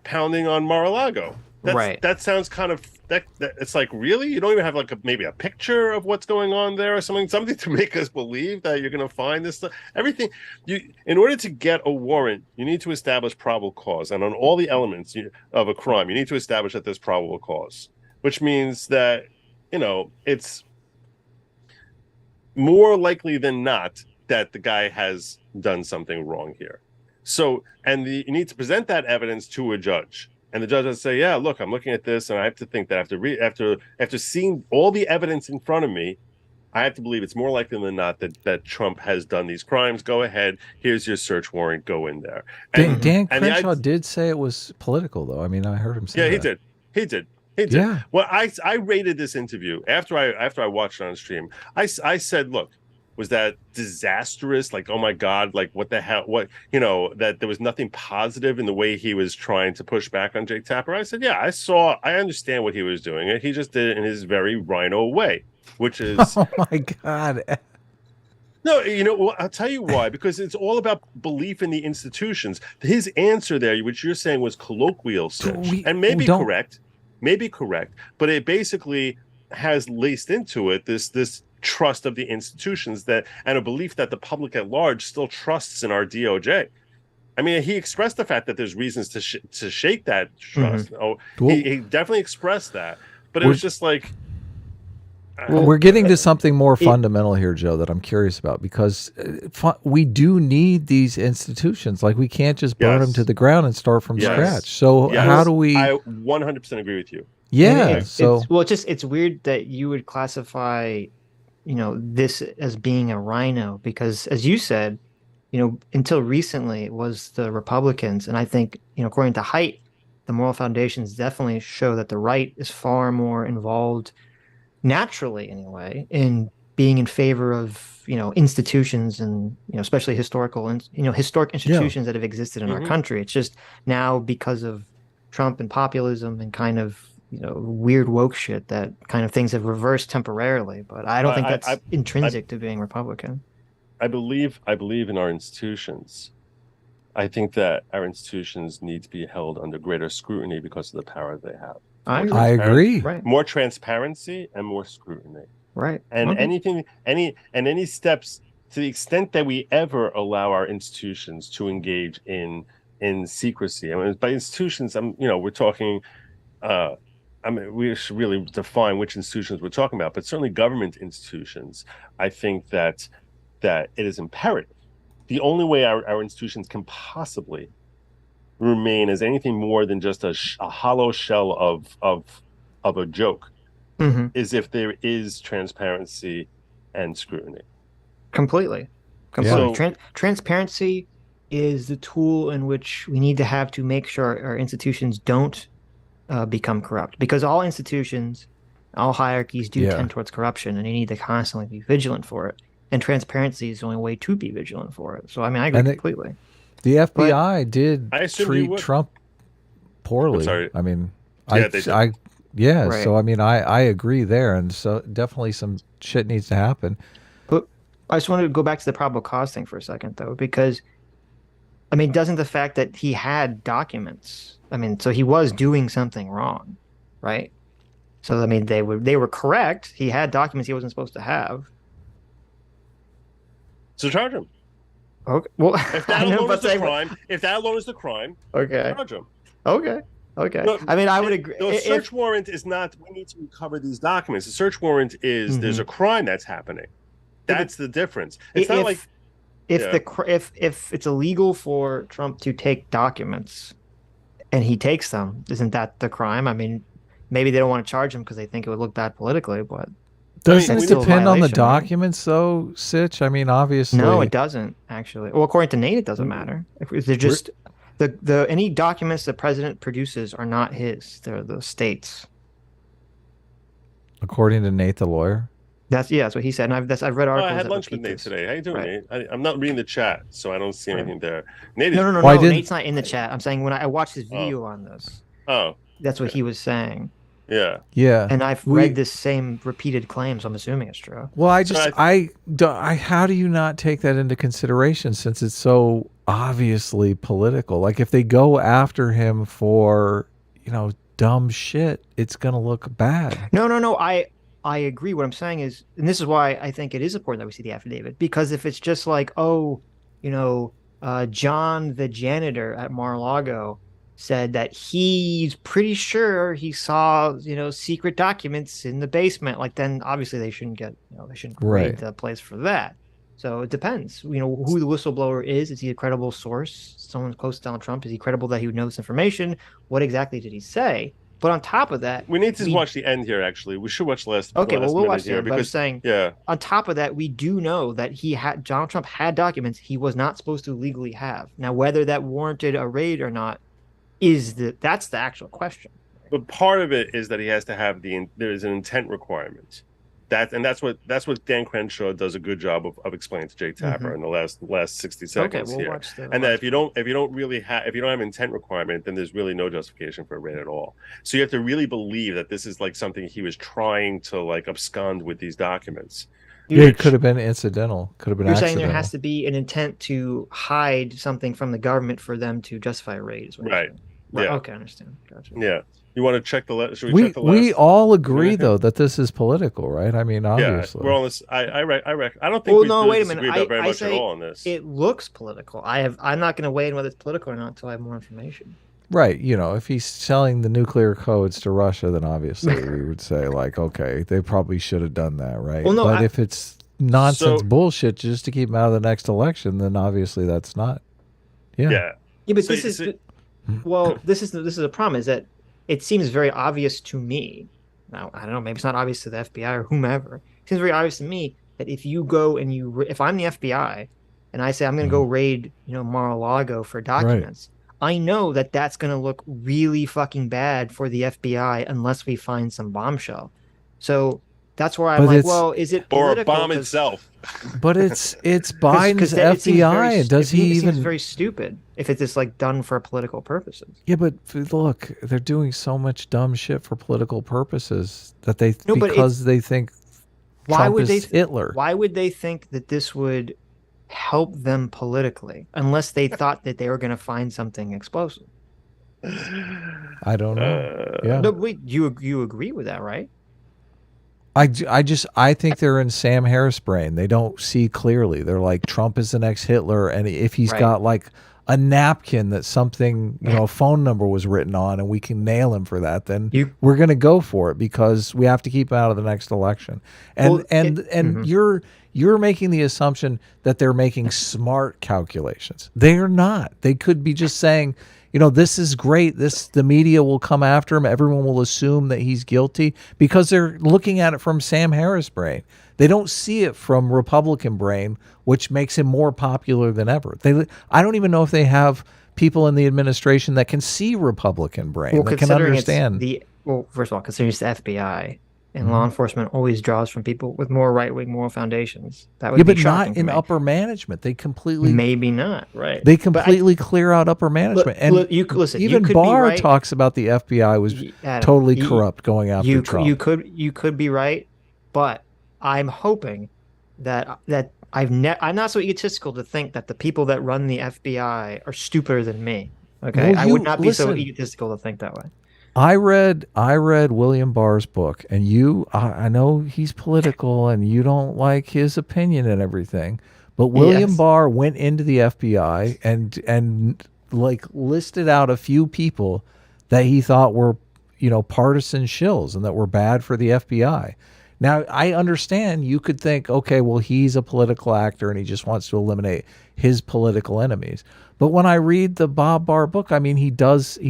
pounding on Mar-a-Lago. That sounds kind of that it's like, really? You don't even have like maybe a picture of what's going on there or something to make us believe that you're going to find this stuff. Everything in order to get a warrant, you need to establish probable cause, and on all the elements of a crime, you need to establish that there's probable cause, which means that it's more likely than not that the guy has done something wrong here. So, and you need to present that evidence to a judge, and the judge will say, yeah, look, I'm looking at this, and I have to think that after seeing all the evidence in front of me, I have to believe it's more likely than not that Trump has done these crimes. Go ahead, here's your search warrant, go in there. And Dan Crenshaw did say it was political, though. I mean, I heard him say that. He did. Yeah. Well, I rated this interview after I watched it on stream. I said, look, was that disastrous? Like, oh my God, like what the hell? What, that there was nothing positive in the way he was trying to push back on Jake Tapper. I said, yeah, I understand what he was doing, and he just did it in his very rhino way, which is oh my God. No, I'll tell you why, because it's all about belief in the institutions. His answer there, which you're saying was colloquial, Sitch, and maybe correct, but it basically has laced into it this trust of the institutions and a belief that the public at large still trusts in our DOJ. I mean, he expressed the fact that there's reasons to shake that trust. He definitely expressed that, but it was just like. We're getting to something more fundamental here, Joe, that I'm curious about, because we do need these institutions. Like, we can't just burn them to the ground and start from scratch. So how do we? I 100% agree with you. Yeah. It's weird that you would classify, this as being a rhino, because as you said, until recently it was the Republicans. And I think, according to Haidt, the moral foundations definitely show that the right is far more involved naturally anyway, in being in favor of, you know, institutions and, you know, especially historical and, you know, historic institutions that have existed in our country. It's just now because of Trump and populism and kind of, you know, weird woke shit that kind of things have reversed temporarily. But I don't think that's intrinsic to being Republican. I believe in our institutions. I think that our institutions need to be held under greater scrutiny because of the power they have. I agree. Right. More transparency and more scrutiny. Right. And any steps, to the extent that we ever allow our institutions to engage in secrecy. I mean, by institutions, we're talking. We should really define which institutions we're talking about, but certainly government institutions. I think that it is imperative. The only way our institutions can possibly remain as anything more than just a hollow shell of a joke is if there is transparency and scrutiny. Completely. So, transparency is the tool in which we need to have to make sure our institutions don't become corrupt, because all institutions, all hierarchies do tend towards corruption, and you need to constantly be vigilant for it. And transparency is the only way to be vigilant for it. So, I mean, I agree completely. The FBI did treat Trump poorly. Sorry. I mean, they did. Right. So, I mean, I agree there. And so definitely some shit needs to happen. But I just wanted to go back to the probable cause thing for a second, though, because, I mean, doesn't the fact that he had documents, I mean, so he was doing something wrong, right? So, I mean, they were correct. He had documents he wasn't supposed to have. So charge him. Okay. Well, if that alone is the crime, okay. Charge him. Okay. No, I mean, I would agree. The search warrant is not, we need to recover these documents. The search warrant is there's a crime that's happening. That's the difference. It's not like if it's illegal for Trump to take documents and he takes them, isn't that the crime? I mean, maybe they don't want to charge him because they think it would look bad politically, but does it depend on the documents, though, Sitch? I mean, obviously. No, it doesn't, actually. Well, according to Nate, it doesn't matter. If they're just any documents the president produces are not his; they're the state's. According to Nate, the lawyer. That's what he said. And I've read articles. I had lunch with Nate today. How you doing, Nate? I'm not reading the chat, so I don't see anything there. Nate No. Nate's not in the chat. I'm saying when I watched his video on this. Oh. That's what he was saying. Yeah. And I've read this same repeated claims. I'm assuming it's true. Well, how do you not take that into consideration since it's so obviously political? Like if they go after him for, dumb shit, it's going to look bad. No. I agree. What I'm saying is, and this is why I think it is important that we see the affidavit, because if it's just like, John the janitor at Mar-a-Lago said that he's pretty sure he saw, secret documents in the basement. Like, then obviously they shouldn't get, they shouldn't raid the place for that. So it depends, who the whistleblower is. Is he a credible source? Someone close to Donald Trump? Is he credible that he would know this information? What exactly did he say? But on top of that, we need to watch the end here. Actually, we should watch the last. Okay, we'll watch the end. But I'm saying, on top of that, we do know that Donald Trump had documents he was not supposed to legally have. Now, whether that warranted a raid or not, that's the actual question. But part of it is that he has to have there is an intent requirement. That's what Dan Crenshaw does a good job of explaining to Jake Tapper in the last 60 seconds here. Watch and that if you don't have intent requirement, then there's really no justification for a raid at all. So you have to really believe that this is like something he was trying to like abscond with these documents. It could have been incidental. Could have been accidental. You're saying there has to be an intent to hide something from the government for them to justify a raid. Right. Yeah. Okay, I understand. Gotcha. Yeah. You want to check the list? We all agree though that this is political, right? I mean, obviously. Yeah, we're on this. I reckon. I don't think wait a minute. About very much at all on this. It looks political. I'm not going to weigh in whether it's political or not until I have more information. Right. If he's selling the nuclear codes to Russia, then obviously we would say like, okay, they probably should have done that, right? Well, no, but if it's nonsense bullshit just to keep him out of the next election, then obviously that's not. Yeah. But this is the problem is that it seems very obvious to me. Now, I don't know, maybe it's not obvious to the FBI or whomever. It seems very obvious to me that if you go and if I'm the FBI and I say I'm going to go raid, Mar-a-Lago for documents, I know that that's going to look really fucking bad for the FBI unless we find some bombshell. So That's where I'm But like, it's- well, is it Or political? a bomb 'Cause- itself. But it's Biden's then it seems FBI. very- Does he it seems even? very stupid if it's just like done for political purposes. Yeah, but look, they're doing so much dumb shit for political purposes that they No, but because they think Why Trump would is they? Hitler. Why would they think that this would help them politically, unless they thought that they were going to find something explosive? I don't know. Yeah, No, wait, you agree with that, right? I think they're in Sam Harris brain. They don't see clearly. They're like, Trump is the next Hitler, and if he's Right. got like a napkin that something, a phone number was written on, and we can nail him for that, then we're going to go for it because we have to keep him out of the next election. And Well, you're making the assumption that they're making smart calculations. They're not. They could be just saying, this is great. The media will come after him. Everyone will assume that he's guilty because they're looking at it from Sam Harris brain. They don't see it from Republican brain, which makes him more popular than ever. I don't even know if they have people in the administration that can see Republican brain, that can understand. First of all, considering it's the FBI and law enforcement always draws from people with more right-wing moral foundations. That would be but shocking not to in me. upper management. They completely Maybe not, right? They completely clear out upper management. Look, listen, even you could be Barr right. talks about the FBI was Adam, totally corrupt going after Trump. You could be right, but I'm hoping that I'm not so egotistical to think that the people that run the FBI are stupider than me. Okay, Well, I would not be so listen. egotistical to think that way. I read William Barr's book, and I know he's political and you don't like his opinion and everything, but William Barr went into the FBI and like listed out a few people that he thought were, partisan shills and that were bad for the FBI. Now, I understand you could think, okay, well, he's a political actor and he just wants to eliminate his political enemies. But when I read the Bob Barr book, I mean, he doesn't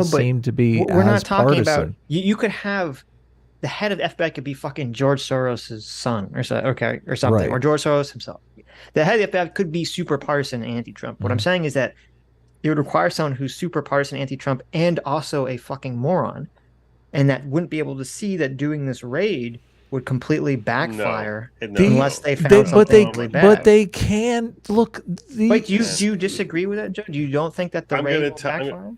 seem to be We're not as talking partisan. about you could have the head of the FBI could be fucking George Soros' son or something, Right. or George Soros himself. The head of the FBI could be super partisan anti-Trump. What I'm saying is that it would require someone who's super partisan anti-Trump and also a fucking moron, and that wouldn't be able to see that doing this raid would completely backfire unless they found something really bad. But they can look. Wait, do you disagree with that, Joe? You don't think that the raid will backfire?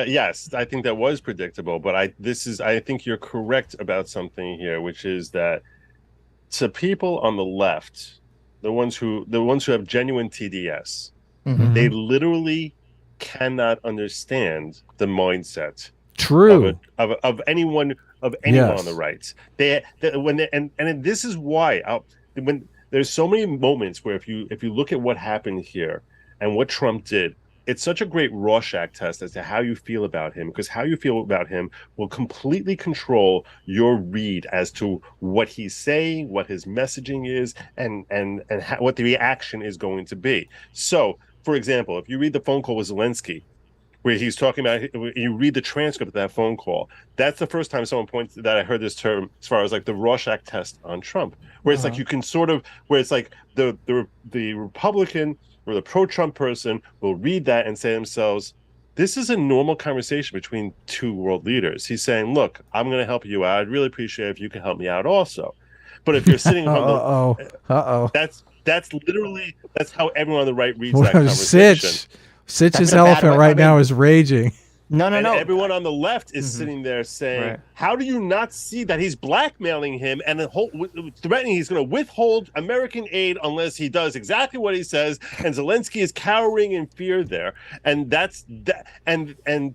Yes, I think that was predictable, but I think you're correct about something here, which is that to people on the left, the ones who have genuine TDS, they literally cannot understand the mindset of anyone on the right. And this is why when there's so many moments where if you look at what happened here and what Trump did, it's such a great Rorschach test as to how you feel about him, because how you feel about him will completely control your read as to what he's saying, what his messaging is, and what the reaction is going to be. So, for example, if you read the phone call with Zelensky, where he's talking about, you read the transcript of that phone call, that's the first time someone points that I heard this term as far as like the Rorschach test on Trump, where it's like you can sort of, where it's like the Republican or the pro-Trump person will read that and say to themselves, this is a normal conversation between two world leaders. He's saying, look, I'm going to help you out. I'd really appreciate it if you can help me out also. But if you're sitting on that's literally, that's how everyone on the right reads that conversation. Sitch's elephant right now is raging. No. Everyone on the left is sitting there saying, how do you not see that he's blackmailing him and threatening he's going to withhold American aid unless he does exactly what he says? And Zelensky is cowering in fear there. And that's that. And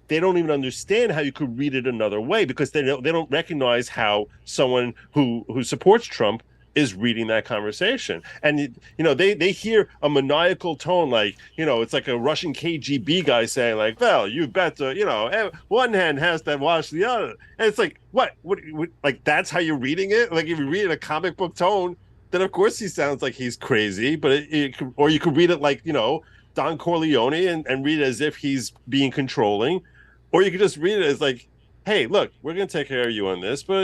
they don't even understand how you could read it another way, because they don't recognize how someone who supports Trump is reading that conversation. And they hear a maniacal tone, like it's like a Russian KGB guy saying like, well, you bet one hand has to wash the other. And it's like, what like that's how you're reading it? Like if you read it in a comic book tone, then of course he sounds like he's crazy. But or you could read it like Don Corleone and read it as if he's being controlling, or you could just read it as like, hey, look, we're going to take care of you on this, but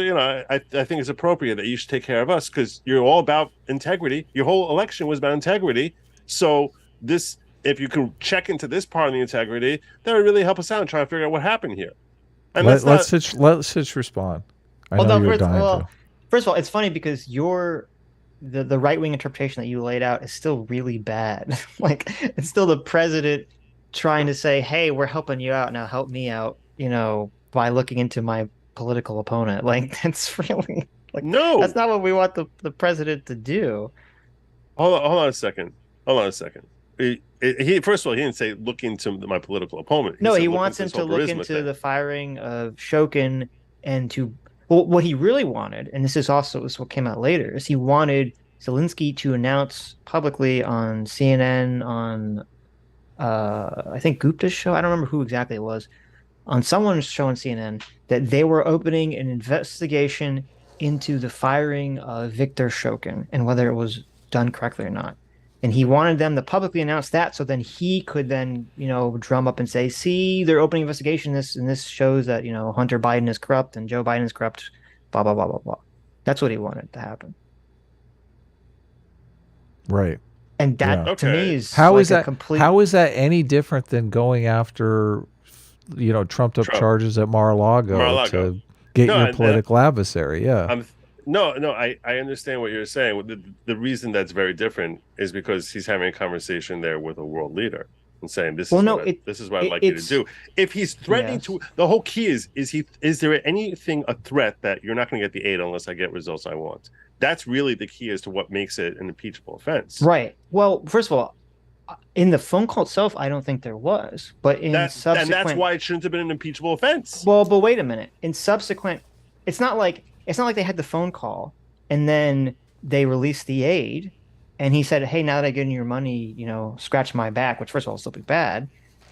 I think it's appropriate that you should take care of us because you're all about integrity. Your whole election was about integrity. So this, if you can check into this part of the integrity, that would really help us out and try to figure out what happened here. And let Sitch respond. I know you're dying to. first of all, it's funny because the right-wing interpretation that you laid out is still really bad. Like, it's still the president trying to say, hey, we're helping you out, now help me out, by looking into my political opponent. Like, that's really, like, No, that's not what we want the president to do. Hold on a second. He first of all, he didn't say look into my political opponent. No, said, he look wants into him this to whole look charisma into thing. the firing of Shokin and to, well, what he really wanted, and this is what came out later, is he wanted Zelensky to announce publicly on CNN, on I think Gupta's show, I don't remember who exactly it was, on someone's show on CNN, that they were opening an investigation into the firing of Viktor Shokin and whether it was done correctly or not. And he wanted them to publicly announce that, so then he could then, drum up and say, see, they're opening investigation and this shows that, Hunter Biden is corrupt and Joe Biden is corrupt, blah, blah, blah, blah, blah. That's what he wanted to happen. Right. And that, Yeah. to me, is how like is that complete... How is that any different than going after, trumped up charges at Mar-a-Lago to get your political adversary? Yeah. No, I understand what you're saying. The reason that's very different is because he's having a conversation there with a world leader and saying, this is what I'd like you to do. If he's threatening to, the whole key is there anything, a threat that you're not going to get the aid unless I get results I want? That's really the key as to what makes it an impeachable offense. Right. Well, first of all, in the phone call itself, I don't think there was, but in subsequent... And that's why it shouldn't have been an impeachable offense. Well, but wait a minute. In subsequent, it's not like they had the phone call and then they released the aid and he said, hey, now that I get your money, scratch my back, which first of all is still be bad.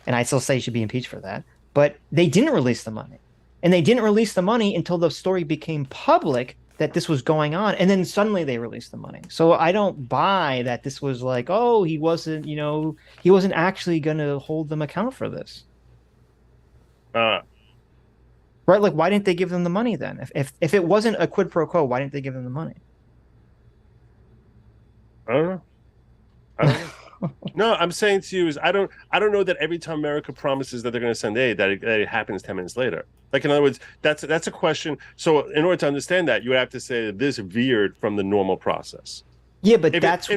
And I still say you should be impeached for that. But they didn't release the money. And they didn't release the money until the story became public that this was going on. And then suddenly they released the money. So I don't buy that this was like, oh, he wasn't actually going to hold them account for this. Right? Like, why didn't they give them the money then? If it wasn't a quid pro quo, why didn't they give them the money? I don't know. No, I'm saying to you is I don't know that every time America promises that they're going to send aid, that it happens 10 minutes later. Like, in other words, that's a question. So in order to understand that, you would have to say that this veered from the normal process. Yeah, but that's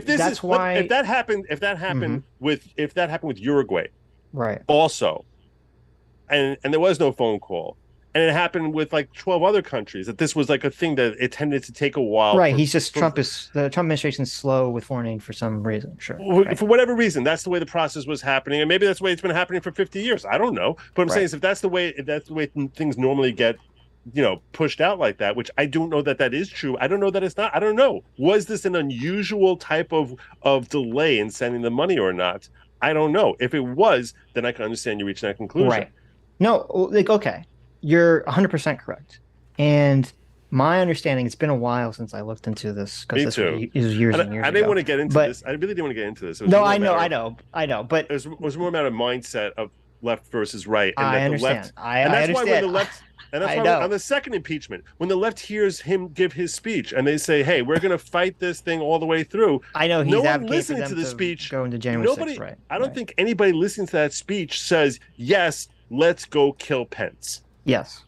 why if that happened with Uruguay, right? Also, and there was no phone call. And it happened with like 12 other countries, that this was like a thing that it tended to take a while. Right. The Trump administration's slow with foreign aid for some reason. Sure. Right. For whatever reason, that's the way the process was happening. And maybe that's the way it's been happening for 50 years. I don't know. But I'm saying is if that's the way things normally get, pushed out like that, which I don't know that is true. I don't know that it's not. I don't know. Was this an unusual type of delay in sending the money or not? I don't know. If it was, then I can understand you reaching that conclusion. Right. No, like, okay. You're 100% correct. And my understanding, it's been a while since I looked into this. Me too. It was years and years ago. I didn't want to get into this. I really didn't want to get into this. No, I know. But it was more about a mindset of left versus right. And I understand. Why when the left... And that's why on the second impeachment, when the left hears him give his speech and they say, hey, we're going to fight this thing all the way through. I know he's no one listening to the speech. Go into January 6th, right? I don't think anybody listening to that speech says, yes, let's go kill Pence. Yes.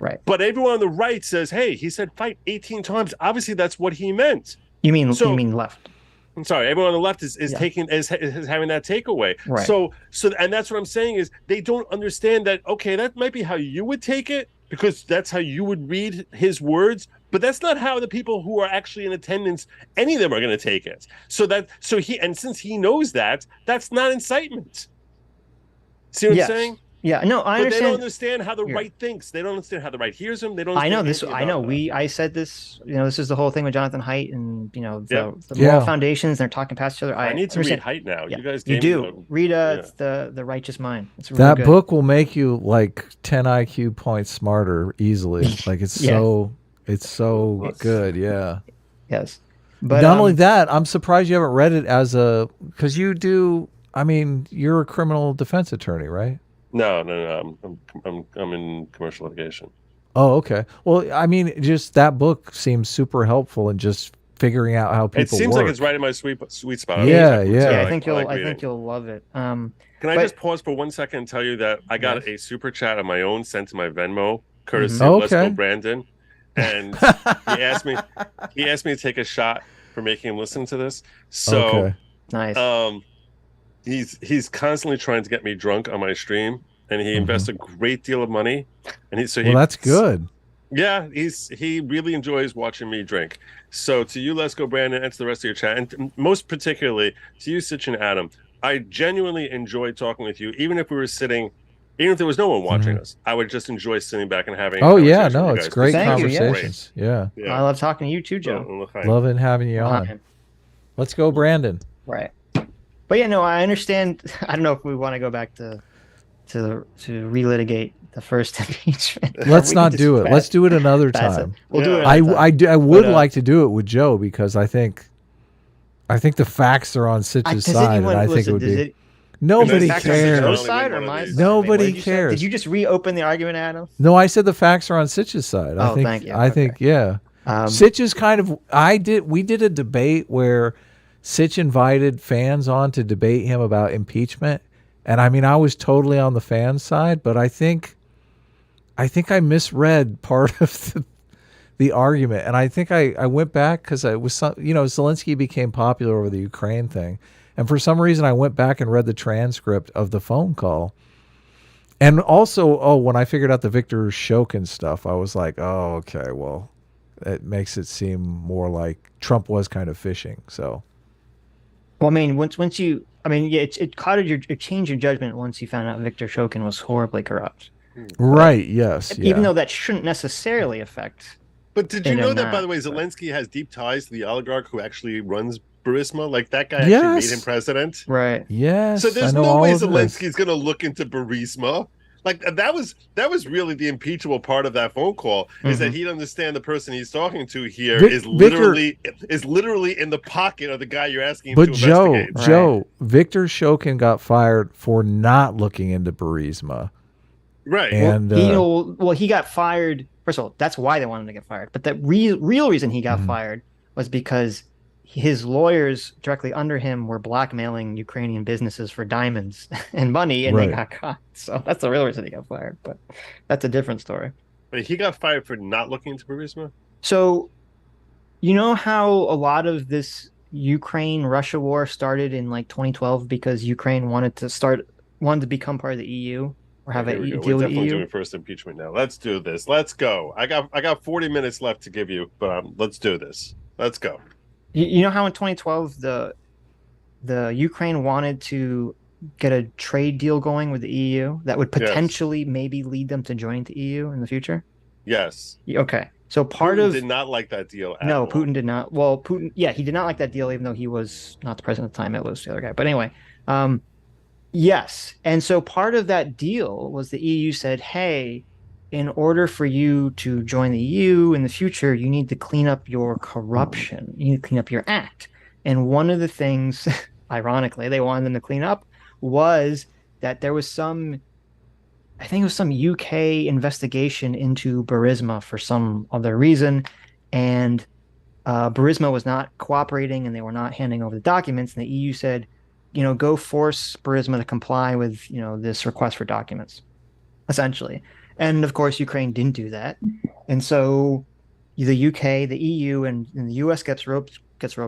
Right. But everyone on the right says, hey, he said fight 18 times. Obviously, that's what he meant. You mean left? I'm sorry. Everyone on the left is taking is having that takeaway. Right. So and that's what I'm saying is they don't understand that, OK, that might be how you would take it because that's how you would read his words. But that's not how the people who are actually in attendance, any of them are going to take it. Since he knows that, that's not incitement. See what I'm saying? Yeah, no, I understand. But they don't understand how the right thinks. They don't understand how the right hears them. They don't. I know this. I know. I said this. This is the whole thing with Jonathan Haidt and the moral foundations. They're talking past each other. I need to read Haidt now. Yeah. You guys, read the Righteous Mind. It's really that good. book will make you like 10 IQ points smarter easily. Like it's so good. Yeah. Yes. But not only that, I'm surprised you haven't read it because you do. I mean, you're a criminal defense attorney, right? No. I'm in commercial litigation. Oh, okay. Well, I mean, just that book seems super helpful in just figuring out how people work. It seems like it's right in my sweet spot. Yeah. I think you'll love it. Can I just pause for 1 second and tell you that I got a super chat of my own sent to my Venmo, courtesy of Let's Go Brandon. and he asked me to take a shot for making him listen to this. So Okay. Nice. He's constantly trying to get me drunk on my stream, and he invests a great deal of money. And That's good. Yeah, he really enjoys watching me drink. So to you, Let's Go Brandon, and to the rest of your chat, and most particularly to you, Sitch and Adam, I genuinely enjoy talking with you, even if we were sitting. Even if there was no one watching us, I would just enjoy sitting back and having. Oh yeah, no, with you it's guys. great Thank you, conversations. Yeah. I love talking to you too, Joe. Loving having you on. Let's go, Brandon. Right. But yeah, no, I understand. I don't know if we want to go back to relitigate the first impeachment. Let's not do it. Let's do it another time. We'll do it. I would like to do it with Joe because I think the facts are on Sitch's side, and I think it would be. Nobody cares. Nobody cares. Did you just reopen the argument, Adam? No, I said the facts are on Sitch's side. Oh, thank you. I think, yeah. Sitch is kind of. We did a debate where Sitch invited fans on to debate him about impeachment, and I mean, I was totally on the fan side, but I think I misread part of the argument, and I think I went back because I was Zelensky became popular over the Ukraine thing. And for some reason, I went back and read the transcript of the phone call. And also, when I figured out the Viktor Shokin stuff, I was like, oh, okay, well, it makes it seem more like Trump was kind of fishing. So, well, I mean, once you, I mean, yeah, it clouded it changed your judgment once you found out Viktor Shokin was horribly corrupt. Right. Yes. Even though that shouldn't necessarily affect. But did you know that, by the way, Zelensky has deep ties to the oligarch who actually runs Burisma? Like, that guy actually made him president? Right. Yes. So there's no way Zelensky's going to look into Burisma. Like, that was really the impeachable part of that phone call, is that he'd understand the person he's talking to here is literally in the pocket of the guy you're asking to investigate. But Joe, Viktor Shokin got fired for not looking into Burisma. Right. And he got fired. First of all, that's why they wanted him to get fired. But the real reason he got fired was because his lawyers directly under him were blackmailing Ukrainian businesses for diamonds and money, and they got caught. So that's the real reason he got fired. But that's a different story. But he got fired for not looking into Burisma? So, you know how a lot of this Ukraine-Russia war started in like 2012 because Ukraine wanted to become part of the EU? Or have a deal with We're definitely EU? doing first impeachment now. Let's do this. Let's go. I got 40 minutes left to give you, but let's do this. Let's go. You know how in 2012 the Ukraine wanted to get a trade deal going with the EU that would potentially maybe lead them to join the EU in the future? Yes. Okay. So Putin did not like that deal at all. Putin did not. Well, Putin, he did not like that deal, even though he was not the president at the time. It was the other guy. But anyway, yes. And so part of that deal was the EU said, hey, in order for you to join the EU in the future, you need to clean up your corruption. You need to clean up your act. And one of the things, ironically, they wanted them to clean up was that there was some UK investigation into Burisma for some other reason. And Burisma was not cooperating and they were not handing over the documents. And the EU said, go force Burisma to comply with, this request for documents, essentially. And of course, Ukraine didn't do that. And so the UK, the EU, and the US gets roped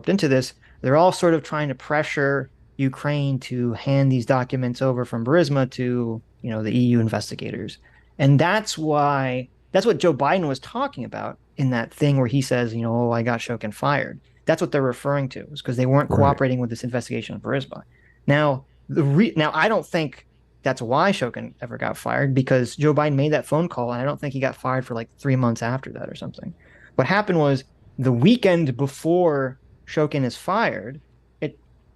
into this. They're all sort of trying to pressure Ukraine to hand these documents over from Burisma to, the EU investigators. And that's what Joe Biden was talking about in that thing where he says, I got Shokin fired. That's what they're referring to, is because they weren't cooperating with this investigation of Burisma. Now, I don't think that's why Shokin ever got fired, because Joe Biden made that phone call, and I don't think he got fired for like 3 months after that or something. What happened was the weekend before Shokin is fired,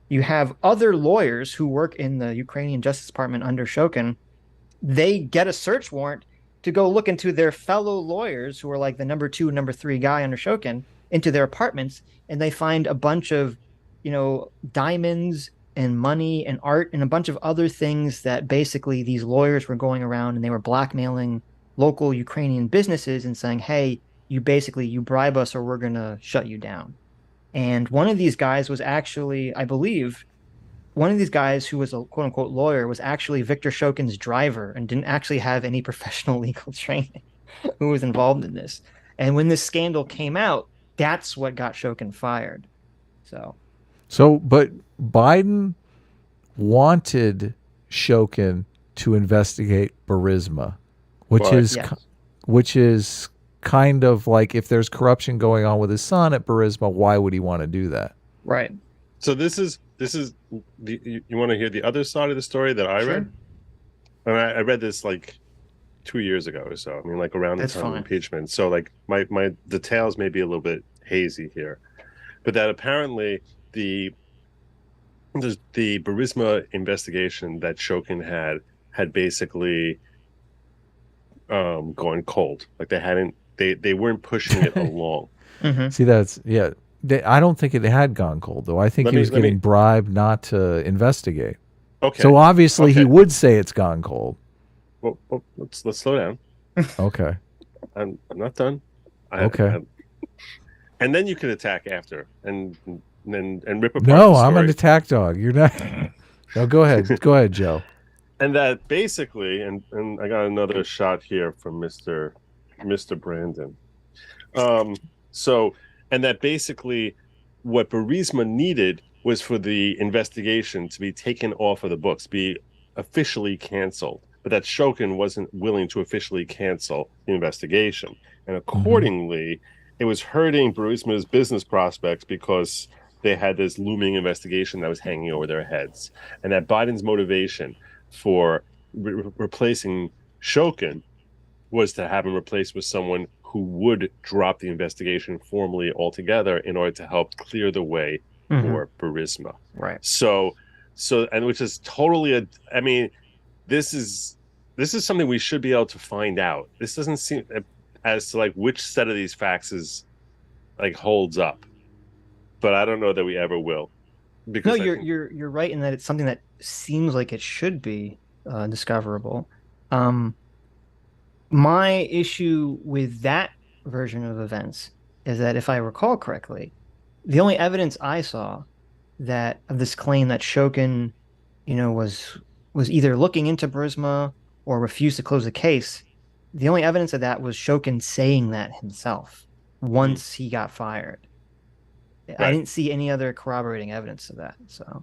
you have other lawyers who work in the Ukrainian Justice Department under Shokin. They get a search warrant to go look into their fellow lawyers who are like the number 2, number 3 guy under Shokin, into their apartments, and they find a bunch of, diamonds and money and art and a bunch of other things that basically these lawyers were going around and they were blackmailing local Ukrainian businesses and saying, hey, you bribe us or we're going to shut you down. And one of these guys was actually, I believe, one of these guys who was a quote unquote lawyer was actually Viktor Shokin's driver and didn't actually have any professional legal training who was involved in this. And when this scandal came out, that's what got Shokin fired. But Biden wanted Shokin to investigate Burisma, which is kind of like, if there's corruption going on with his son at Burisma, why would he want to do that? Right. So this is you want to hear the other side of the story that I read? And I read this like 2 years ago or so. I mean, like around the time of impeachment. So like my details may be a little bit hazy here, but that apparently the Burisma investigation that Shokin had basically gone cold. Like they weren't pushing it along. See, I don't think it had gone cold, though. I think he was getting bribed not to investigate. Okay. So obviously he would say it's gone cold. Well let's slow down. Okay. I'm not done. And then you can attack after and rip apart. No, I'm an attack dog. You're not. No, go ahead. Go ahead, Joe. And that basically, and I got another shot here from Mr. Brandon. And that basically what Burisma needed was for the investigation to be taken off of the books, be officially canceled. But that Shokin wasn't willing to officially cancel the investigation. And accordingly, it was hurting Burisma's business prospects because they had this looming investigation that was hanging over their heads. And that Biden's motivation for replacing Shokin was to have him replaced with someone who would drop the investigation formally altogether in order to help clear the way for Burisma. Right. So, and which is totally I mean, this is something we should be able to find out. This doesn't seem as to like which set of these facts is like holds up, but I don't know that we ever will. Because no, you're right in that it's something that seems like it should be discoverable. My issue with that version of events is that, if I recall correctly, the only evidence I saw of this claim that Shokin, was either looking into Burisma or refused to close the case, the only evidence of that was Shokin saying that himself once he got fired. Right. I didn't see any other corroborating evidence of that. So,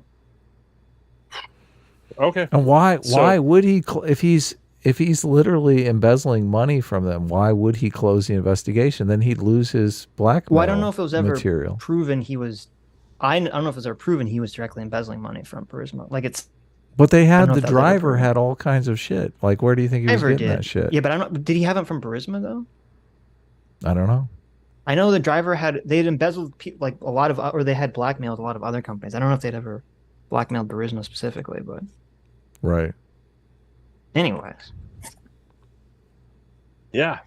okay. And why would he, if he's literally embezzling money from them, why would he close the investigation? Then he'd lose his blackmail. Well, I don't know if it was ever proven he was. I don't know if it was ever proven he was directly embezzling money from Burisma. But they had the driver had all kinds of shit. Like, where do you think he was getting that shit? Yeah, but I don't. Did he have it from Burisma though? I don't know. I know the driver they'd embezzled like a lot of, or they had blackmailed a lot of other companies. I don't know if they'd ever blackmailed Burisma specifically, but right. Anyways. Yeah.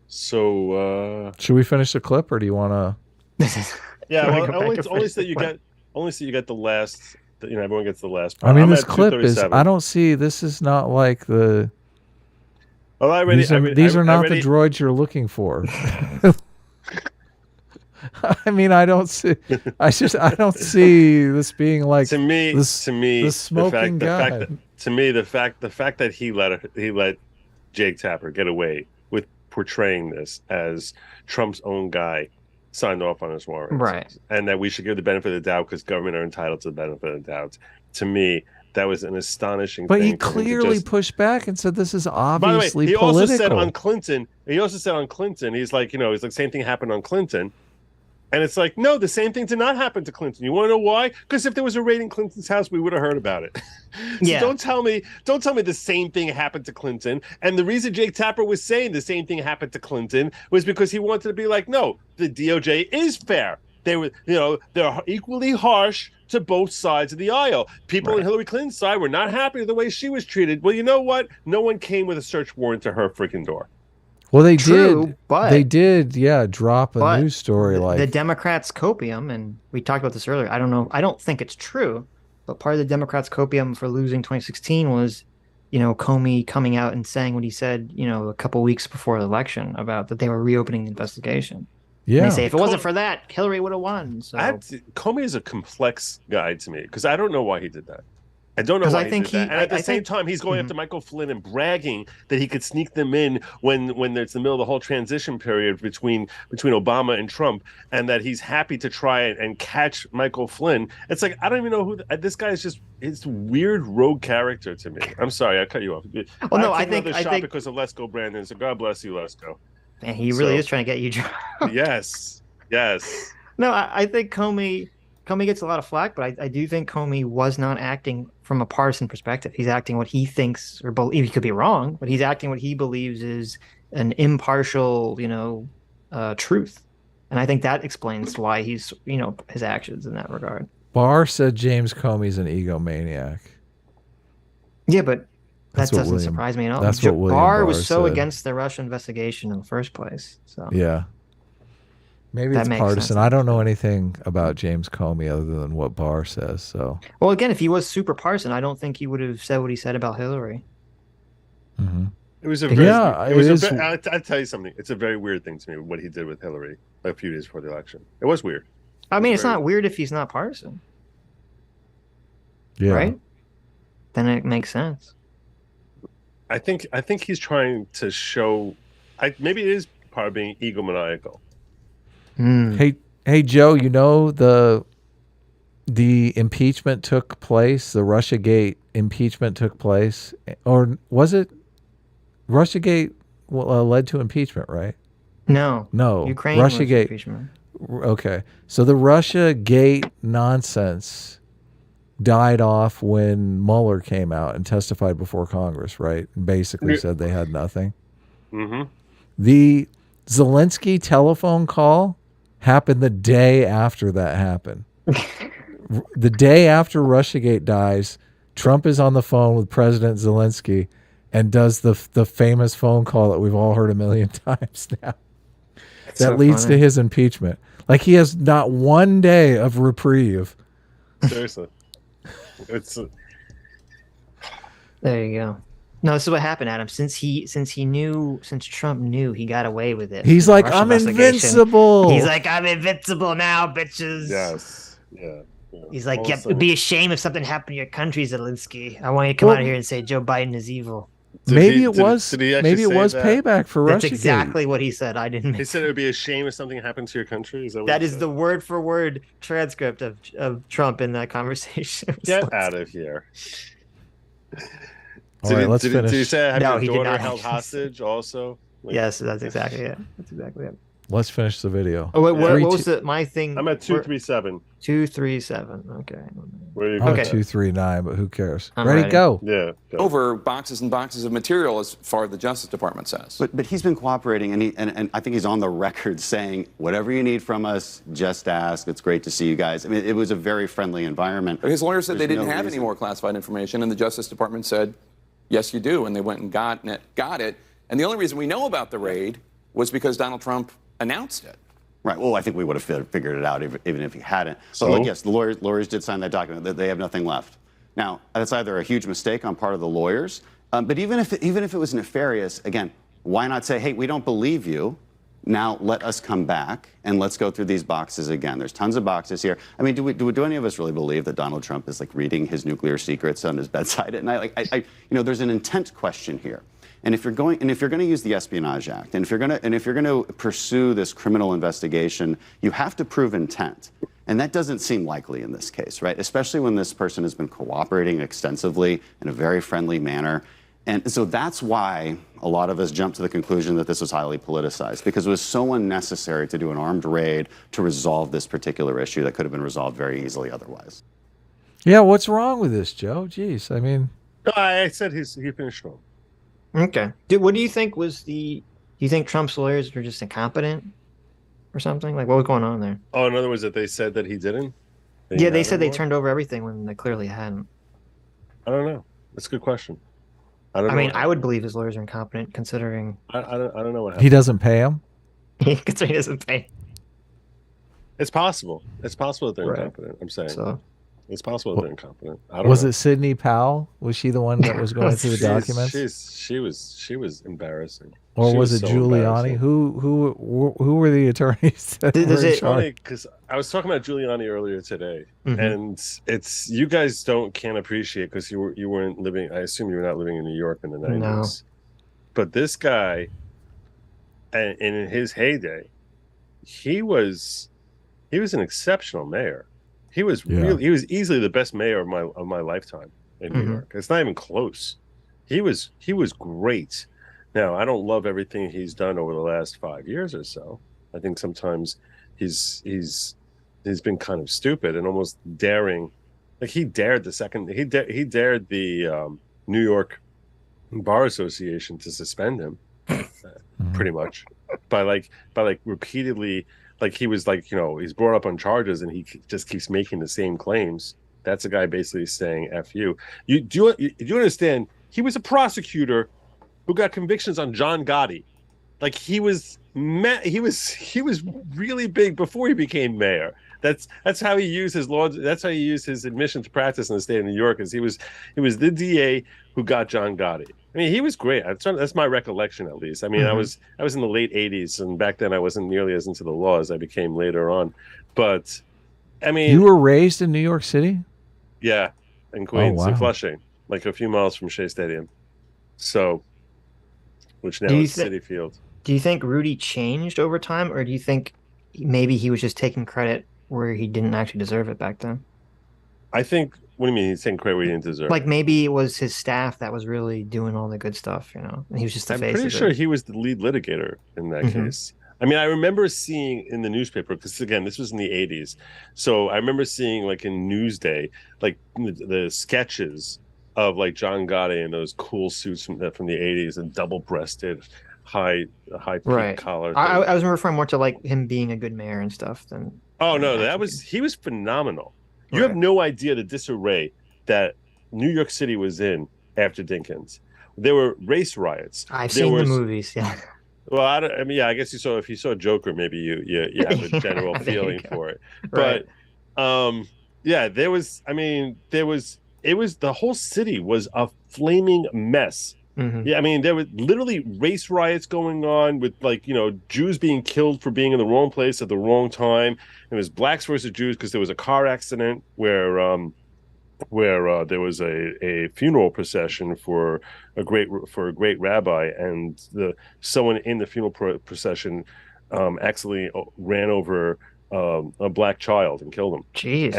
So should we finish the clip, or do you want to? Yeah, well, only so you get the last. Everyone gets the last part. I mean, this clip is. I don't see. This is not like the. Oh, these are not the droids you're looking for. I mean, I don't see. I don't see this being like to me the smoking guy. The fact that he let Jake Tapper get away with portraying this as Trump's own guy signed off on his warrant, right? And that we should give the benefit of the doubt because government are entitled to the benefit of the doubt. To me, that was an astonishing thing. But he clearly pushed back and said this is obviously political. By the way, he political. also said on Clinton, he's like, same thing happened on Clinton. And it's like, no, the same thing did not happen to Clinton. You want to know why? Because if there was a raid in Clinton's house, we would have heard about it. So don't tell me the same thing happened to Clinton. And the reason Jake Tapper was saying the same thing happened to Clinton was because he wanted to be like, no, the DOJ is fair. They were, they're equally harsh to both sides of the aisle. People on Hillary Clinton's side were not happy with the way she was treated. Well, you know what? No one came with a search warrant to her freaking door. Well, they did, drop a news story like the Democrats' copium, and we talked about this earlier. I don't know. I don't think it's true, but part of the Democrats' copium for losing 2016 was, Comey coming out and saying what he said, a couple weeks before the election about that they were reopening the investigation. Yeah, and they say if it wasn't for that, Hillary would have won. So Comey is a complex guy to me because I don't know why he did that. I don't know 'Cause why I he think did that. he- And at the I same think- time, he's going after Michael Flynn and bragging that he could sneak them in when it's the middle of the whole transition period between Obama and Trump, and that he's happy to try and catch Michael Flynn. It's like, I don't even know who this guy is. Just it's weird rogue character to me. I'm sorry, I cut you off. Well, no, I took another I shot think because of Lesko Brandon. So God bless you, Lesko. and he really So- is trying to get you dropped. Yes. No, I think Comey gets a lot of flack, but I do think Comey was not acting from a partisan perspective. He's acting what he thinks, or he could be wrong, but he's acting what he believes is an impartial, truth. And I think that explains why he's, his actions in that regard. Barr said James Comey's an egomaniac. Yeah, but that That's what doesn't William- surprise me at all. that's what William Barr Barr was so said. against the Russia investigation in the first place. So Yeah. Maybe That it's makes partisan. sense. I don't know anything about James Comey other than what Barr says. So well, again, if he was super partisan, I don't think he would have said what he said about Hillary. It was a Yeah, it was it is- I'll tell you something. It's a very weird thing to me what he did with Hillary a few days before the election. It was weird. I mean, it's Very- not weird if he's not partisan, yeah. right? Then it makes sense. I think he's trying to show. Maybe it is part of being egomaniacal. Hey Joe, the impeachment took place, the Russiagate impeachment took place, or was it Russiagate led to impeachment, right? No. No. Ukraine was Russiagate. impeachment. Okay. So the Russiagate nonsense died off when Mueller came out and testified before Congress, right? And basically said they had nothing. Mm-hmm. The Zelensky telephone call happened the day after that happened. The day after Russiagate dies, Trump is on the phone with President Zelensky and does the famous phone call that we've all heard a million times now. That so leads funny. to his impeachment. Like, he has not one day of reprieve. Seriously, it's There you go. No, this is what happened, Adam. Since Trump knew he got away with it. He's in the like, Russia I'm investigation, invincible. He's like, I'm invincible now, bitches. yes, yeah. He's like, All of yeah, a it'd sudden- be a shame if something happened to your country, Zelensky. I want you to come Well- out of here and say Joe Biden is evil. Maybe Did it he was actually say that? payback for That's Russiagate. exactly what he said. I didn't He make said it would be a shame if something happened to your country. Is that what that he is said? the word for word transcript of Trump in that conversation. Get out of here. All right, let's Did finish. he say have No, he your did daughter not. held hostage also? Like, Yes, that's exactly it. That's exactly it. Let's finish the video. Oh wait, Yeah. what was my thing? I'm at 237. 237. Okay. Where do you I'm go? at 239, but who cares? I'm Ready, ready. go. Yeah. go. Over boxes and boxes of material, as far as the Justice Department says. But he's been cooperating, and I think he's on the record saying, whatever you need from us, just ask. It's great to see you guys. I mean, it was a very friendly environment. His lawyer said they There's didn't no have any reason. more classified information, and the Justice Department said, yes, you do. And they went and got it. And the only reason we know about the raid was because Donald Trump announced it. Right. Well, I think we would have figured it out even if he hadn't. So? But look, yes, the lawyers did sign that document. That they have nothing left. Now, that's either a huge mistake on part of the lawyers, but even if it was nefarious, again, why not say, hey, we don't believe you. Now let us come back and let's go through these boxes again. There's tons of boxes here. I mean, do any of us really believe that Donald Trump is like reading his nuclear secrets on his bedside at night? Like, there's an intent question here. And if you're going to use the Espionage Act, and if you're going to pursue this criminal investigation, you have to prove intent. And that doesn't seem likely in this case, right? Especially when this person has been cooperating extensively in a very friendly manner. And so that's why a lot of us jumped to the conclusion that this was highly politicized, because it was so unnecessary to do an armed raid to resolve this particular issue that could have been resolved very easily otherwise. Yeah, what's wrong with this, Joe? Jeez, I mean, I said he finished strong. Okay. Dude, what do you think was do you think Trump's lawyers were just incompetent or something? Like, what was going on there? Oh, in other words, that they said that he didn't? Yeah, they said they turned over everything when they clearly hadn't. I don't know. That's a good question. I don't know. I mean, I would believe his lawyers are incompetent considering I don't know what he happened. doesn't pay him. considering he doesn't pay. It's possible. It's possible that they're Right. incompetent. I'm saying. So It's possible that they're incompetent. I don't Was know. it Sidney Powell? Was she the one that was going through the She's- documents? She was embarrassing. Or She was it so Giuliani? embarrassing. Who were the attorneys that Does were in it- charge? Funny because I was talking about Giuliani earlier today, Mhm. and it's you guys can't appreciate because you weren't living. I assume you were not living in New York in the 90s. But this guy, and in his heyday, he was an exceptional mayor. He was he was easily the best mayor of my lifetime in New York. It's not even close. He was great. Now, I don't love everything he's done over the last 5 years or so. I think sometimes he's been kind of stupid and almost daring. Like he dared the New York Bar Association to suspend him, pretty much by repeatedly. Like he was like, he's brought up on charges and he just keeps making the same claims. That's a guy basically saying "F you." Do you understand? He was a prosecutor who got convictions on John Gotti. Like he was really big before he became mayor. That's how he used his law. That's how he used his admission to practice in the state of New York. Is he was the DA who got John Gotti. I mean, he was great. That's my recollection, at least. I mean, I was in the late '80s, and back then I wasn't nearly as into the law as I became later on. But I mean, you were raised in New York City? Yeah, in Queens, in Flushing, like a few miles from Shea Stadium. So, which now is Citi Field. Do you think Rudy changed over time, or do you think maybe he was just taking credit where he didn't actually deserve it back then? I think. What do you mean he's taking credit where he didn't deserve? Like maybe it was his staff that was really doing all the good stuff, and he was just the face. I'm pretty sure he was the lead litigator in that case. I mean, I remember seeing in the newspaper, because again, this was in the '80s, so I remember seeing like in Newsday, like the sketches of like John Gotti in those cool suits from the '80s, and double-breasted, high peak collar. I was referring more to like him being a good mayor and stuff than. Oh no, he was phenomenal. You have no idea the disarray that New York City was in after Dinkins. There were race riots. I've seen the movies, yeah. Well, I mean, I guess if you saw Joker, maybe you have a general feeling for it. But yeah, it was the whole city was a flaming mess. Yeah, I mean, there were literally race riots going on with Jews being killed for being in the wrong place at the wrong time. It was blacks versus Jews because there was a car accident where there was a funeral procession for a great rabbi, and someone in the funeral procession accidentally ran over a black child and killed him. Jeez.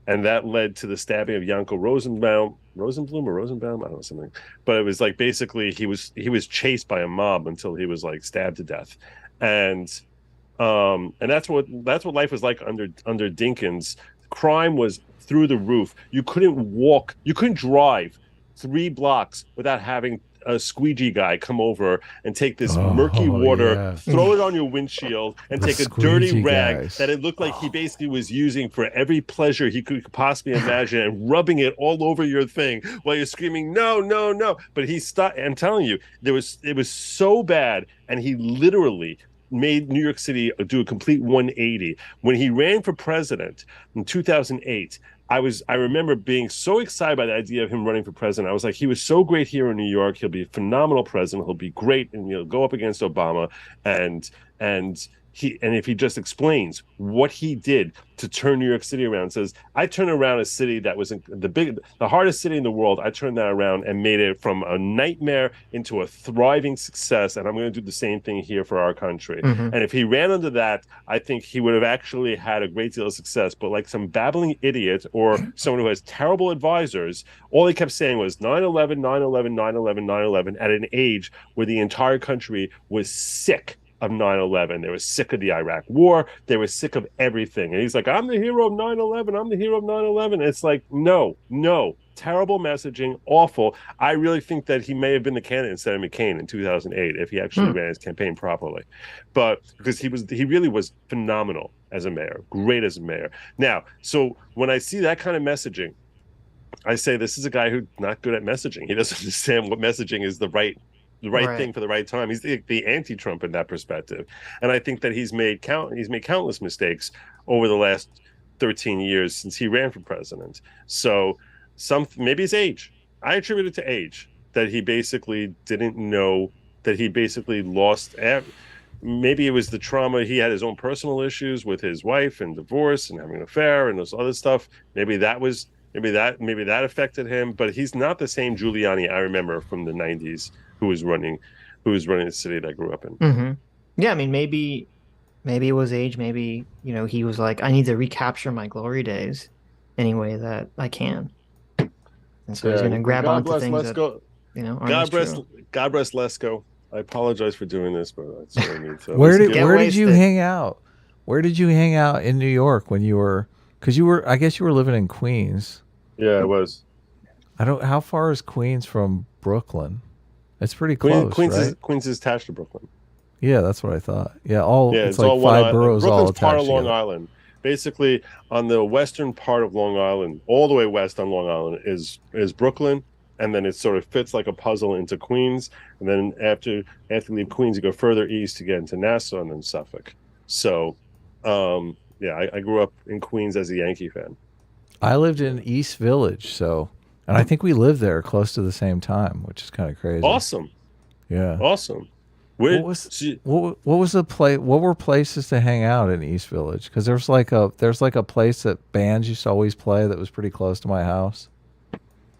And that led to the stabbing of Yanko Rosenblum, I don't know, something. But it was like basically he was chased by a mob until he was like stabbed to death, and that's what life was like under Dinkins. Crime was through the roof. You couldn't drive 3 blocks without having a squeegee guy come over and take this murky water, throw it on your windshield, and take a dirty rag that it looked like he basically was using for every pleasure he could possibly imagine, and rubbing it all over your thing while you're screaming, no, no, no. But he stopped. I'm telling you, it was so bad, and he literally made New York City do a complete 180. When he ran for president in 2008, I remember being so excited by the idea of him running for president. I was like, he was so great here in New York. He'll be a phenomenal president. He'll be great, and he'll go up against Obama. And if he just explains what he did to turn New York City around, says, I turned around a city that was the hardest city in the world. I turned that around and made it from a nightmare into a thriving success. And I'm going to do the same thing here for our country. And if he ran under that, I think he would have actually had a great deal of success. But like some babbling idiot or someone who has terrible advisors, all he kept saying was 9/11, 9/11, 9/11, 9/11 at an age where the entire country was sick of 9/11. They were sick of the Iraq War. They were sick of everything. And he's like, I'm the hero of 9/11. I'm the hero of 9/11. It's like, no. Terrible messaging, awful. I really think that he may have been the candidate instead of McCain in 2008 if he actually ran his campaign properly. But because he really was phenomenal as a mayor, great as a mayor. Now, so when I see that kind of messaging, I say this is a guy who's not good at messaging. He doesn't understand what messaging is the right thing for the right time. He's the anti-Trump in that perspective, and I think that he's made countless mistakes over the last 13 years since he ran for president. So maybe it's age. I attribute it to age, that he basically didn't know, that he basically lost. maybe it was the trauma. He had his own personal issues with his wife and divorce and having an affair and this other stuff. Maybe that affected him. But he's not the same Giuliani I remember from the 90s who was running the city that I grew up in. Mm-hmm. Yeah, I mean, maybe it was age. Maybe, he was like, I need to recapture my glory days any way that I can. And so he's going to grab onto things that, aren't true. God bless Lesko. I apologize for doing this, but that's what I need. So where did you hang out? Where did you hang out in New York when you were? Because I guess you were living in Queens. Yeah, I was. How far is Queens from Brooklyn? It's pretty close, right? Queens is attached to Brooklyn. Yeah, that's what I thought. Yeah, it's like all 5 boroughs Brooklyn's all attached part of Long together. Island. Basically, on the western part of Long Island, all the way west on Long Island is Brooklyn, and then it sort of fits like a puzzle into Queens. And then after you leave Queens, you go further east to get into Nassau and then Suffolk. So, I grew up in Queens as a Yankee fan. I lived in East Village, and I think we lived there close to the same time, which is kind of crazy. Awesome. Yeah. Awesome. What was the play? What were places to hang out in East Village? Because there's like a place that bands used to always play that was pretty close to my house,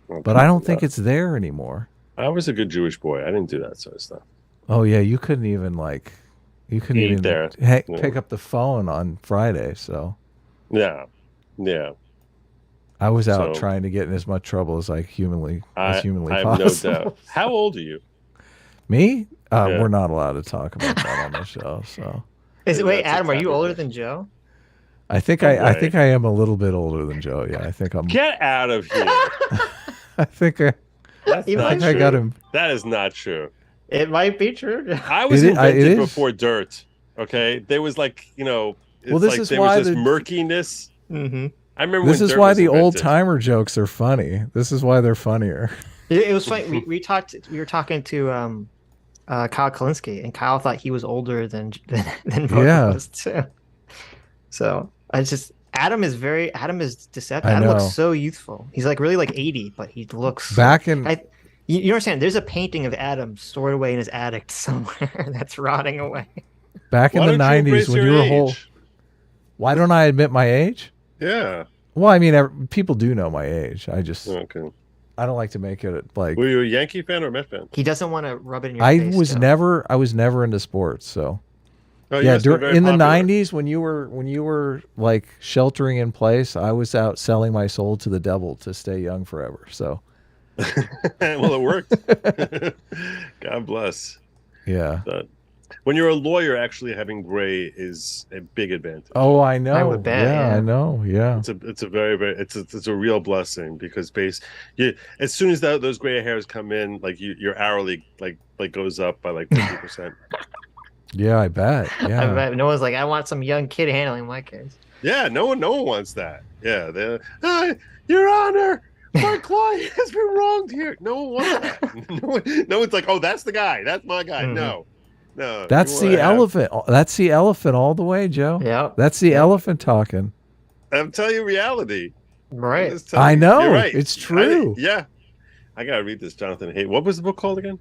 but I don't think it's there anymore. I was a good Jewish boy. I didn't do that sort of stuff. Oh yeah, you couldn't even pick up the phone on Friday. So yeah. I was out trying to get in as much trouble as humanly possible. I have no doubt. How old are you? Me? We're not allowed to talk about that on the show. So, wait, Adam, are you older than Joe? I think I am a little bit older than Joe. Yeah, I think I'm. Get out of here! I think I got him. That is not true. It might be true. I was invented before dirt. Okay, there was this is why the murkiness. Mm-hmm. I remember. This is why the old timer jokes are funny. This is why they're funnier. It was funny. We were talking to Kyle Kalinske, and Kyle thought he was older than both of us too. So Adam is deceptive. Adam looks so youthful. He's really 80, but he looks you understand, there's a painting of Adam stored away in his attic somewhere that's rotting away. Back in the 90s when you were why don't I admit my age? Yeah. Well, I mean, people do know my age. I just okay. I don't like to make it like. Were you a Yankee fan or a Met fan? He doesn't want to rub it in your face. I was never into sports. So, in the 90s when you were like sheltering in place, I was out selling my soul to the devil to stay young forever. So, well, it worked. God bless. Yeah. But when you're a lawyer, actually having gray is a big advantage. Oh, I know. I would bet, I know. Yeah. It's a very, very it's a real blessing because as soon as those gray hairs come in, like your hourly like goes up by 50%. Yeah, I bet. Yeah. I bet. No one's like, I want some young kid handling my case. Yeah, no one wants that. Yeah, Your Honor, my client has been wronged here. No one wants that. No one's like, oh, that's the guy. That's my guy. Mm-hmm. No, that's the elephant. That's the elephant all the way, Joe. Yeah, that's the elephant talking. I'm telling you, reality. Right. I know. You're right. It's true. I gotta read this, Jonathan Haidt. What was the book called again?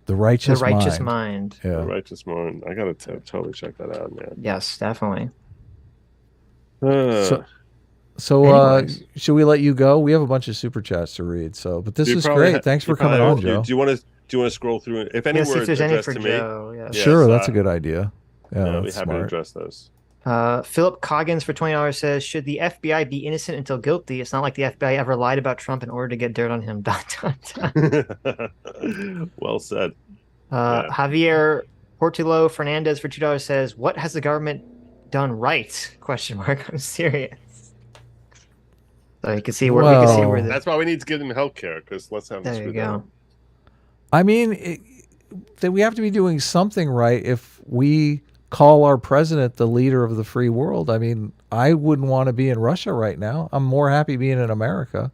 The Righteous Mind. Yeah. The Righteous Mind. I gotta totally check that out, man. Yes, definitely. So should we let you go? We have a bunch of super chats to read. But this is great. Thanks for coming on, Joe. Do you want to scroll through it? If any words there's any addressed for to Joe, me, yes. Sure, that's a good idea. Yeah, I'll be that's happy to smart. address those. Philip Coggins for $20 says, should the FBI be innocent until guilty? It's not like the FBI ever lied about Trump in order to get dirt on him. ... Well said. Javier Portillo Fernandez for $2 says, what has the government done right? ? I'm serious. So you can see where that's why we need to give them health care, because let's have this. There you go. I mean, we have to be doing something right if we call our president the leader of the free world. I mean, I wouldn't want to be in Russia right now. I'm more happy being in America.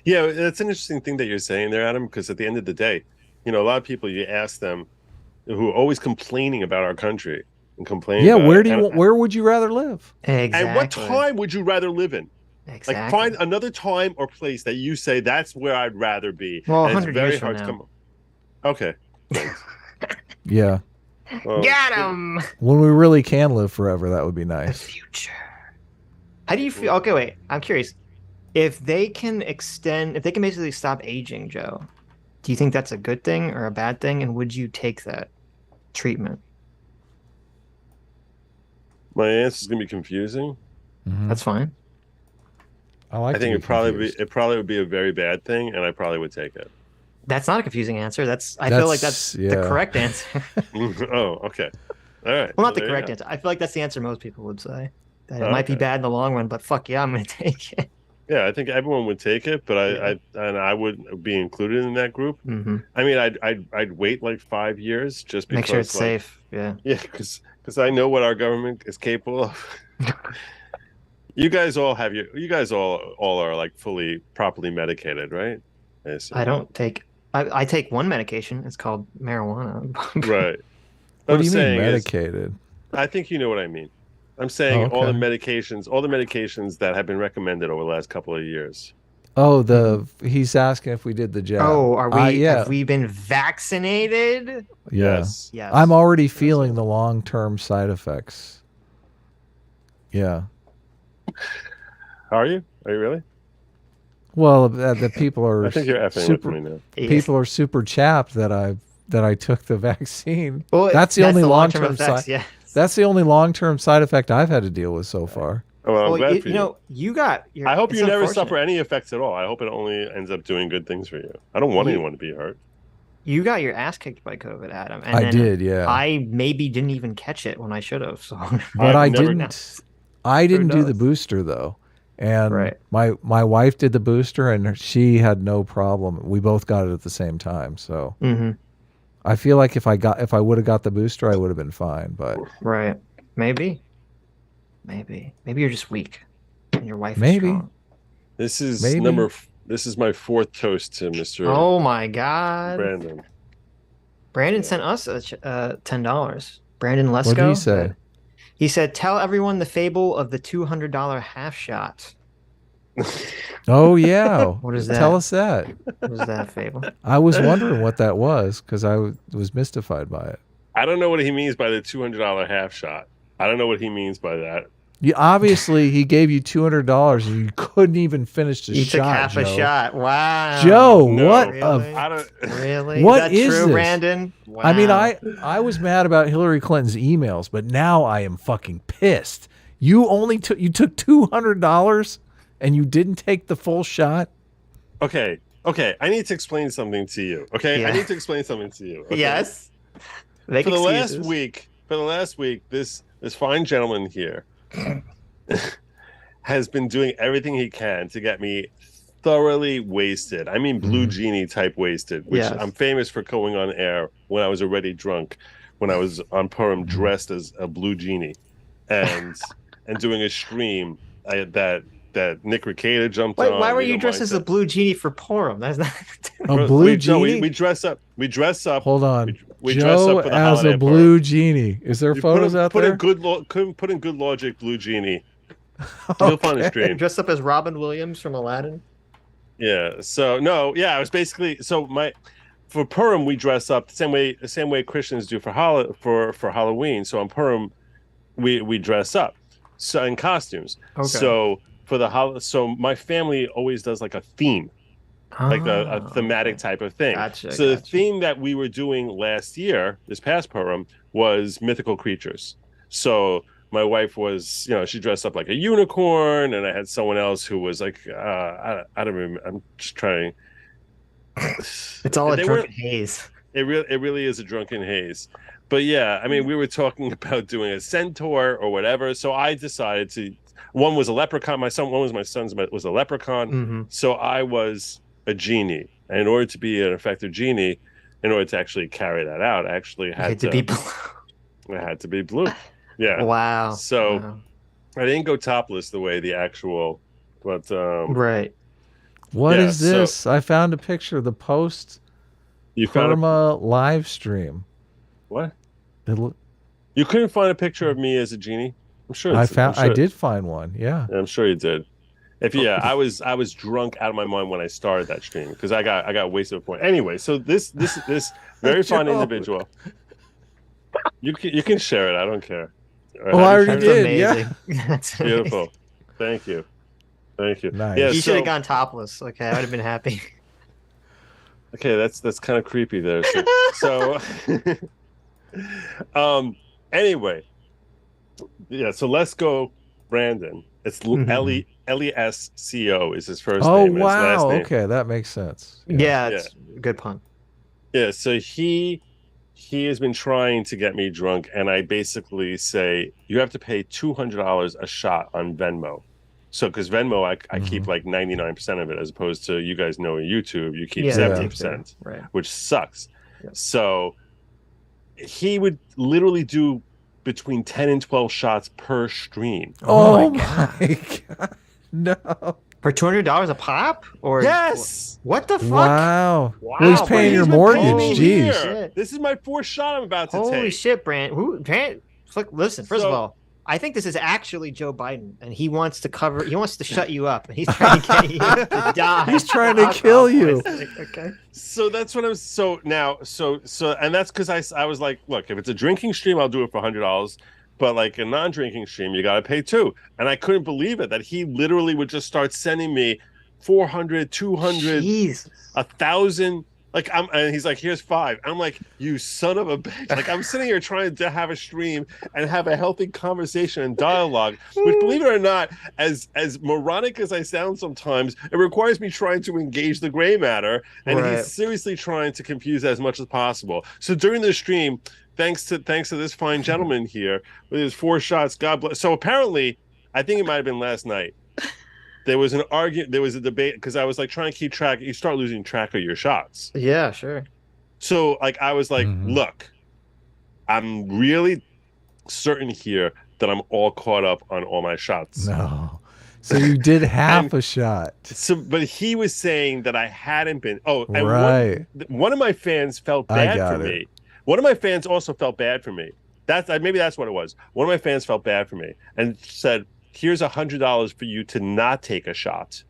Yeah, that's an interesting thing that you're saying there, Adam, because at the end of the day, a lot of people, you ask them who are always complaining about our country and complaining. Yeah, where would you rather live? Exactly. And what time would you rather live in? Exactly. Like, find another time or place that you say that's where I'd rather be. Well, and 100 years from now. Okay. Thanks. Yeah. Got him. When we really can live forever, that would be nice. Future. How do you feel? Okay, wait. I'm curious. If they can basically stop aging, Joe, do you think that's a good thing or a bad thing? And would you take that treatment? My answer is gonna be confusing. That's fine. I think it probably would be a very bad thing, and I probably would take it. That's not a confusing answer. I feel like that's the correct answer. Oh, okay. All right. Well, not the correct answer. I feel like that's the answer most people would say. That it might be bad in the long run, but fuck yeah, I'm gonna take it. Yeah, I think everyone would take it, but I would be included in that group. Mm-hmm. I mean, I'd wait like 5 years just because. Make sure it's safe. Yeah. Yeah, because I know what our government is capable of. You guys all are like fully properly medicated, right? I don't take. I take one medication. It's called marijuana. Right. What do you mean medicated? I think you know what I mean. I'm saying all the medications that have been recommended over the last couple of years. Oh, he's asking if we did the jab. Oh, have we been vaccinated? Yes. Yes. I'm already feeling the long-term side effects. Yeah. Are you? Are you really? Well, the people are. I think you're effing with me now. People are super chapped that I took the vaccine. Well, that's the only long-term effects. side. Yeah. That's the only long-term side effect I've had to deal with so far. Oh, well, I'm glad for you. You got. I hope you never suffer any effects at all. I hope it only ends up doing good things for you. I don't want anyone to be hurt. You got your ass kicked by COVID, Adam. And I did, yeah. I maybe didn't even catch it when I should have. So, but I didn't. I didn't do the booster though, and my wife did the booster, and she had no problem. We both got it at the same time, so I feel like if I would have got the booster, I would have been fine. But maybe you're just weak, and your wife is strong. This is This is my fourth toast to Mr. Oh my God, Brandon. Brandon sent us $10. Brandon Lesko. What did he say? He said, "Tell everyone the fable of the $200 half shot." Oh yeah. What is that? Tell us that. What is that fable? I was wondering what that was because I was mystified by it. I don't know what he means by the $200 half shot. I don't know what he means by that. Obviously, he gave you $200 and you couldn't even finish the shot. You took half a shot. Wow. Joe, No, what? Really? I don't. Really? What is that is true, this? Brandon? Wow. I mean, I was mad about Hillary Clinton's emails, but now I am fucking pissed. You took $200 and you didn't take the full shot. Okay. I need to explain something to you. Okay, yeah. I need to explain something to you. Okay? Yes. For the last week, this fine gentleman here has been doing everything he can to get me thoroughly wasted. I mean, blue genie type wasted, which I'm famous for going on air when I was already drunk, when I was on Purim dressed as a blue genie, and doing a stream that Nick Ricada jumped on. Why were you dressed as a blue genie for Purim? That's not a blue genie. No, we dress up. We dress up. Hold on. We Joe dress up for the as holiday a blue genie. Is there photos out there? Put in good Lawgic blue genie. You'll find a stream. Dressed up as Robin Williams from Aladdin. Yeah. So I was basically for Purim we dress up the same way Christians do for Halloween. So on Purim we dress up in costumes. Okay. So so my family always does like a theme, like a thematic type of thing. Gotcha. The theme that we were doing this past Purim, was mythical creatures. So my wife was, she dressed up like a unicorn, and I had someone else who was like, I don't remember. I'm just trying. It's all a drunken haze. It really is a drunken haze. But yeah, I mean, we were talking about doing a centaur or whatever. So I decided to. One was a leprechaun. My son was a leprechaun. Mm-hmm. So I was a genie. And in order to be an effective genie, in order to actually carry that out, I actually had to be blue. I had to be blue. Yeah. Wow. So I didn't go topless the way the actual, but right. What is this? So, I found a picture of the post Perma live stream. What? You couldn't find a picture of me as a genie? I'm sure I did find one. Yeah. I'm sure you did. I was drunk out of my mind when I started that stream because I got wasted at a point. Anyway, so this very fine individual. You can share it. I don't care. Oh, I already did. Amazing. Yeah. That's Beautiful. amazing. Thank you. Thank you. Nice. Yeah, You should so, have gone topless. Okay, I would have been happy. okay, that's kind of creepy there. So, anyway, yeah. So let's go, Brandon. It's Lesco is his first Oh, name. And his last wow. name. Okay, that makes sense. Yeah, it's a good pun. Yeah. So he has been trying to get me drunk, and I basically say you have to pay $200 a shot on Venmo. So, because Venmo, I keep like 99% of it, as opposed to you guys know YouTube, you keep 70%, right? Which sucks. Yeah. So, he would literally do between 10 and 12 shots per stream. Oh my God. No. For $200 a pop? Or Yes. What the fuck? Wow. Wow. Well, he's paying your been paying mortgage. me Jeez. here. This is my fourth shot I'm about to take. Holy shit, Brand. Look, listen, first of all, I think this is actually Joe Biden, and he wants to shut you up, and he's trying to get you to die. He's trying to kill you. Okay. So that's what I'm. So now, and that's because I was like, look, if it's a drinking stream, I'll do it for $100. But like a non-drinking stream, you got to pay too. And I couldn't believe it that he literally would just start sending me 400, 200, Jesus. 1,000. Like and he's like, here's 5. I'm like, you son of a bitch. Like I'm sitting here trying to have a stream and have a healthy conversation and dialogue, which, believe it or not, as moronic as I sound sometimes, it requires me trying to engage the gray matter, and he's seriously trying to confuse as much as possible. So during the stream, thanks to this fine gentleman here with his 4 shots, God bless. So apparently, I think it might have been last night, there was an argument, there was a debate, because I was like trying to keep track. You start losing track of your shots. Yeah, sure. So like I was like, look, I'm really certain here that I'm all caught up on all my shots. No. So you did half a shot. So, but he was saying that I hadn't been. Oh, and right. One of my fans felt bad for me. One of my fans also felt bad for me. Maybe that's what it was. One of my fans felt bad for me and said, here's $100 for you to not take a shot.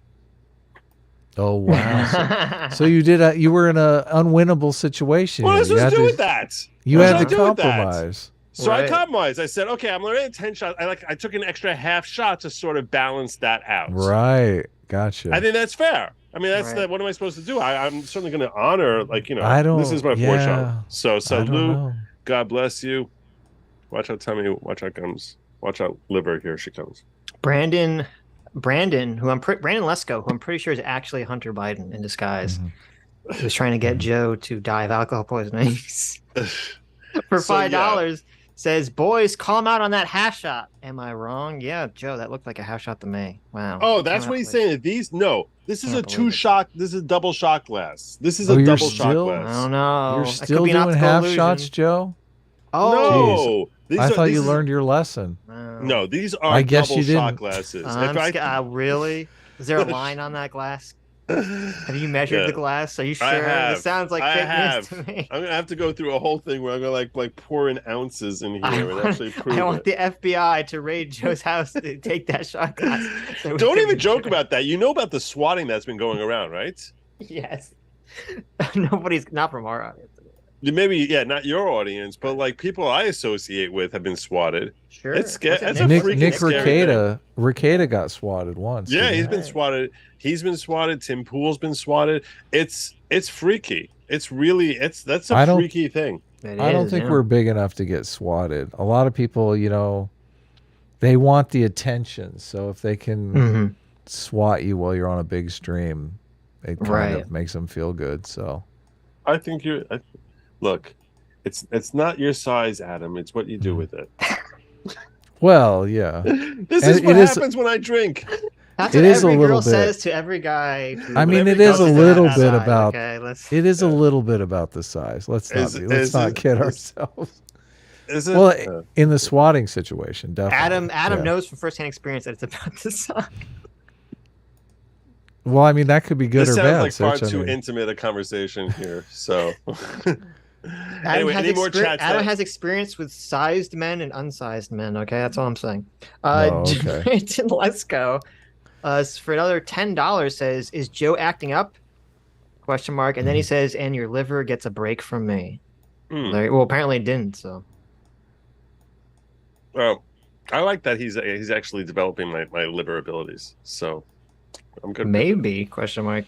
Oh wow! So you did. You were in an unwinnable situation. What was I supposed to do with that? You had to compromise. So I compromised. I said, okay, I'm learning 10 shots. I took an extra half shot to sort of balance that out. Right. Gotcha. I think that's fair. I mean, that's what am I supposed to do? I'm certainly going to honor, like, I don't. This is my 4th shot. So Lou, God bless you. Watch out, Tommy. Watch out, comes. Watch out, liver. Here she comes. Brandon, Brandon Lesko, who I'm pretty sure is actually Hunter Biden in disguise, who was trying to get Joe to die of alcohol poisoning for $5. Says, boys, call him out on that half shot. Am I wrong? Yeah, Joe, that looked like a half shot to me. Wow. Oh, that's what he's saying. This is a 2-shot. This is a double shot glass. This is a double shot glass. I don't know. You're still doing half shots, Joe? Oh, no. I thought you learned your lesson. No, these are double shot glasses. Really? Is there a line on that glass? Have you measured the glass? Are you sure? This sounds like fitness to me. I'm gonna have to go through a whole thing where I'm gonna like pour in ounces in here and actually prove it. I want the FBI to raid Joe's house to take that shot glass. Don't even joke about that. You know about the swatting that's been going around, right? Yes. Nobody's not from our audience. Maybe, not your audience, but like people I associate with have been swatted. Sure. It's scary. Nick Rekieta got swatted once. Yeah, he's been swatted. He's been swatted. Tim Pool's been swatted. It's freaky. It's really that's a freaky thing. I don't think we're big enough to get swatted. A lot of people, they want the attention. So if they can swat you while you're on a big stream, it kind of makes them feel good. So I think look, it's not your size, Adam. It's what you do with it. Well, yeah. This is what happens when I drink. That's what every girl says to every guy. I mean, it is a little bit about. It is a little bit about the size. Let's not kid ourselves. Well, in the swatting situation, definitely. Adam knows from firsthand experience that it's about the size. Well, I mean, that could be good or bad. This sounds like far too intimate a conversation here. So. Anyway, Adam has experience with sized men and unsized men. Okay, that's all I'm saying. Let's go. For another $10, says, "Is Joe acting up?" ? And then he says, "And your liver gets a break from me." Well, apparently it didn't. So. Well, I like that he's actually developing my liver abilities. So I'm good. Maybe question mark.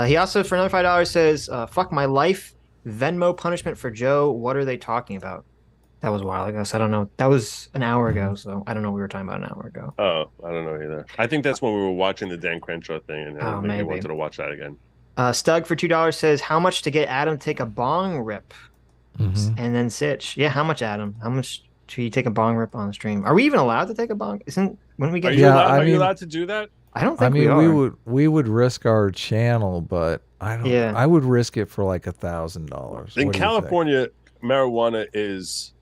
He also for another $5 says, "Fuck my life, Venmo punishment for Joe. What are they talking about?" That was a while ago, so I don't know. That was an hour ago, so I don't know what we were talking about an hour ago. Oh, I don't know either. I think that's when we were watching the Dan Crenshaw thing, and maybe maybe. wanted to watch that again. Stug for $2 says, "How much to get Adam to take a bong rip?" And then Sitch, yeah, how much, Adam? How much should you take a bong rip on the stream? Are we even allowed to take a bong? Isn't when we get? Are you allowed to do that? I don't think we would risk our channel, but I don't. Yeah. I would risk it for like $1,000. In California, marijuana is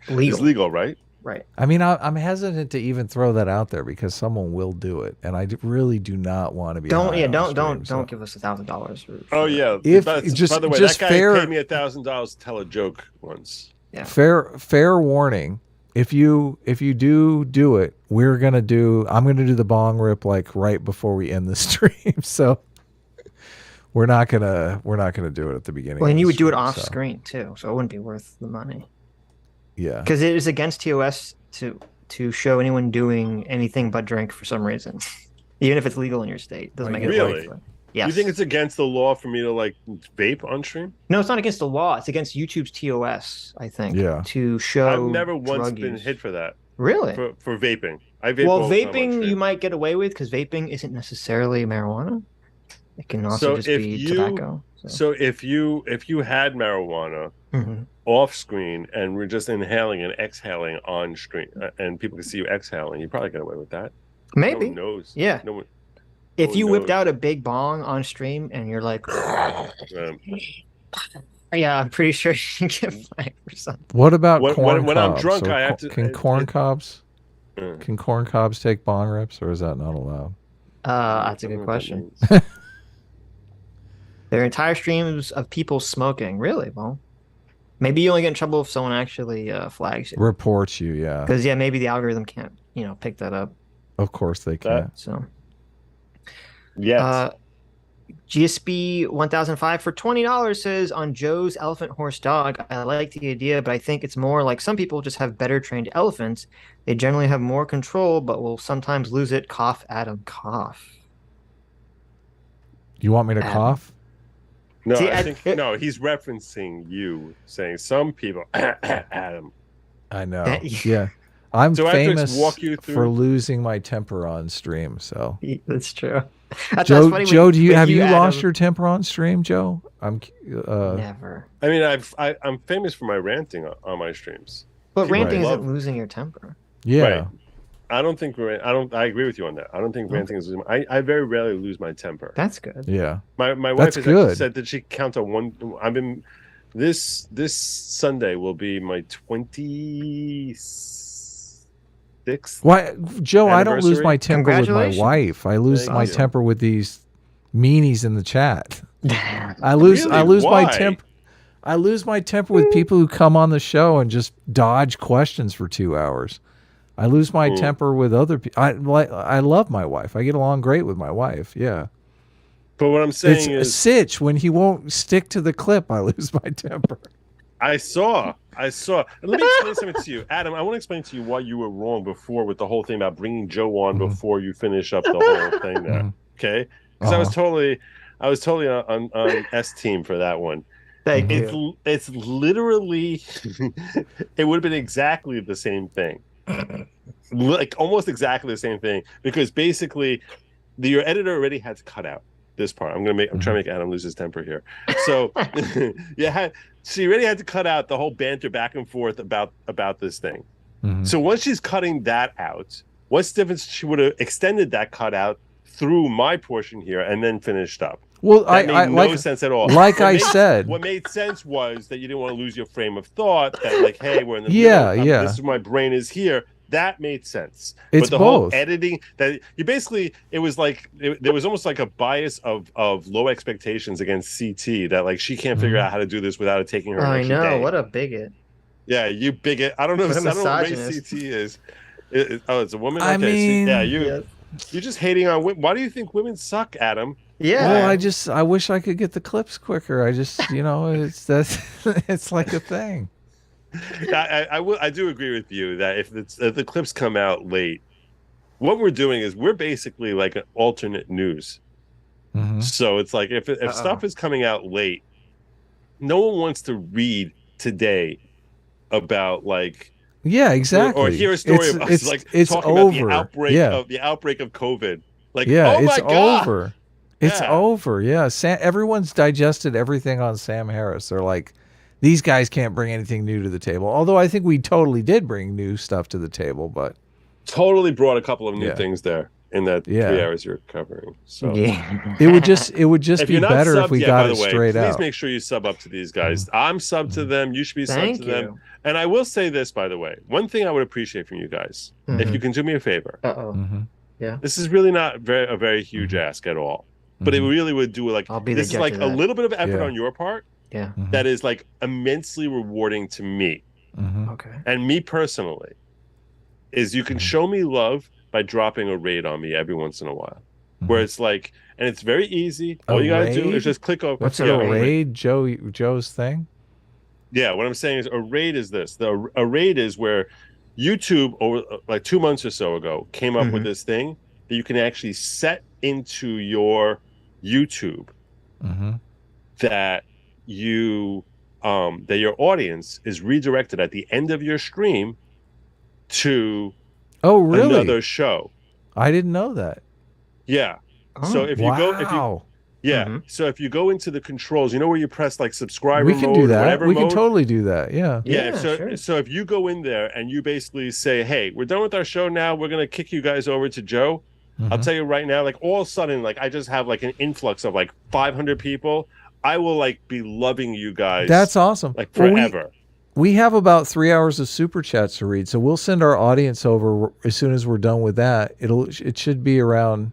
legal, right? Right. I mean, I'm hesitant to even throw that out there because someone will do it, and I really do not want to be. Don't high on the stream, don't give us $1,000. Oh yeah. If by the way, just that guy fair, paid me $1,000 to tell a joke once. Yeah. Fair warning. If you do it, I'm gonna do the bong rip like right before we end the stream. So we're not gonna do it at the beginning. Well, and you would do it off screen too, so it wouldn't be worth the money. Yeah. Because it is against TOS to show anyone doing anything but drink for some reason, even if it's legal in your state. Doesn't make it really. Yes. You think it's against the law for me to like vape on stream? No, it's not against the law. It's against YouTube's TOS, I think. Yeah. To show. I've never once been use. hit for that. Really? For vaping. I vape well, all the time on vaping stream. you might get away with because vaping isn't necessarily marijuana. It can also just be tobacco. So if you had marijuana off screen and we're just inhaling and exhaling on screen, and people can see you exhaling, you probably get away with that. Maybe. No one knows. Yeah. No one. If you whipped out a big bong on stream and you're like, yeah, I'm pretty sure you can get flagged for something. What about corn when cobs? I'm drunk, Or I have to. Can corn cobs? Can corn cobs take bong rips, or is that not allowed? That's a good question. There are entire streams of people smoking. Really? Well, maybe you only get in trouble if someone actually flags you. Reports you, yeah. Because maybe the algorithm can't, pick that up. Of course they can. So. Yes. GSB 1005 for $20 says, on Joe's elephant horse dog, I like the idea, but I think it's more like some people just have better trained elephants. They generally have more control, but will sometimes lose it. Cough, Adam, cough. You want me to cough? No, I think he's referencing you, saying some people. Adam. I know. Yeah. I'm famous for losing my temper on stream, so. That's true. Joe, have you lost your temper on stream, Joe? Never. I mean, I'm famous for my ranting on my streams. But ranting isn't losing your temper. Yeah. Right. I agree with you on that. I don't think ranting is losing. I very rarely lose my temper. That's good. Yeah. My wife has actually said that she counts on one. This Sunday will be my 26th. Why, Joe? I don't lose my temper with my wife. I lose my temper with these meanies in the chat. I lose my temper. I lose my temper with people who come on the show and just dodge questions for 2 hours. I lose my temper with other people. I love my wife. I get along great with my wife. Yeah. But what I'm saying is, Sitch, when he won't stick to the clip, I lose my temper. I saw. Let me explain something to you, Adam. I want to explain to you why you were wrong before with the whole thing about bringing Joe on before you finish up the whole thing there. Okay, because I was totally on S team for that one. Thank you. It's literally, it would have been exactly the same thing, like almost exactly the same thing, because basically, your editor already had to cut out this part. I'm trying to make Adam lose his temper here. So she already had to cut out the whole banter back and forth about this thing. So once she's cutting that out, what's the difference? She would have extended that cut out through my portion here and then finished up. Well, that made no sense at all. Like I said, what made sense was that you didn't want to lose your frame of thought. That like, hey, we're in the middle. This is where my brain is here. That made sense. It's but the both. whole editing that you basically, it was like there was almost like a bias of low expectations against CT that like she can't figure out how to do this without it taking her. I know, day. what a bigot. Yeah, you bigot. I don't know. I don't know what race CT is. It's a woman. Okay, I mean, you're just hating on women. Why do you think women suck, Adam? Yeah. Well, I wish I could get the clips quicker. I just, it's like a thing. I do agree with you that if the clips come out late, what we're doing is we're basically like an alternate news. So it's like if stuff is coming out late, no one wants to read today about like exactly, or hear a story of us like it's talking over. about the outbreak of COVID. Like it's my God. over. It's over. Yeah, everyone's digested everything on Sam Harris. They're like, these guys can't bring anything new to the table. Although I think we totally did bring new stuff to the table, but totally brought a couple of new things there in that 3 hours you're covering. So it would just be better if we got it straight out. Please make sure you sub up to these guys. I'm sub to them. You should be sub to them. And I will say this, by the way, one thing I would appreciate from you guys, if you can do me a favor. Yeah. This is really not a very huge ask at all, but it really would do like this is like a little bit of effort on your part. Yeah. That is like immensely rewarding to me. Okay. And me personally, is you can show me love by dropping a raid on me every once in a while, where it's like, and it's very easy. All you gotta do is just click over. What's a raid? Joe's thing? Yeah, what I'm saying is a raid is this. A raid is where YouTube over like 2 months or so ago came up with this thing that you can actually set into your YouTube that you that your audience is redirected at the end of your stream to another show. I didn't know that. Yeah. So if you go so if you go into the controls, you know where you press like subscriber we can mode, do that. whatever We mode? can totally do that. Yeah. So if you go in there and you basically say, hey, we're done with our show now, we're gonna kick you guys over to Joe. I'll tell you right now, like all of a sudden, like I just have like an influx of like 500 people. I will like be loving you guys. That's awesome. Like forever. We have about 3 hours of super chats to read, so we'll send our audience over as soon as we're done with that. It should be around,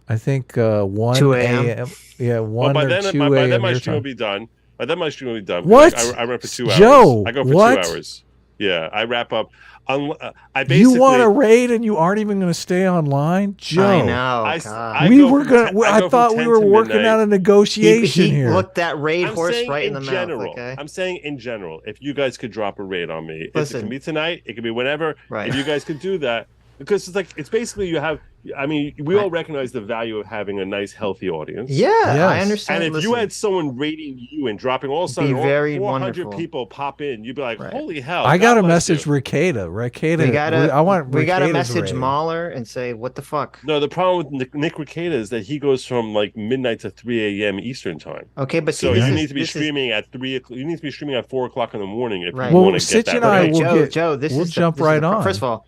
I think 1 2 a.m. Yeah, 1 by or then, 2 by a.m. then my your stream time. will be done. By then my stream will be done. What? I run for 2 hours. Joe, I go for what? 2 hours. Yeah, I wrap up. I basically. You want to raid and you aren't even going to stay online, Joe? I know. I thought we were working out a negotiation he here. looked that raid I'm horse saying right in the general, mouth. Okay. I'm saying in general, if you guys could drop a raid on me, it Listen. can be tonight, it can be whenever. Right. If you guys could do that, because it's basically you have. I mean, we all recognize the value of having a nice, healthy audience. Yeah, I understand. And if you had someone rating you and dropping all of a sudden all 400 wonderful. people pop in, you'd be like, holy hell. I got God to bless message you. Ricada. We got to message raid. Mahler and say, what the fuck? No, the problem with Nick Ricada is that he goes from like midnight to 3 a.m. Eastern time. Okay, but so you need to be streaming at 3 o'clock. You need to be streaming at 4 o'clock in the morning if you want to get that. And I will Joe, we'll jump right on. First of all,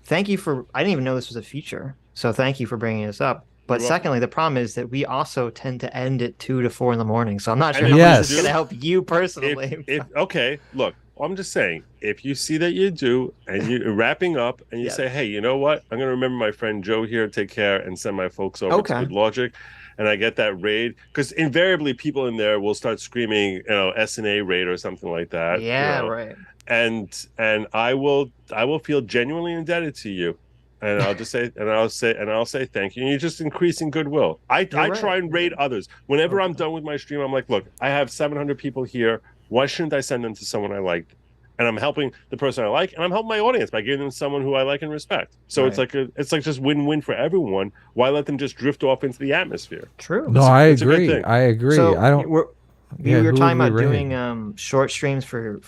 thank you for. I didn't even know this was a feature, so thank you for bringing this up. But secondly, the problem is that we also tend to end at 2 to 4 in the morning, so I'm not sure how this is going to help you personally. Okay, look, I'm just saying, if you see that you do, and you're wrapping up, and you say, hey, you know what? I'm going to remember my friend Joe here, take care, and send my folks over to Lawgic, and I get that raid, because invariably people in there will start screaming, SNA raid or something like that. Yeah, right. And I will feel genuinely indebted to you. And I'll just say, I'll say thank you. And you're just increasing goodwill. I try and raid others. Whenever I'm done with my stream, I'm like, look, I have 700 people here. Why shouldn't I send them to someone I like? And I'm helping the person I like, and I'm helping my audience by giving them someone who I like and respect. So it's like just win-win for everyone. Why let them just drift off into the atmosphere? True. No, I agree. I agree. So I don't. We were talking about doing short streams for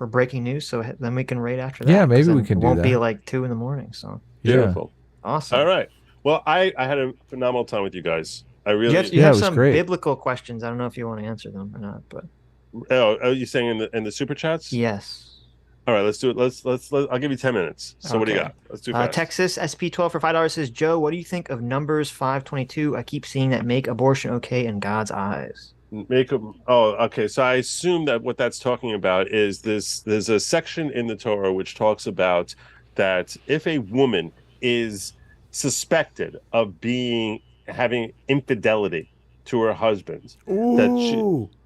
breaking news, so then we can raid after that. Yeah, maybe we can do that. It won't be like 2 in the morning. So beautiful, awesome. All right. Well, I had a phenomenal time with you guys. I really. You have some biblical questions. I don't know if you want to answer them or not, but. Oh, are you saying in the super chats? Yes. All right, let's do it. Let's. I'll give you 10 minutes. So what do you got? Let's do fast. Texas SP12 for $5 says, Joe, what do you think of Numbers 522? I keep seeing that make abortion okay in God's eyes. Okay. So I assume that what that's talking about is this. There's a section in the Torah which talks about that if a woman is suspected of having infidelity to her husband,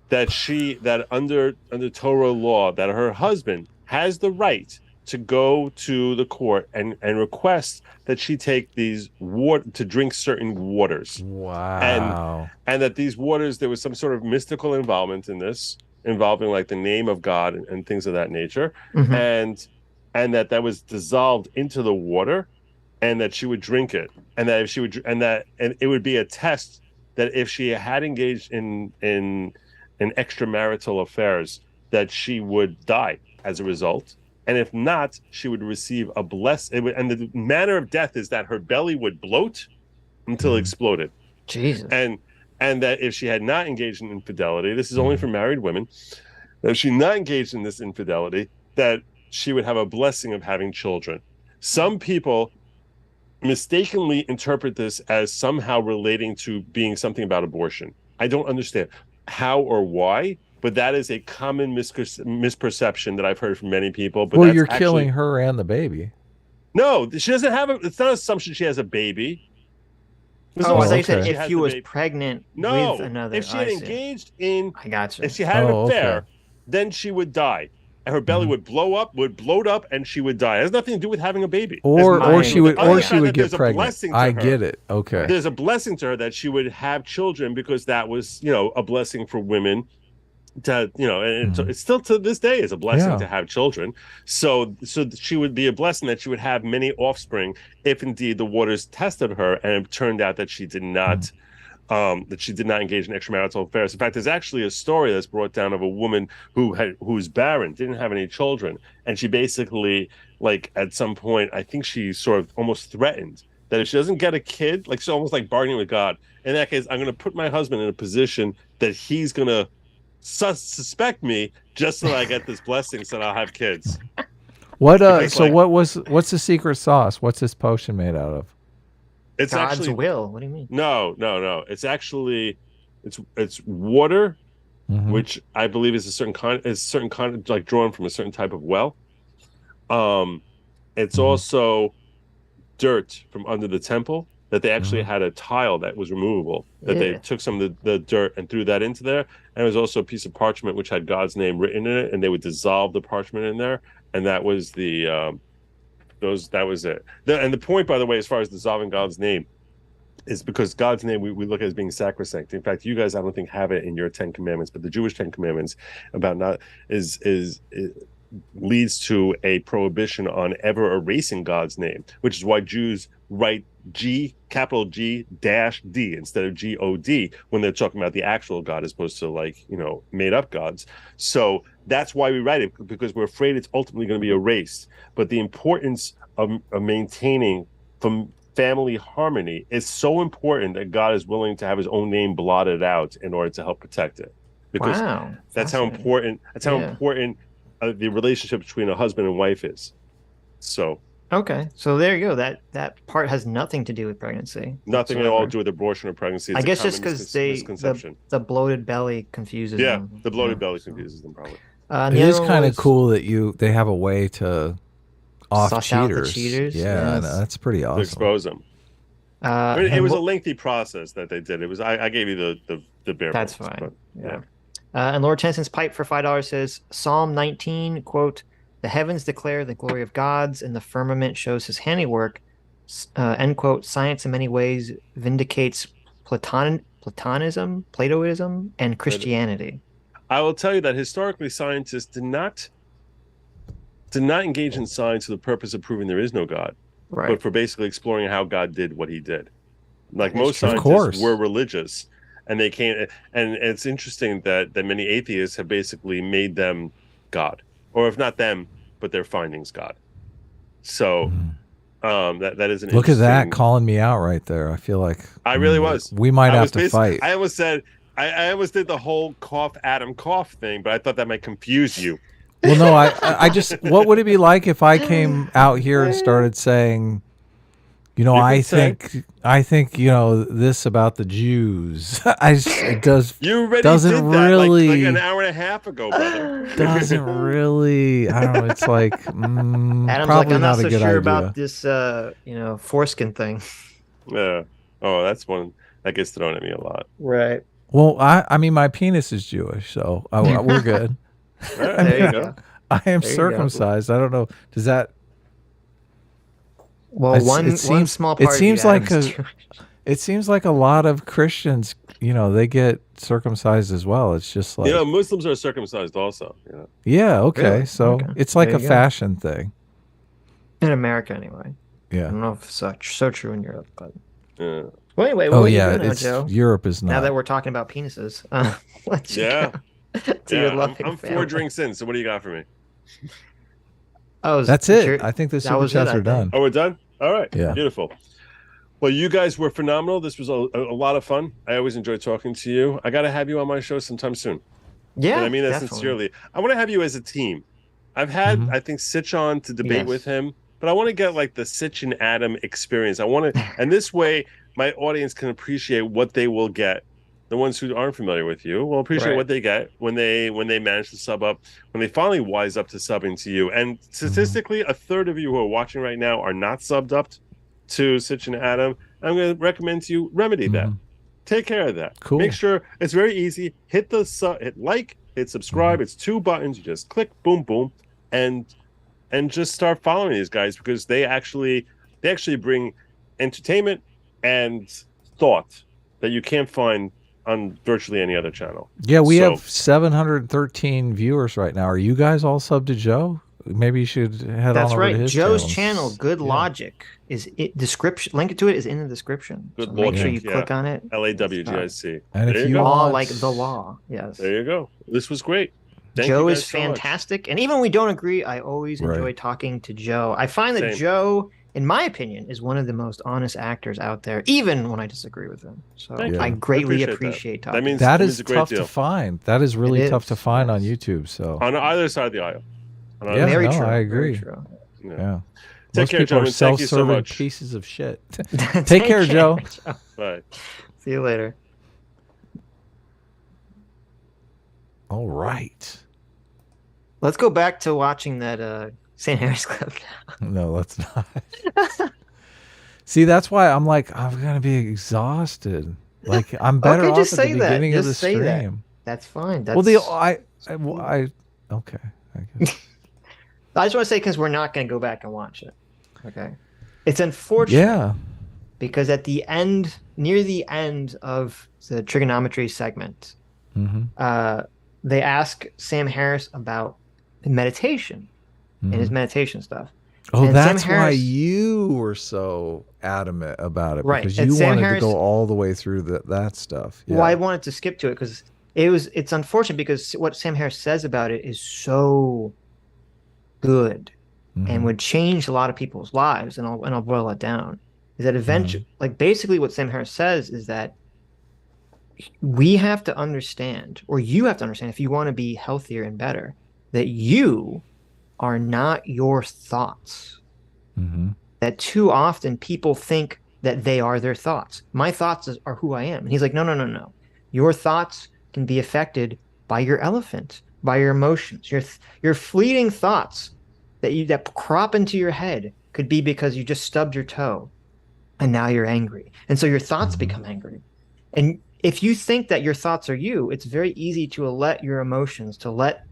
that under Torah law, that her husband has the right to go to the court and request that she take these to drink certain waters. Wow. And that these waters, there was some sort of mystical involvement in this. involving like the name of God and things of that nature, and that was dissolved into the water, and that she would drink it, and that if she would, and it would be a test that if she had engaged in extramarital affairs, that she would die as a result. And if not, she would receive a blessing. And the manner of death is that her belly would bloat until it exploded. Jesus. And that if she had not engaged in infidelity, this is only for married women, that if she not engaged in this infidelity, that she would have a blessing of having children. Some people mistakenly interpret this as somehow relating to being something about abortion. I don't understand how or why, but that is a common misperception that I've heard from many people. But well, you're killing her and the baby. No, she doesn't have it's not an assumption she has a baby. They said if she was pregnant with another. If she had engaged in, I gotcha. If she had an affair, then she would die. And her belly would bloat up, and she would die. It has nothing to do with having a baby. Or she would get pregnant. I get it. Okay. There's a blessing to her that she would have children, because that was, a blessing for women to, and it's still to this day is a blessing to have children. So she would be a blessing that she would have many offspring if indeed the waters tested her and it turned out that she did not engage in extramarital affairs. In fact, there's actually a story that's brought down of a woman who's barren, didn't have any children, and she basically, like, at some point, I think she sort of almost threatened that if she doesn't get a kid, like, she's almost like bargaining with God. In that case, I'm going to put my husband in a position that he's going to suspect me just so that I get this blessing, so that I'll have kids. What's the secret sauce? What's this potion made out of? It's God's actually will. What do you mean? No. It's actually it's water, which I believe is a certain kind, like drawn from a certain type of well. It's also dirt from under the temple that they actually had a tile that was removable, that they took some of the dirt and threw that into there. And there was also a piece of parchment which had God's name written in it, and they would dissolve the parchment in there, and that was that was it. And the point, by the way, as far as dissolving God's name, is because God's name we look at as being sacrosanct. In fact, you guys, I don't think, have it in your 10 Commandments, but the Jewish 10 Commandments about not leads to a prohibition on ever erasing God's name, which is why Jews write capital G -D instead of God when they're talking about the actual God, as opposed to made up gods. So that's why we write it, because we're afraid it's ultimately going to be erased. But the importance of maintaining family harmony is so important that God is willing to have his own name blotted out in order to help protect it. Because that's how important. That's how important the relationship between a husband and wife is. So. Okay, so there you go. That part has nothing to do with pregnancy. Nothing at all to do with abortion or pregnancy. It's I guess just because the bloated belly confuses them. Yeah, the bloated belly confuses them probably. It is kind of cool that they have a way to off suss cheaters. out the cheaters. Yeah, that's pretty awesome. To expose them. It was a lengthy process that they did. It was. I gave you the bare. That's bones, fine. But, and Lord Tenson's pipe for $5 says Psalm 19 quote. The heavens declare the glory of gods, and the firmament shows his handiwork. End quote. Science in many ways vindicates Platonism, Platoism, and Christianity. I will tell you that historically, scientists did not engage in science for the purpose of proving there is no God, but for basically exploring how God did what he did. Like most scientists were religious, and they can't. And it's interesting that many atheists have basically made them God. Or if not them, but their findings God. So that is an look at that calling me out right there. I feel like I really was. We might have to fight. I almost said I almost did the whole Adam cough thing, but I thought that might confuse you. Well, no, I just what would it be like if I came out here and started saying, I think this about the Jews. It doesn't did really that like an hour and a half ago, brother. Doesn't really. I don't know. It's like Adam's probably like, I'm not so a good sure idea. about this foreskin thing. Yeah. Oh, that's one that gets thrown at me a lot. Right. Well, I mean, my penis is Jewish, so we're good. There you go. I am circumcised. I don't know. Does that? Well, one small part. It seems like It seems like a lot of Christians, they get circumcised as well. It's just like, Muslims are circumcised also. yeah, okay. Really? So Okay. it's like There a you go. fashion thing. In America, anyway. I Yeah. don't know if it's so true in Europe, but Yeah. well, anyway, Oh what yeah, are you doing now, it's Joe? Europe is not. Now that we're talking about penises, let's Yeah. go to your loving I'm family. 4 drinks in. So what do you got for me? Oh, That's it. I think the super was it, chats I are think. done. Oh, we're done? All right. Yeah. Beautiful. Well, you guys were phenomenal. This was a lot of fun. I always enjoy talking to you. I got to have you on my show sometime soon. Yeah, And I mean that definitely. sincerely. I want to have you as a team. I've had, I think, Sitch on to debate Yes. with him, but I want to get like the Sitch and Adam experience. I want to, and this way my audience can appreciate what they will get. The ones who aren't familiar with you will appreciate Right. what they get when they manage to sub up, when they finally wise up to subbing to you. And statistically, a third of you who are watching right now are not subbed up to Sitch and Adam. I'm going to recommend to you remedy that. Take care of that. Cool. Make sure it's very easy. Hit like, hit subscribe. It's 2 buttons. You just click, boom, boom, and just start following these guys because they actually bring entertainment and thought that you can't find on virtually any other channel. Yeah, we have 713 viewers right now. Are you guys all subbed to Joe? Maybe you should head That's on over right. to his Joe's channel. channel, Good Logic, is description. Link to it is in the description. Good So make sure you Logic, click on it. LAWGIC. And if There you go. Law want- like the law. Yes. There you go. This was great. Thank Joe you is guys so much. fantastic, and even when we don't agree, I always enjoy Right. talking to Joe. I find that Same. Joe, in my opinion, is one of the most honest actors out there, even when I disagree with him. So Thank you. I greatly I appreciate that. appreciate That talking. means- That That is is a great tough deal. to find. That is really It tough to is, find on yes. YouTube. So On either side of the aisle. On either Yeah, side. very no, true. I very agree. true. Yeah. yeah. Take Most care, people are gentlemen. Thank you so self-serving much. pieces of shit. Take Take care, Joe. Bye. See you later. All right. Let's go back to watching that St. Harris clip. No, let's not. See, that's why I'm like, I'm gonna be exhausted. Like I'm better Okay, off just at say the that. beginning of the Just say that. stream. That's fine. That's, Well, okay. I guess. I just want to say because we're not going to go back and watch it. Okay. It's unfortunate. Yeah. Because at the end, near the end of the trigonometry segment, they ask Sam Harris about meditation and his meditation stuff. Oh, And that's Sam why Harris- you were so adamant about it, Right, because and you Sam wanted Harris- to go all the way through that stuff. Yeah. Well, I wanted to skip to it because it's unfortunate because what Sam Harris says about it is so good and would change a lot of people's lives. And I'll boil it down. Is that eventually, like basically what Sam Harris says is that we have to understand, or you have to understand, if you want to be healthier and better, that you are not your thoughts. That too often people think that they are their thoughts. My thoughts are who I am. And he's like, no. Your thoughts can be affected by your elephant, by your emotions. Your fleeting thoughts that crop into your head could be because you just stubbed your toe and now you're angry. And so your thoughts become angry. And if you think that your thoughts are you, it's very easy to let your emotions, to let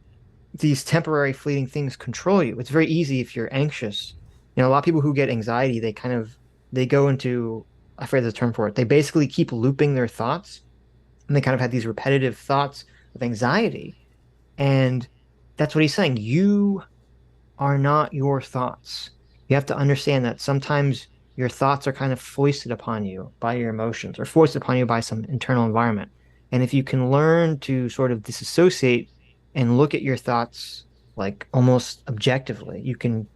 these temporary fleeting things control you. It's very easy if you're anxious. You know, a lot of people who get anxiety, they go into, I forget the term for it. They basically keep looping their thoughts, and they kind of have these repetitive thoughts of anxiety. And that's what he's saying. You are not your thoughts. You have to understand that sometimes your thoughts are kind of foisted upon you by your emotions or foisted upon you by some internal environment. And if you can learn to sort of disassociate and look at your thoughts like almost objectively, you can,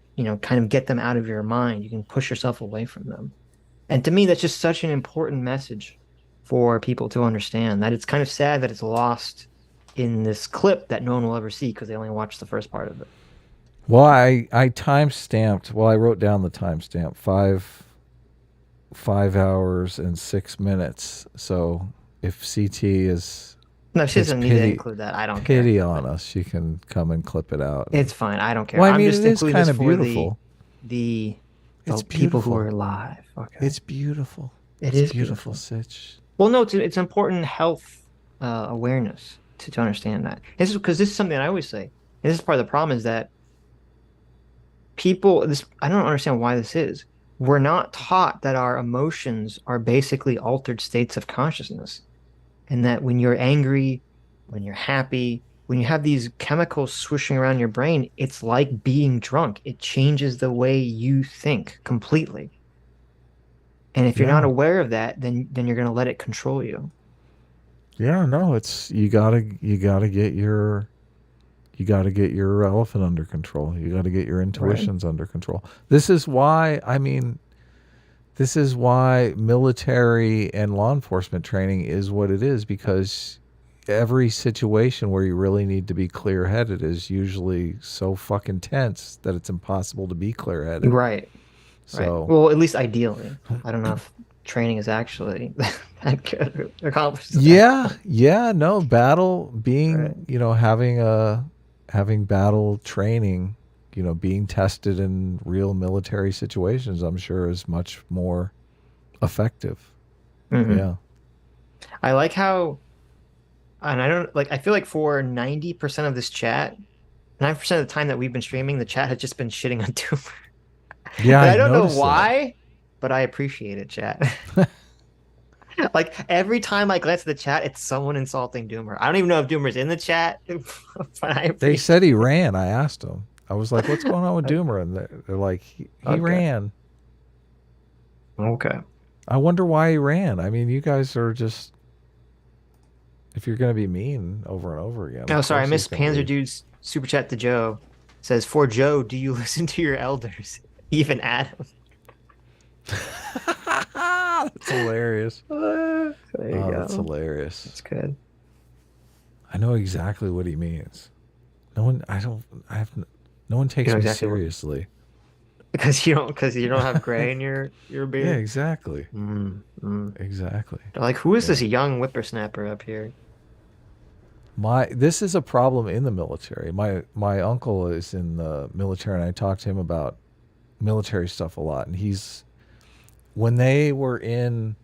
kind of get them out of your mind. You can push yourself away from them. And to me, that's just such an important message for people to understand, that it's kind of sad that it's lost in this clip that no one will ever see because they only watched the first part of it. Well, I timestamped. Well, I wrote down the timestamp 5 hours and 6 minutes. So if CT is No, she has doesn't need to include that. I don't pity care. on us, she can come and clip it out. It's fine. I don't care. Well, I I'm mean, just it is including kind this of for beautiful. the It's people who beautiful. are live. Okay. It's beautiful. It It's is beautiful, beautiful. Sitch. Well, no, it's important health awareness to understand that. This is because this is something I always say. And this is part of the problem is that people. I don't understand why this is. we're not taught that our emotions are basically altered states of consciousness, and that when you're angry, when you're happy, when you have these chemicals swishing around your brain, it's like being drunk. It changes the way you think completely. And if you're not aware of that, then you're going to let it control you. Yeah, no, it's you gotta get your elephant under control. You gotta get your intuitions under control. This is why military and law enforcement training is what it is, because every situation where you really need to be clear-headed is usually so fucking tense that it's impossible to be clear-headed. Right. So, well, at least ideally. I don't know if training is actually that good or accomplishes that. No, battle being, having battle training, being tested in real military situations, I'm sure is much more effective. Mm-hmm. Yeah. I like how, and I feel like for 90% of this chat, 90% of the time that we've been streaming, the chat has just been shitting on Doomer. Yeah, And I I don't know noticed why, but I appreciate it, chat. Like every time I glance at the chat, it's someone insulting Doomer. I don't even know if Doomer's in the chat, but They said he ran. I asked him. I was like, "What's going on with Doomer?" And they're like, "He ran." Okay. I wonder why he ran. I mean, you guys are just, if you're going to be mean over and over again. Oh, sorry, I course missed he's gonna Panzer leave. Dude's super chat to Joe. It says, for Joe, do you listen to your elders? Even Adam. That's hilarious. There you go. That's hilarious. That's good. I know exactly what he means. No one takes me exactly seriously. Because you don't have gray in your beard. Yeah, exactly. Mm. Exactly. They're like, who is this young whippersnapper up here? This is a problem in the military. My uncle is in the military, and I talk to him about military stuff a lot. And when they were in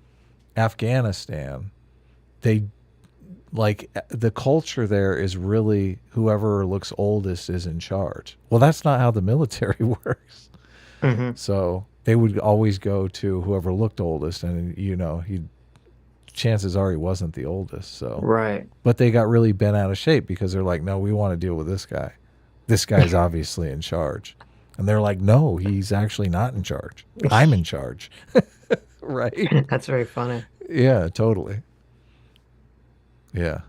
Afghanistan, the culture there is really whoever looks oldest is in charge. Well, that's not how the military works. Mm-hmm. So they would always go to whoever looked oldest, and chances are he wasn't the oldest. So right. But they got really bent out of shape because they're like, no, we want to deal with this guy. This guy's obviously in charge. And they're like, no, he's actually not in charge. I'm in charge. Right? That's very funny. Yeah, totally. Yeah.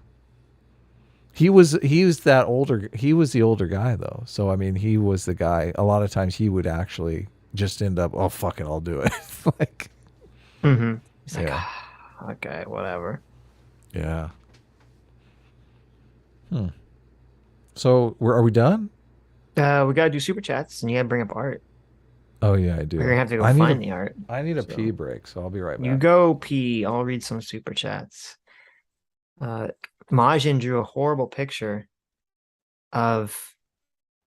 He was the older guy though. So I mean, he was the guy. A lot of times he would actually just end up, oh fuck it, I'll do it. Like, mm-hmm. He's like, okay, whatever. Yeah. So are we done? We gotta do super chats, and you gotta bring up art. Oh yeah, I do. We're gonna have to go find the art. I need a pee break, so I'll be right back. You go pee. I'll read some super chats. Majin drew a horrible picture of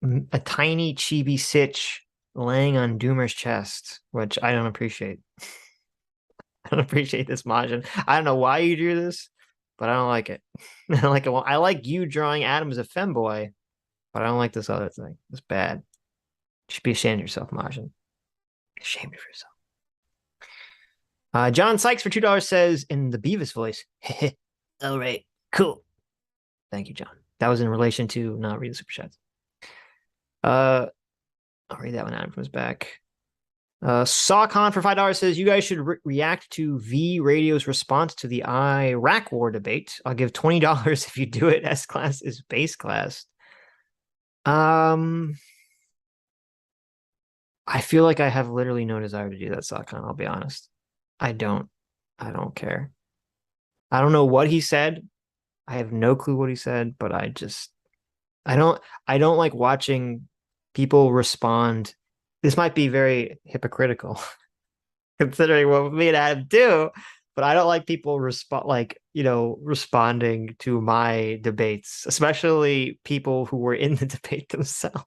a tiny chibi Sitch laying on Doomer's chest, which I don't appreciate. I don't appreciate this, Majin. I don't know why you drew this, but I don't like it. I don't like it. Well, I like you drawing Adam as a femboy, but I don't like this other thing. It's bad. You should be ashamed of yourself, Majin. Ashamed of yourself. John Sykes for $2 says in the Beavis voice, all right, cool. Thank you, John. That was in relation to not reading super chats. I'll read that one out. It comes back. Sawcon for $5 says you guys should react to V Radio's response to the Iraq War debate. I'll give $20 if you do it. S class is base class. I feel like I have literally no desire to do that, Sawcon. I'll be honest. I don't care. I don't know what he said. I have no clue what he said, but I don't like watching people respond. This might be very hypocritical considering what me and Adam do, but I don't like people responding to my debates, especially people who were in the debate themselves.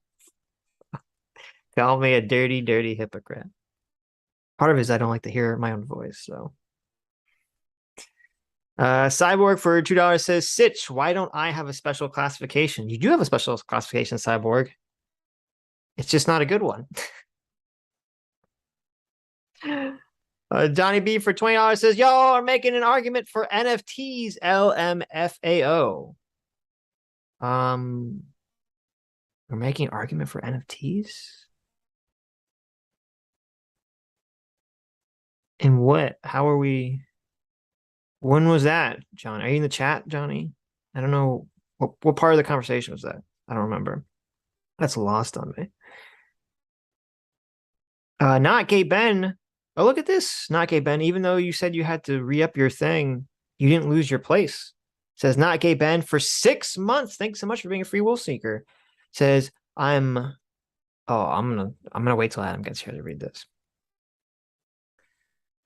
Call me a dirty, dirty hypocrite. Part of it is I don't like to hear my own voice, so. Cyborg for $2 says, Sitch, why don't I have a special classification? You do have a special classification, Cyborg. It's just not a good one. Johnny B for $20 says, y'all are making an argument for NFTs, LMFAO. We're making an argument for NFTs? And what? How are we? When was that, John? Are you in the chat, Johnny? I don't know. What part of the conversation was that? I don't remember. That's lost on me. Not Gay Ben. Oh, look at this. Not Gay Ben. Even though you said you had to re-up your thing, you didn't lose your place. Says Not Gay Ben for 6 months. Thanks so much for being a free will seeker. Says I'm gonna wait till Adam gets here to read this.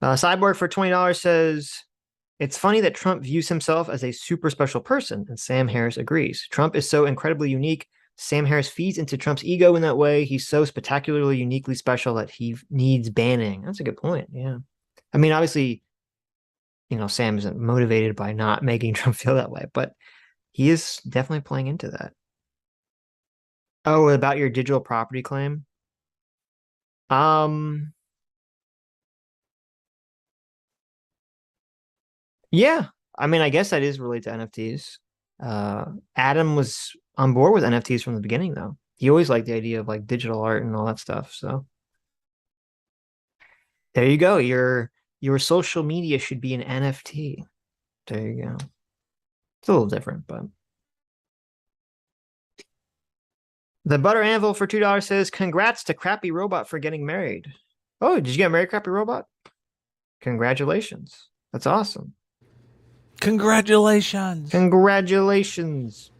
Cyborg for $20 says, it's funny that Trump views himself as a super special person, and Sam Harris agrees. Trump is so incredibly unique. Sam Harris feeds into Trump's ego in that way. He's so spectacularly, uniquely special that he needs banning. That's a good point. Yeah. I mean, obviously, Sam isn't motivated by not making Trump feel that way, but he is definitely playing into that. Oh, about your digital property claim? Yeah, I mean, I guess that is related to NFTs. Adam was on board with NFTs from the beginning, though. He always liked the idea of like digital art and all that stuff. So there you go. Your social media should be an NFT. There you go. It's a little different, but the Butter Anvil for $2 says, congrats to Crappy Robot for getting married. Oh, did you get married, Crappy Robot? Congratulations. That's awesome. Congratulations. Congratulations.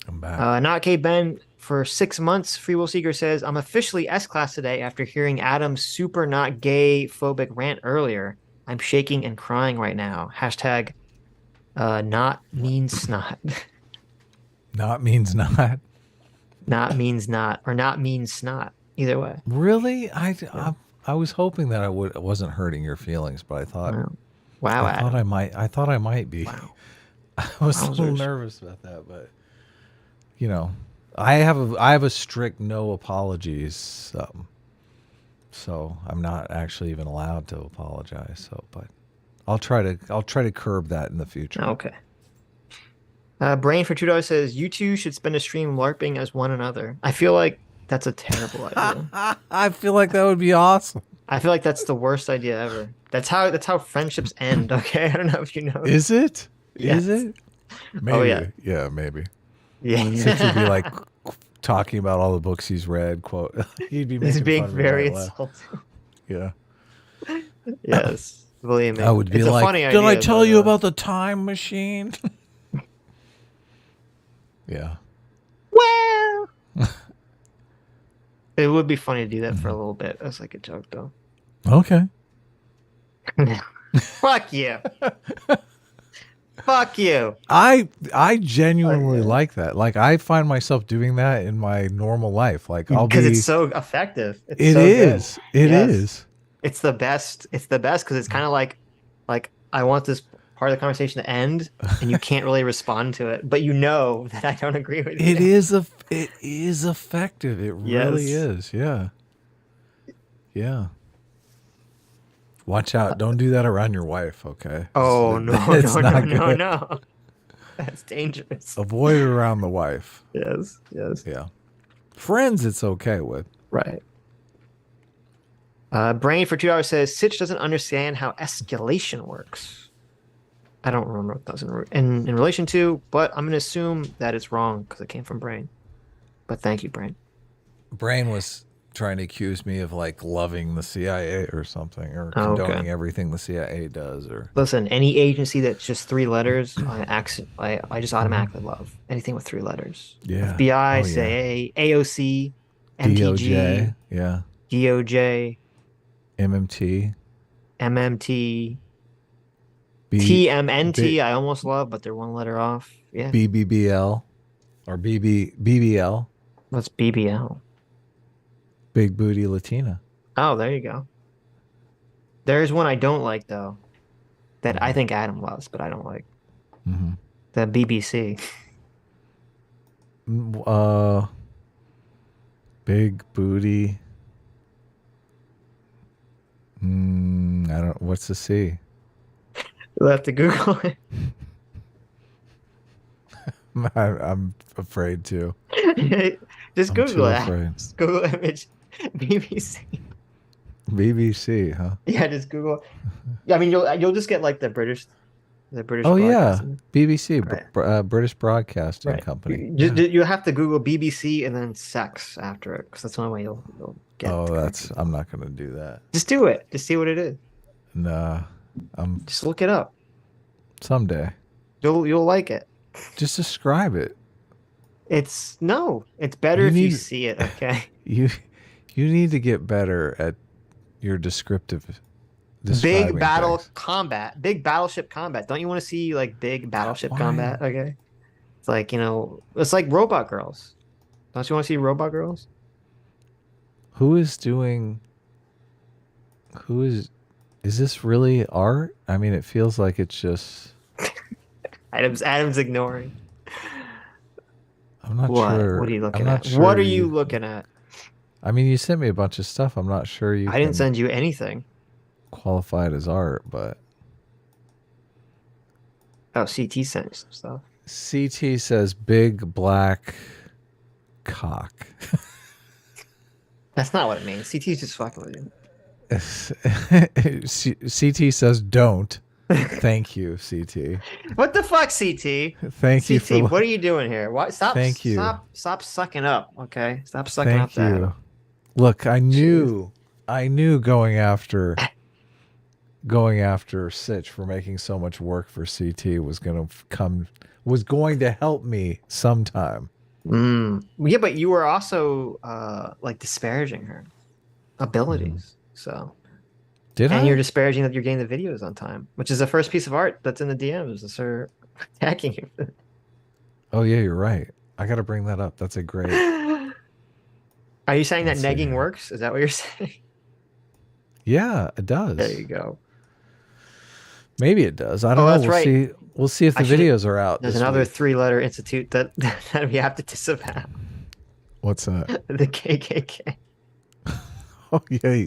I'm back. Not K Ben for 6 months. Free Will Seeker says, I'm officially S-class today after hearing Adam's super not gay phobic rant earlier. I'm shaking and crying right now. Hashtag not means snot. Not means not. Not means not, or not means snot. Either way. Really? I was hoping that I wasn't hurting your feelings, but I thought Wow, I thought I might be. Wow. I was a little nervous about that, but I have a strict no apologies, so I'm not actually even allowed to apologize. So, but I'll try to curb that in the future. Okay. Brain for $2 says, you two should spend a stream LARPing as one another. I feel like that's a terrible idea. I feel like that would be awesome. I feel like that's the worst idea ever. That's how friendships end. Okay, I don't know if you know. Is it? Yes. Is it? Maybe. Oh yeah. Yeah, maybe. Yeah. Sitch would be like talking about all the books he's read. Quote. He'd be making being fun of me very right insulting. Yeah. Yes, believe me. I would be it's like, a funny did idea, I tell you about the time machine? Yeah. Well, it would be funny to do that for a little bit as like a joke, though. Okay. Fuck you. Fuck you. I genuinely like that. Like I find myself doing that in my normal life. Like because it's so effective. It's It so is. good. It Yes. is. It's the best. It's the best because it's kind of like I want this part of the conversation to end, and you can't really respond to it, but you know that I don't agree with you. It is effective. It really is. Yeah. Yeah. Watch out. Don't do that around your wife, okay? Oh, no, It's no, not no, good. no. That's dangerous. Avoid it around the wife. Yes. Yeah. Friends, it's okay with. Right. Brain for $2 says, Sitch doesn't understand how escalation works. I don't remember what that was in relation to, but I'm going to assume that it's wrong because it came from Brain. But thank you, Brain. Brain was trying to accuse me of like loving the CIA or something, or condoning everything the CIA does. Or listen, any agency that's just 3 letters, I just automatically love anything with 3 letters. Yeah. FBI, CIA, AOC, MTG, DOJ, DOJ, MMT, MMT, TMNT. I almost love, but they're 1 letter off. Yeah. BBBL or BBL. What's BBL? Big Booty Latina. Oh, there you go. There's one I don't like, though, that I think Adam loves, but I don't like. Mm-hmm. The BBC. Big Booty. I don't. What's the C? You'll have to Google it. I'm afraid to. Just I'm Google too it. afraid. Just Google image BBC. BBC, huh? Yeah, just Google. I mean, you'll just get like the British. Oh yeah, broadcasting. BBC, Right. British Broadcasting Right. Company. You have to Google BBC and then sex after it, because that's the only way you'll get. Oh, I'm not gonna do that. Just do it. Just see what it is. Nah, Just look it up. someday. You'll like it. Just describe it. It's better You if you need- see it. Okay. You need to get better at your descriptive. describing Big battle things. combat, big battleship combat. Don't you want to see like big battleship Why? combat? Okay. It's like, it's like Robot Girls. Don't you want to see Robot Girls? Who is doing? Is this really art? I mean, it feels like it's just. Adam's ignoring. I'm not What? sure. What are you looking I'm not at? sure What are you looking at? I mean, you sent me a bunch of stuff. I'm not sure you. I didn't can send you anything. qualify it as art, but Oh, CT sent you some stuff. CT says big black cock. That's not what it means. CT's just fucking with you. CT says don't. Thank you, CT. What the fuck, CT? Thank you CT, for. what are you doing here? What? Stop. Thank you. Stop sucking up. Okay. Stop sucking up. Thank you. Look, I knew going after Sitch for making so much work for CT was going to help me sometime. Yeah, but you were also like disparaging her abilities. So Did and I? you're disparaging that you're getting the videos on time, which is the first piece of art that's in the DMs. Is her attacking you. Oh yeah, you're right. I got to bring that up. That's a great. Are you saying Let's that see negging here. works? Is that what you're saying? Yeah, it does. There you go. Maybe it does. I don't know. that's We'll right. see. We'll see if the I should- videos are out. There's this another week. 3-letter institute that we have to disavow. What's that? The KKK. Oh yeah,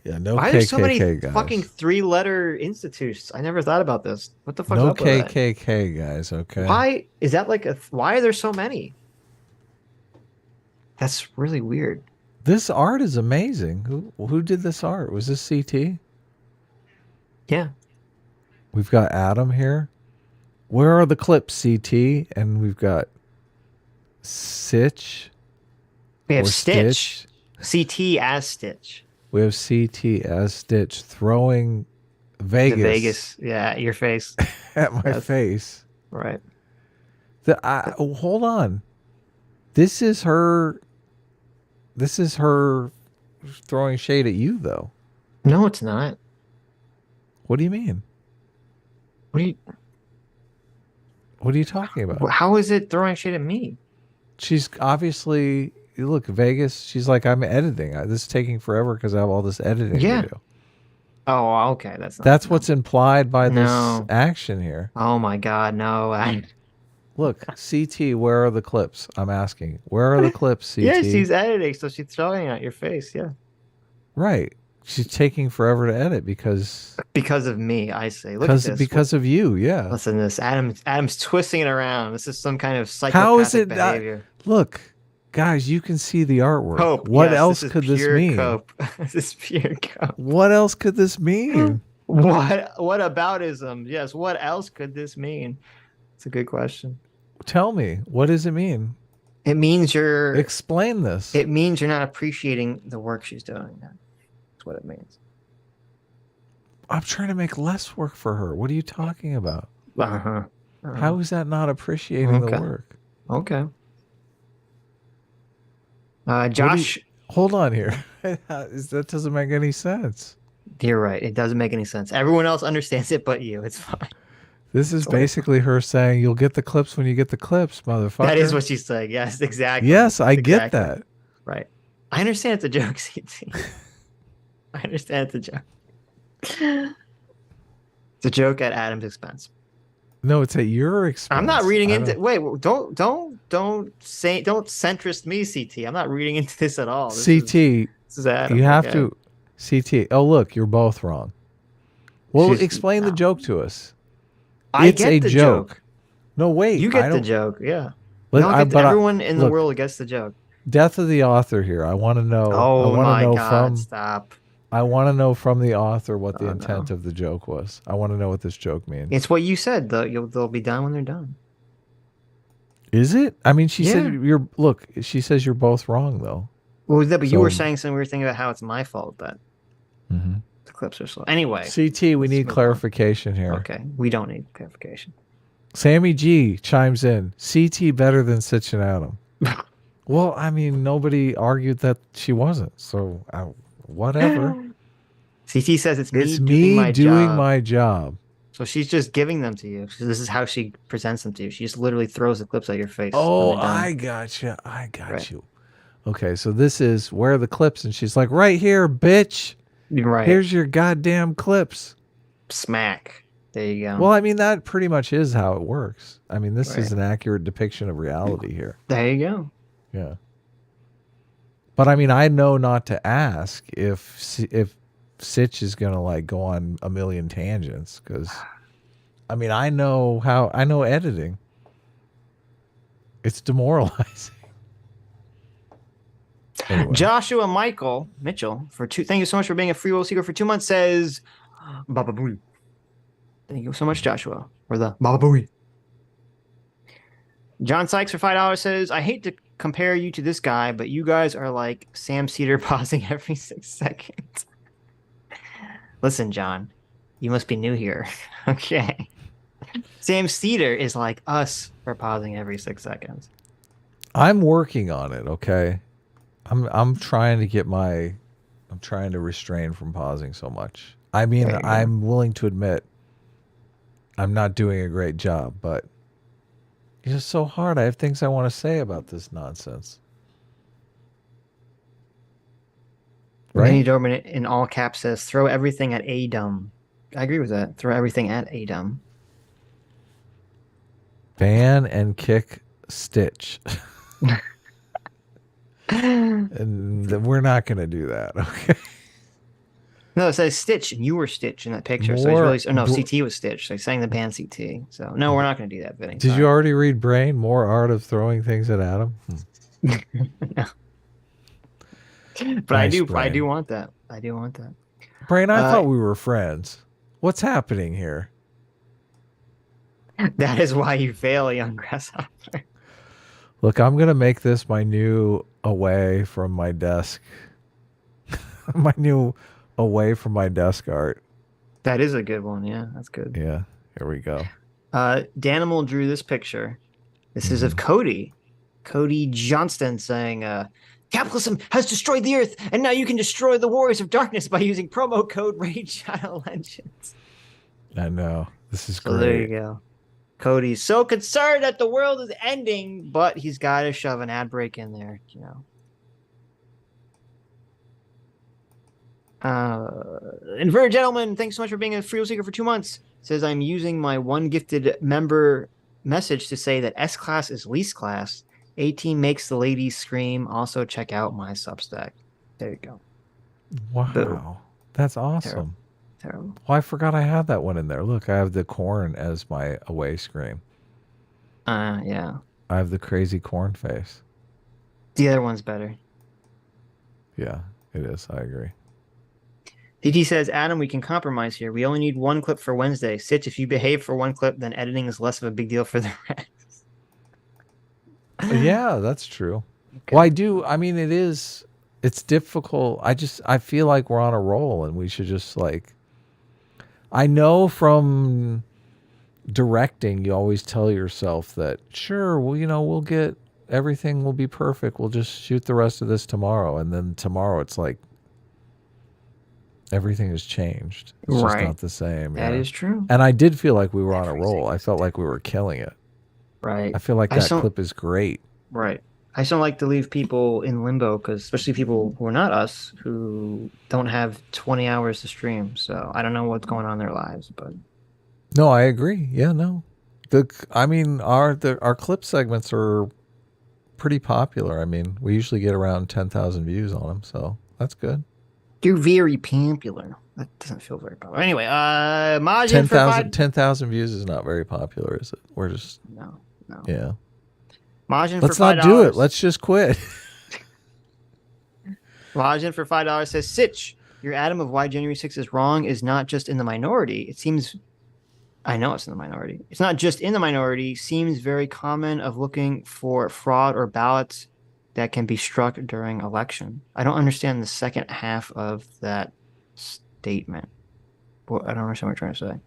yeah. No Why are there so many KKK guys. fucking 3-letter institutes? I never thought about this. What the fuck's No up with that? KKK guys. Okay. Why is that like why are there so many? That's really weird. This art is amazing. Who did this art? Was this CT? Yeah. We've got Adam here. Where are the clips, CT? And we've got Sitch. We have or Stitch. CT as Stitch. We have CT as Stitch throwing Vegas, The Vegas. Yeah, your face. at my That's- face. Right. Hold on. This is her throwing shade at you, though. No, it's not. What do you mean? What do you What are you talking about? how is it throwing shade at me? She's obviously, look, Vegas, she's like, I'm editing. This is taking forever because I have all this editing Yeah. to do. Oh, okay. That's what's implied by this No. action here. Oh my god, no. Look, CT, where are the clips? I'm asking. Where are the clips, CT? Yeah, she's editing, so she's throwing at your face, yeah. Right. She's taking forever to edit because Because of me, I say. Look at this. because of you, yeah. Listen to this. Adam's twisting it around. This is some kind of psychopathic How is it behavior. look, guys, you can see the artwork. Cope. What Yes, else is could this pure mean? Cope. This is pure cope. What else could this mean? What aboutism? Yes, what else could this mean? It's a good question. Tell me, what does it mean? It means you're Explain this. it means you're not appreciating the work she's doing. That's what it means. I'm trying to make less work for her. What are you talking about? Uh-huh. How is that not appreciating Okay. the work? Okay. Josh, Hold on here. That doesn't make any sense. you're right. It doesn't make any sense. Everyone else understands it but you. It's fine. This is basically her saying, "You'll get the clips when you get the clips, motherfucker." That is what she's saying. Yes, exactly. Yes, I get Exactly. that. Right. I understand it's a joke, CT. I understand it's a joke. It's a joke at Adam's expense. No, it's at your expense. I'm not reading I into. don't- Wait, don't centrist me, CT. I'm not reading into this at all. This CT, is Adam. you have okay? to. CT. Oh, look, you're both wrong. Well, She's- explain the joke to us. I It's get a the joke. No, wait. You I get the don't- joke, yeah. Let- We all I- get but I- everyone in the look, world gets the joke. Death of the author here. I want to know. I Oh want to my know God! from. Stop. I want to know from the author what the Oh, intent no. of the joke was. I want to know what this joke means. It's what you said. They'll be done when they're done. Is it? I mean, she Yeah. said you're. Look, she says you're both wrong though. Well, but you were So- saying some weird thing about how it's my fault that Mhm. the clips are slow. Anyway. CT, we need move on. clarification here. Okay, we don't need clarification. Sammy G chimes in. CT better than Sitch and Adam. Well, I mean, nobody argued that she wasn't. So whatever. CT says it's me It's doing me my doing job. my job. So she's just giving them to you. So this is how she presents them to you. She just literally throws the clips at your face. Oh, when they're done. I gotcha. I got Right. you. Okay, so this is where are the clips, and she's like, right here, bitch. Right. Here's your goddamn clips. Smack. There you go. Well, I mean, that pretty much is how it works. I mean, this is Right. an accurate depiction of reality here. There you go. Yeah. But I mean, I know not to ask if Sitch is gonna like go on a million tangents because, I mean, I know editing. It's demoralizing. Anyway. Joshua Michael Mitchell thank you so much for being a free will seeker for 2 months says Baba Booey. Thank you so much, Joshua, for the Baba Booey. John Sykes for $5 says, I hate to compare you to this guy, but you guys are like Sam Cedar pausing every 6 seconds. Listen, John, you must be new here. Okay. Sam Cedar is like us for pausing every 6 seconds. I'm working on it, okay? I'm trying to I'm trying to restrain from pausing so much. I mean, There you go. I'm willing to admit I'm not doing a great job, but it's just so hard. I have things I want to say about this nonsense. Randy Right? Dorman in all caps says, throw everything at A-Dumb. I agree with that. Throw everything at A-Dumb. Ban and kick Stitch. And we're not going to do that, okay? No, it says Stitch, and you were Stitch in that picture. So he's More really, or no, bl- CT was Stitch. So he's saying the band CT. So no, we're not going to do that, Vinny. Did you already read Brain? More art of throwing things at Adam? But I Nice, do Brian. want that. I do want that. Brain, I thought we were friends. What's happening here? That is why you fail, young grasshopper. Look, I'm going to make this my new away from my desk. My new away from my desk art. That is a good one. Yeah, that's good. Yeah, here we go. Danimal drew this picture. This is Mm-hmm. of Cody Johnston saying, capitalism has destroyed the earth, and now you can destroy the warriors of darkness by using promo code Rage Legends. I know. This is So there you great. go. Cody's so concerned that the world is ending, but he's got to shove an ad break in there, you know. Inverted Gentleman, thanks so much for being a free will seeker for 2 months. Says, I'm using my one gifted member message to say that S class is least class. A-Team makes the ladies scream. Also, check out my Substack. There you go. Wow. Boom. That's awesome. Terrible. Well, I forgot I had that one in there. Look, I have the corn as my away screen. Yeah. I have the crazy corn face. The other one's better. Yeah, it is. I agree. DT says, Adam, we can compromise here. We only need one clip for Wednesday. Sitch, if you behave for one clip, then editing is less of a big deal for the rest. Yeah, that's true. Well, I do. I mean, it's difficult. I feel like we're on a roll and we should just like, I know from directing, you always tell yourself that, sure, well, we'll get, everything will be perfect. We'll just shoot the rest of this tomorrow. And then tomorrow it's like, everything has changed. It's just Right. not the same. That is true. And I did feel like we were on a roll. I felt like we were killing it. Right. I feel like I that just don't- clip is great. Right. I just don't like to leave people in limbo, because especially people who are not us, who don't have 20 hours to stream. So I don't know what's going on in their lives, but No, I agree. Yeah, no. Our clip segments are pretty popular. I mean, we usually get around 10,000 views on them, so that's good. You're very popular. That doesn't feel very popular. Anyway, Majin for 10,000 views is not very popular, is it? We're just no. yeah. Majin Let's for $5. not do it. Let's just quit. Majin for $5 says, Sitch, your atom of why January 6th is wrong is not just in the minority. It seems, I know it's in the minority. It's not just in the minority. Seems very common of looking for fraud or ballots that can be struck during election. I don't understand the second half of that statement. Well, I don't understand what you're trying to say.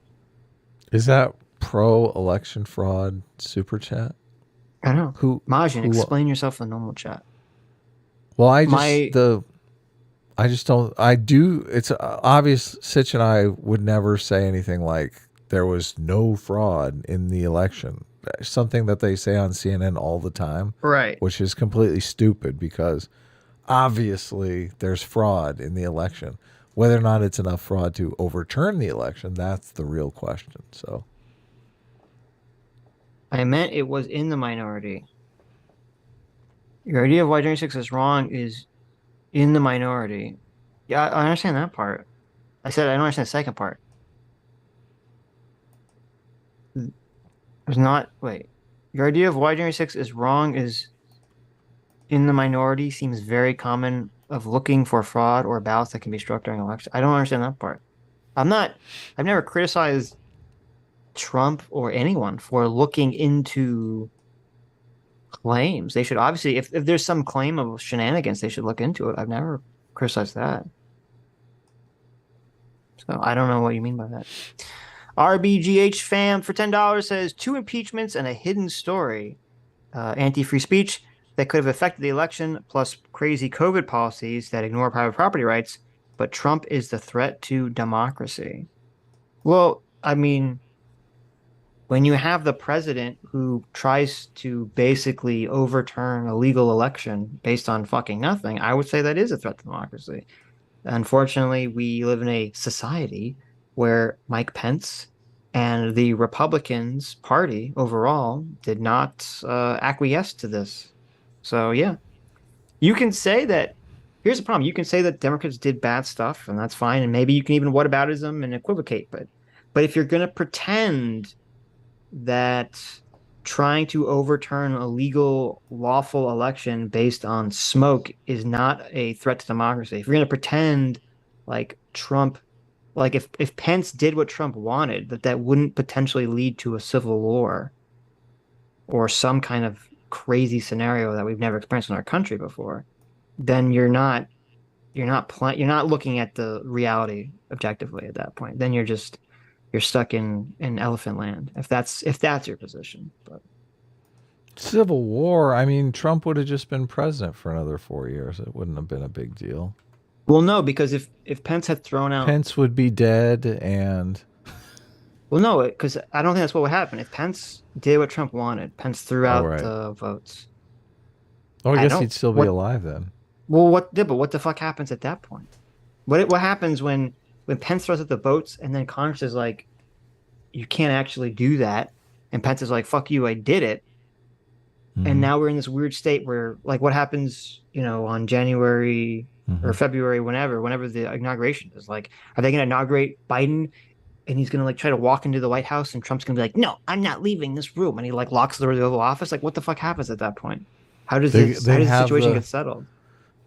Is that pro-election fraud super chat? I don't know. Majin, explain yourself in the normal chat. Well, I just don't. I do. It's obvious. Sitch and I would never say anything like there was no fraud in the election. Something that they say on CNN all the time, right? Which is completely stupid because obviously there's fraud in the election. Whether or not it's enough fraud to overturn the election, that's the real question. So, I meant it was in the minority. Your idea of why January 6th is wrong is in the minority. Yeah, I understand that part. I said I don't understand the second part. It's not, wait. Your idea of why January 6th is wrong is in the minority seems very common of looking for fraud or ballots that can be struck during election. I don't understand that part. I've never criticized Trump or anyone for looking into claims. They should obviously, if there's some claim of shenanigans, they should look into it. I've never criticized that. So I don't know what you mean by that. RBGH fam for $10 says 2 impeachments and a hidden story. Anti-free speech that could have affected the election, plus crazy COVID policies that ignore private property rights, but Trump is the threat to democracy. Well, I mean, when you have the president who tries to basically overturn a legal election based on fucking nothing, I would say that is a threat to democracy. Unfortunately, we live in a society where Mike Pence and the Republicans party overall did not acquiesce to this. So, yeah, you can say that. Here's the problem. You can say that Democrats did bad stuff, and that's fine. And maybe you can even whataboutism and equivocate. But if you're going to pretend that trying to overturn a legal, lawful election based on smoke is not a threat to democracy, if you're going to pretend like Trump, like if Pence did what Trump wanted, that wouldn't potentially lead to a civil war or some kind of crazy scenario that we've never experienced in our country before, then you're not looking at the reality objectively at that point. Then you're stuck in elephant land if that's your position. But civil war, I mean, Trump would have just been president for another 4 years. It wouldn't have been a big deal. Well, no, because if Pence had thrown out, Pence would be dead, and well, no, because I don't think that's what would happen. If Pence did what Trump wanted, Pence threw out the votes. Oh, I guess he'd still be alive then. Well, what the fuck happens at that point? What happens when Pence throws out the votes and then Congress is like, you can't actually do that, and Pence is like, fuck you, I did it. And now we're in this weird state where, like, what happens, on January or February, whenever the inauguration is, like, are they going to inaugurate Biden and he's going to, like, try to walk into the White House and Trump's going to be like, no, I'm not leaving this room. And he, like, locks the door of the Oval Office. Like, what the fuck happens at that point? How does the situation get settled?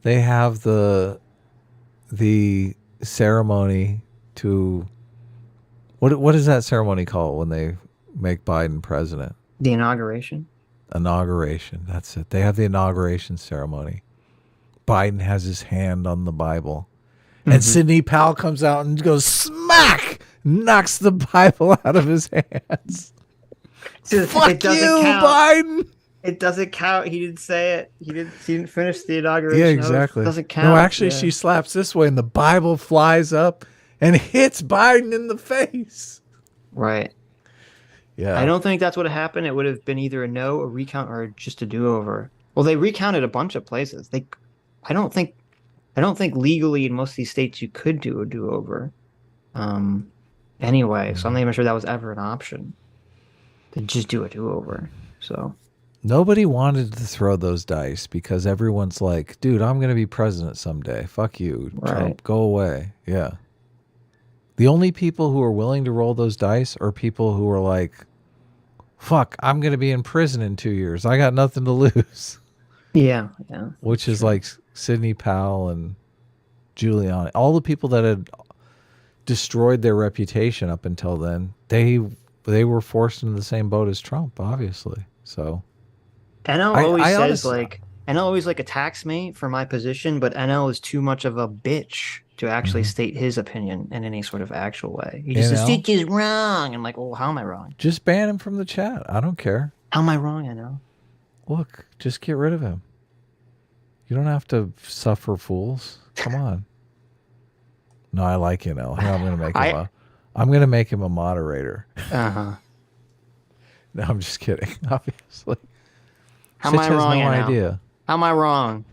They have the ceremony to, what is that ceremony called when they make Biden president? The inauguration. Inauguration. That's it. They have the inauguration ceremony. Biden has his hand on the Bible. And Sidney Powell comes out and goes, smack! Knocks the Bible out of his hands. Fuck you, Biden! It doesn't count. He didn't say it. He didn't finish the inauguration. Yeah, exactly. It doesn't count. No, actually, she slaps this way and the Bible flies up and hits Biden in the face. Right. Yeah. I don't think that's what happened. It would have been either a no, a recount, or just a do-over. Well, they recounted a bunch of places. I don't think legally in most of these states you could do a do-over. Anyway, so I'm not even sure that was ever an option to just do a do-over. So Nobody wanted to throw those dice because everyone's like, dude, I'm going to be president someday. Fuck you, Trump. Go away. Yeah. The only people who are willing to roll those dice are people who are like, fuck, I'm going to be in prison in 2 years. I got nothing to lose. Yeah. Which is like Sidney Powell and Giuliani. All the people that had destroyed their reputation up until then, they were forced into the same boat as Trump, obviously. So NL always says NL always attacks me for my position, but NL is too much of a bitch to actually state his opinion in any sort of actual way. He just says Sitch is wrong. I'm like, well, how am I wrong? Just ban him from the chat. I don't care. How am I wrong, NL? Look, just get rid of him. You don't have to suffer fools. Come on. No, I like NL. Here, I'm going to make him a moderator. Uh-huh. No, I'm just kidding. Obviously. How am I wrong? No idea. How am I wrong?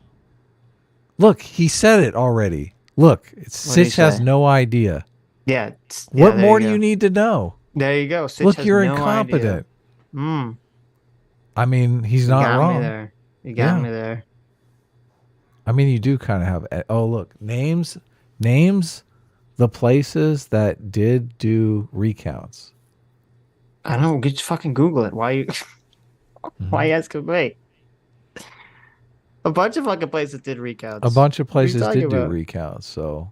Look, he said it already. Look, Sitch has no idea. Yeah. What more do you need to know? There you go. Sitch Look, you're incompetent. I mean, he's not wrong. You got me there. I mean, you do kind of have. Oh, look, names the places that did do recounts. I don't know. Just fucking Google it. Why you? Why you asking me? A bunch of fucking places did recounts. A bunch of places did do recounts. So,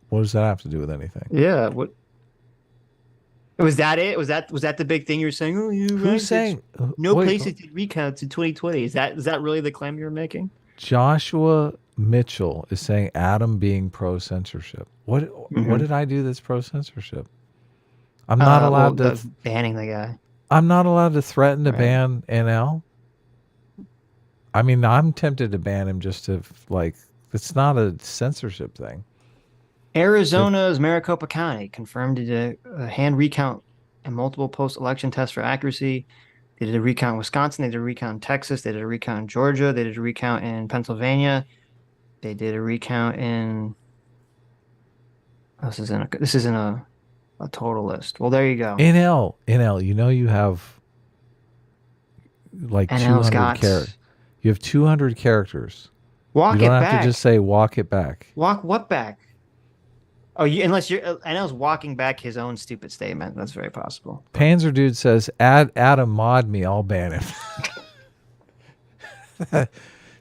what does that have to do with anything? Yeah. What? Was that it? Was that the big thing you were saying? Oh, who's saying? No places did recounts in 2020. Is that really the claim you're making? Joshua Mitchell is saying Adam being pro censorship. What did I do that's pro censorship? I'm not allowed to banning the guy. I'm not allowed to threaten to ban NL. I mean, I'm tempted to ban him just to it's not a censorship thing. Arizona's Maricopa County confirmed a hand recount and multiple post-election tests for accuracy. They did a recount in Wisconsin. They did a recount in Texas. They did a recount in Georgia. They did a recount in Pennsylvania. They did a recount in. This isn't a total list. Well, there you go. NL. You know you have like 200 characters. You have 200 characters. You don't have to just say walk it back. Walk what back? Oh, unless NL's walking back his own stupid statement. That's very possible. Panzer Dude says, Adam mod me, I'll ban him.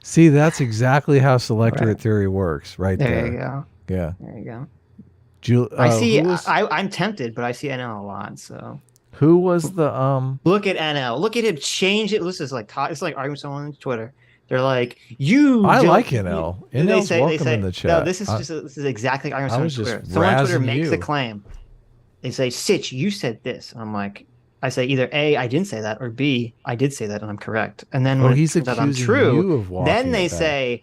See, that's exactly how selectorate theory works, right there. There you go. Yeah. There you go. I see. I'm tempted, but I see NL a lot. So who was the Look at NL. Look at him change it. This is it's like arguing with someone on Twitter. They're like, you. I like NL. NL's welcome in the chat. No, this is exactly arguing with someone on Twitter. Someone on Twitter makes a claim. They say, Sitch, you said this. And I'm like, I say either A, I didn't say that, or B, I did say that and I'm correct. And then when it turns out I'm true, then they say,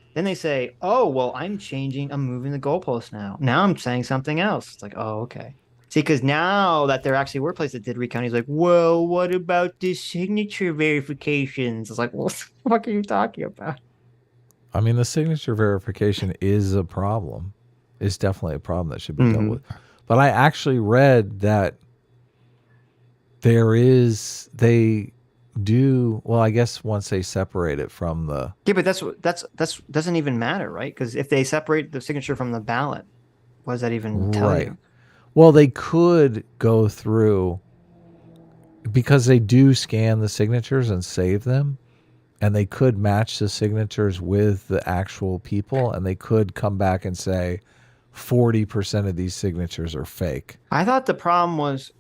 oh, well, I'm moving the goalpost now. Now I'm saying something else. It's like, oh, okay. See, because now that there actually were places that did recount, he's like, well, what about the signature verifications? It's like, well, what the fuck are you talking about? I mean, the signature verification is a problem. It's definitely a problem that should be dealt with. But I actually read that they do, well, I guess once they separate it from the... Yeah, but that's doesn't even matter, right? Because if they separate the signature from the ballot, what does that even tell you? Well, they could go through, because they do scan the signatures and save them, and they could match the signatures with the actual people, and they could come back and say 40% of these signatures are fake. I thought the problem was,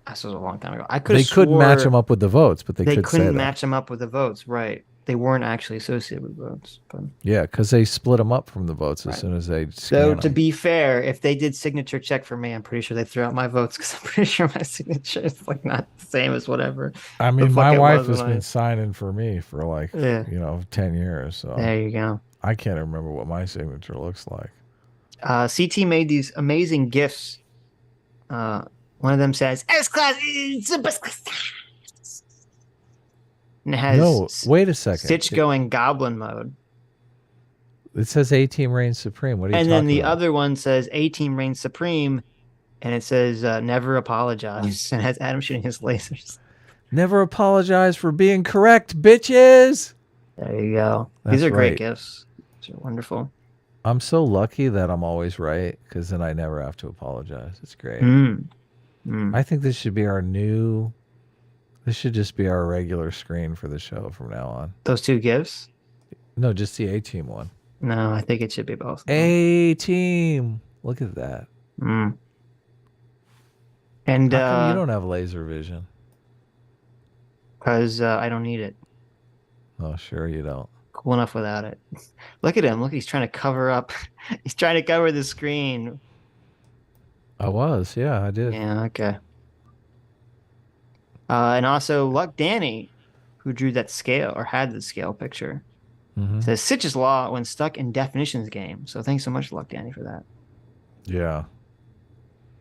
this was a long time ago. They couldn't match them up with the votes, but they couldn't match them up with the votes, right? They weren't actually associated with votes. But... Yeah, because they split them up from the votes as soon as they So to be fair, if they did signature check for me, I'm pretty sure they threw out my votes because I'm pretty sure my signature is not the same as whatever. I mean, my wife has been signing for me for 10 years. So there you go. I can't remember what my signature looks like. CT made these amazing GIFs. One of them says, S-Class is the best class. And it has wait a second. Sitch going goblin mode. It says A-Team reigns supreme. What are you talking about? And then the other one says A-Team reigns supreme, and it says never apologize, and it has Adam shooting his lasers. Never apologize for being correct, bitches. There you go. That's These are great right. gifts. These are wonderful. I'm so lucky that I'm always right because then I never have to apologize. It's great. I think this should be our new. This should just be our regular screen for the show from now on. Those two gifts? No, just the A-Team one. No, I think it should be both. A-Team. Look at that. And How come you don't have laser vision? Because I don't need it. Oh, sure you don't. Cool enough without it. Look at him. Look, he's trying to cover up. He's trying to cover the screen. I was, yeah, I did. Yeah, okay. And also, Luck Danny, who drew that scale or had the scale picture, says Sitch's law when stuck in definitions game. So thanks so much, Luck Danny, for that. Yeah.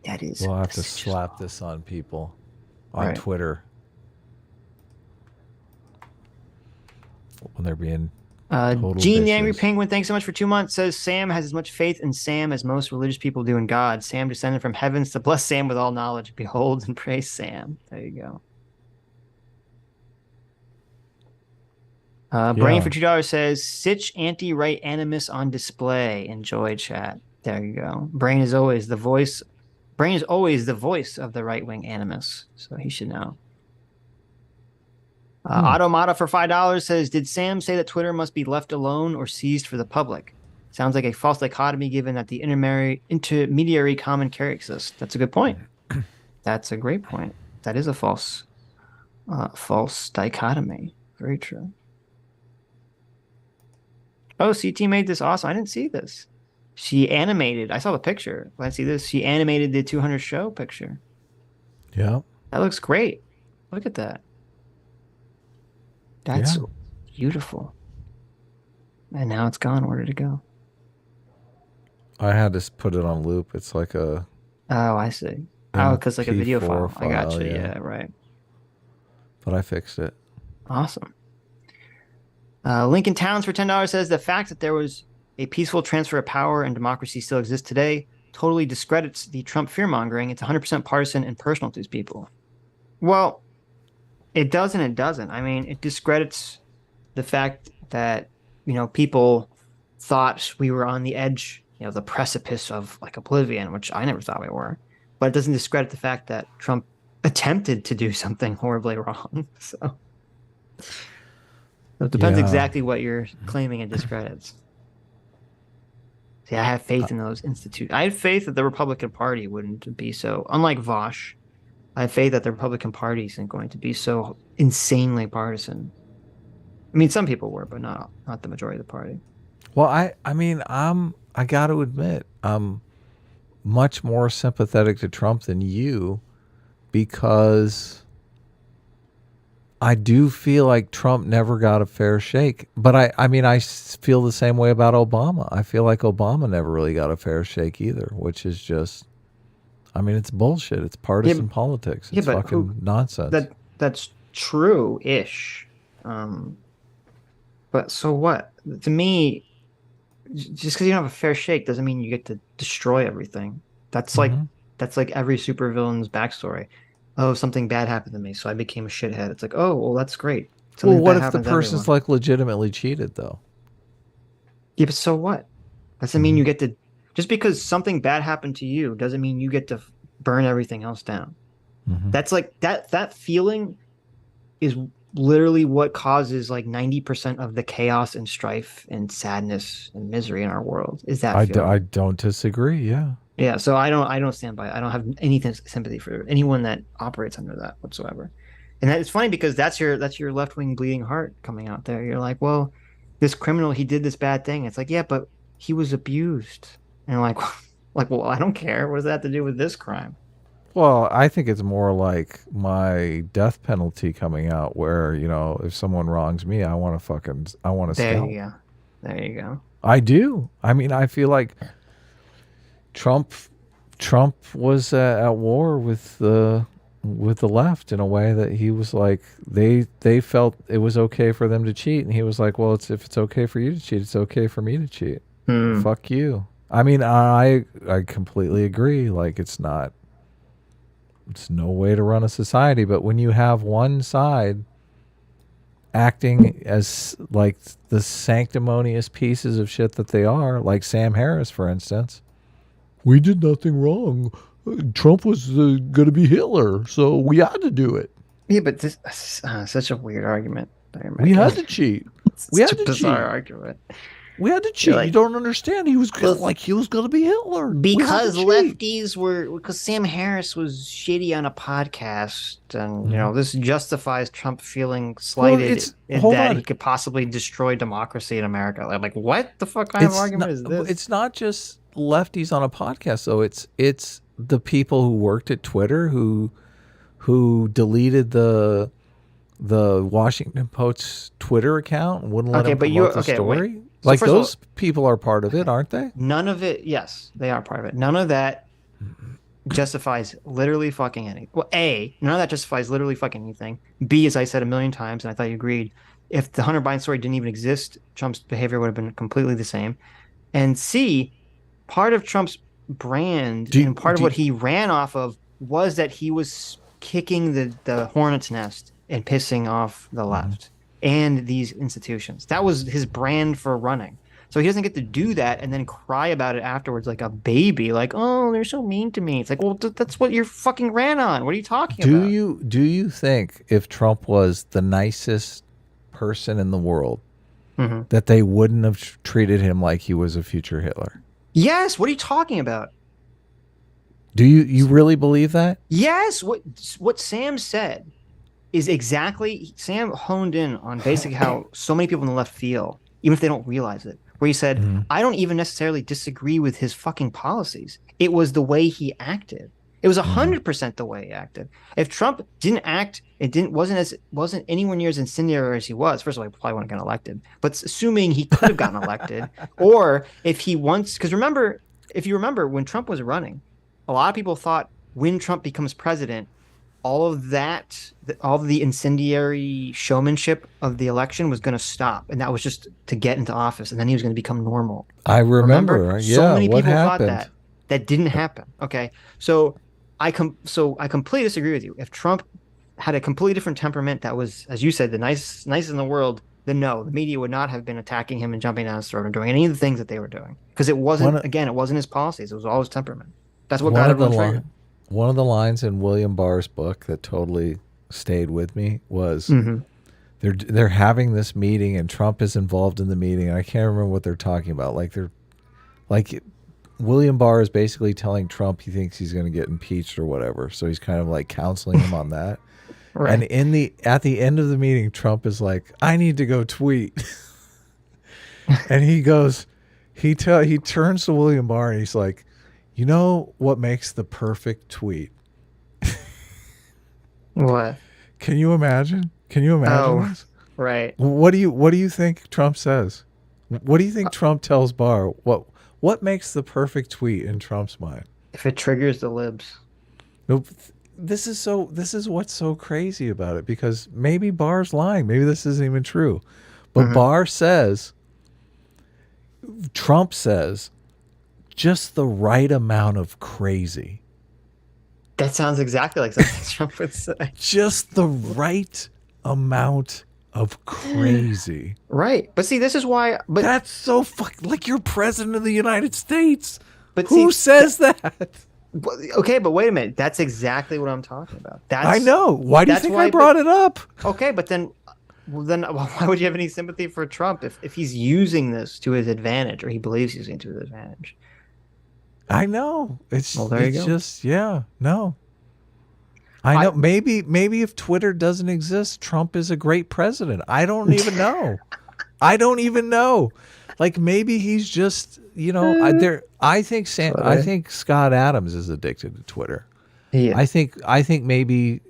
That is. We'll have to Sitch's slap law. this on people on Right. Twitter when they're being total Gene the Angry bitches. Penguin, thanks so much for 2 months, says Sam has as much faith in Sam as most religious people do in God. Sam descended from heavens to bless Sam with all knowledge. Behold and praise Sam. There you go. Brain for $2 says Sitch anti-right animus on display. Enjoy, chat. There you go. Brain is always the voice. Brain is always the voice of the right-wing animus, so he should know. Automata for $5 says, did Sam say that Twitter must be left alone or seized for the public? Sounds like a false dichotomy given that the intermediary common carry exists. That's a good point. That's a great point. That is a false dichotomy. Very true. Oh, CT made this awesome. I didn't see this. She animated. I saw the picture. I see this. She animated the 200 show picture. Yeah. That looks great. Look at that. That's beautiful. And now it's gone. Where did it go? I had to put it on loop. It's like a Oh, I see. Oh, because like a video file. I got you. Yeah, right. But I fixed it. Awesome. Lincoln Towns for $10 says the fact that there was a peaceful transfer of power and democracy still exists today totally discredits the Trump fear-mongering. It's 100% partisan and personal to these people. Well, it does and it doesn't. I mean, it discredits the fact that, people thought we were on the edge, the precipice of like oblivion, which I never thought we were. But it doesn't discredit the fact that Trump attempted to do something horribly wrong. So it depends exactly what you're claiming it discredits. See, I have faith in those institutes. I have faith that the Republican Party wouldn't be so, unlike Vosh, I have faith that the Republican Party isn't going to be so insanely partisan. I mean, some people were, but not the majority of the party. Well, I got to admit, I'm much more sympathetic to Trump than you because I do feel like Trump never got a fair shake. But I feel the same way about Obama. I feel like Obama never really got a fair shake either, which is just, it's bullshit. It's partisan politics. It's fucking nonsense. That's true-ish. But so what? To me, just because you don't have a fair shake doesn't mean you get to destroy everything. That's like every supervillain's backstory. Oh, something bad happened to me, so I became a shithead. It's like, oh, well, that's great. Well, what if the person's like legitimately cheated though? Yeah, but so what? Doesn't mean you get to. Just because something bad happened to you doesn't mean you get to burn everything else down. That's like that feeling is literally what causes like 90% of the chaos and strife and sadness and misery in our world. Is that I don't disagree. Yeah. Yeah. So I don't stand by it. I don't have any sympathy for anyone that operates under that whatsoever. And it's funny because that's your left-wing bleeding heart coming out there. You're like, well, this criminal, he did this bad thing. It's like, yeah, but he was abused. And like, well, I don't care. What does that have to do with this crime? Well, I think it's more like my death penalty coming out where, if someone wrongs me, I want to scalp. There you go. There you go. I do. I feel like Trump was at war with the left in a way that he was like, they felt it was okay for them to cheat. And he was like, well, if it's okay for you to cheat, it's okay for me to cheat. Fuck you. I completely agree. Like, it's not. It's no way to run a society. But when you have one side acting as like the sanctimonious pieces of shit that they are, like Sam Harris, for instance, we did nothing wrong. Trump was going to be Hitler, so we had to do it. Yeah, but this such a weird argument. We had to cheat. We had to bizarre cheat. argument. We had to cheat. Like, you don't understand. He was going to be Hitler because lefties were, because Sam Harris was shitty on a podcast, and you know this justifies Trump feeling slighted that he could possibly destroy democracy in America. Like what the fuck kind of argument is this? It's not just lefties on a podcast, though. It's the people who worked at Twitter who deleted the Washington Post's Twitter account and wouldn't let him promote the story. Wait. So like those people are part of it, aren't they? None of it. Yes, they are part of it. None of that justifies literally fucking anything. Well, A, none of that justifies literally fucking anything. B, as I said a million times, and I thought you agreed, if the Hunter Biden story didn't even exist, Trump's behavior would have been completely the same. And C, part of Trump's brand and part of what he ran off of was that he was kicking the hornet's nest and pissing off the left and these institutions. That was his brand for running. So he doesn't get to do that and then cry about it afterwards like a baby, like, oh, they're so mean to me. It's like, well, that's what you're fucking ran on. What are you talking about? Do you think if Trump was the nicest person in the world, that they wouldn't have treated him like he was a future Hitler? Yes. What are you talking about? Do you really believe that? Yes. What Sam said is exactly, Sam honed in on basically how so many people in the left feel, even if they don't realize it, where he said, I don't even necessarily disagree with his fucking policies. It was the way he acted. It was 100% the way he acted. If Trump didn't act, wasn't anywhere near as incendiary as he was. First of all, he probably wouldn't have gotten elected. But assuming he could have gotten elected, or if he because if you remember when Trump was running, a lot of people thought when Trump becomes president, all of the incendiary showmanship of the election was going to stop, and that was just to get into office, and then he was going to become normal. I remember. Yeah, so many what people happened? thought that didn't happen. Okay, so I completely disagree with you. If Trump had a completely different temperament that was, as you said, the nicest in the world, then no, the media would not have been attacking him and jumping down his throat and doing any of the things that they were doing, because it wasn't his policies. It was all his temperament. That's what got everyone triggered. One of the lines in William Barr's book that totally stayed with me was they're having this meeting and Trump is involved in the meeting, and I can't remember what they're talking about. William Barr is basically telling Trump he thinks he's going to get impeached or whatever, so he's kind of like counseling him on that. Right. And at the end of the meeting, Trump is like, "I need to go tweet," and he goes, he turns to William Barr and he's like, "You know what makes the perfect tweet?" What? Can you imagine? This? Right. What do you think Trump says? What do you think Trump tells Barr? What makes the perfect tweet in Trump's mind? If it triggers the libs. Nope. This is what's so crazy about it, because maybe Barr's lying. Maybe this isn't even true. But Barr says, Trump says, just the right amount of crazy. That sounds exactly like something Trump would say. Just the right amount of crazy. Right. But see, this is why... But that's so like you're president of the United States. But who says that? Okay, but wait a minute. That's exactly what I'm talking about. I know. Why do you think I brought it up? Okay, but then why would you have any sympathy for Trump if he's using this to his advantage, or he believes he's using it to his advantage? I know. It's there you go. Just no. I know. Maybe if Twitter doesn't exist, Trump is a great president. I don't even know. Like maybe he's just, I think Scott Adams is addicted to Twitter. Yeah. I think maybe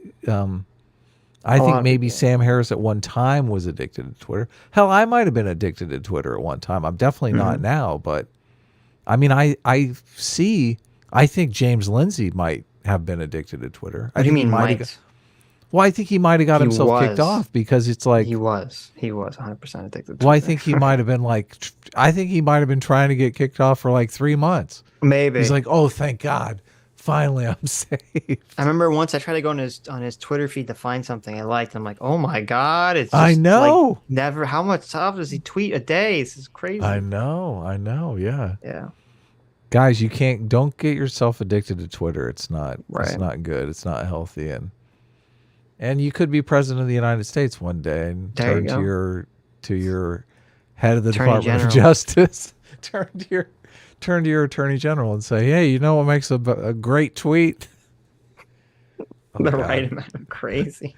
maybe Sam Harris at one time was addicted to Twitter. Hell, I might have been addicted to Twitter at one time. I'm definitely not now, but I mean, I think James Lindsay might have been addicted to Twitter. What do you mean might? Well, I think he might have got himself kicked off because it's like he was 100% addicted to Well, I think he might have been trying to get kicked off for like 3 months. Maybe. He's like, oh, thank God. Finally, I'm safe. I remember once I tried to go on his Twitter feed to find something I liked. I'm like, oh my god, it's just I know. like never. How much stuff does he tweet a day? This is crazy. I know. Yeah. Yeah. Guys, don't get yourself addicted to Twitter. It's not Right. good. It's not healthy, and you could be president of the United States one day and There you turn to your head of the Attorney Department of General. Justice, turn to your attorney general and say, "Hey, you know what makes a great tweet?" Oh, The God. right amount of crazy.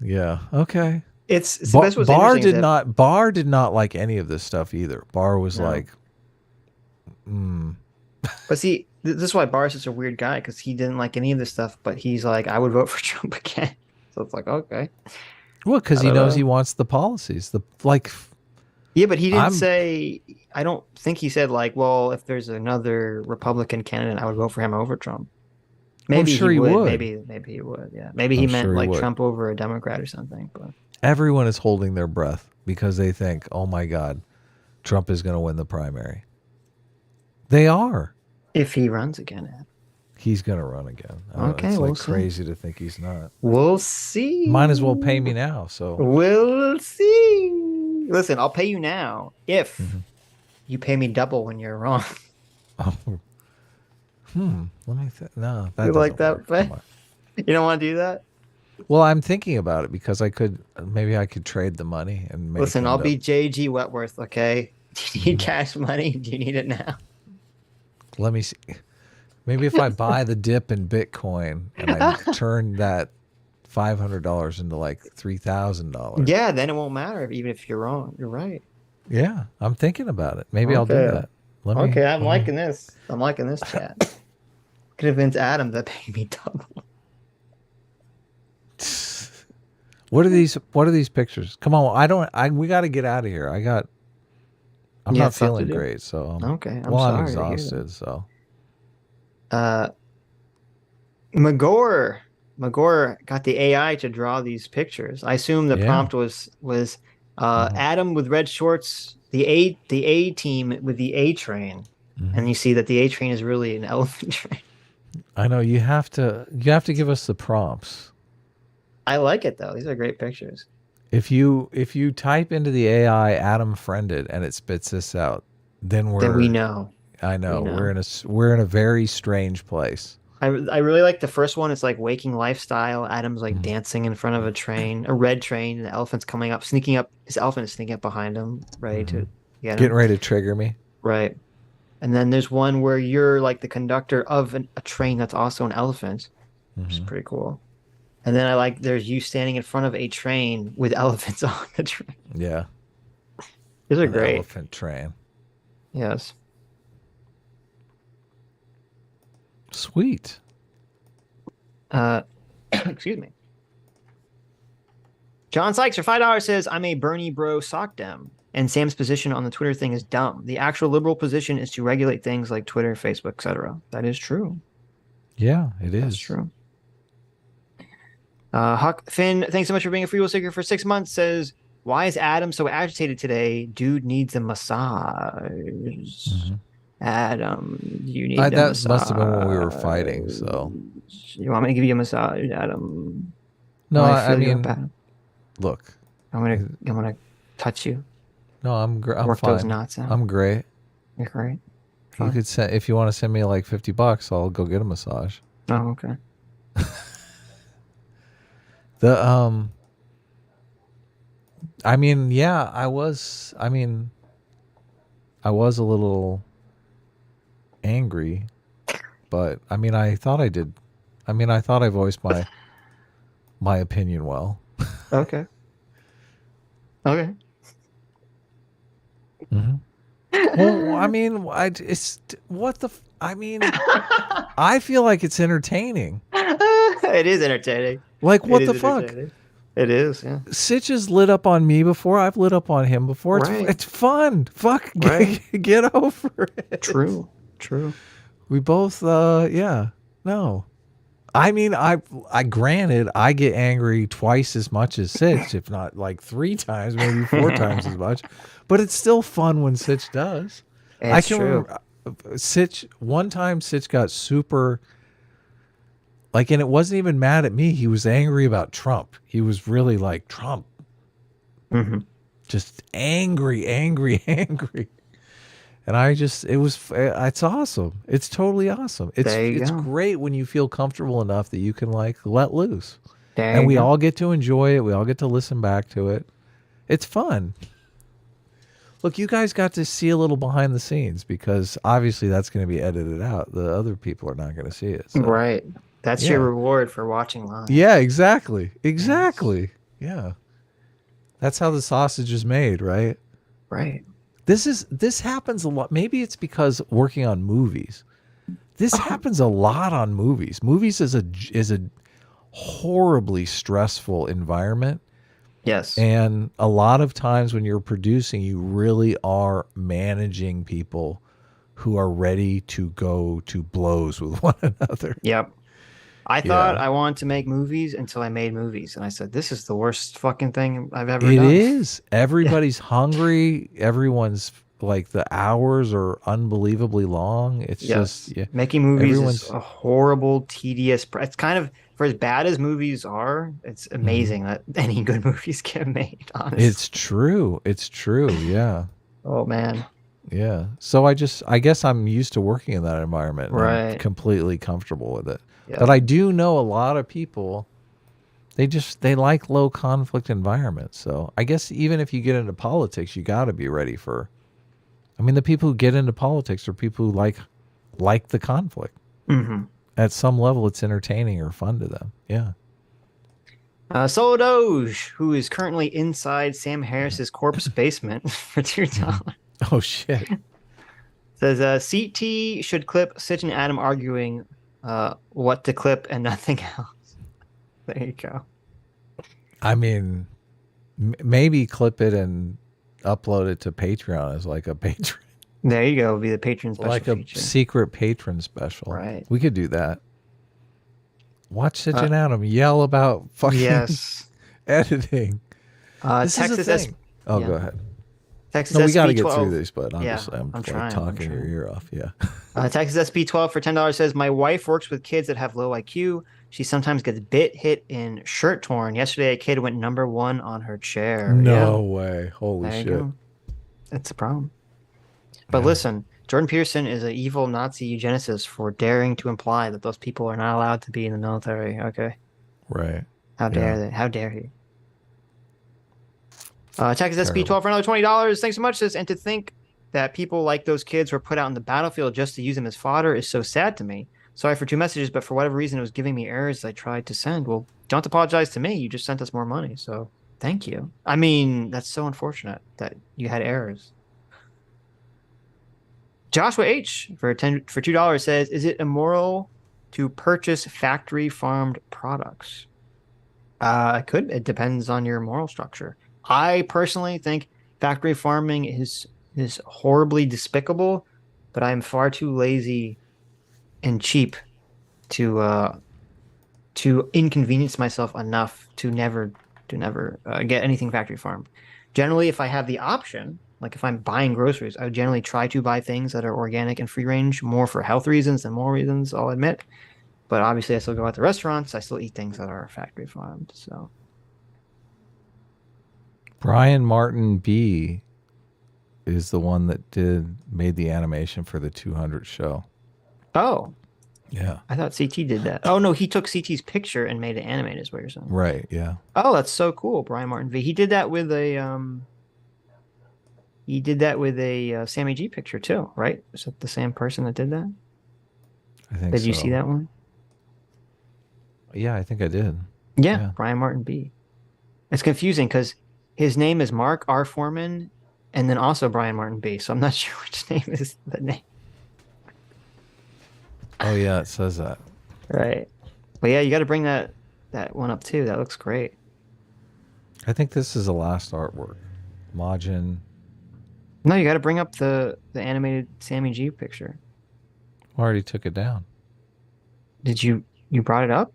Yeah. Okay. It's the best. What's Barr interesting is did that- did not like any of this stuff either. Barr was No. like, But see, this is why Barr's such a weird guy, because he didn't like any of this stuff, but he's like, I would vote for Trump again. So it's like, okay. well, because I he don't knows know. he wants the policies. Yeah, but he didn't I'm- say, I don't think he said, like, well, if there's another Republican candidate, I would vote for him over Trump. Maybe sure he he would. would. Maybe he would. Yeah. Maybe he I'm meant sure he like would. Trump over a Democrat or something. But Everyone is holding their breath because they think, oh my God, Trump is going to win the primary. They are. if he runs again, Ed, He's going to run again. I don't know, Okay, it's we'll like see. crazy to think he's not. we'll see. Might as well pay me now. So We'll see. Listen, I'll pay you now if Mm-hmm. you pay me double when you're wrong. let me think. No, that You like doesn't that, work. Faye? Come on. You don't want to do that? Well, I'm thinking about it because maybe I could trade the money and make Listen, end I'll up- be JG Wetworth, okay? Do you Mm-hmm. need cash money? Do you need it now? Let me see. Maybe if I buy the dip in Bitcoin and I turn that $500 into like $3,000. Yeah, then it won't matter even if you're wrong. You're right. Yeah, I'm thinking about it. Maybe I'll do Okay. that. Let me, Okay, I'm let me- liking this. I'm liking this chat. Convince Adam to pay me double. What are these pictures? Come on, we got to get out of here. I'm You not have stuff to feeling do? great, so Okay, I'm I'm sorry to hear exhausted, so Magor got the AI to draw these pictures. I assume the Yeah. prompt was Adam with red shorts, the A team with the A train, and you see that the A train is really an elephant train. I know you have to give us the prompts. I like it though. These are great pictures. If you type into the AI Adam friended and it spits this out, then we know. I know, We know. we're in a very strange place. I really like the first one. It's like waking lifestyle. Adam's Mm. like dancing in front of a train, a red train. And the elephant's coming up, sneaking up. His elephant is sneaking up behind him, ready to get him. Getting ready to trigger me. Right. And then there's one where you're like the conductor of a train that's also an elephant, which is pretty cool. And then there's you standing in front of a train with elephants on the train. Yeah. These are An great. elephant train. Yes. Sweet. Excuse me. John Sykes for $5 says, I'm a Bernie bro sock dem. And Sam's position on the Twitter thing is dumb. The actual liberal position is to regulate things like Twitter, Facebook, etc. That is true. Yeah, it is. That's true. Huck Finn, thanks so much for being a free will seeker for 6 months. Says, why is Adam so agitated today? Dude needs a massage. Adam, you need a That massage. must have been when we were fighting. So You want me to give you a massage, Adam? no, Wanna I feel you mean, up, Adam? look. I'm gonna touch you. No, I'm Work fine. those knots out. I'm great. You're great. You Fine. could send if you want to send me like $50, I'll go get a massage. Oh, okay. I mean, yeah, I was a little angry, but I mean, I thought I did. I mean, I thought I voiced my opinion well. Okay. Okay. Well, I mean, I mean, I feel like it's entertaining. It is entertaining. Like, what It the is fuck? entertaining. It is, yeah. Sitch has lit up on me before. I've lit up on him before. Right. It's fun. Fuck, Right. get over it. True. We both, yeah, no. I mean, I granted, I get angry twice as much as Sitch, if not like 3 times, maybe 4 times as much. But it's still fun when Sitch does. It's true. Sitch, one time Sitch got super, like, and it wasn't even mad at me. He was angry about Trump. He was really like, Trump. Mm-hmm. Just angry. And it's awesome. It's totally awesome. It's great when you feel comfortable enough that you can like let loose. And we all get to enjoy it. We all get to listen back to it. It's fun. Look, you guys got to see a little behind the scenes because obviously that's going to be edited out. The other people are not going to see it. So. Right. That's your reward for watching live. Yeah, exactly. Exactly. Yes. Yeah. That's how the sausage is made, right? Right. This happens a lot. Maybe it's because working on movies. This happens a lot on movies. Movies is a horribly stressful environment. Yes. And a lot of times when you're producing, you really are managing people who are ready to go to blows with one another. Yep. I thought I wanted to make movies until I made movies. And I said, this is the worst fucking thing I've ever done. It is. Everybody's hungry. Everyone's like the hours are unbelievably long. It's just making movies is a horrible, tedious. It's kind of, for as bad as movies are, it's amazing that any good movies get made. Honestly, it's true. It's true. Yeah. Oh man. Yeah. So I guess I'm used to working in that environment. Right. I'm completely comfortable with it. Yep. But I do know a lot of people. They like low conflict environments. So I guess even if you get into politics, you got to be ready for. I mean, the people who get into politics are people who like the conflict. Mm-hmm. At some level, it's entertaining or fun to them. Yeah. Solo Doge, who is currently inside Sam Harris's corpse basement for $2. Oh shit. Says CT should clip Sitch and Adam arguing what to clip and nothing else. There you go. I mean, maybe clip it and upload it to Patreon as like a patron. There you go. It'll be the patron special. Like a feature. secret patron special. Right. We could do that. Watch Sitch and Adam yell about fucking editing. Texas Go ahead. Texas we got to SB12. get through this, but obviously I'm trying, talking your ear off. Yeah. Texas SB12 for $10 says, my wife works with kids that have low IQ. She sometimes gets bit, hit, and shirt torn. Yesterday, a kid went #1 on her chair. No way. Holy there shit. You go. That's a problem. But listen, Jordan Peterson is an evil Nazi eugenicist for daring to imply that those people are not allowed to be in the military. Okay. Right. How dare they? How dare he? Texas SB12 for another $20. Thanks so much, sis. And to think that people like those kids were put out in the battlefield just to use them as fodder is so sad to me. Sorry for 2 messages, but for whatever reason, it was giving me errors I tried to send. Well, don't apologize to me. You just sent us more money, so thank you. I mean, that's so unfortunate that you had errors. Joshua H for $2 says, is it immoral to purchase factory farmed products? It depends on your moral structure. I personally think factory farming is horribly despicable, but I'm far too lazy and cheap to inconvenience myself enough to never get anything factory farmed. Generally, if I have the option, like if I'm buying groceries, I would generally try to buy things that are organic and free range, more for health reasons than moral reasons, I'll admit. But obviously, I still go out to restaurants. I still eat things that are factory farmed. So, Brian Martin B is the one that made the animation for the 200 show. Oh, yeah. I thought CT did that. Oh no, he took CT's picture and made it animated. Is what you're saying? Right. Yeah. Oh, that's so cool, Brian Martin V. He did that with a Sammy G picture too, right? Is that the same person that did that? I think. Did you see that one? Yeah, I think I did. Yeah. Brian Martin B. It's confusing because his name is Mark R. Foreman, and then also Brian Martin B. So I'm not sure which name is the name. Oh yeah, it says that. Right. But yeah, you got to bring that one up too. That looks great. I think this is the last artwork. Majin. No, you got to bring up the animated Sammy G picture. I already took it down. Did you brought it up?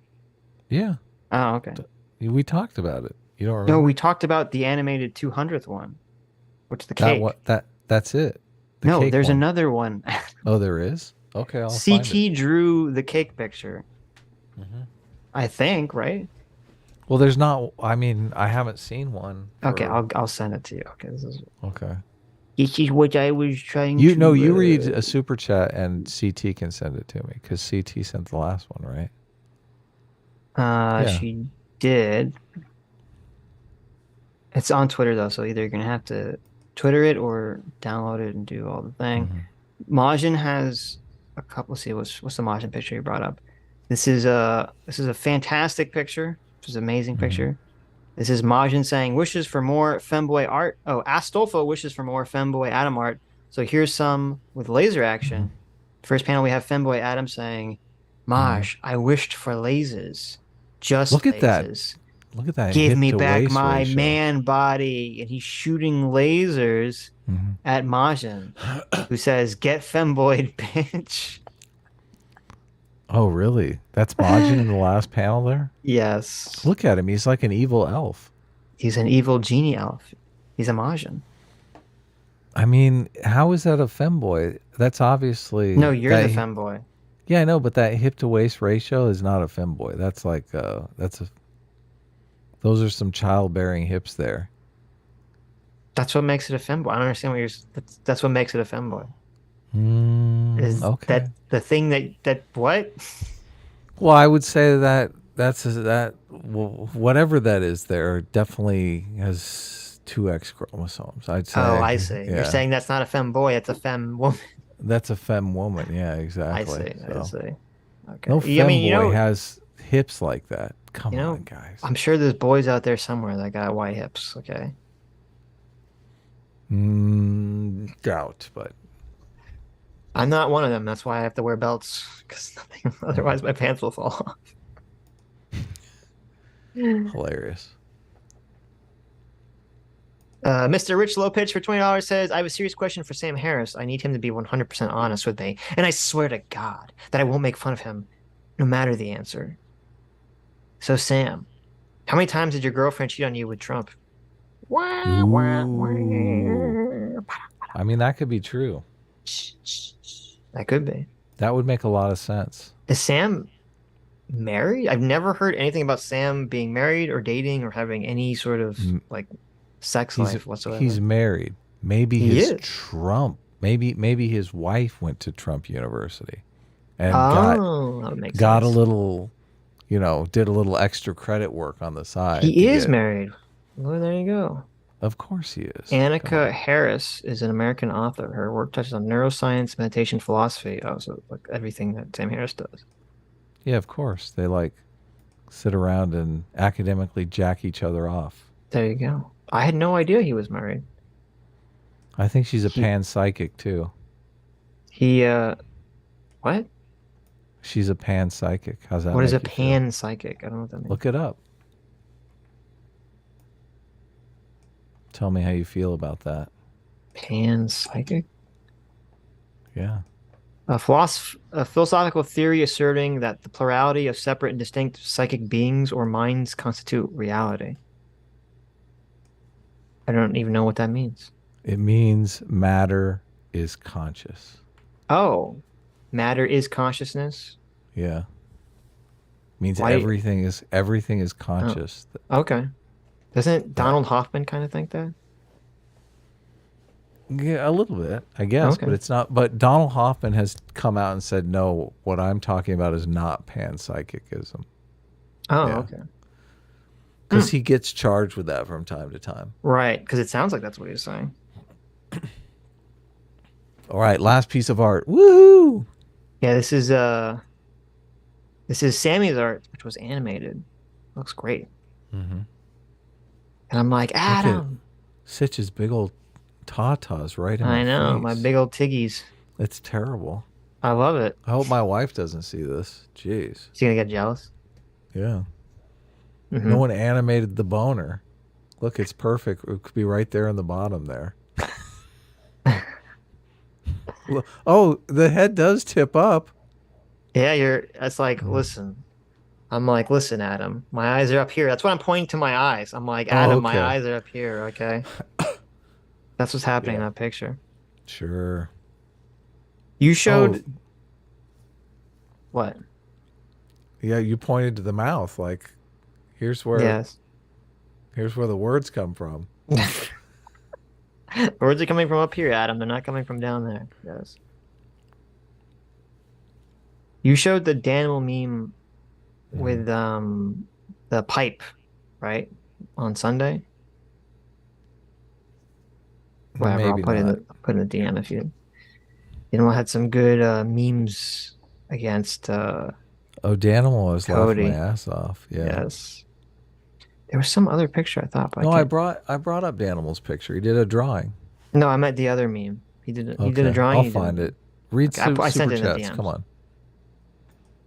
Yeah. Oh, okay. We talked about it. You don't remember? No, we talked about the animated 200th one, which is the cake. That's it. No, cake there's one. another one. Oh, there is? Okay, I'll find it. CT drew the cake picture. I think, right? Well, there's not. I mean, I haven't seen one. Okay, for- I'll send it to you. Okay, this is what I was trying to. You read a super chat and CT can send it to me because CT sent the last one, right? Yeah. She did. It's on Twitter though, so either you're gonna have to Twitter it or download it and do all the thing. Majin has a couple. Let's see, what's the Majin picture you brought up? This is a fantastic picture. This is an amazing picture. This is Majin saying wishes for more femboy art. Oh, Astolfo wishes for more femboy Adam art. So here's some with laser action. First panel we have femboy Adam saying, "Maj, I wished for lasers. Just Look at that. lasers. Look at that. Give me back hip-to-waist my ratio. man body." And he's shooting lasers at Majin, who says, "Get femboyed, bitch." Oh, really? That's Majin in the last panel there? Yes. Look at him. He's like an evil elf. He's an evil genie elf. He's a Majin. I mean, how is that a femboy? That's obviously... No, you're that- the femboy. Yeah, I know, but that hip-to-waist ratio is not a femboy. That's like... Those are some childbearing hips there. That's what makes it a femboy. I don't understand what you're... That's what makes it a femboy. Is Okay. that the thing that what? Well, I would say that whatever that is there definitely has 2X chromosomes. I'd say. Oh, I see. Yeah. You're saying that's not a femboy, it's a fem woman. That's a femme woman. Yeah, exactly. I see. Okay. No femboy I mean, has hips like that. Come you know, on, guys. I'm sure there's boys out there somewhere that got white hips, okay? Doubt, but I'm not one of them. That's why I have to wear belts, because otherwise my pants will fall off. hilarious. Mr. Rich Low Pitch for $20 says, "I have a serious question for Sam Harris. I need him to be 100% honest with me. And I swear to God that I won't make fun of him, no matter the answer. So, Sam, how many times did your girlfriend cheat on you with Trump?" I mean, that could be true. That could be. That would make a lot of sense. Is Sam married? I've never heard anything about Sam being married or dating or having any sort of like sex life whatsoever. He's married. Maybe He his is. Trump. Maybe his wife went to Trump University, and that makes got sense. a little, did a little extra credit work on the side. He to is get- married. Well, there you go. Of course he is. Annika Harris is an American author. Her work touches on neuroscience, meditation, philosophy. Oh, so like everything that Sam Harris does. Yeah, of course. They sit around and academically jack each other off. There you go. I had no idea he was married. I think she's a panpsychic too. He, what? She's a panpsychic. How's that? What is a make you feel? pan psychic? I don't know what that means. Look it up. Tell me how you feel about that. Pan psychic? Yeah. A philosophical theory asserting that the plurality of separate and distinct psychic beings or minds constitute reality. I don't even know what that means. It means matter is conscious. Oh, matter is consciousness? Yeah. Means Why- everything is conscious. Okay. Doesn't Donald Hoffman kind of think that? Yeah, a little bit, I guess, Okay. but it's not. But Donald Hoffman has come out and said, no, what I'm talking about is not panpsychicism. Oh, Yeah. okay. Because he gets charged with that from time to time. Right, because it sounds like that's what he's saying. All right, last piece of art. Woohoo! Yeah, this is Sammy's art, which was animated. Looks great. Mm-hmm. And I'm like, Adam. Sitch's big old tatas right in my I know, face. my big old tiggies. It's terrible. I love it. I hope my wife doesn't see this. Jeez. Is he gonna get jealous? Yeah. Mhm. No one animated the boner. Look, it's perfect. It could be right there in the bottom there. Oh, the head does tip up. Yeah, that's like, listen. I'm like, listen, Adam, my eyes are up here. That's what I'm pointing to my eyes. I'm like, Adam, my okay. eyes are up here, okay? That's what's happening in that picture. Sure. You showed what? Yeah, you pointed to the mouth like, here's where the words come from. Words are coming from up here, Adam. They're not coming from down there. Yes. You showed the Danimal meme with the pipe, right? On Sunday. Whatever, I'll put in the DM if you had some good memes against Danimal was Cody. laughing my ass off. Yeah. Yes. There was some other picture I thought, but no, I brought up Danimal's picture. He did a drawing. No, I meant the other meme. He did a drawing. I'll find it. Read I sent super it in the chats. DMs. Come on.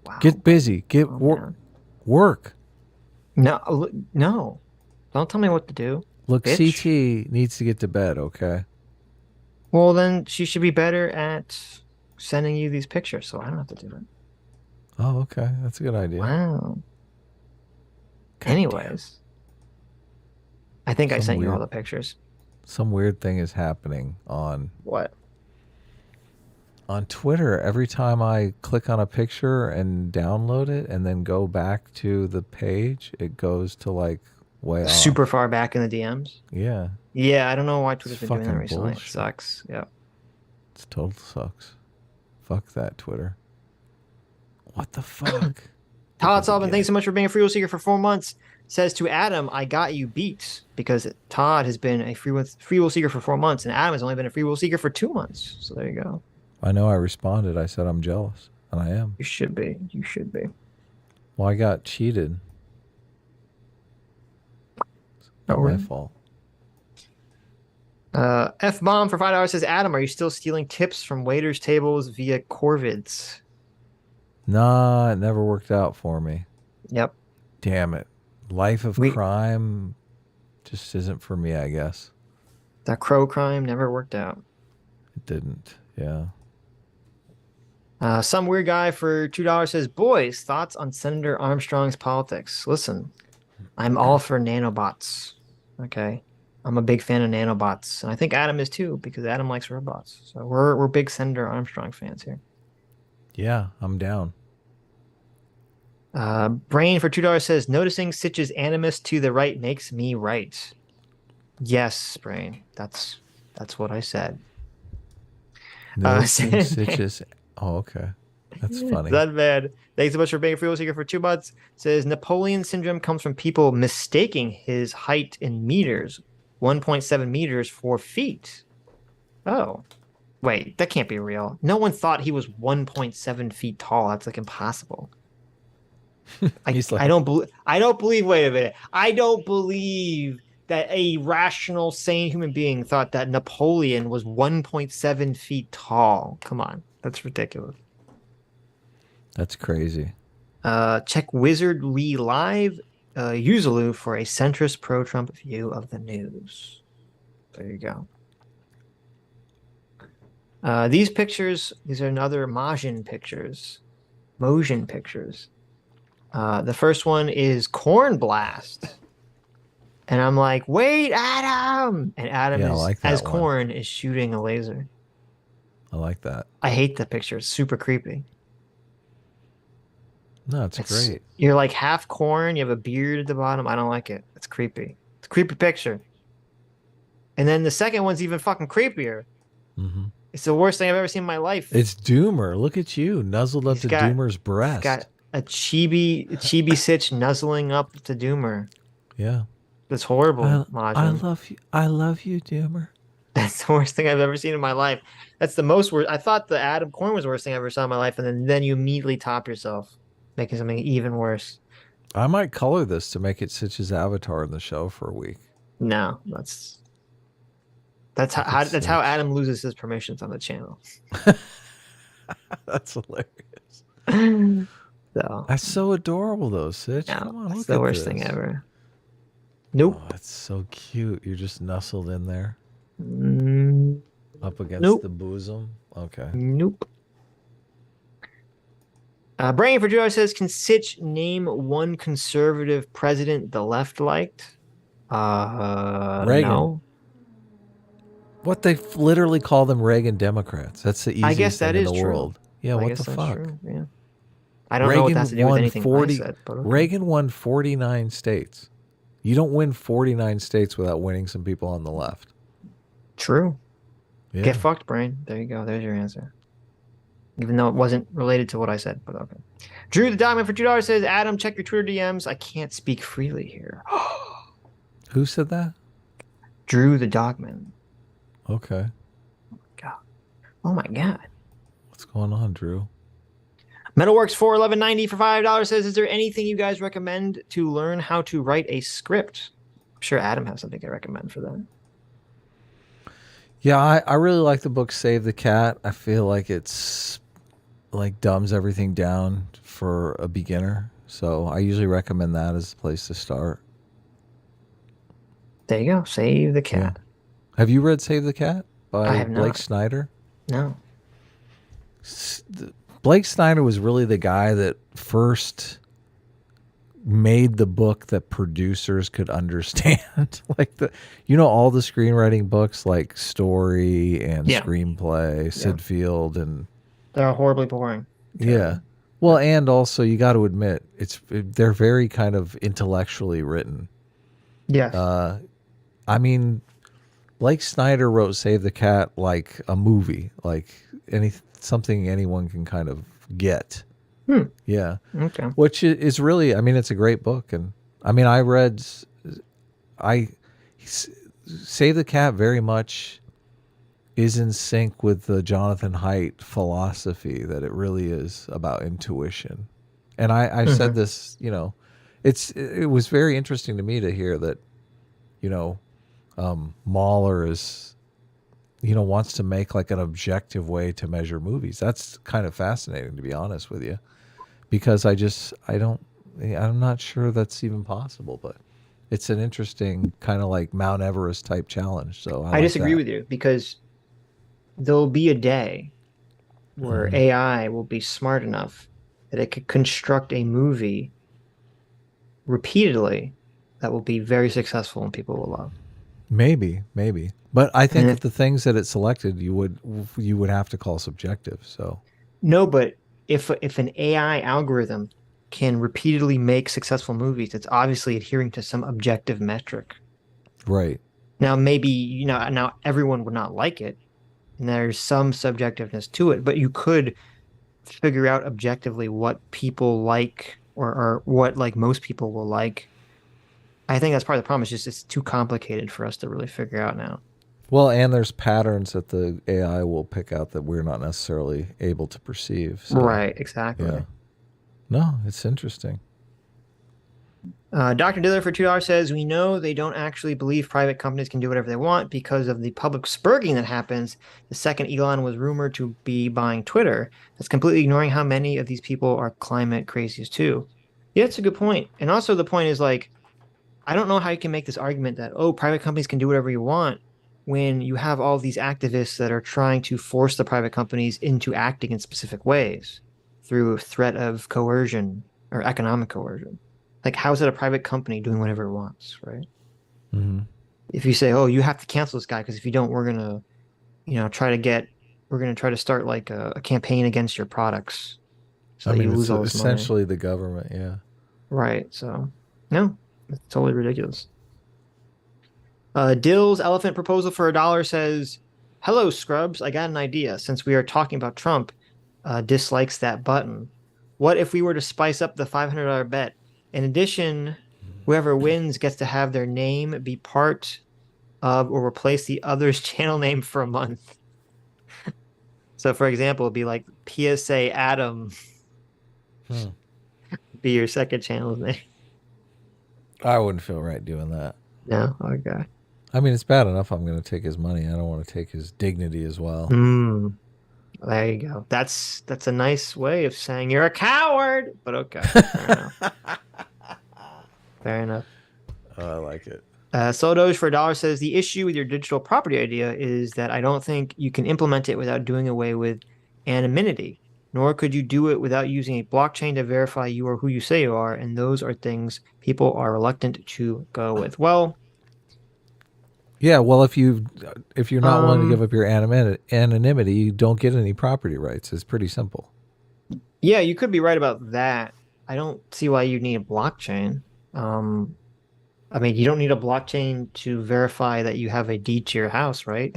Wow. Get busy. Get work. No. Don't tell me what to do. Look, bitch. CT needs to get to bed, okay? Well, then she should be better at sending you these pictures, so I don't have to do it. Oh, okay. That's a good idea. Wow. Anyways, I think I sent you all the pictures. Some weird thing is happening on what? On Twitter. Every time I click on a picture and download it and then go back to the page, it goes to like way off. Super far back in the DMs. Yeah. Yeah, I don't know why Twitter's been doing that fucking recently. bullshit. It sucks. Yeah. It total sucks. Fuck that Twitter. What the fuck? Todd Sullivan, thanks so much for being a free will seeker for 4 months. Says to Adam, I got you beat, because Todd has been a free will seeker for 4 months, and Adam has only been a free will seeker for 2 months. So there you go. I know I responded. I said I'm jealous, and I am. You should be. You should be. Well, I got cheated. It's not my fault. F-Bomb for $5 says, Adam, are you still stealing tips from waiters' tables via Corvids? Nah, it never worked out for me. Yep. Damn it. Life of crime just isn't for me, I guess. That crow crime never worked out. It didn't, yeah. Some weird guy for $2 says, boys, thoughts on Senator Armstrong's politics? Listen, I'm all for nanobots, okay? I'm a big fan of nanobots, and I think Adam is too, because Adam likes robots. So we're big Senator Armstrong fans here. Yeah, I'm down. Brain for $2 says, noticing Sitch's animus to the right makes me right. Yes, Brain. That's what I said. Sitch's. Oh, okay. That's funny. That bad. Thanks so much for being a free will seeker for 2 months. Says Napoleon syndrome comes from people mistaking his height in meters, 1.7 meters for feet. Oh, wait, that can't be real. No one thought he was 1.7 feet tall. That's like impossible. I don't believe. Wait a minute. I don't believe that a rational, sane human being thought that Napoleon was 1.7 feet tall. Come on, that's ridiculous. That's crazy. Check Wizardry Live, Usaloo for a centrist pro-Trump view of the news. There you go. These pictures, these are another Motion pictures. The first one is Corn Blast. And I'm like, wait, Adam! And Adam as Corn is shooting a laser. I like that. I hate the picture. It's super creepy. No, it's great. You're like half Corn, you have a beard at the bottom. I don't like it. It's creepy. It's a creepy picture. And then the second one's even fucking creepier. Mm-hmm. It's the worst thing I've ever seen in my life. It's Doomer. Look at you, nuzzled up to Doomer's breast. He's got a chibi Sitch nuzzling up to Doomer. Yeah. That's horrible, Majin. I love you. I love you, Doomer. That's the worst thing I've ever seen in my life. That's the most worst. I thought the Adam Corn was the worst thing I ever saw in my life, and then you immediately top yourself, making something even worse. I might color this to make it Sitch's avatar in the show for a week. No, that's how Adam loses his permissions on the channel. That's hilarious. So that's so adorable, though, Sitch. No, come on, that's look the at worst this. thing ever. Nope. Oh, it's so cute. You're just nestled in there, up against Nope. the bosom. Okay. Nope. Brain for Joe says, can Sitch name one conservative president the left liked? Reagan. No. What they literally call them Reagan Democrats. That's the I easiest guess that thing in is the true. world. Yeah, I what guess the that's fuck? true. Yeah. I don't know what that has to do with anything I said. But okay. Reagan won 49 states. You don't win 49 states without winning some people on the left. True. Yeah. Get fucked, brain. There you go. There's your answer. Even though it wasn't related to what I said, but okay. Drew the Diamond for $2 says, Adam, check your Twitter DMs. I can't speak freely here. Who said that? Drew the Dogman. Okay. God. Oh my God. What's going on, Drew? Metalworks 41190 for $5 says, is there anything you guys recommend to learn how to write a script? I'm sure Adam has something to recommend for that. Yeah, I really like the book Save the Cat. I feel like it's like dumbs everything down for a beginner. So I usually recommend that as a place to start. There you go. Save the Cat. Yeah. Have you read Save the Cat I by have Blake not. Snyder? No. Blake Snyder was really the guy that first made the book that producers could understand. Like all the screenwriting books like Story and Screenplay, Sid Field, and they're horribly boring. Yeah. Well, and also you got to admit they're very kind of intellectually written. Yes. I mean, Blake Snyder wrote Save the Cat like a movie, like something anyone can kind of get. Yeah. Okay. Which is really, I mean, it's a great book. And I mean, Save the Cat very much is in sync with the Jonathan Haidt philosophy that it really is about intuition. And I've said this, it was very interesting to me to hear that, Mahler is, wants to make like an objective way to measure movies. That's kind of fascinating, to be honest with you, because I'm not sure that's even possible, but it's an interesting kind of like Mount Everest type challenge. So I disagree with you, because there'll be a day where AI will be smart enough that it could construct a movie repeatedly that will be very successful and people will love. Maybe. But I think that the things that it selected, you would have to call subjective. So no, but if an AI algorithm can repeatedly make successful movies, it's obviously adhering to some objective metric. Right. Now, maybe, now everyone would not like it, and there's some subjectiveness to it, but you could figure out objectively what people like or what like most people will like. I think that's part of the problem. It's just it's too complicated for us to really figure out now. Well, and there's patterns that the AI will pick out that we're not necessarily able to perceive. So, right, exactly. Yeah. No, it's interesting. Dr. Diller for $2 says, we know they don't actually believe private companies can do whatever they want because of the public spurging that happens the second Elon was rumored to be buying Twitter. That's completely ignoring how many of these people are climate crazies too. Yeah, that's a good point. And also the point is like, I don't know how you can make this argument that, private companies can do whatever you want when you have all these activists that are trying to force the private companies into acting in specific ways through threat of coercion or economic coercion. Like, how is it a private company doing whatever it wants, right? Mm-hmm. If you say, you have to cancel this guy because if you don't, we're going to, try to start like a campaign against your products. So you lose all this essentially money. The government, yeah. Right. So, no, it's totally ridiculous. Dill's elephant proposal for $1 says, hello, Scrubs. I got an idea. Since we are talking about Trump, dislikes that button. What if we were to spice up the $500 bet? In addition, whoever wins gets to have their name be part of or replace the other's channel name for a month. So, for example, it'd be like PSA Adam be your second channel's name. I wouldn't feel right doing that. No? Okay. I mean, it's bad enough I'm going to take his money. I don't want to take his dignity as well. There you go. That's a nice way of saying you're a coward. But okay. Fair enough. Fair enough. Oh, I like it. Sodoge for $1 says, the issue with your digital property idea is that I don't think you can implement it without doing away with anonymity, nor could you do it without using a blockchain to verify you are who you say you are, and those are things people are reluctant to go with. Well, Yeah, well, if you're not willing to give up your anonymity, you don't get any property rights. It's pretty simple. Yeah, you could be right about that. I don't see why you need a blockchain. I mean, you don't need a blockchain to verify that you have a deed to your house, right?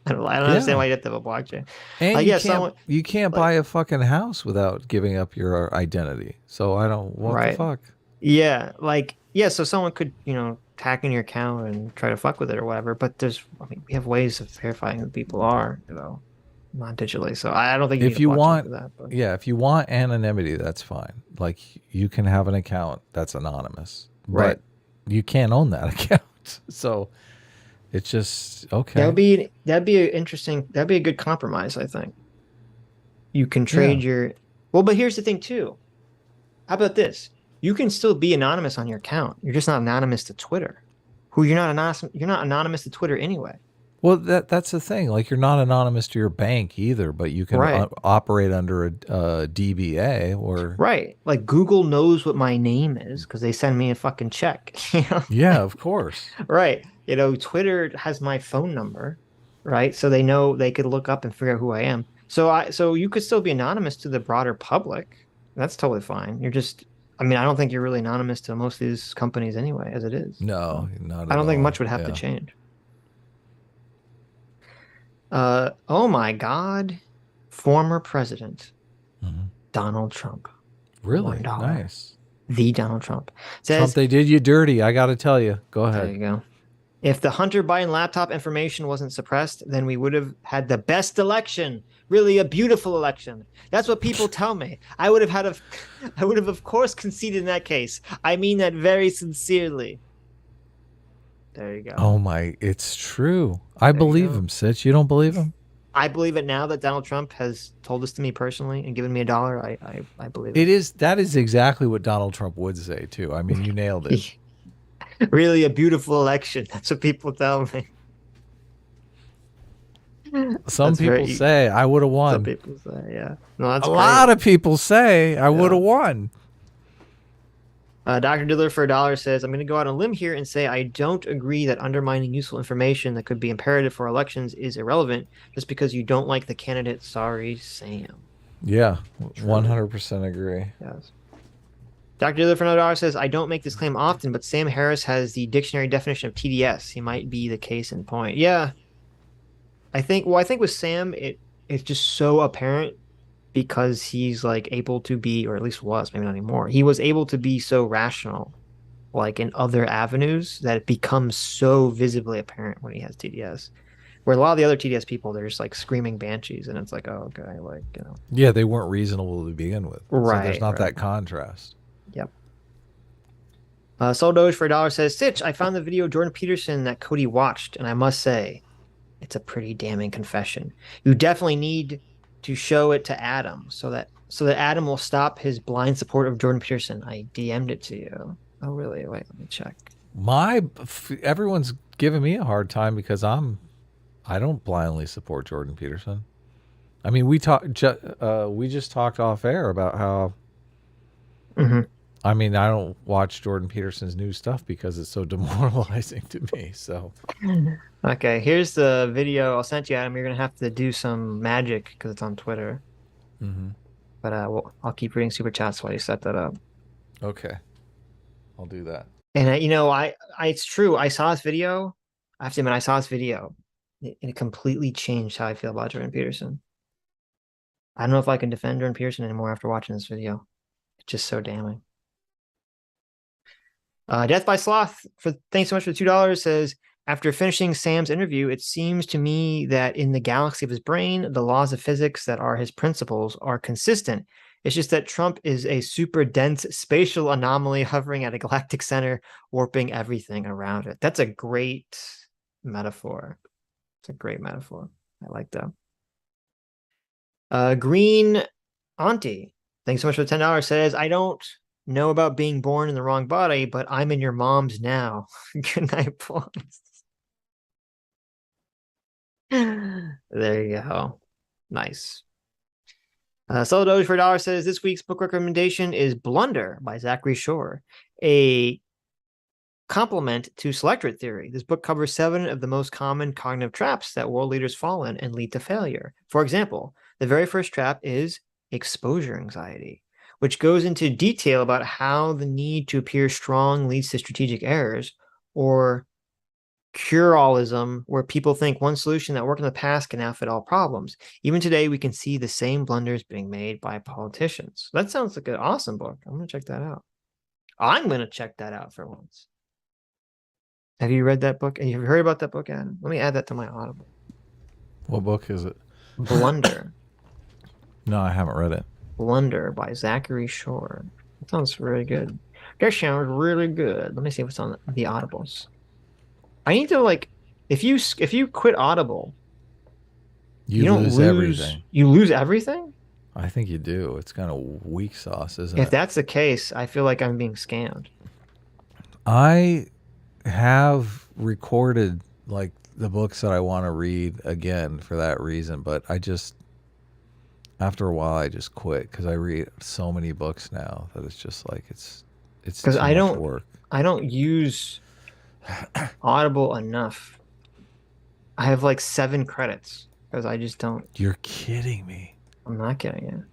I don't understand why you have to have a blockchain. And you can't like, buy a fucking house without giving up your identity. So I don't. What the fuck? Yeah, so someone could, hack in your account and try to fuck with it or whatever. But we have ways of verifying who people are, not digitally. So I don't think you if need you a blockchain want, for that. But. yeah, if you want anonymity, that's fine. Like you can have an account that's anonymous, right? But you can't own that account. So it's just okay. That'd be a good compromise, I think. You can trade but here's the thing too. How about this? You can still be anonymous on your account. You're just not anonymous to Twitter. You're not anonymous to Twitter anyway. Well, that's the thing. Like you're not anonymous to your bank either, but you can operate under a DBA or right. Like Google knows what my name is because they send me a fucking check. Yeah, of course. Right. Twitter has my phone number, right? So they know they could look up and figure out who I am. So you could still be anonymous to the broader public. That's totally fine. I don't think you're really anonymous to most of these companies anyway, as it is. No, not at all. I don't think much would have to change. Oh my God. Former president Donald Trump. Really? $1. Nice. The Donald Trump. Says, Trump, they did you dirty. I got to tell you. Go ahead. There you go. If the Hunter Biden laptop information wasn't suppressed, then we would have had the best election. Really a beautiful election. That's what people tell me. I would have of course conceded in that case. I mean that very sincerely. There you go. Oh my, it's true. I believe him, Sitch. You don't believe him? I believe it now that Donald Trump has told this to me personally and given me $1. I believe it. That is exactly what Donald Trump would say too. I mean, you nailed it. Really a beautiful election. That's what people tell me. Some people say I would have won. Some people say, yeah. No, that's a lot of people say I would have won. Dr. Diddler for $1 says, I'm going to go out on a limb here and say I don't agree that undermining useful information that could be imperative for elections is irrelevant just because you don't like the candidate. Sorry, Sam. Yeah, 100% agree. Yes. Dr. Diddler for $1 says, I don't make this claim often, but Sam Harris has the dictionary definition of TDS. He might be the case in point. Yeah. I think with Sam, it's just so apparent because he's like able to be, or at least was, maybe not anymore. He was able to be so rational, like in other avenues, that it becomes so visibly apparent when he has TDS. Where a lot of the other TDS people, they're just like screaming banshees, and it's like, oh, okay, like, Yeah, they weren't reasonable to begin with. Right. So there's not that contrast. Yep. Soul Doge for $1 says, Sitch, I found the video of Jordan Peterson that Cody watched, and I must say, it's a pretty damning confession. You definitely need to show it to Adam so that Adam will stop his blind support of Jordan Peterson. I DM'd it to you. Oh, really? Wait, let me check. Everyone's giving me a hard time because I don't blindly support Jordan Peterson. I mean, we just talked off air about how. I mean, I don't watch Jordan Peterson's new stuff because it's so demoralizing to me. So. Okay, here's the video I'll send you, Adam. You're gonna have to do some magic because it's on Twitter. But I'll keep reading super chats while you set that up. Okay, I'll do that. And it's true. I saw this video. I have to admit, I saw this video. It completely changed how I feel about Jordan Peterson. I don't know if I can defend Jordan Peterson anymore after watching this video. It's just so damning. Death by Sloth thanks so much for the $2 says, after finishing Sam's interview, it seems to me that in the galaxy of his brain, the laws of physics that are his principles are consistent. It's just that Trump is a super dense spatial anomaly hovering at a galactic center, warping everything around it. That's a great metaphor. It's a great metaphor. I like that. Green Auntie, thanks so much for the $10 says, I don't know about being born in the wrong body, but I'm in your mom's now. Good night, boys. There you go. Nice. Solo Doge for $1 says, this week's book recommendation is Blunder by Zachary Shore, a complement to selectorate theory. This book covers 7 of the most common cognitive traps that world leaders fall in and lead to failure. For example, the very first trap is exposure anxiety, which goes into detail about how the need to appear strong leads to strategic errors, or cure-allism, where people think one solution that worked in the past can now fit all problems. Even today, we can see the same blunders being made by politicians. That sounds like an awesome book. I'm going to check that out. I'm going to check that out for once. Have you read that book? And you've heard about that book, Adam? Let me add that to my Audible. What book is it? Blunder. No, I haven't read it. Blunder by Zachary Shore. That sounds really good. That sounds really good. Let me see what's on the Audibles. I need to, like, if you quit Audible, you don't lose everything. You lose everything? I think you do. It's kind of weak sauce, isn't If it? that's the case, I feel like I'm being scammed. I have recorded like the books that I want to read again for that reason, but I just, after a while, I just quit because I read so many books now that it's just like it's because too much work. I don't use Audible enough. I have like 7 credits because I just don't. You're kidding me. I'm not kidding you.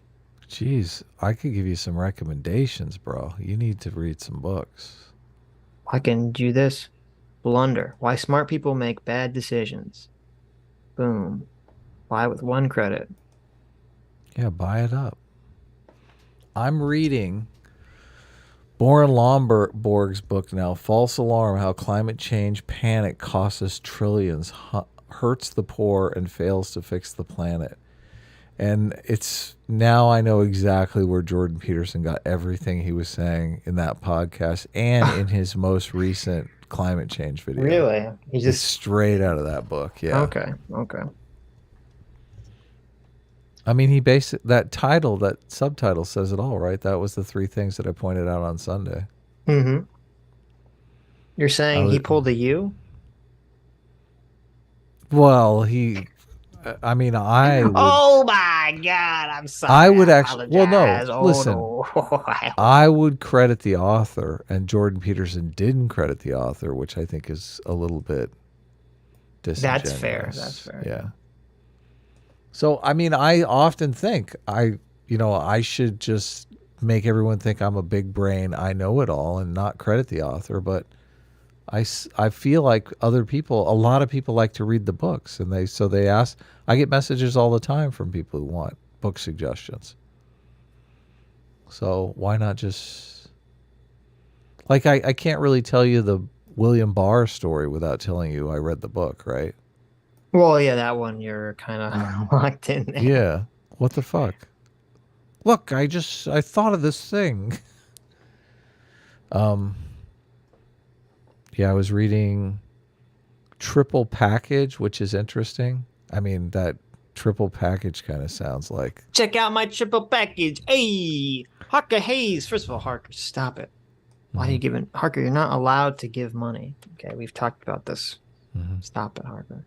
Jeez, I could give you some recommendations, bro. You need to read some books. I can do this. Blunder. Why smart people make bad decisions. Boom. Buy with 1 credit. Yeah, buy it up. I'm reading Boren Lomborg's book now, False Alarm, How Climate Change Panic Costs Us Trillions, Hurts the Poor, and Fails to Fix the Planet. And it's now I know exactly where Jordan Peterson got everything he was saying in that podcast and in his most recent climate change video. Really? He just straight out of that book. Yeah. Okay. I mean, he based it, that subtitle says it all, right? That was the 3 things that I pointed out on Sunday. Mm-hmm. You're saying he pulled a U? Well, I mean, I would, oh my God, I'm sorry. I would actually, well, no, apologize. listen, no. I would credit the author, and Jordan Peterson didn't credit the author, which I think is a little bit disingenuous. That's fair. Yeah. So, I mean, I often think I should just make everyone think I'm a big brain, I know it all, and not credit the author, but I feel like a lot of people like to read the books, and they ask. I get messages all the time from people who want book suggestions. So why not just, like, I can't really tell you the William Barr story without telling you I read the book, right? Well, yeah, that one you're kind of locked in there. Yeah. What the fuck? Look, I thought of this thing. Yeah, I was reading Triple Package, which is interesting. I mean, that triple package kind of sounds like. Check out my triple package. Hey, Harker Hayes. First of all, Harker, stop it. Why are you giving Harker? You're not allowed to give money. Okay, we've talked about this. Stop it, Harker.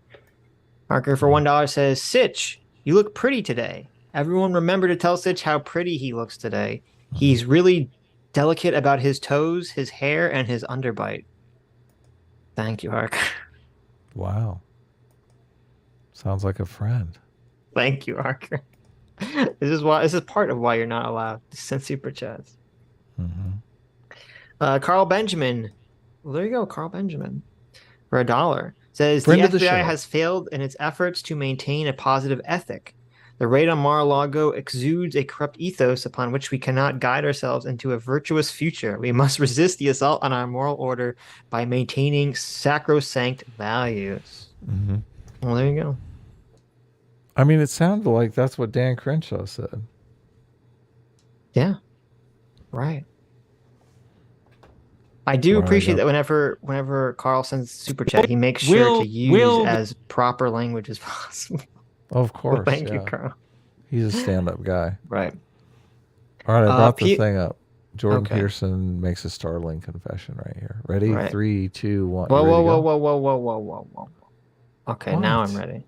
Harker for $1 says, Sitch, you look pretty today. Everyone remember to tell Sitch how pretty he looks today. He's really delicate about his toes, his hair, and his underbite. Thank you, Harker. Wow. Sounds like a friend. Thank you, Harker. This is part of why you're not allowed to send super chats. Carl Benjamin. Well, there you go, Carl Benjamin. For $1. Says Friend the of the FBI show. has failed in its efforts to maintain a positive ethic. The raid on Mar-a-Lago exudes a corrupt ethos upon which we cannot guide ourselves into a virtuous future. We must resist the assault on our moral order by maintaining sacrosanct values. Well, there you go. I mean, it sounded like that's what Dan Crenshaw said. Right. I do appreciate that whenever Carl sends super chat, he makes sure to use as proper language as possible. Of course. Well, thank you, Carl. He's a stand-up guy. Right. All right, I brought the thing up. Jordan Peterson makes a startling confession right here. Ready? Right. 3, 2, 1. Whoa. Okay, now I'm ready.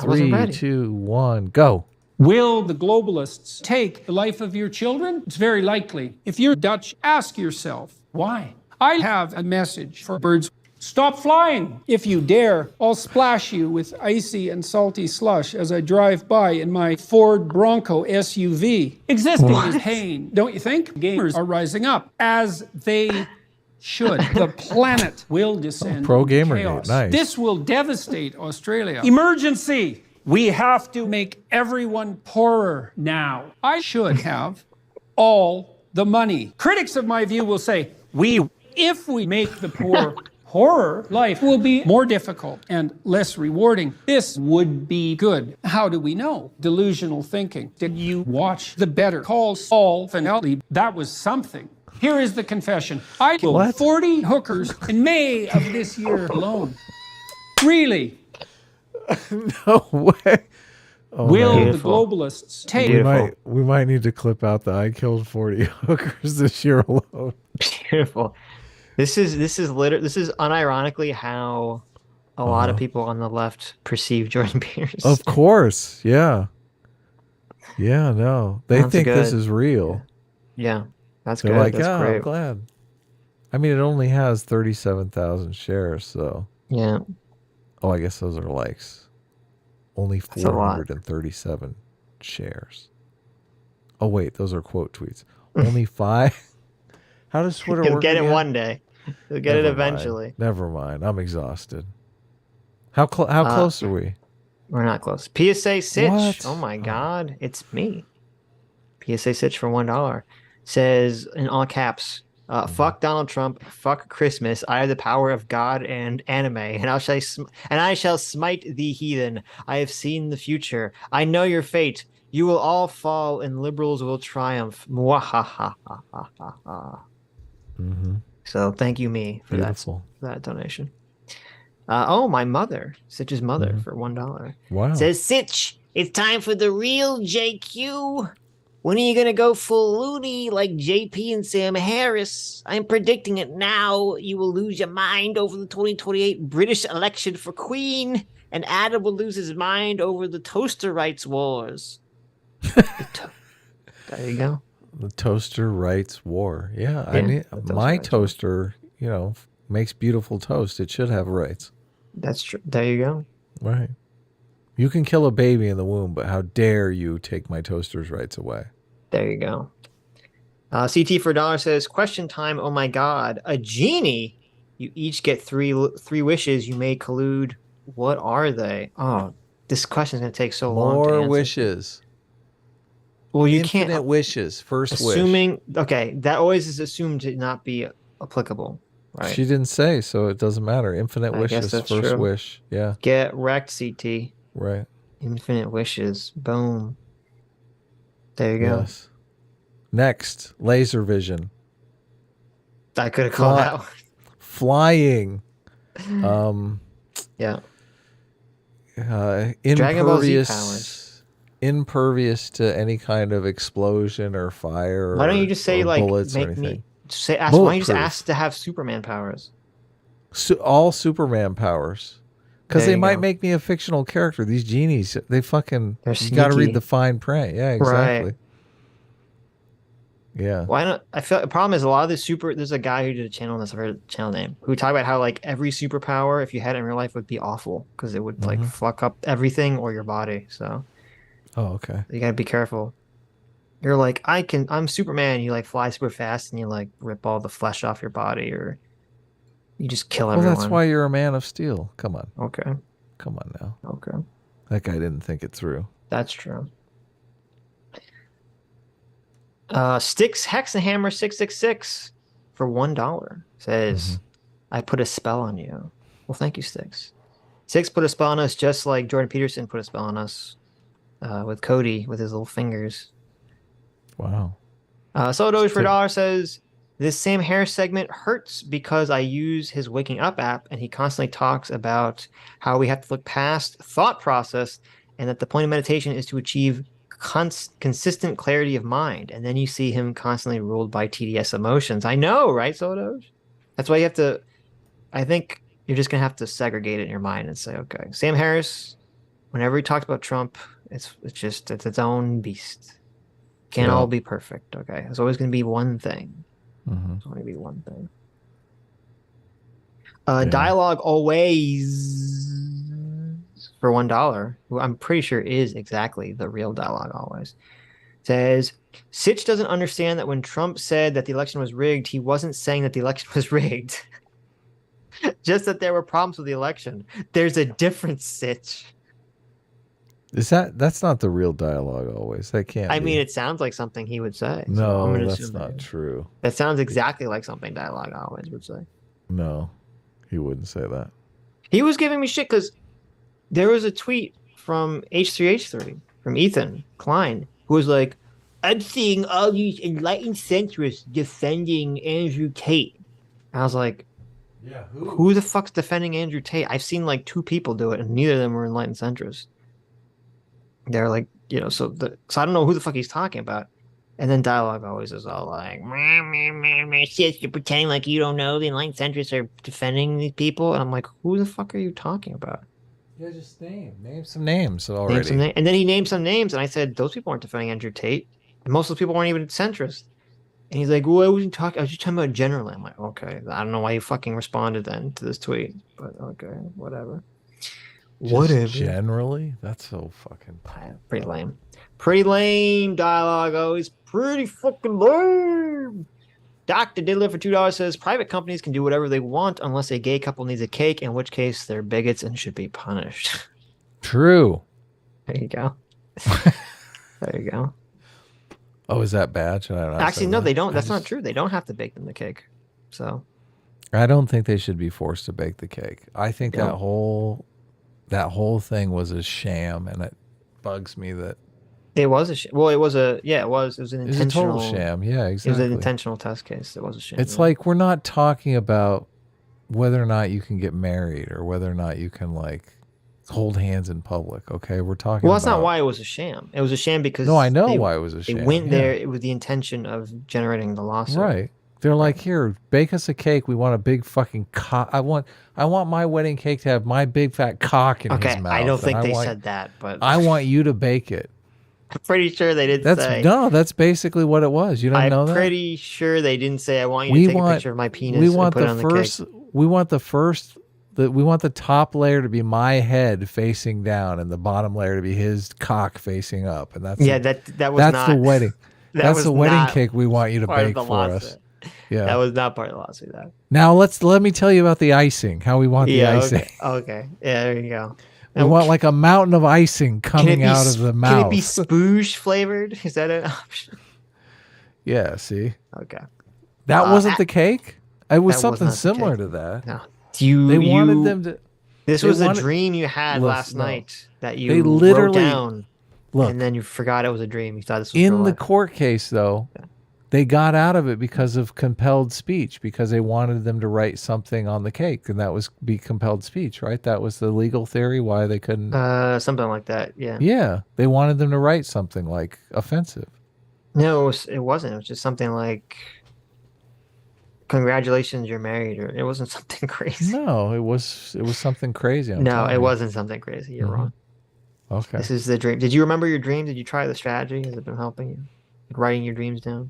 3, 2, 1, go. Will the globalists take the life of your children? It's very likely. If you're Dutch, ask yourself, why? I have a message for birds. Stop flying. If you dare, I'll splash you with icy and salty slush as I drive by in my Ford Bronco SUV. Existing is pain, don't you think? Gamers are rising up, as they should. The planet will descend Pro into gamer chaos. game, nice. This will devastate Australia. Emergency! We have to make everyone poorer now. I should have all the money. Critics of my view will say, if we make the poor poorer, life will be more difficult and less rewarding. This would be good. How do we know? Delusional thinking. Did you watch the Better Call Saul finale? That was something. Here is the confession. I killed 40 hookers in May of this year alone. Really? No way. Oh, Will man. the globalists take... We might need to clip out the I killed 40 hookers this year alone. Beautiful. This is unironically how a lot of people on the left perceive Jordan Pierce. Of course. Yeah. Yeah, no. They think this is real. Yeah. That's They're good. like, That's yeah, great. I'm glad. I mean, it only has 37,000 shares, so. Yeah. Oh, I guess those are likes. Only 437 shares. Oh, wait, those are quote tweets. Only 5. How does Twitter work? You'll get again? it one day. You'll get it eventually. Never mind. I'm exhausted. How close are we? We're not close. PSA Sitch. What? Oh my God. It's me. PSA Sitch for $1. Says in all caps, fuck Donald Trump, fuck Christmas. I have the power of God and anime, and I shall smite the heathen. I have seen the future. I know your fate. You will all fall, and liberals will triumph. Mwahahahaha. So thank you, me, for that donation. Oh, my mother, Sitch's mother, for $1. Wow. Says Sitch, it's time for the real JQ. When are you going to go full loony like JP and Sam Harris? I'm predicting it now. You will lose your mind over the 2028 British election for Queen, and Adam will lose his mind over the toaster rights wars. There you go. The toaster rights war. Yeah, I need my toaster, makes beautiful toast. It should have rights. That's true. There you go. Right. You can kill a baby in the womb, but how dare you take my toaster's rights away? There you go. CT for $1 says, question time. Oh my God. A genie. You each get three wishes. You may collude. What are they? Oh, this question is going to take so long to answer. More wishes. Well, you Infinite can't. wishes. First wish. Okay, that always is assumed to not be applicable. Right. She didn't say, so it doesn't matter. Infinite wishes. First true. wish. Yeah. Get wrecked, CT. Right. Infinite wishes. Boom. There you go. Yes. Next, laser vision. I could have called that one. Flying. Yeah. Dragon Ball Z powers. Impervious to any kind of explosion or fire. Why don't you just say like bullets or make anything? me say? Ask, why don't you just ask to have Superman powers? All Superman powers. Because they might make me a fictional character. These genies, you got to read the fine print. Yeah, exactly. Right. Yeah. Why not? I feel the problem is a lot of the there's a guy who did a channel on this, I've heard the channel name, who talked about how like every superpower, if you had it in real life, would be awful because it would like fuck up everything or your body. So. Oh, okay. You gotta be careful. You're like, I'm Superman. You like fly super fast and you like rip all the flesh off your body, or you just kill everyone. Well, that's why you're a Man of Steel. Come on. Okay. Come on now. Okay. That guy didn't think it through. That's true. Styx Hexahammer 666 for $1 says, I put a spell on you. Well, thank you, Styx. Styx put a spell on us just like Jordan Peterson put a spell on us with Cody with his little fingers. Wow. Doge for $1 says, this Sam Harris segment hurts because I use his Waking Up app and he constantly talks about how we have to look past thought process and that the point of meditation is to achieve consistent clarity of mind. And then you see him constantly ruled by TDS emotions. I know, right, Doge? That's why you have to, I think you're just going to have to segregate it in your mind and say, okay, Sam Harris, whenever he talks about Trump, it's its own beast. Can't all be perfect, okay? There's always going to be one thing. There's only be one thing. Dialogue always for $1, who I'm pretty sure is exactly the real Dialogue always, says Sitch doesn't understand that when Trump said that the election was rigged, he wasn't saying that the election was rigged. Just that there were problems with the election. There's a difference, Sitch. That's not the real Dialogue always. That can't I be. mean, it sounds like something he would say. So No, I'm gonna that's assume not true. That sounds exactly like something Dialogue always would say. No, he wouldn't say that. He was giving me shit because there was a tweet from H3H3 from Ethan Klein who was like, I'm seeing all these enlightened centrists defending Andrew Tate. And I was like, yeah, who the fuck's defending Andrew Tate? I've seen like 2 people do it, and neither of them were enlightened centrists. They're like, you know, so I don't know who the fuck he's talking about. And then Dialogue always is all like, shit, you're pretending like you don't know the enlightened centrists are defending these people. And I'm like, who the fuck are you talking about? Yeah, just name some names already. And then he named some names, and I said, those people aren't defending Andrew Tate. And most of those people weren't even centrist. And he's like, well, I was just talking about generally. I'm like, okay, I don't know why you fucking responded then to this tweet, but okay, whatever. Whatever. Generally? That's so fucking pretty lame. Pretty lame Dialogue, always pretty fucking lame. Dr. Diddler for $2 says private companies can do whatever they want unless a gay couple needs a cake, in which case they're bigots and should be punished. True. There you go. There you go. Oh, is that bad? Should I not Actually, say no, that? they don't. That's not true. They don't have to bake them the cake. So I don't think they should be forced to bake the cake. I think that whole thing was a sham, and it bugs me that it was a sham. Well, it was an intentional. It was a total sham. Yeah, exactly. It was an intentional test case. It was a sham. It's like we're not talking about whether or not you can get married or whether or not you can like hold hands in public. Okay, we're talking. Well, that's not why it was a sham. It was a sham because no, I know why it was a sham. They went there with the intention of generating the lawsuit. Right. They're like, here, bake us a cake. We want a big fucking cock. I want my wedding cake to have my big fat cock in his mouth. I don't think they said that, but I want you to bake it. I'm pretty sure they didn't say. No, that's basically what it was. You don't know that? I'm pretty sure they didn't say, I want you to take a picture of my penis and put it on the cake. We want we want the top layer to be my head facing down and the bottom layer to be his cock facing up. And that's the wedding. That's the wedding cake we want you to bake for us. Yeah. That was not part of the lawsuit. Now let me tell you about the icing, how we want the icing. Okay. Yeah, there you go. We want like a mountain of icing coming out of the mouth. Can it be spooge flavored? Is that an option? Yeah, see? Okay. That wasn't the cake? It was something similar to that. No. They wanted them to... This was a dream you had last night that you wrote down, and then you forgot it was a dream. You thought this was in the court case, though. Yeah. They got out of it because of compelled speech, because they wanted them to write something on the cake, and that was be compelled speech, right? That was the legal theory why they couldn't... something like that, yeah. Yeah, they wanted them to write something like offensive. No, it wasn't. It was just something like, congratulations, you're married, or it wasn't something crazy. No, it was something crazy. It wasn't something crazy. You're wrong. Okay. This is the dream. Did you remember your dream? Did you try the strategy? Has it been helping you? Like writing your dreams down?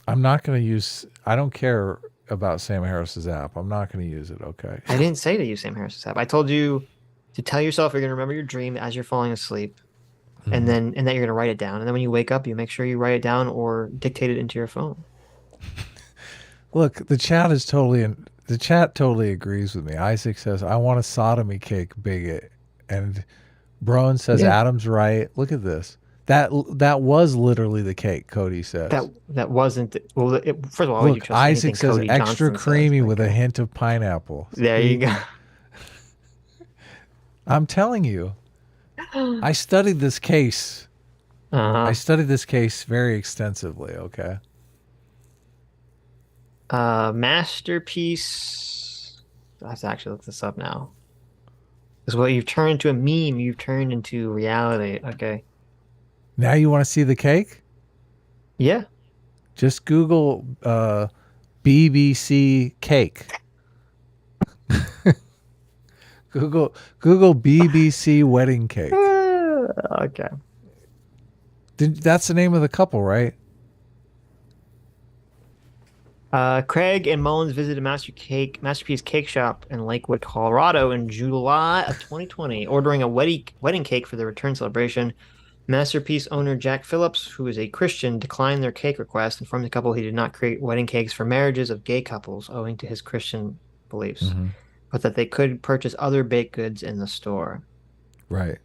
I'm not going to use... I don't care about Sam Harris's app. I'm not going to use it, okay? I didn't say to use Sam Harris's app. I told you to tell yourself you're going to remember your dream as you're falling asleep, and that you're going to write it down. And then when you wake up, you make sure you write it down or dictate it into your phone. Look, the chat totally agrees with me. Isaac says, I want a sodomy cake, bigot. And Broen says, Adam's right. Look at this. That was literally the cake, Cody says. That wasn't... Well, first of all, look, you trust Isaac says Cody extra Johnson creamy with a hint of pineapple. There you go. I'm telling you. I studied this case. I studied this case very extensively, okay? Masterpiece... I have to actually look this up now. Because what you've turned into a meme, you've turned into reality, okay? Now you want to see the cake? Yeah. Just Google BBC cake. Google BBC wedding cake. Okay. That's the name of the couple, right? Craig and Mullins visited Masterpiece Cake Shop in Lakewood, Colorado in July of 2020, ordering a wedding cake for the return celebration. Masterpiece owner Jack Phillips, who is a Christian, declined their cake request, informing the couple he did not create wedding cakes for marriages of gay couples owing to his Christian beliefs, but that they could purchase other baked goods in the store. Right.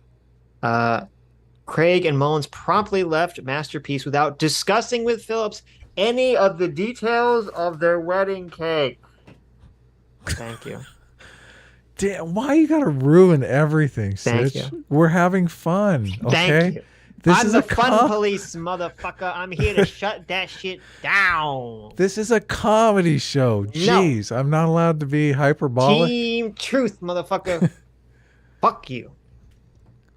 Craig and Mullins promptly left Masterpiece without discussing with Phillips any of the details of their wedding cake. Thank you. Damn, why you gotta ruin everything, Thank Sitch? you. We're having fun, okay? Thank you. This I'm is the a fun police, motherfucker. I'm here to shut that shit down. This is a comedy show. Jeez, I'm not allowed to be hyperbolic. Team Truth, motherfucker. Fuck you.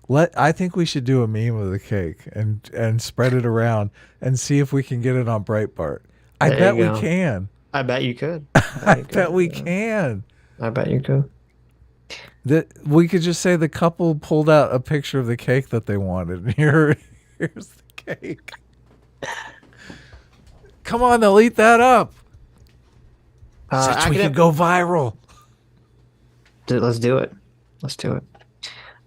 I think we should do a meme of the cake and spread it around and see if we can get it on Breitbart. I bet we can. I bet you could. I bet we can. I bet you could. We could just say the couple pulled out a picture of the cake that they wanted. Here's the cake. Come on, they'll eat that up. We could go viral. Let's do it. Let's do it.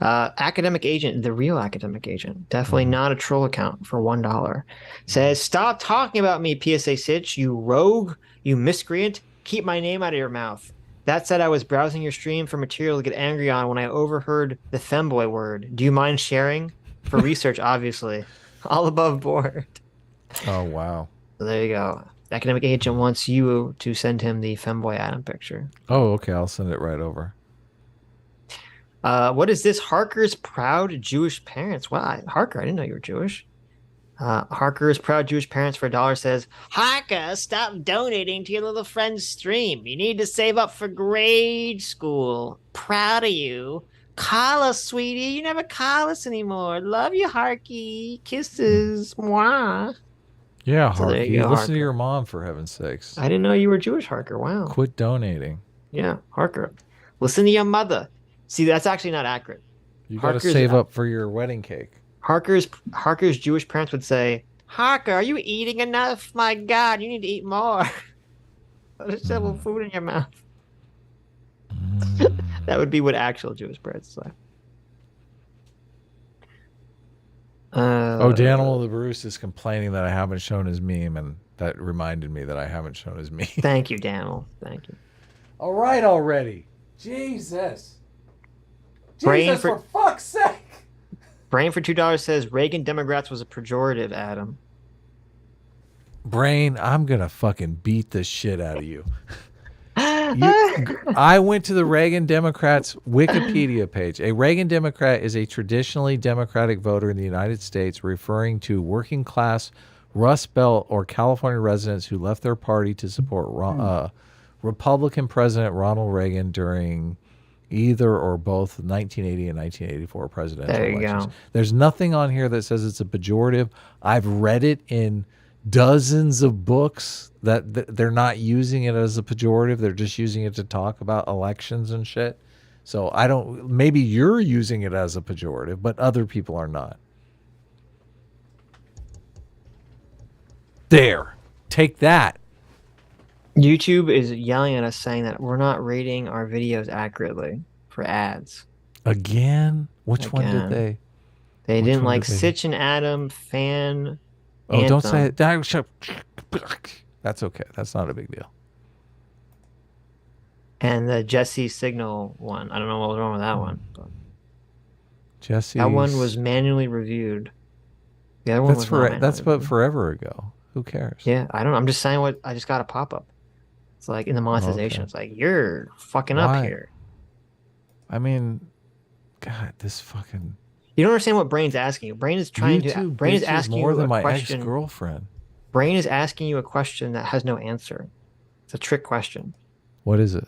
Academic agent, the real academic agent, definitely not a troll account for $1. Says, stop talking about me, PSA Sitch, you rogue, you miscreant. Keep my name out of your mouth. That said, I was browsing your stream for material to get angry on when I overheard the femboy word. Do you mind sharing? For research, obviously. All above board. Oh, wow. So there you go. Academic agent wants you to send him the femboy Adam picture. Oh, okay. I'll send it right over. What is this? Harker's proud Jewish parents. Wow, Harker, I didn't know you were Jewish. Harker's proud Jewish parents for $1 says, Harker, stop donating to your little friend's stream. You need to save up for grade school. Proud of you. Call us, sweetie. You never call us anymore. Love you, Harky. Kisses. Mwah. Yeah, So there Harky. you go, Listen Harker. to your mom, for heaven's sakes. I didn't know you were Jewish, Harker. Wow. Quit donating. Yeah, Harker. Listen to your mother. See, that's actually not accurate. You got to save up for your wedding cake. Harker's Jewish parents would say, Harker, are you eating enough? My God, you need to eat more. There's several food in your mouth. That would be what actual Jewish parents say. Daniel the Bruce is complaining that I haven't shown his meme, and that reminded me that I haven't shown his meme. Thank you, Daniel. Thank you. All right already. Jesus. Brain for fuck's sake. Brain for $2 says Reagan Democrats was a pejorative, Adam. Brain, I'm going to fucking beat the shit out of you. I went to the Reagan Democrats Wikipedia page. A Reagan Democrat is a traditionally Democratic voter in the United States, referring to working class Rust Belt or California residents who left their party to support Republican President Ronald Reagan during either or both 1980 and 1984 presidential elections. Go. There's nothing on here that says it's a pejorative. I've read it in dozens of books that they're not using it as a pejorative. They're just using it to talk about elections and shit. So I don't, maybe you're using it as a pejorative, but other people are not. There. Take that. YouTube is yelling at us saying that we're not rating our videos accurately for ads. Again? Which one did they? They didn't like Sitch and Adam fan. Oh, Anthem. don't say it. That's okay. That's not a big deal. And the Jesse Signal one. I don't know what was wrong with that one. But Jesse. that one was manually reviewed. The other one was not manually That's reviewed. but forever ago. Who cares? Yeah, I don't know. I'm just saying what I just got a pop up. It's like in the monetization. Okay. It's like you're fucking up here. I mean, God, this fucking. You don't understand what Brain's asking you. Brain is trying to. Brain is asking more you than a my question. ex-girlfriend. Brain is asking you a question that has no answer. It's a trick question. What is it?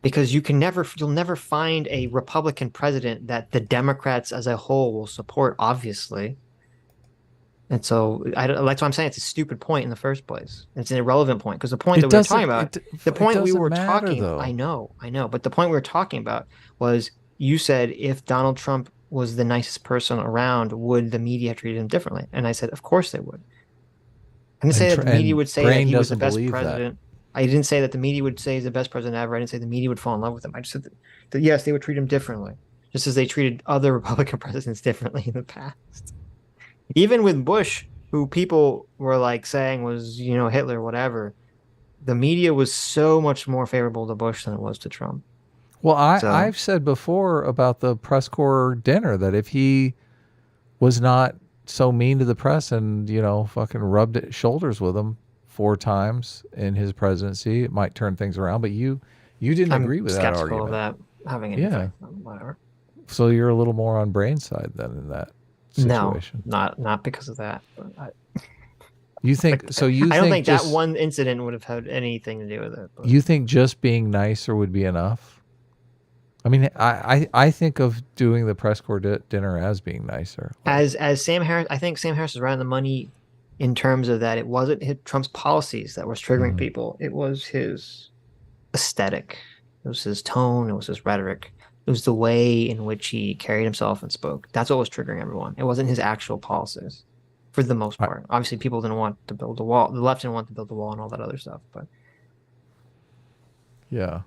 Because you'll never find a Republican president that the Democrats as a whole will support, obviously. And so that's why I'm saying it's a stupid point in the first place. It's an irrelevant point because the point that we were talking about, I know, but the point we were talking about was you said if Donald Trump was the nicest person around, would the media treat him differently? And I said, of course they would. I didn't say that the media would say that he was the best president. I didn't say that the media would say he's the best president ever. I didn't say the media would fall in love with him. I just said that yes, they would treat him differently, just as they treated other Republican presidents differently in the past. Even with Bush, who people were like saying was, Hitler, whatever, the media was so much more favorable to Bush than it was to Trump. Well, I've said before about the press corps dinner that if he was not so mean to the press and, fucking rubbed shoulders with them 4 times in his presidency, it might turn things around. But you didn't agree with that argument. I'm skeptical of that having any effect on whatever. So you're a little more on brain side than in that situation. No, not because of that. But you think so? I don't think that one incident would have had anything to do with it. But. You think just being nicer would be enough? I mean, I think of doing the press corps dinner as being nicer. As Sam Harris, I think Sam Harris is right on the money in terms of that. It wasn't Trump's policies that was triggering people. It was his aesthetic. It was his tone. It was his rhetoric. It was the way in which he carried himself and spoke. That's what was triggering everyone. It wasn't his actual policies, for the most part. Obviously, people didn't want to build the wall. The left didn't want to build the wall and all that other stuff. But yeah.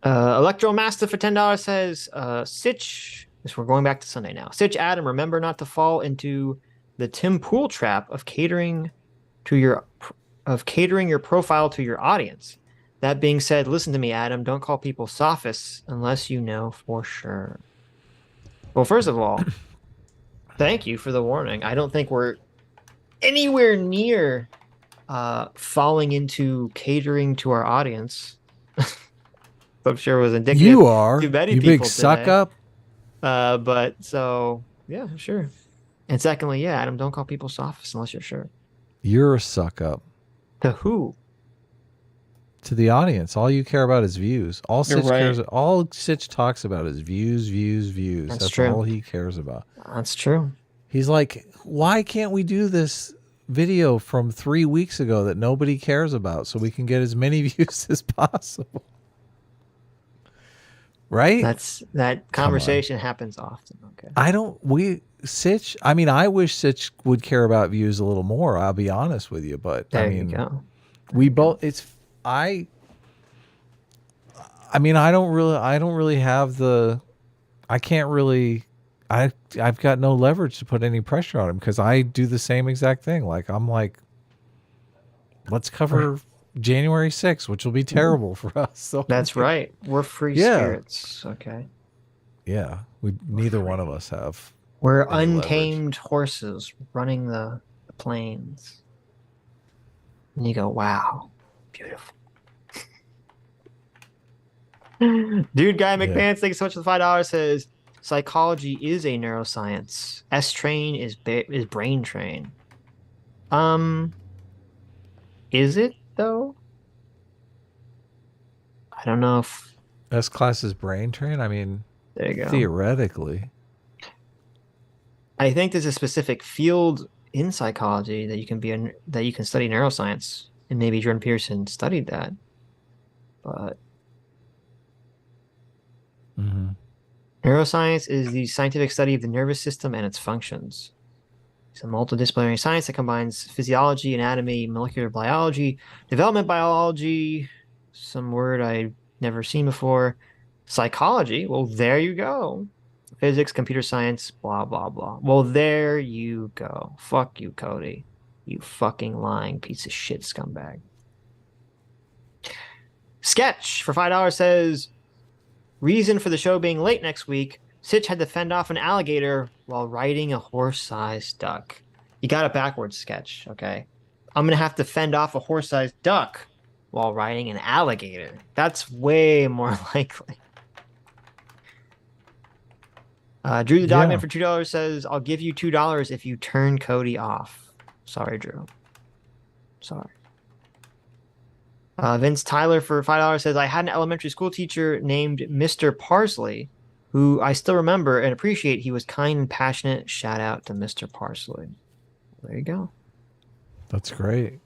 Electromaster for $10 says, Sitch, we're going back to Sunday now. Sitch, Adam, remember not to fall into the Tim Pool trap of catering your profile to your audience. That being said, listen to me, Adam. Don't call people sophists unless you know for sure. Well, first of all, thank you for the warning. I don't think we're anywhere near falling into catering to our audience. I'm sure it was indicative. You are. To many you people big suck today. up. But so yeah, sure. And secondly, yeah, Adam, don't call people sophists unless you're sure. You're a suck up. To who? To the audience. All you care about is views. All Sitch talks about is views. That's true. all he cares about. That's true. He's like, why can't we do this video from 3 weeks ago that nobody cares about so we can get as many views as possible? Right? That conversation happens often. Okay. Sitch, I mean, I wish Sitch would care about views a little more, I'll be honest with you, but there I mean, you go. We both I mean, I don't really have I've got no leverage to put any pressure on him because I do the same exact thing. Like I'm like, let's cover January 6th, which will be terrible for us. So that's right. We're free spirits. Okay. Yeah. Neither one of us have. We're untamed horses running the plains. And you go, wow, beautiful. Dude, Guy McMahon, thank you so much for the $5. Says psychology is a neuroscience. S-train is brain train. Is it though? I don't know if S-class is brain train. I mean, there you go. Theoretically, I think there's a specific field in psychology that you can study neuroscience, and maybe Jordan Peterson studied that, but. Neuroscience is the scientific study of the nervous system and its functions. It's a multidisciplinary science that combines physiology, anatomy, molecular biology, development biology, some word I've never seen before, psychology. Well, there you go. Physics, computer science, blah, blah, blah. Well, there you go. Fuck you, Cody. You fucking lying piece of shit scumbag. Sketch for $5 says, reason for the show being late next week, Sitch had to fend off an alligator while riding a horse-sized duck. You got it backwards, Sketch, okay? I'm going to have to fend off a horse-sized duck while riding an alligator. That's way more likely. Drew the Dogman for $2 says, I'll give you $2 if you turn Cody off. Sorry, Drew. Sorry. Vince Tyler for $5 says, I had an elementary school teacher named Mr. Parsley, who I still remember and appreciate. He was kind and passionate. Shout out to Mr. Parsley. There you go. That's great.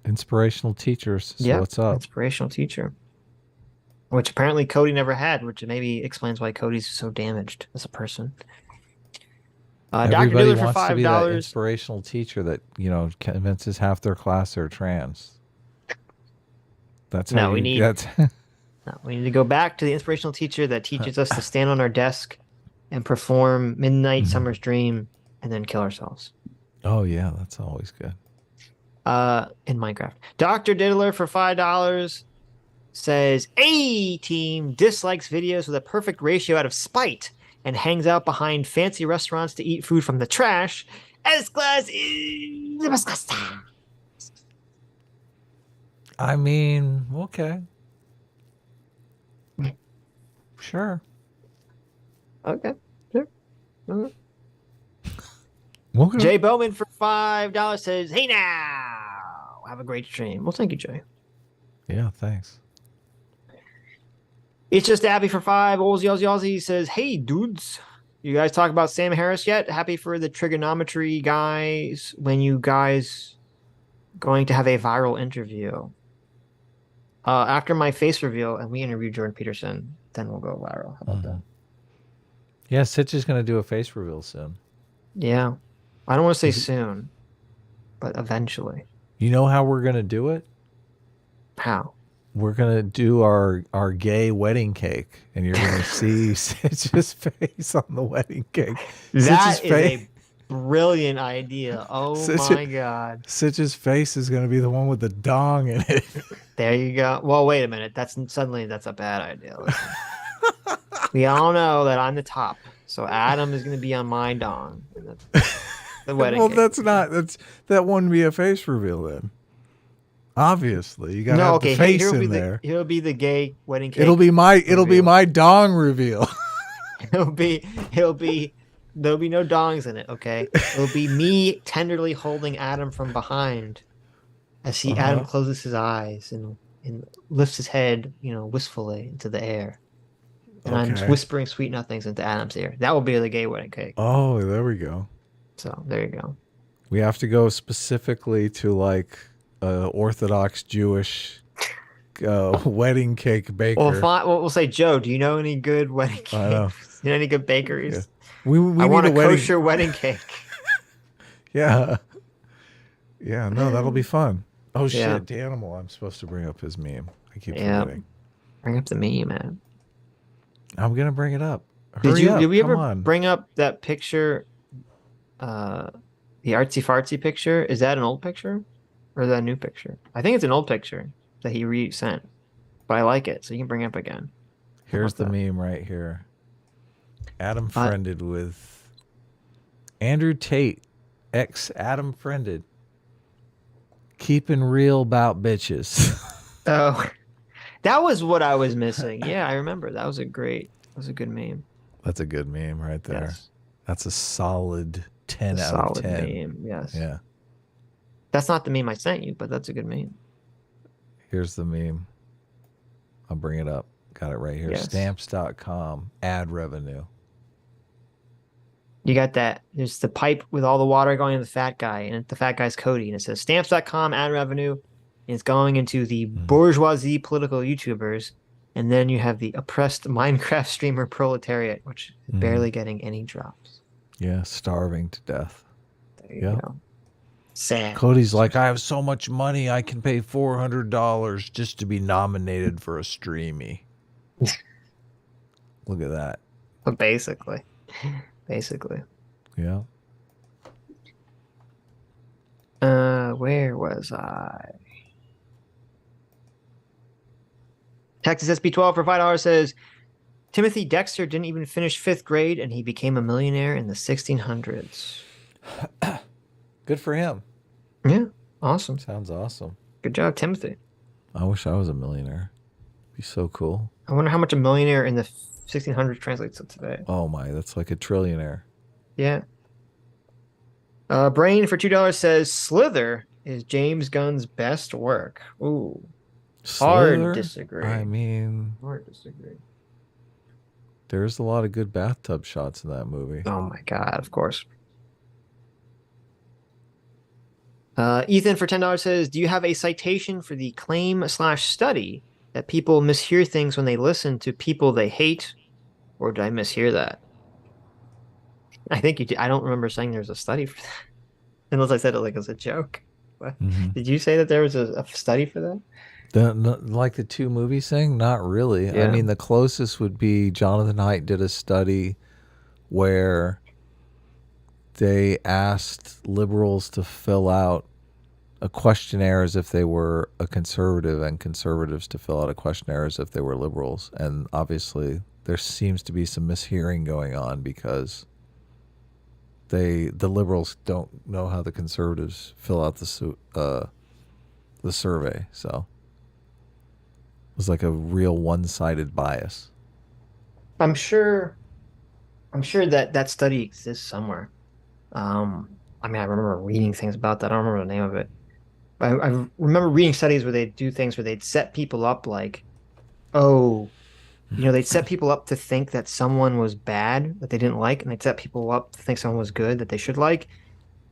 Inspirational teachers. So what's up? Inspirational teacher. Which apparently Cody never had, which maybe explains why Cody's so damaged as a person. Dr. Everybody Diller for wants to be that $5. inspirational teacher that, you know, convinces half their class are trans. That's how we need. That's No, we need to go back to the inspirational teacher that teaches us to stand on our desk and perform Midnight Summer's Dream and then kill ourselves. Oh yeah, that's always good. In Minecraft. Dr. Diddler for $5 says A-Team dislikes videos with a perfect ratio out of spite and hangs out behind fancy restaurants to eat food from the trash. S-Class is disgusting. I mean, okay. Sure. Okay. Sure. Okay. Okay. Jay Bowman for $5 says, "Hey now, have a great stream." Well, thank you, Jay. Yeah, thanks. It's just Abby for $5. Ozzy says, "Hey dudes, you guys talk about Sam Harris yet? Happy for the trigonometry guys. When you guys going to have a viral interview?" After my face reveal and we interview Jordan Peterson, then we'll go viral. How about that? Yeah, Sitch is going to do a face reveal soon. Yeah. I don't want to say soon, but eventually. You know how we're going to do it? How? We're going to do our gay wedding cake, and you're going to see Sitch's face on the wedding cake. That is a brilliant idea. Oh Sitch, my God. Sitch's face is going to be the one with the dong in it. There you go. Well, wait a minute. That's a bad idea. We all know that I'm the top, so Adam is going to be on my dong. The wedding. Well, cake. that wouldn't be a face reveal then. Obviously, you got to have the face in there. It'll be the gay wedding cake. It'll be my dong reveal. There'll be no dongs in it. Okay, it'll be me tenderly holding Adam from behind as Adam closes his eyes and lifts his head, wistfully into the air. And I'm just whispering sweet nothings into Adam's ear. That will be the gay wedding cake. Oh, there we go. So there you go. We have to go specifically to like Orthodox Jewish wedding cake baker. We'll say, Joe, do you know any good wedding cakes? I know. You know any good bakeries? Yeah. We I want a kosher wedding cake. Yeah. Yeah, no, that'll be fun. Oh, shit, Yeah. Danimal. I'm supposed to bring up his meme. I keep forgetting. Bring up the meme, man. I'm going to bring it up. Did we Come ever on. bring up that picture, the artsy fartsy picture? Is that an old picture or is that a new picture? I think it's an old picture that he resent, but I like it, so you can bring it up again. Here's the meme right here. Adam friended with Andrew Tate, ex-Adam friended. Keeping real about bitches. Oh, that was what I was missing. Yeah, I remember. That was a good meme. That's a good meme right there. Yes. That's a solid 10 out of 10. Solid meme, yes. Yeah. That's not the meme I sent you, but that's a good meme. Here's the meme. I'll bring it up. Got it right here. Yes. Stamps.com ad revenue. You got that. There's the pipe with all the water going to the fat guy, and the fat guy's Cody, and it says Stamps.com ad revenue. And it's going into the bourgeoisie political YouTubers, and then you have the oppressed Minecraft streamer proletariat, which is barely getting any drops. Yeah, starving to death. There you go. Sad. Cody's like, I have so much money, I can pay $400 just to be nominated for a streamy. Look at that. Basically. Yeah. Where was I? Texas SB12 for $5 says Timothy Dexter didn't even finish 5th grade and he became a millionaire in the 1600s. Good for him. Yeah, awesome. Sounds awesome. Good job, Timothy. I wish I was a millionaire. Be so cool. I wonder how much a millionaire in the 1600s translates to today. Oh my, that's like a trillionaire. Yeah. Brain for $2 says Slither is James Gunn's best work. Ooh. Slither? Hard disagree. I mean, Hard disagree. there's a lot of good bathtub shots in that movie. Oh my God, of course. Ethan for $10 says, do you have a citation for the claim/study that people mishear things when they listen to people they hate? Or did I mishear that? I think you did. I don't remember saying there's a study for that, unless I said it like as a joke. What? Did you say that there was a study for that? Like the two movies thing? Not really. Yeah. I mean, the closest would be Jonathan Haidt did a study where they asked liberals to fill out a questionnaire as if they were a conservative, and conservatives to fill out a questionnaire as if they were liberals. And obviously, there seems to be some mishearing going on because the liberals don't know how the conservatives fill out the survey. So it was like a real one-sided bias. I'm sure that study exists somewhere. I mean, I remember reading things about that. I don't remember the name of it. I remember reading studies where they'd do things where they'd set people up like, oh, they'd set people up to think that someone was bad that they didn't like, and they'd set people up to think someone was good that they should like,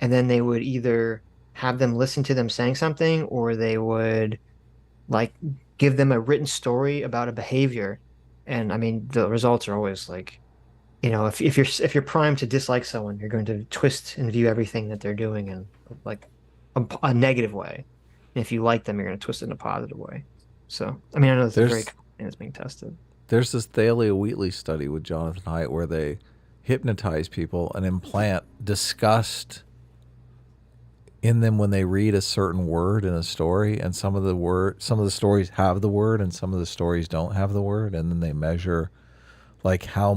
and then they would either have them listen to them saying something, or they would like give them a written story about a behavior. And I mean, the results are always like, if you're primed to dislike someone, you're going to twist and view everything that they're doing in like a negative way. And if you like them, you're going to twist it in a positive way. So, I mean, I know this is very common and it's being tested. There's this Thalia Wheatley study with Jonathan Haidt where they hypnotize people and implant disgust in them when they read a certain word in a story, and some of the stories have the word and some of the stories don't have the word, and then they measure like how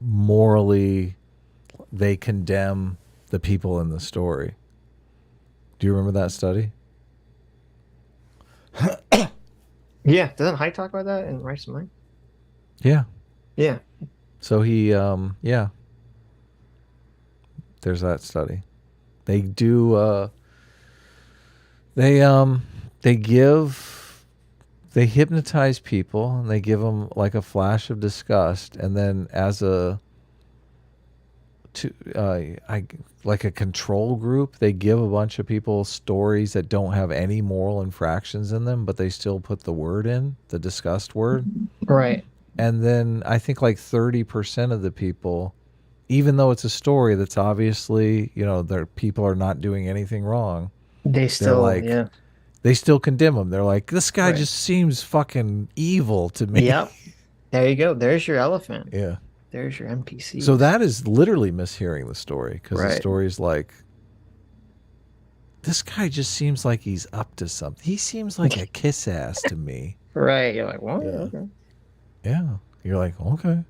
morally they condemn the people in the story. Do you remember that study? Yeah, doesn't Haidt talk about that in Rice Mind? Yeah. Yeah. So he, yeah. There's that study. They do, they hypnotize people and they give them like a flash of disgust, and then as like a control group, they give a bunch of people stories that don't have any moral infractions in them, but they still put the word in, the disgust word. Right. And then I think like 30% of the people, even though it's a story that's obviously, their people are not doing anything wrong, they still they still condemn them. They're like, this guy just seems fucking evil to me. Yep. There you go. There's your elephant. Yeah. There's your NPC. So that is literally mishearing the story, because the story's like, this guy just seems like he's up to something. He seems like a kiss ass to me. Right. You're like, what? Yeah. Okay. Yeah. You're like, okay.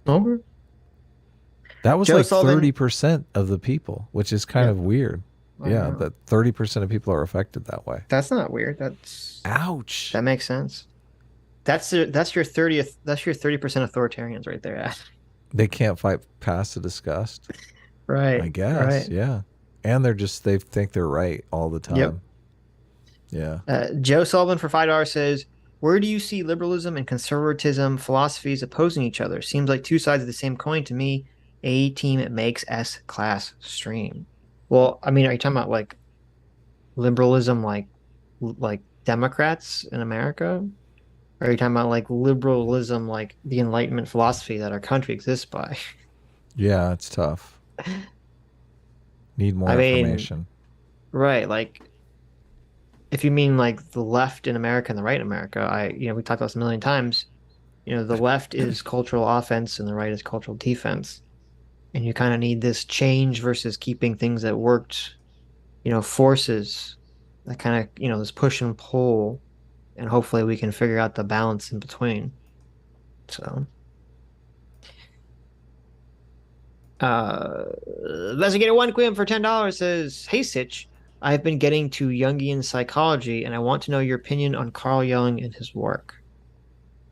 Okay. That was Joe like Sullivan. 30% of the people, which is kind of weird. Yeah, that 30% of people are affected that way. That's not weird. That's ouch. That makes sense. That's your 30% authoritarians right there. They can't fight past the disgust. Right. I guess. Right. Yeah. And they think they're right all the time. Yep. Yeah. Joe Sullivan for $5 says, where do you see liberalism and conservatism philosophies opposing each other? Seems like two sides of the same coin to me. A team makes S class stream. Well, I mean, are you talking about like liberalism, like Democrats in America? Or are you talking about like liberalism, like the Enlightenment philosophy that our country exists by? Yeah, it's tough. Need more information. Right. Like, if you mean like the left in America and the right in America, we talked about this a million times. The left is cultural offense and the right is cultural defense. And you kind of need this change versus keeping things that worked, forces that kind of, this push and pull. And hopefully we can figure out the balance in between. So, Investigator One Quim for $10 says, hey, Sitch, I've been getting to Jungian psychology, and I want to know your opinion on Carl Jung and his work.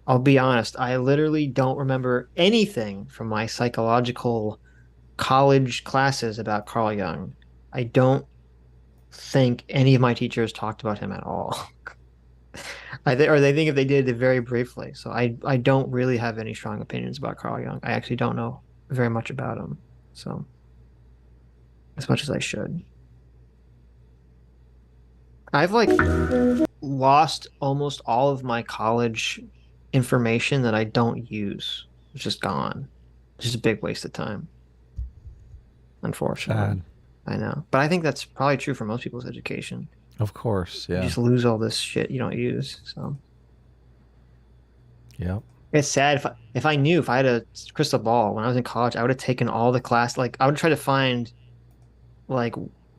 I'll be honest, I literally don't remember anything from my psychological college classes about Carl Jung. I don't think any of my teachers talked about him at all. Or they think if they did, very briefly. So I don't really have any strong opinions about Carl Jung. I actually don't know very much about him. So as much as I should. I've lost almost all of my college information that I don't use. It's just gone. Just a big waste of time. Unfortunately. Sad. I know. But I think that's probably true for most people's education. Of course, yeah. You just lose all this shit you don't use. So Yep. it's sad if I knew, if I had a crystal ball when I was in college, I would have taken all the class, like I would try to find like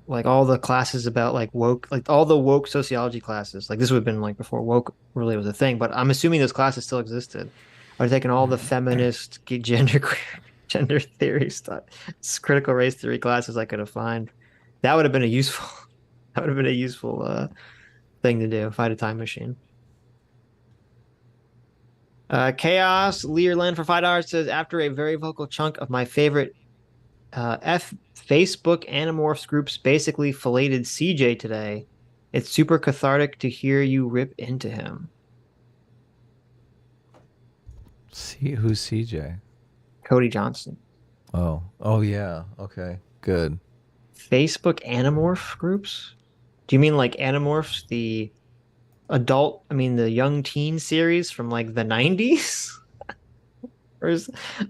all the classes about like woke, like all the woke sociology classes. Like this would have been like before woke really was a thing, but I'm assuming those classes still existed. I would have taken all the feminist gender theory stuff, critical race theory classes I could have found. That would have been a useful thing to do if I had a time machine. Chaos Learland for $5 says, after a very vocal chunk of my favorite Facebook Animorphs groups basically filleted CJ today, it's super cathartic to hear you rip into him. See, who's CJ? Cody Johnson. Oh yeah. Okay, good. Facebook Animorph groups? Do you mean like Animorphs, the the young teen series from like the 90s? Or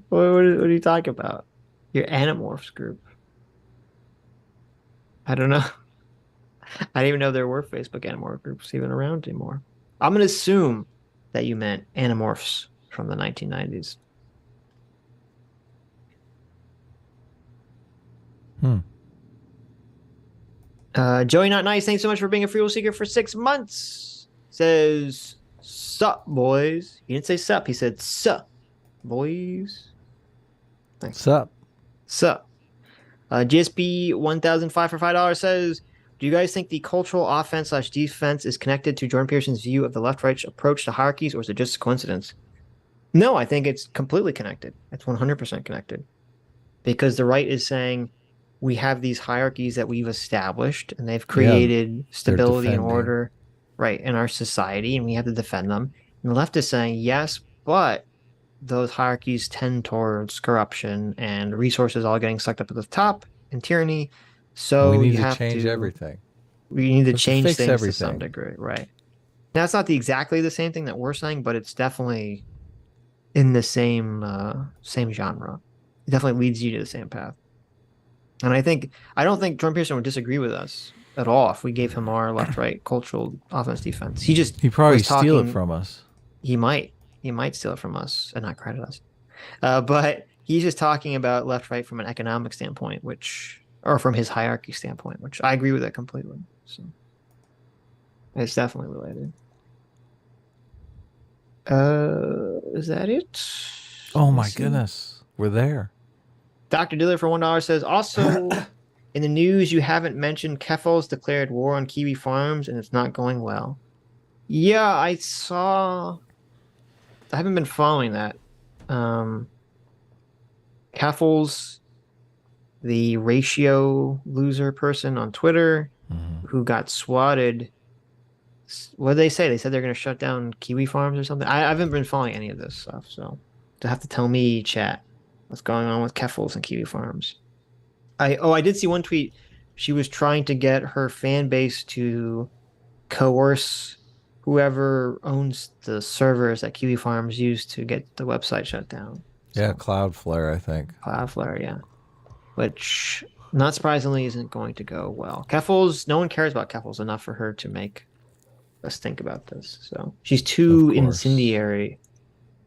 what are you talking about? Your Animorphs group. I don't know. I didn't even know there were Facebook Animorph groups even around anymore. I'm going to assume that you meant Animorphs from the 1990s. Joey Not Nice, thanks so much for being a free will seeker for 6 months. Says, sup, boys. He didn't say sup, he said sup, boys. Thanks. Sup. Sup. GSP 1005 for $5 says, do you guys think the cultural offense/defense is connected to Jordan Peterson's view of the left-right approach to hierarchies, or is it just a coincidence? No, I think it's completely connected. It's 100% connected. Because the right is saying, we have these hierarchies that we've established, and they've created stability and order, right, in our society, and we have to defend them. And the left is saying, yes, but those hierarchies tend towards corruption and resources all getting sucked up at the top and tyranny. So we need you to have change everything. We need to change fix things everything. to some degree, right? Now, it's not exactly the same thing that we're saying, but it's definitely in the same genre. It definitely leads you to the same path. And I don't think Jordan Peterson would disagree with us at all if we gave him our left-right cultural offense defense. He probably steal it from us. He might steal it from us and not credit us. But he's just talking about left-right from an economic standpoint, or from his hierarchy standpoint, which I agree with that completely. So it's definitely related. Is that it? Oh my goodness, we're there. Dr. Diller for $1 says, also in the news you haven't mentioned Keffel's declared war on kiwi farms and it's not going well. Yeah, I haven't been following that. Keffel's the ratio loser person on Twitter who got swatted. What did they say? They said they're going to shut down kiwi farms or something. I haven't been following any of this stuff, so to have to tell me, chat, what's going on with Keffels and kiwi farms. I did see one tweet. She was trying to get her fan base to coerce whoever owns the servers that kiwi farms use to get the website shut down. Yeah, Cloudflare, I think. Cloudflare, yeah. Which, not surprisingly, isn't going to go well. Keffels, no one cares about Keffels enough for her to make us think about this. So she's too incendiary.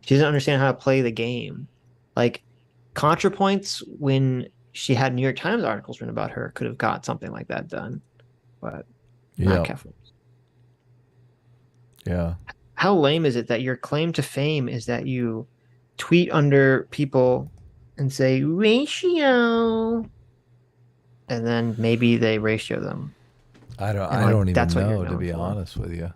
She doesn't understand how to play the game. Like, ContraPoints, when she had New York Times articles written about her, could have got something like that done. But not Keffels. Yeah. How lame is it that your claim to fame is that you tweet under people and say ratio, and then maybe they ratio them? I don't even know, to be honest with you.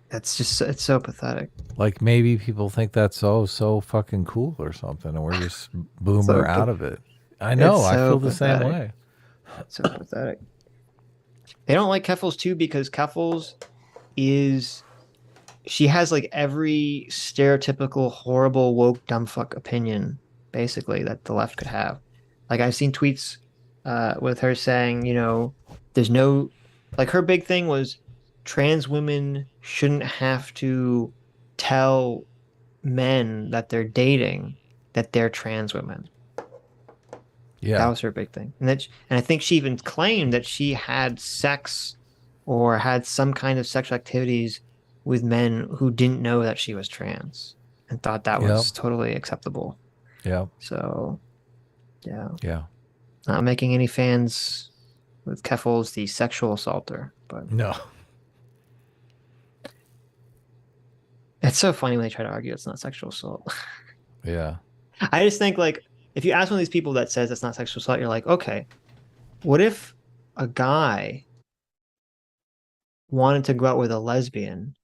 That's just, it's so pathetic. Like, maybe people think that's so fucking cool or something, and we're just boomer out of it. I know, I feel the same way. It's so pathetic. They don't like Keffels too because Keffels she has like every stereotypical horrible woke dumb fuck opinion basically that the left could have. Like, I've seen tweets with her saying, there's no, like, her big thing was trans women shouldn't have to tell men that they're dating that they're trans women. Yeah. That was her big thing. And I think she even claimed that she had sex or had some kind of sexual activities with men who didn't know that she was trans and thought that was totally acceptable. Yeah. So, yeah. Yeah. Not making any fans with Keffel's the sexual assaulter, but No. it's so funny when they try to argue it's not sexual assault. Yeah. I just think, like, if you ask one of these people that says it's not sexual assault, you're like, okay, what if a guy wanted to go out with a lesbian,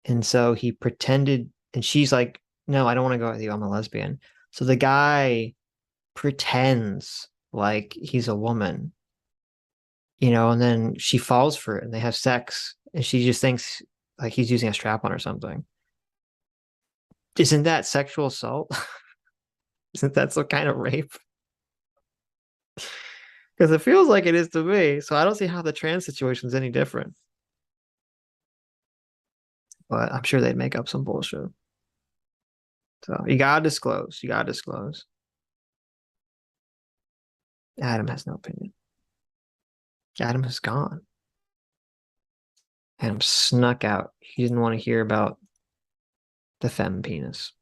and so he pretended, and she's like, no, I don't want to go out with you, I'm a lesbian. So the guy pretends like he's a woman, and then she falls for it and they have sex, and she just thinks like he's using a strap on or something. Isn't that sexual assault? Isn't that some kind of rape? Because it feels like it is to me. So I don't see how the trans situation is any different. But I'm sure they'd make up some bullshit. So you gotta disclose. You gotta disclose. Adam has no opinion. Adam is gone. Adam snuck out. He didn't want to hear about the femme penis.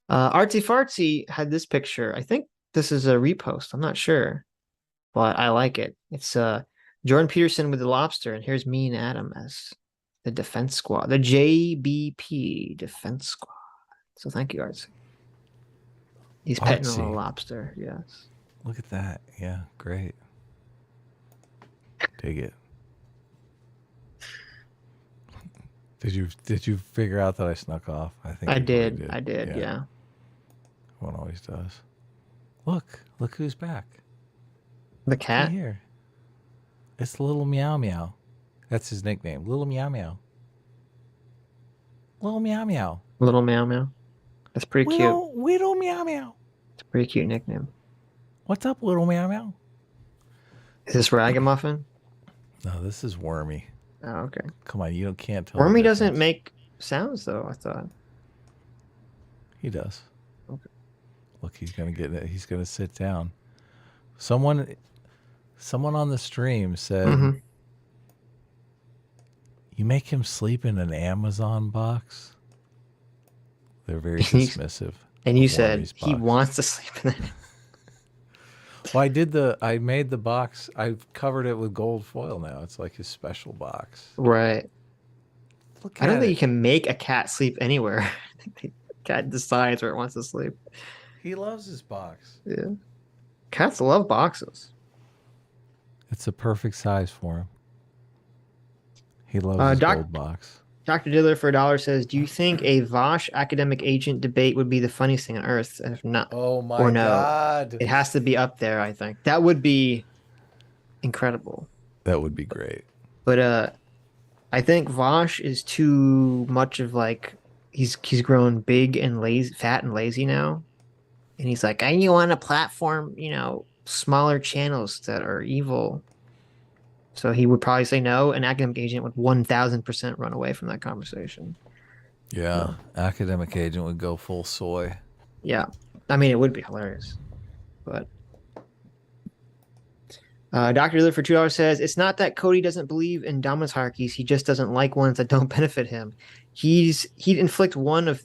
Artsy Fartsy had this picture. I think this is a repost. I'm not sure, but I like it. It's Jordan Peterson with the lobster, and here's me and Adam as the defense squad, the JBP defense squad. So thank you, Artsy. He's petting a little lobster. Yes. Look at that. Yeah, great. Dig it. Did you figure out that I snuck off? I think I did. I did. Yeah. One always does. Look who's back. The cat here. It's Little Meow Meow. That's his nickname. Little Meow Meow. Little Meow Meow. Little Meow Meow. That's pretty cute. Little Meow Meow. It's a pretty cute nickname. What's up, Little Meow Meow? Is this Ragamuffin? No, this is Wormy. Oh, okay. Come on, you can't tell. Wormy doesn't make sounds though, I thought. He does. Okay. Look, he's gonna get it. He's gonna sit down. Someone on the stream said, "You make him sleep in an Amazon box." They're very dismissive. And you said he wants to sleep in it. Well, I made the box. I've covered it with gold foil now. It's like his special box. Right. Look I don't think you can make a cat sleep anywhere. I think the cat decides where it wants to sleep. He loves his box. Yeah. Cats love boxes. It's a perfect size for him. He loves his gold box. Dr. Diddler for $1 says, do you think a Vosh academic agent debate would be the funniest thing on earth? If not, oh my God. It has to be up there, I think. That would be incredible. That would be great. But I think Vosh is too much of like he's grown big and lazy, fat and lazy now. And he's like, I want to platform, smaller channels that are evil. So he would probably say no. An academic agent would 1,000% run away from that conversation. Yeah, academic agent would go full soy. Yeah, I mean, it would be hilarious. But Dr. Lillard for $2 says, it's not that Cody doesn't believe in dominance hierarchies. He just doesn't like ones that don't benefit him. He'd inflict one on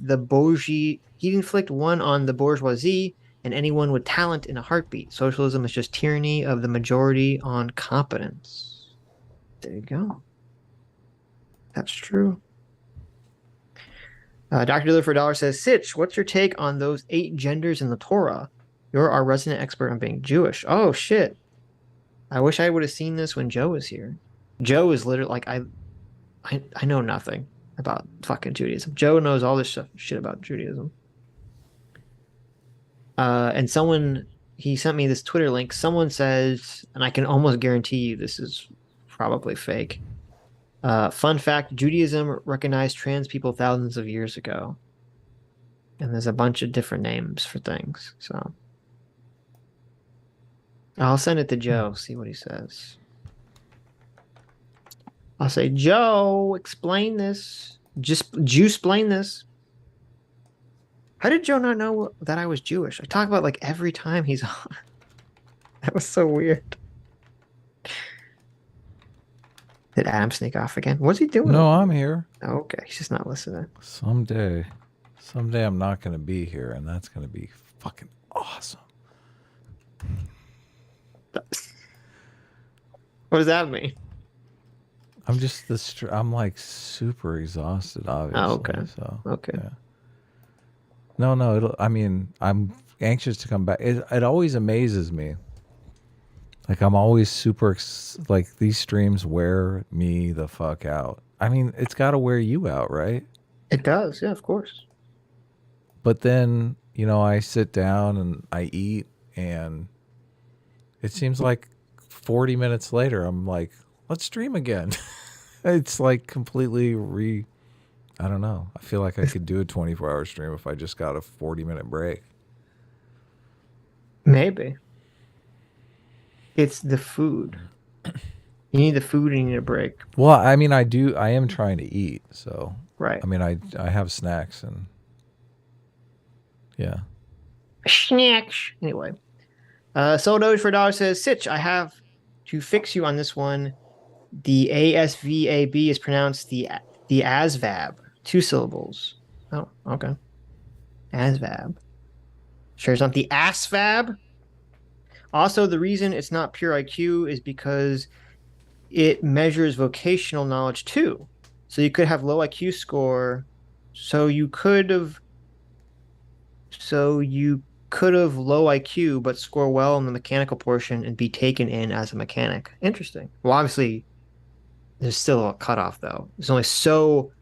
the bourgeoisie and anyone with talent in a heartbeat. Socialism is just tyranny of the majority on competence. There you go. That's true. Dr. Diller for $1 says, Sitch, what's your take on those 8 genders in the Torah? You're our resident expert on being Jewish. Oh, shit. I wish I would have seen this when Joe was here. Joe is literally like, I know nothing about fucking Judaism. Joe knows all this shit about Judaism. And he sent me this Twitter link. Someone says, and I can almost guarantee you this is probably fake. Fun fact, Judaism recognized trans people thousands of years ago. And there's a bunch of different names for things. So I'll send it to Joe, see what he says. I'll say, Joe, explain this. Just Jew-splain this. How did Joe not know that I was Jewish? I talk about like every time he's on. That was so weird. Did Adam sneak off again? What's he doing? No, I'm here. Oh, okay, he's just not listening. Someday I'm not going to be here, and that's going to be fucking awesome. What does that mean? I'm just I'm like super exhausted, obviously. Oh, okay. So Okay. yeah. No. I mean, I'm anxious to come back. It always amazes me. Like I'm always super like these streams wear me the fuck out. I mean, it's got to wear you out, right? It does, yeah, of course. But then, you know, I sit down and I eat, and it seems like 40 minutes later, I'm like, let's stream again. It's like completely I don't know. I feel like I could do a 24-hour stream if I just got a 40-minute break. Maybe. It's the food. You need the food and you need a break. Well, I mean, I am trying to eat, so. Right. I mean, I have snacks and. Yeah. Snacks. Anyway. Soul for $1 says, Sitch, I have to fix you on this one. The ASVAB is pronounced the ASVAB. 2 syllables. Oh, okay. ASVAB. Sure it's not the ASVAB? Also, the reason it's not pure IQ is because it measures vocational knowledge too. So you could have low IQ score. So you could have low IQ but score well in the mechanical portion and be taken in as a mechanic. Interesting. Well, obviously, there's still a cutoff though. There's only so.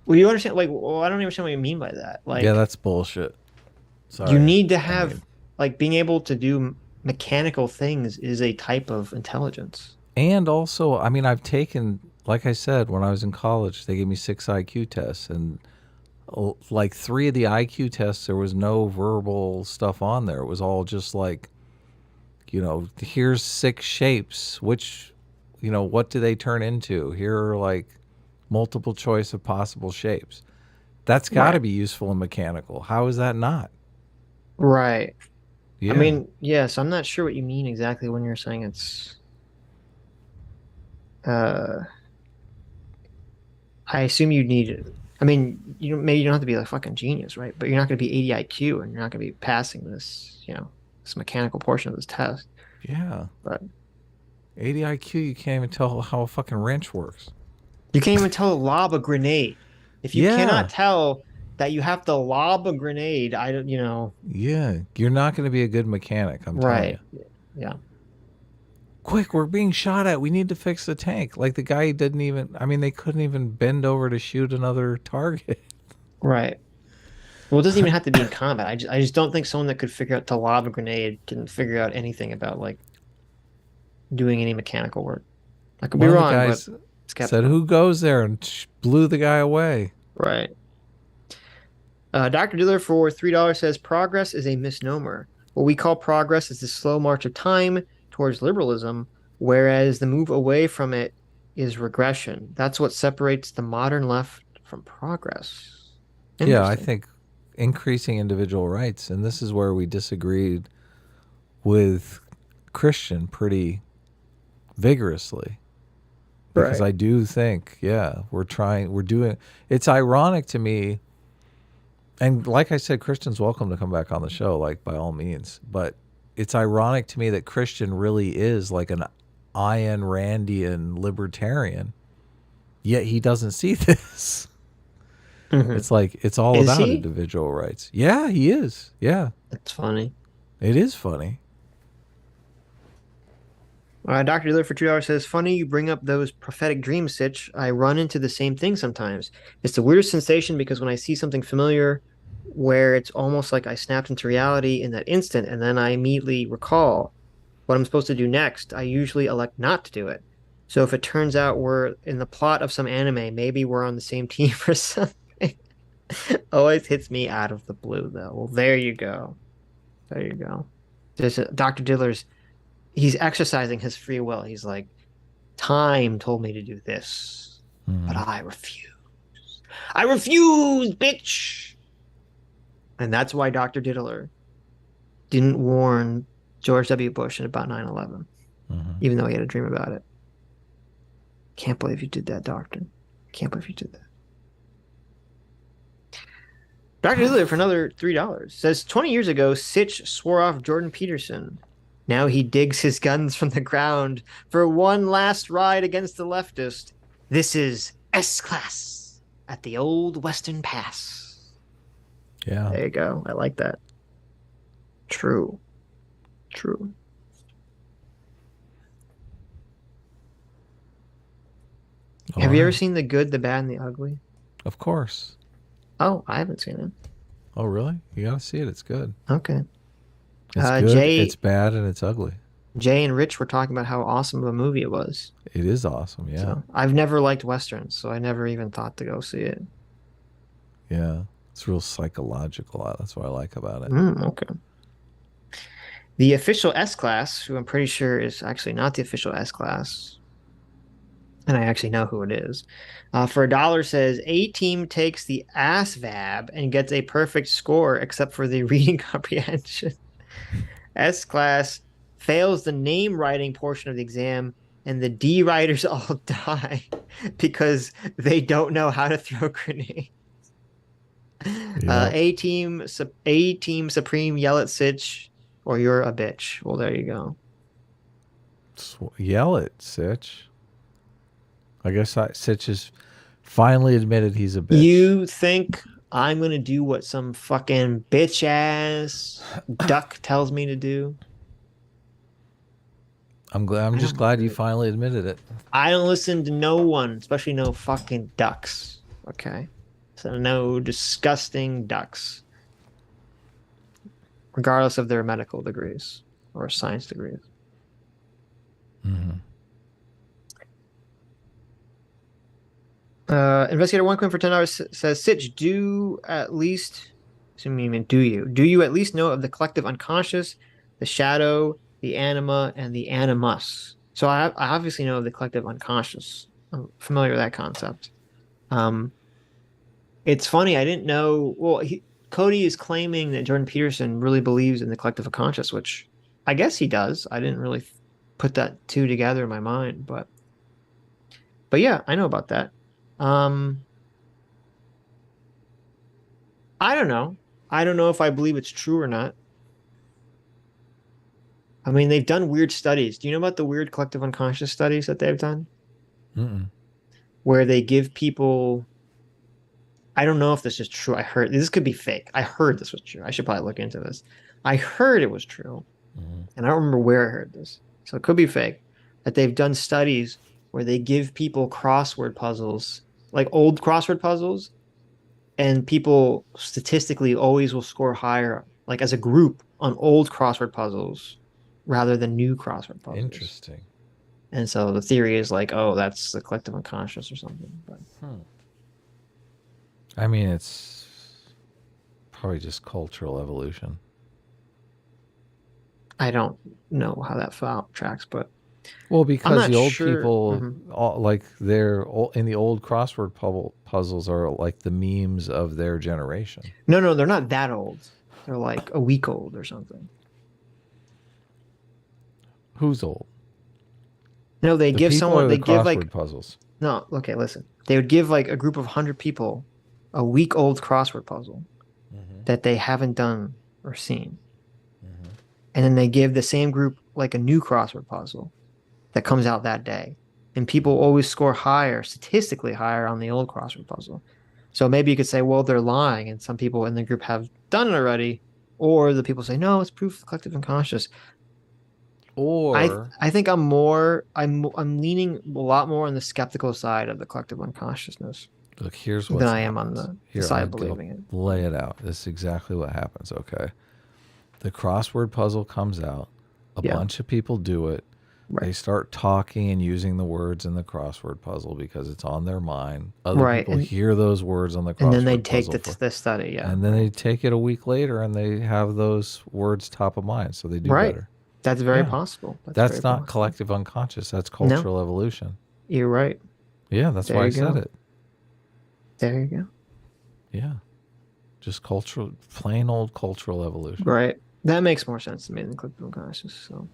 Well, you understand? Like, well, I don't understand what you mean by that. Like, yeah, that's bullshit. Sorry. You need to have like being able to do mechanical things is a type of intelligence. And also, I mean, I've taken, like I said, when I was in college, they gave me 6 IQ tests, and like 3 of the IQ tests, there was no verbal stuff on there. It was all just like, you know, here's 6 shapes. Which, you know, what do they turn into? Here are like multiple choice of possible shapes. That's got to be useful in mechanical. How is that not? Right. Yeah. I mean, yes, I'm not sure what you mean exactly when you're saying it's. I assume you need it. I mean, maybe you don't have to be like a fucking genius, right? But you're not going to be 80 IQ, and you're not going to be passing this, you know, this mechanical portion of this test. Yeah. But 80 IQ, you can't even tell how a fucking wrench works. You can't even tell to lob a grenade. If you cannot tell that you have to lob a grenade, Yeah, you're not going to be a good mechanic, I'm telling you. Yeah. Quick, we're being shot at. We need to fix the tank. Like the guy didn't even, I mean, they couldn't even bend over to shoot another target. Right. Well, it doesn't even have to be in combat. I just don't think someone that could figure out to lob a grenade can figure out anything about like doing any mechanical work. I could be wrong, but said, who goes there, and blew the guy away. Right. Dr. Diller for $3 says progress is a misnomer. What we call progress is the slow march of time towards liberalism, whereas the move away from it is regression. That's what separates the modern left from progress. Yeah, I think increasing individual rights, and this is where we disagreed with Christian pretty vigorously. Because I do think, we're doing, it's ironic to me, and like I said, Christian's welcome to come back on the show, like by all means, but it's ironic to me that Christian really is like an Ayn Randian libertarian, yet he doesn't see this. Mm-hmm. It's like, it's all about individual rights. Yeah, he is. Yeah. That's funny. It is funny. Dr. Diller for $2 says, funny you bring up those prophetic dreams, Sitch. I run into the same thing sometimes. It's the weirdest sensation because when I see something familiar where it's almost like I snapped into reality in that instant and then I immediately recall what I'm supposed to do next, I usually elect not to do it. So if it turns out we're in the plot of some anime, maybe we're on the same team or something. Always hits me out of the blue, though. Well, there you go. There you go. There's Dr. Diller's... He's exercising his free will. He's like, time told me to do this, but I refuse. I refuse, bitch. And that's why Dr. Diddler didn't warn George W. Bush about 9/11, even though he had a dream about it. Can't believe you did that, Doctor. Can't believe you did that. Dr. Diddler for another $3 says 20 years ago, Sitch swore off Jordan Peterson. Now he digs his guns from the ground for one last ride against the leftist. This is S-Class at the old Western Pass. Yeah. There you go. I like that. True. True. Have you ever seen The Good, the Bad, and the Ugly? Of course. Oh, I haven't seen it. Oh, really? You gotta see it. It's good. Okay. It's good. Jay, it's bad, and it's ugly. Jay and Rich were talking about how awesome of a movie it was. It is awesome. Yeah. So, I've never liked westerns, so I never even thought to go see it. Yeah. It's real psychological. That's what I like about it. Okay. The official S-Class, who I'm pretty sure is actually not the official S-Class, and I actually know who it is, for $1 says A-Team takes the ASVAB and gets a perfect score except for the reading comprehension. S-Class fails the name writing portion of the exam, and the D writers all die because they don't know how to throw grenades. A-Team Supreme, yell at Sitch, or you're a bitch. Well, there you go. Yell it, Sitch. I guess Sitch has finally admitted he's a bitch. You think I'm going to do what some fucking bitch-ass duck tells me to do? I'm just glad you finally admitted it. I don't listen to no one, especially no fucking ducks. Okay? So no disgusting ducks. Regardless of their medical degrees or science degrees. Investigator One Coin for $10 says, Sitch, do you at least know of the collective unconscious, the shadow, the anima, and the animus? So I obviously know of the collective unconscious. I'm familiar with that concept. It's funny, I didn't know. Well, Cody is claiming that Jordan Peterson really believes in the collective unconscious, which I guess he does. I didn't really put that two together in my mind, but yeah, I know about that. I don't know. I don't know if I believe it's true or not. I mean, they've done weird studies. Do you know about the weird collective unconscious studies that they've done? Where they give people... I don't know if this is true. I heard... This could be fake. I heard this was true. I should probably look into this. I heard it was true. And I don't remember where I heard this. So it could be fake. That they've done studies where they give people crossword puzzles, like old crossword puzzles, and people statistically always will score higher, like as a group, on old crossword puzzles rather than new crossword puzzles. Interesting. And so the theory is like, oh, that's the collective unconscious or something. But I mean, it's probably just cultural evolution. I don't know how that tracks, but well, because the old people, like in the old crossword puzzles are like the memes of their generation. No, they're not that old. They're like a week old or something. Who's old? No, they give someone. They give like puzzles. No, okay, listen. They would give like a group of 100 people a week old crossword puzzle that they haven't done or seen, and then they give the same group like a new crossword puzzle that comes out that day, and people always score higher, statistically higher, on the old crossword puzzle. So maybe you could say, well, they're lying, and some people in the group have done it already, or the people say, no, it's proof of collective unconscious. Or I think I'm leaning a lot more on the skeptical side of the collective unconsciousness. Look, here's what than I am on the side of believing it. Lay it out. This is exactly what happens. Okay, the crossword puzzle comes out. A bunch of people do it. They start talking and using the words in the crossword puzzle because it's on their mind. Other people hear those words on the crossword puzzle. And then they take the study, And then they take it a week later and they have those words top of mind, so they do better. That's very possible. That's not collective unconscious. That's cultural evolution. You're right. Yeah, that's why I said it. There you go. Yeah. Just cultural, plain old cultural evolution. Right. That makes more sense to me than clickable consciousness. So,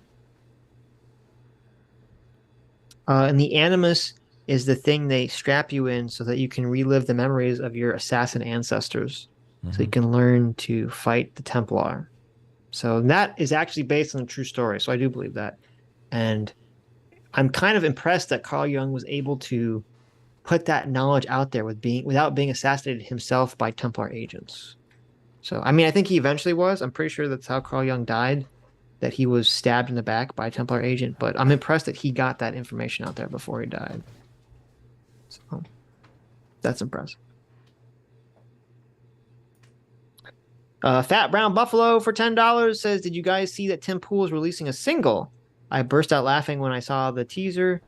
and the animus is the thing they strap you in so that you can relive the memories of your assassin ancestors, so you can learn to fight the Templar. So that is actually based on a true story. So I do believe that, and I'm kind of impressed that Carl Jung was able to put that knowledge out there without being assassinated himself by Templar agents. So, I mean, I think he eventually was. I'm pretty sure that's how Carl Jung died, that he was stabbed in the back by a Templar agent. But I'm impressed that he got that information out there before he died. So, that's impressive. Fat Brown Buffalo for $10 says, did you guys see that Tim Pool is releasing a single? I burst out laughing when I saw the teaser.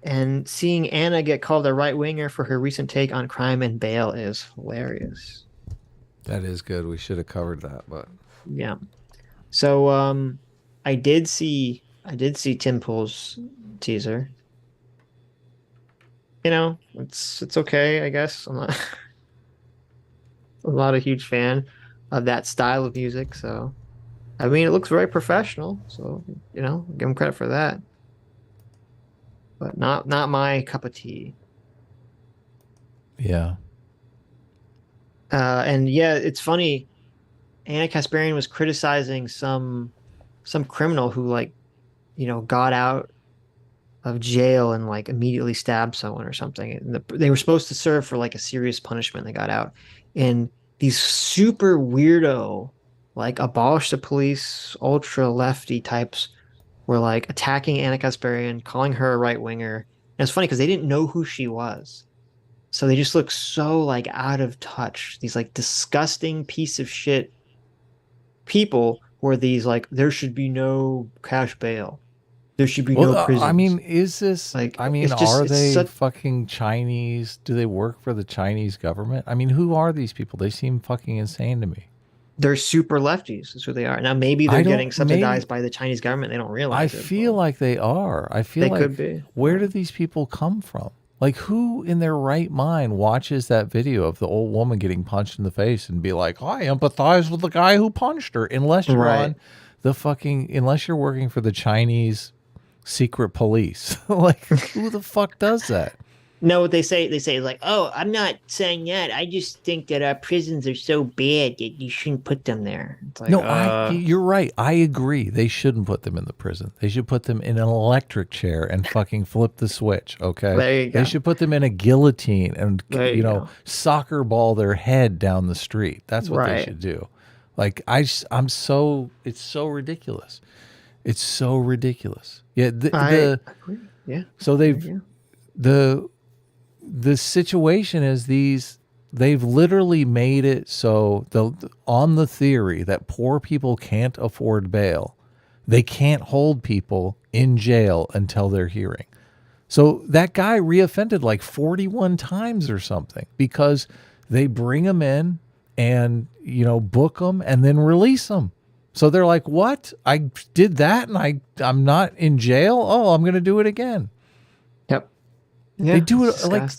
And seeing Anna get called a right-winger for her recent take on crime and bail is hilarious. That is good. We should have covered that, but yeah. So I did see Tim Pool's teaser. You know, it's okay, I guess. I'm not a huge fan of that style of music, so I mean it looks very professional, so you know, give him credit for that. But not my cup of tea. Yeah. And yeah, it's funny. Anna Kasparian was criticizing some criminal who, like, you know, got out of jail and like immediately stabbed someone or something. And they were supposed to serve for like a serious punishment. They got out, and these super weirdo, like abolish the police, ultra lefty types were like attacking Anna Kasparian, calling her a right winger. And it's funny because they didn't know who she was. So they just look so like out of touch. These like disgusting piece of shit people who are these like, there should be no cash bail. There should be no prison. I mean, is this like, I mean, are they fucking Chinese? Do they work for the Chinese government? I mean, who are these people? They seem fucking insane to me. They're super lefties. That's who they are. Now, maybe they're getting subsidized by the Chinese government. They don't realize it. I feel like they are. I feel like, could be. Where do these people come from? Like, who in their right mind watches that video of the old woman getting punched in the face and be like, I empathize with the guy who punched her, unless you're on the fucking, unless you're working for the Chinese secret police. Like, who the fuck does that? No, what they say like, oh, I'm not saying that. I just think that our prisons are so bad that you shouldn't put them there. It's like, no, you're right. I agree. They shouldn't put them in the prison. They should put them in an electric chair and fucking flip the switch. Okay. There you go. They should put them in a guillotine and you know, soccer ball their head down the street. That's what they should do. Like it's so ridiculous. It's so ridiculous. Yeah. I agree. Yeah. So the situation is they've literally made it so on the theory that poor people can't afford bail, they can't hold people in jail until their hearing. So that guy reoffended like 41 times or something because they bring him in and, you know, book them and then release them. So they're like, what? I did that and I'm not in jail? Oh, I'm going to do it again. Yep. Yeah, they do it like,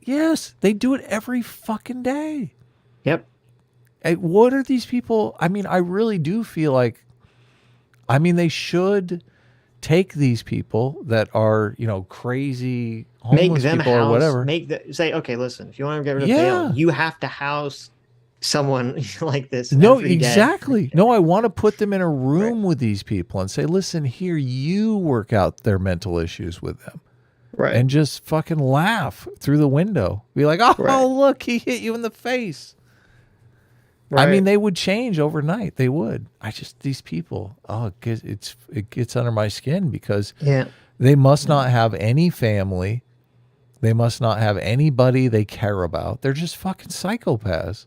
yes, they do it every fucking day. Yep. What are these people? I mean, I really do feel like, I mean, they should take these people that are, you know, crazy homeless people or whatever. Say, okay, listen, if you want to get rid of bail, you have to house someone like this. No, exactly. No, I want to put them in a room with these people and say, listen, here, you work out their mental issues with them. Right. And just fucking laugh through the window. Be like, oh, look, he hit you in the face. Right. I mean, they would change overnight. They would. These people, it gets under my skin because they must not have any family. They must not have anybody they care about. They're just fucking psychopaths.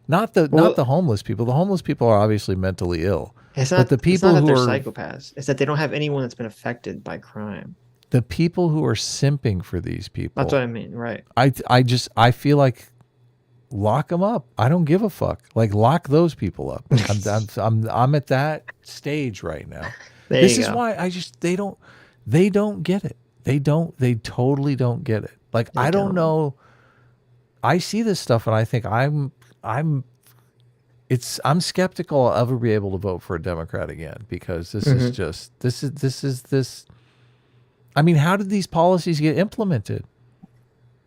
Not the homeless people. The homeless people are obviously mentally ill. It's not, but the people it's not that they're psychopaths. It's that they don't have anyone that's been affected by crime. The people who are simping for these people. That's what I mean, right? I feel like lock them up. I don't give a fuck. Like, lock those people up. I'm at that stage right now. This is why they don't get it. They totally don't get it. Like, I don't know. I see this stuff and I think I'm I'm skeptical I'll ever be able to vote for a Democrat again, because this is just this. I mean, how did these policies get implemented?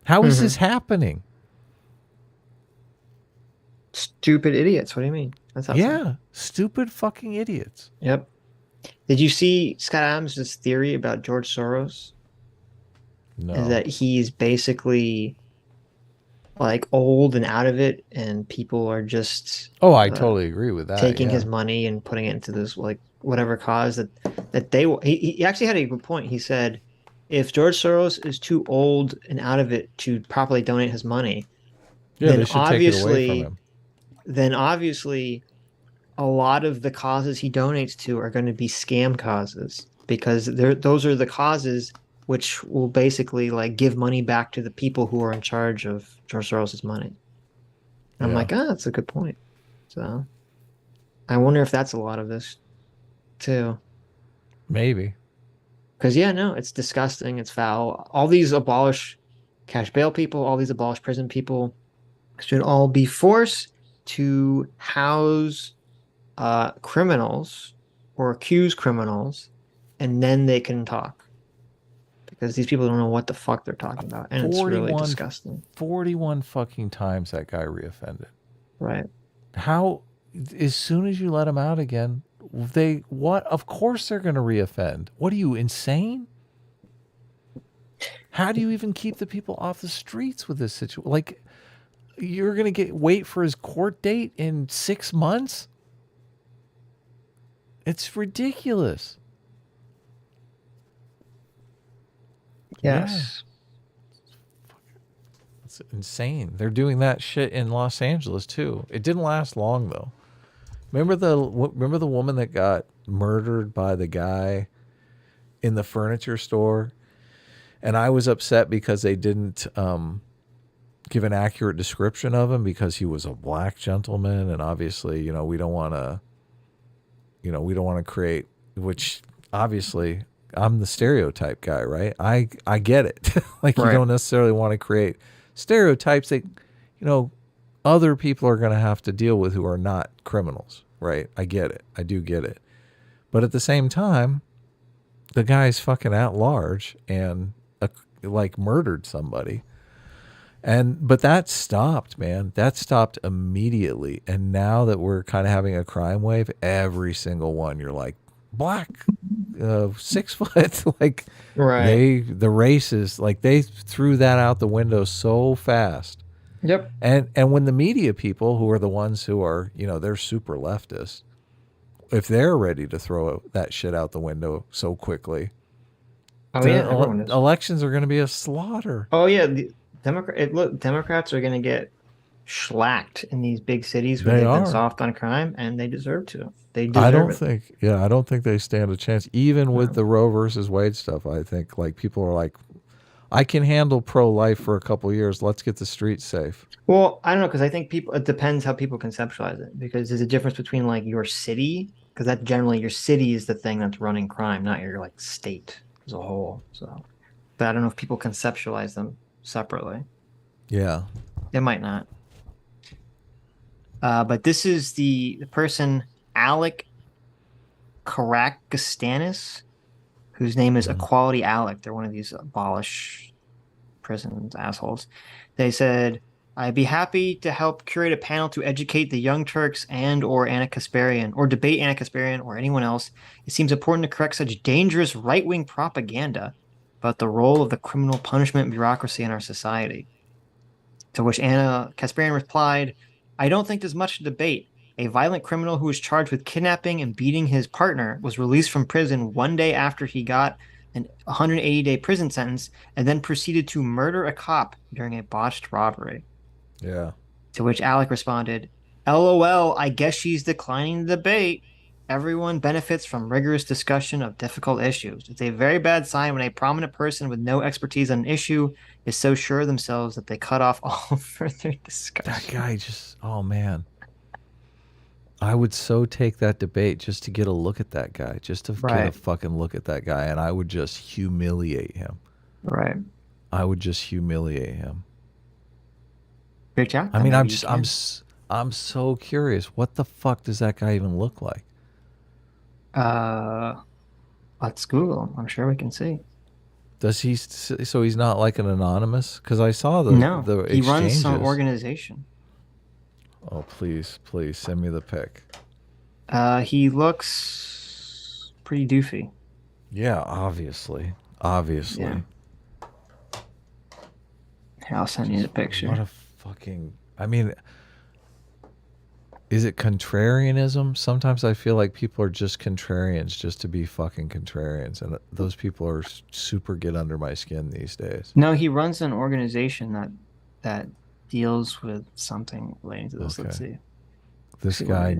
How is this happening? Stupid idiots. What do you mean? That's awesome. Stupid fucking idiots. Yep. Did you see Scott Adams' theory about George Soros? No. Is that he's basically like old and out of it, and people are just I totally agree with that. Taking his money and putting it into this like whatever cause that they will. He actually had a good point. He said, if George Soros is too old and out of it to properly donate his money, then obviously, a lot of the causes he donates to are going to be scam causes, because those are the causes which will basically like give money back to the people who are in charge of George Soros's money. And I'm like, that's a good point. So I wonder if that's a lot of this too. Maybe. Because it's disgusting. It's foul. All these abolish cash bail people, all these abolish prison people should all be forced to house criminals or accuse criminals, and then they can talk. Because these people don't know what the fuck they're talking about. And it's really disgusting. 41 fucking times that guy reoffended. Right. How, as soon as you let him out again, of course they're going to reoffend. What are you, insane? How do you even keep the people off the streets with this situation? Like, you're going to wait for his court date in 6 months? It's ridiculous. Yes. It's insane. They're doing that shit in Los Angeles too. It didn't last long though. Remember the woman that got murdered by the guy in the furniture store? And I was upset because they didn't give an accurate description of him, because he was a black gentleman, and obviously, we don't want to create, which obviously I'm the stereotype guy, right? I get it. Like, you don't necessarily want to create stereotypes that, other people are going to have to deal with who are not criminals, right? I get it. I do get it. But at the same time, the guy's fucking at large and murdered somebody. But that stopped, man. That stopped immediately. And now that we're kind of having a crime wave, every single one, you're like, black, 6 foot, the races, they threw that out the window so fast. Yep. And when the media people, who are the ones who are, they're super leftist, if they're ready to throw that shit out the window so quickly, elections are going to be a slaughter. Oh yeah, Democrats are going to get shellacked in these big cities where they've been soft on crime, and they deserve to. I don't think they stand a chance. Even with the Roe versus Wade stuff, I think people are like, I can handle pro-life for a couple of years. Let's get the streets safe. Well, I don't know, because I think it depends how people conceptualize it. Because there's a difference between your city, because that generally your city is the thing that's running crime, not your state as a whole. So, but I don't know if people conceptualize them separately. Yeah, it might not. But this is the person, Alec Karakastanis, whose name is Equality Alec. They're one of these abolish prisons assholes. They said, I'd be happy to help curate a panel to educate the Young Turks or Anna Kasparian, or debate Anna Kasparian or anyone else. It seems important to correct such dangerous right-wing propaganda about the role of the criminal punishment bureaucracy in our society. To which Anna Kasparian replied, I don't think there's much to debate. A violent criminal who was charged with kidnapping and beating his partner was released from prison one day after he got an 180-day prison sentence, and then proceeded to murder a cop during a botched robbery. Yeah. To which Alec responded, LOL, I guess she's declining the debate. Everyone benefits from rigorous discussion of difficult issues. It's a very bad sign when a prominent person with no expertise on an issue is so sure of themselves that they cut off all further discussion. That guy just, oh man. I would so take that debate just to get a look at that guy, just to get a fucking look at that guy, and I would just humiliate him. Right. I would just humiliate him. Great job. I mean, I'm so curious. What the fuck does that guy even look like? Let's Google him. I'm sure we can see. Does he? So he's not like an anonymous? Because I saw the he exchanges. runs some organization. Oh please, please send me the pic. He looks pretty doofy. Yeah, obviously. Yeah. Here, I'll send you the picture. What a fucking... I mean, is it contrarianism? Sometimes I feel like people are just contrarians just to be fucking contrarians. And those people are super get under my skin these days. No, he runs an organization that deals with something relating to this. Okay. Let's see. This guy...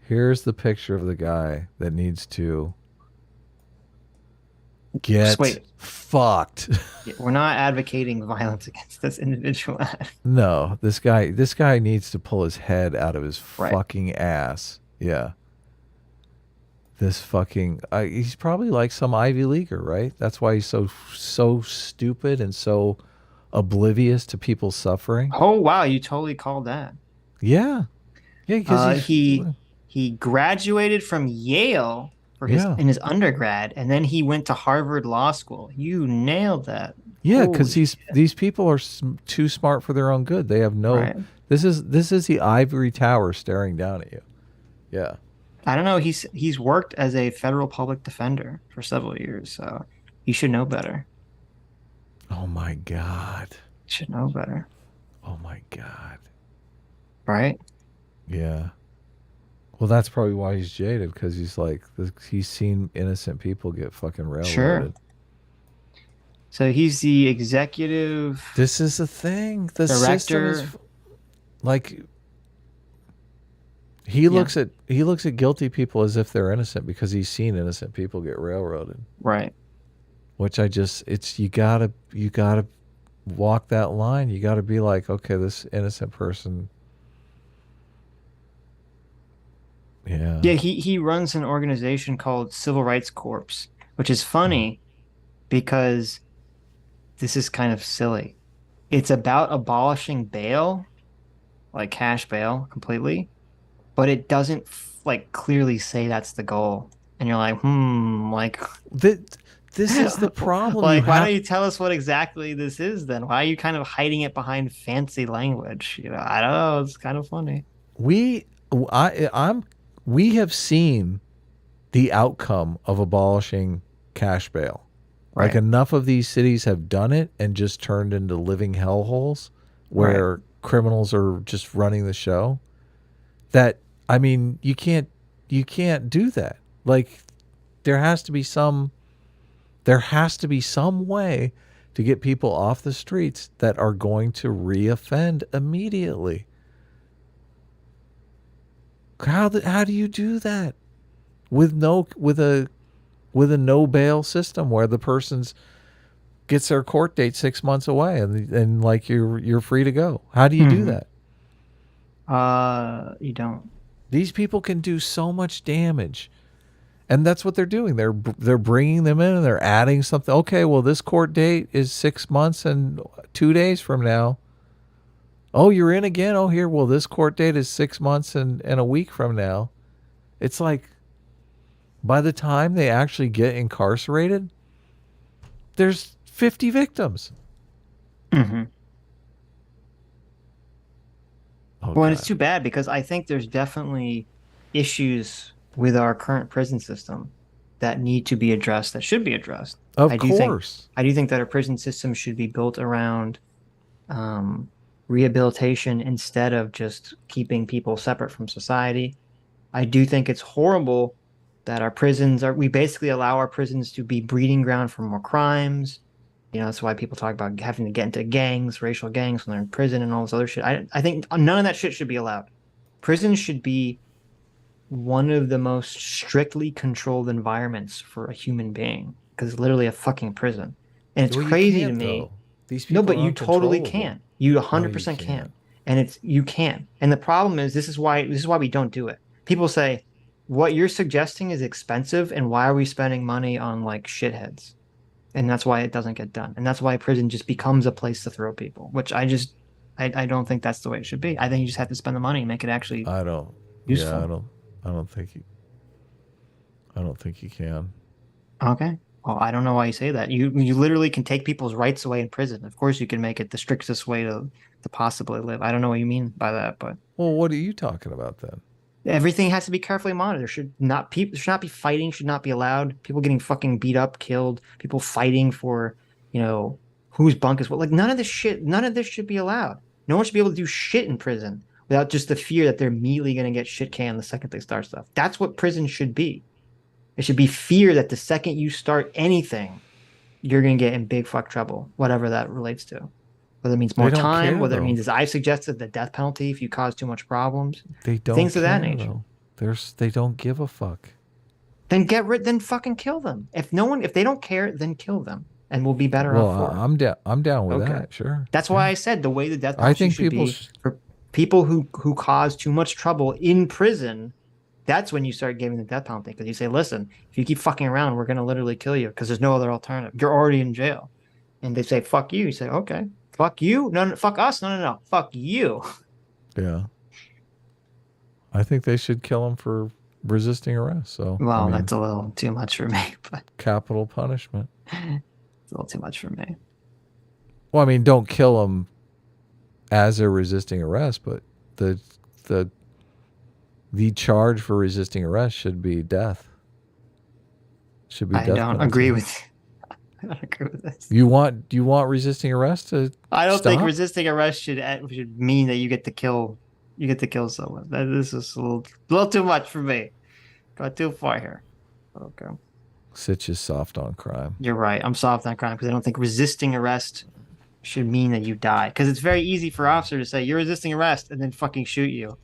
Here's the picture of the guy that needs to get fucked. Yeah, we're not advocating violence against this individual. No, this guy needs to pull his head out of his fucking ass. Yeah. This fucking he's probably like some Ivy Leaguer, right? That's why he's so stupid and so oblivious to people's suffering. Oh wow, you totally called that. Yeah. Yeah, because he graduated from Yale for in his undergrad, and then he went to Harvard Law School. You nailed that. Yeah, because these people are too smart for their own good. They have no. Right. This is the ivory tower staring down at you. Yeah. I don't know. He's worked as a federal public defender for several years, so he should know better. Oh my God. Should know better. Oh my God. Right. Yeah. Well, that's probably why he's jaded, because he's like, he's seen innocent people get fucking railroaded. Sure. So he's the executive. This is the thing. The director. System is, like, he looks at guilty people as if they're innocent because he's seen innocent people get railroaded. Right. Which you gotta walk that line. You gotta be like, okay, this innocent person. Yeah. Yeah, he runs an organization called Civil Rights Corps, which is funny because this is kind of silly. It's about abolishing bail, like cash bail completely, but it doesn't like clearly say that's the goal. And you're like, like this is the problem. Like, why don't you tell us what exactly this is then? Why are you kind of hiding it behind fancy language? You know, I don't know. It's kind of funny. We have seen the outcome of abolishing cash bail. Right. Like, enough of these cities have done it and just turned into living hellholes where criminals are just running the show. That, I mean, you can't do that. Like, there has to be some way to get people off the streets that are going to reoffend immediately. How do you do that with a no bail system where the person's gets their court date 6 months away and like you're free to go? How do you do that? You don't. These people can do so much damage, and that's what they're doing. They're bringing them in and they're adding something. Okay, well, this court date is 6 months and 2 days from now. Oh, you're in again? Oh, here. Well, this court date is 6 months and a week from now. It's like, by the time they actually get incarcerated, there's 50 victims. Mm-hmm. Oh, well, and it's too bad because I think there's definitely issues with our current prison system that need to be addressed, that should be addressed. Of course. I do think that our prison system should be built around rehabilitation instead of just keeping people separate from society. I do think it's horrible that our prisons we basically allow our prisons to be breeding ground for more crimes. You know, that's why people talk about having to get into gangs, racial gangs when they're in prison and all this other shit. I think none of that shit should be allowed. Prisons should be one of the most strictly controlled environments for a human being, because it's literally a fucking prison. And it's crazy to me. No, but you totally can. You 100% can. And you can. And the problem is this is why we don't do it. People say, what you're suggesting is expensive, and why are we spending money on like shitheads? And that's why it doesn't get done. And that's why prison just becomes a place to throw people, which I don't think that's the way it should be. I think you just have to spend the money and make it actually useful. Yeah, I don't think you can. Okay. Well, I don't know why you say that. You literally can take people's rights away in prison. Of course, you can make it the strictest way to possibly live. I don't know what you mean by that, but well, what are you talking about then? everything has to be carefully monitored. Should not be fighting. Should not be allowed. People getting fucking beat up, killed. People fighting for, whose bunk is what. Like none of this shit. None of this should be allowed. No one should be able to do shit in prison without just the fear that they're immediately going to get shit canned the second they start stuff. That's what prison should be. It should be fear that the second you start anything, you're going to get in big fuck trouble, whatever that relates to. Whether it means more time, whether it means, as I've suggested, the death penalty if you cause too much problems. They don't things of that care, nature. Though. They don't give a fuck. Then then fucking kill them. If they don't care, then kill them, and we'll be better off for it. I'm down with that. Sure. That's why I said the way the death penalty I think should be for people who cause too much trouble in prison. That's when you start giving the death penalty, because you say, listen, if you keep fucking around, we're going to literally kill you because there's no other alternative. You're already in jail. And they say, fuck you. You say, okay, fuck you. No, fuck us. No. Fuck you. Yeah. I think they should kill him for resisting arrest. So, well, that's a little too much for me. But capital punishment. It's a little too much for me. Well, I mean, don't kill him as they're resisting arrest, but the charge for resisting arrest should be death. Should be death penalty. I don't agree with this. Do you want resisting arrest to I don't stop? think resisting arrest should mean that you get to kill someone. This is a little too much for me. Got too far here. Okay. Sitch is soft on crime. You're right. I'm soft on crime because I don't think resisting arrest should mean that you die. Because it's very easy for officers to say you're resisting arrest and then fucking shoot you.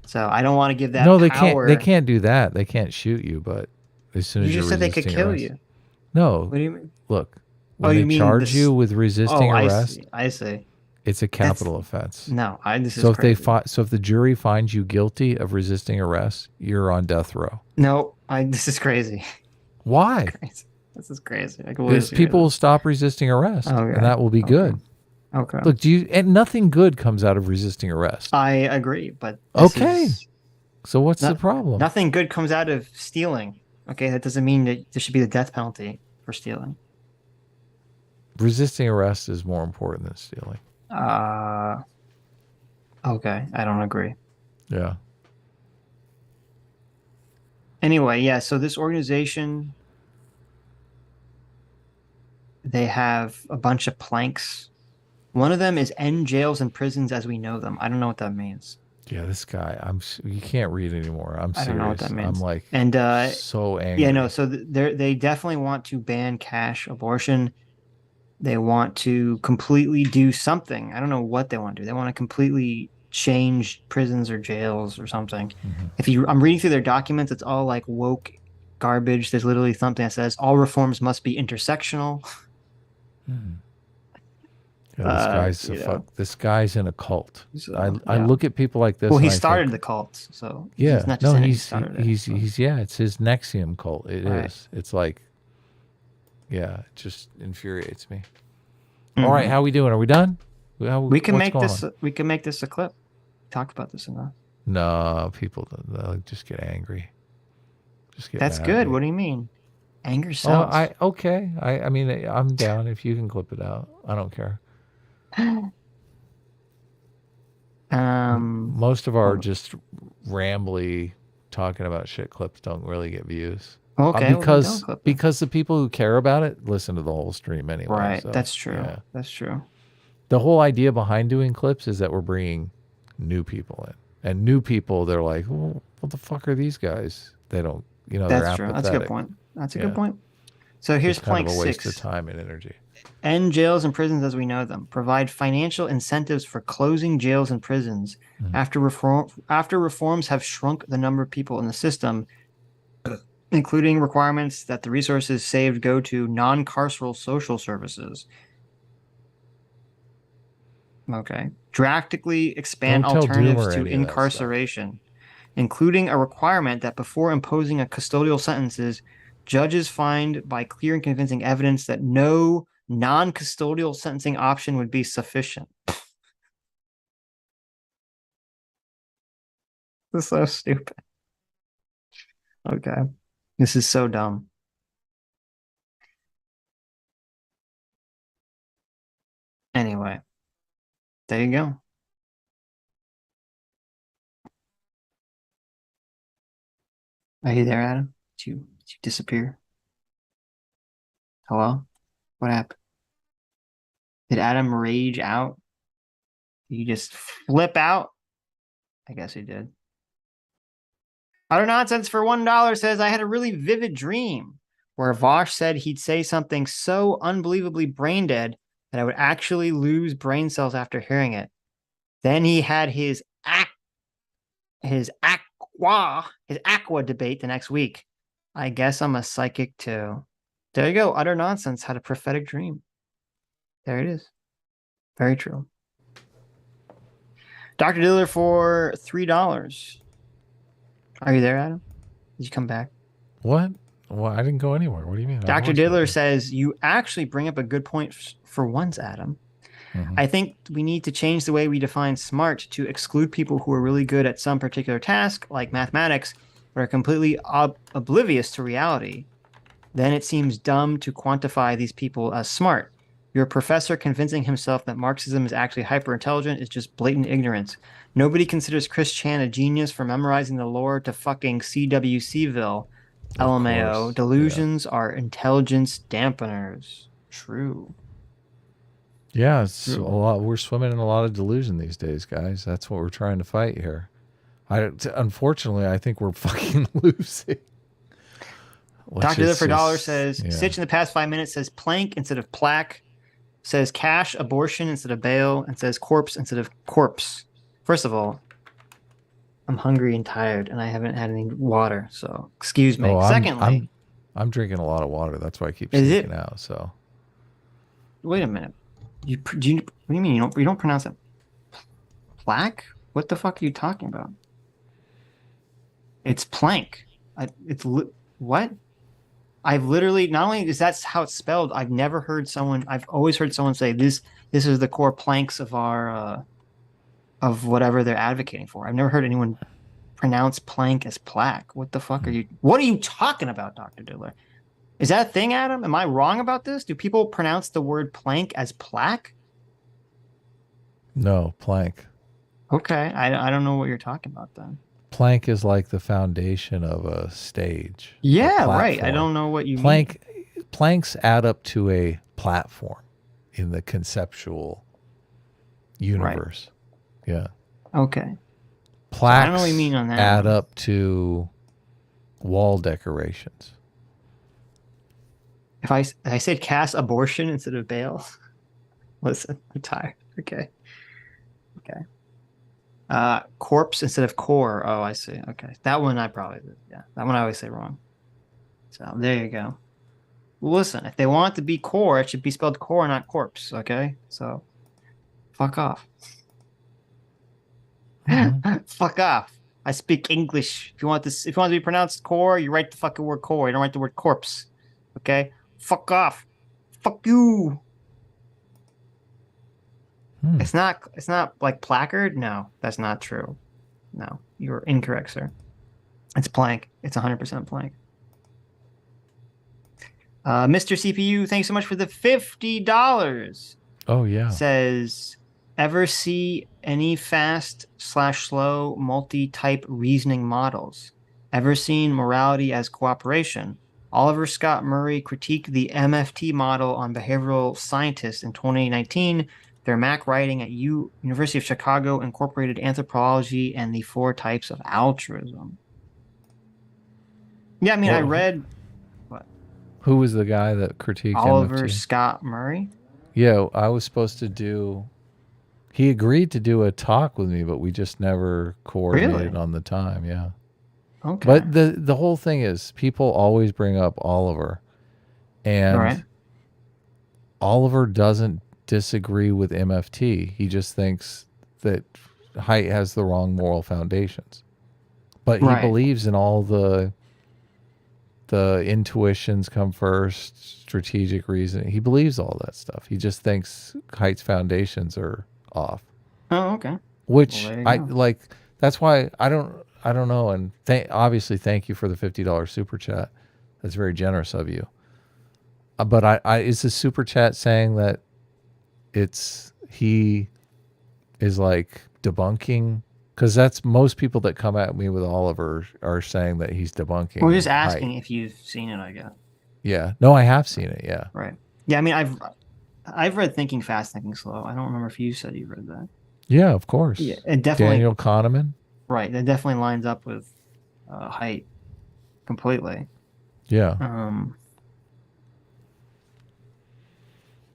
So I don't want to give that. No, they power. can't. They can't do that. They can't shoot you. But as soon as you just said they could kill arrest, you. No. What do you mean? Look, when they charge you with resisting arrest, I see. It's a capital offense. No, this is so if crazy. if the jury finds you guilty of resisting arrest, you're on death row. No, this is crazy. Why? This is crazy. Because people will stop resisting arrest, and that will be good. Okay. Look, and nothing good comes out of resisting arrest. I agree, but so what's the problem? Nothing good comes out of stealing. Okay, that doesn't mean that there should be the death penalty for stealing. Resisting arrest is more important than stealing. Okay, I don't agree. Yeah. Anyway, yeah, so this organization, they have a bunch of planks. One of them is end jails and prisons as we know them. I don't know what that means. Yeah, this guy, you can't read anymore. I'm serious. I don't know what that means. I'm like, so angry. Yeah, no, so they definitely want to ban cash abortion. They want to completely do something. I don't know what they want to do. They want to completely change prisons or jails or something. Mm-hmm. I'm reading through their documents. It's all like woke garbage. There's literally something that says all reforms must be intersectional. Mm-hmm. Yeah, this guy's in a cult. So, I look at people like this. Well, he started the cult, so yeah, he's not just it's his Nexium cult. It is. It's like, yeah, it just infuriates me. Mm-hmm. All right, how are we doing? Are we done? We can make this. We can make this a clip. Talk about this enough. No, people just get angry. That's good. What do you mean? Anger sells. Okay. I mean, I'm down if you can clip it out. I don't care. Most of our just rambly talking about shit clips don't really get views. Okay, because the people who care about it listen to the whole stream anyway. Right, so, that's true. Yeah. That's true. The whole idea behind doing clips is that we're bringing new people in, and new people, they're like, well, what the fuck are these guys? They don't, That's true. That's a good point. That's a good point. So here's plank 6. Kind of a waste of time and energy. End jails and prisons as we know them. Provide financial incentives for closing jails and prisons. Mm-hmm. After reforms have shrunk the number of people in the system, including requirements that the resources saved go to non-carceral social services. Okay. Drastically expand alternatives to incarceration, including a requirement that before imposing a custodial sentences, judges find by clear and convincing evidence that no non-custodial sentencing option would be sufficient. This is so stupid. Okay. This is so dumb. Anyway, there you go. Are you there, Adam? Did you disappear? Hello? What happened? Did Adam rage out? Did you just flip out? I guess he did. Utter Nonsense for $1 says, I had a really vivid dream where Vosh said he'd say something so unbelievably brain dead that I would actually lose brain cells after hearing it. Then he had his aqua debate the next week. I guess I'm a psychic too. There you go. Utter Nonsense had a prophetic dream. There it is. Very true. Dr. Diller for $3. Are you there, Adam? Did you come back? What? Well, I didn't go anywhere. What do you mean? Dr. Diller says, you actually bring up a good point for once, Adam. I think we need to change the way we define smart to exclude people who are really good at some particular task, like mathematics, but are completely oblivious to reality. Then it seems dumb to quantify these people as smart. Your professor convincing himself that Marxism is actually hyper-intelligent is just blatant ignorance. Nobody considers Chris Chan a genius for memorizing the lore to fucking CWCville. LMAO. Delusions are intelligence dampeners. True. Yeah, it's a lot. We're swimming in a lot of delusion these days, guys. That's what we're trying to fight here. Unfortunately, I think we're fucking losing. Dr. Diller for $1 says, Sitch in the past 5 minutes says plank instead of plaque, says cash abortion instead of bail, and says corpse instead of corpse. First of all, I'm hungry and tired, and I haven't had any water, so excuse me. Secondly, I'm drinking a lot of water. That's why I keep sneaking out. So, wait a minute. What do you mean you don't pronounce it plaque? What the fuck are you talking about? It's plank. What? I've literally, not only is that how it's spelled, I've always heard someone say this is the core planks of our of whatever they're advocating for. I've never heard anyone pronounce plank as plaque. What the fuck are you talking about, Dr. Diller? Is that a thing, Adam? Am I wrong about this? Do people pronounce the word plank as plaque? No, plank. Okay, I don't know what you're talking about then. Plank is like the foundation of a stage. Yeah, right. I don't know what you mean. Planks add up to a platform in the conceptual universe. Right. Yeah. Okay. Plaques I don't know what you mean on that. Add up to wall decorations. If I said cast abortion instead of bail, listen, I'm tired. Okay. Corpse instead of core. Oh, I see. Okay. That one I probably did. Yeah. That one I always say wrong. So there you go. Listen, if they want it to be core, it should be spelled core, not corpse. Okay. So fuck off. Fuck off. I speak English. If you want to be pronounced core, you write the fucking word core. You don't write the word corpse. Okay? Fuck off. Fuck you. It's not like placard. No, that's not true. No, you're incorrect, sir. It's plank. It's 100% plank. Mr. CPU, thanks so much for the $50. Oh yeah. Says, ever see any fast/slow multi-type reasoning models? Ever seen morality as cooperation? Oliver Scott Murray critiqued the MFT model on behavioral scientists in 2019. Their Mac writing at University of Chicago incorporated anthropology and the 4 types of altruism. Yeah, I mean, I read... What? Who was the guy that critiqued Oliver MFT? Scott Murray? Yeah, I was supposed to do... He agreed to do a talk with me, but we just never coordinated on the time, yeah. Okay. But the whole thing is, people always bring up Oliver. And Oliver doesn't disagree with MFT. He just thinks that Haidt has the wrong moral foundations. But he believes in all the intuitions come first, strategic reasoning. He believes all that stuff. He just thinks Haidt's foundations are off. Oh, okay. Which I like. That's why I don't. I don't know. And obviously, thank you for the $50 super chat. That's very generous of you. But is the super chat saying that he is like debunking? Because that's most people that come at me with Oliver are saying that he's debunking. We're just asking if you've seen it, I guess. Yeah. No, I have seen it. Yeah. Right. Yeah. I mean, I've read Thinking Fast, Thinking Slow. I don't remember if you said you read that. Yeah, of course. Yeah, it definitely. Daniel Kahneman. Right. That definitely lines up with Height completely. Yeah.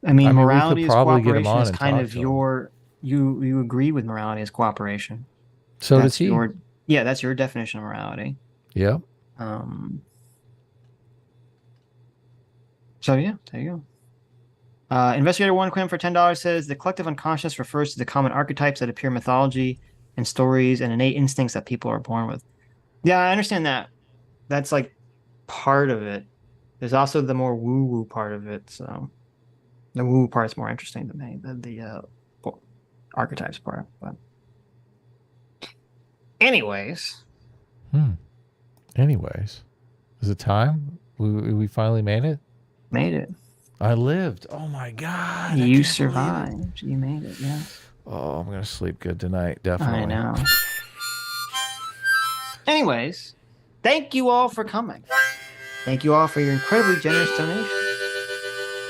I mean, we morality could is probably get him cooperation on is and kind talk of to him. you agree with morality as cooperation. So That's does he. Yeah, that's your definition of morality. Yeah. So yeah, there you go. Investigator One Quinn for $10 says the collective unconscious refers to the common archetypes that appear in mythology and stories and innate instincts that people are born with. Yeah, I understand that. That's like part of it. There's also the more woo-woo part of it. So the woo-woo part is more interesting to me than the archetypes part. But anyways. Anyways, is it time? We finally made it? Made it. I lived. Oh my God. You survived. You made it, yeah. Oh, I'm going to sleep good tonight. Definitely. I know. Anyways, thank you all for coming. Thank you all for your incredibly generous donations.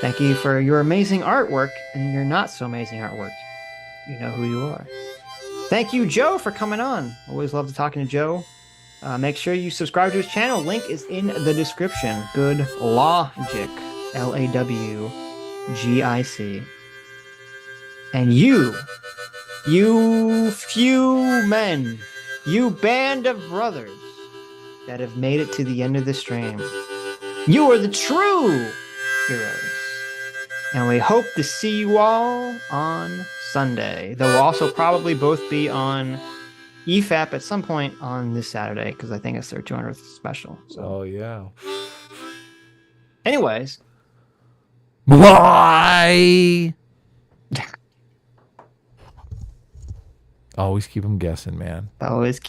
Thank you for your amazing artwork and your not so amazing artwork. You know who you are. Thank you, Joe, for coming on. Always love talking to Joe. Make sure you subscribe to his channel. Link is in the description. Good Lawgic. Lawgic. And you few men, you band of brothers that have made it to the end of the stream. You are the true heroes. And we hope to see you all on Sunday. They'll also probably both be on EFAP at some point on this Saturday because I think it's their 200th special. So. Oh, yeah. Anyways. Bye. Always keep them guessing, man. Always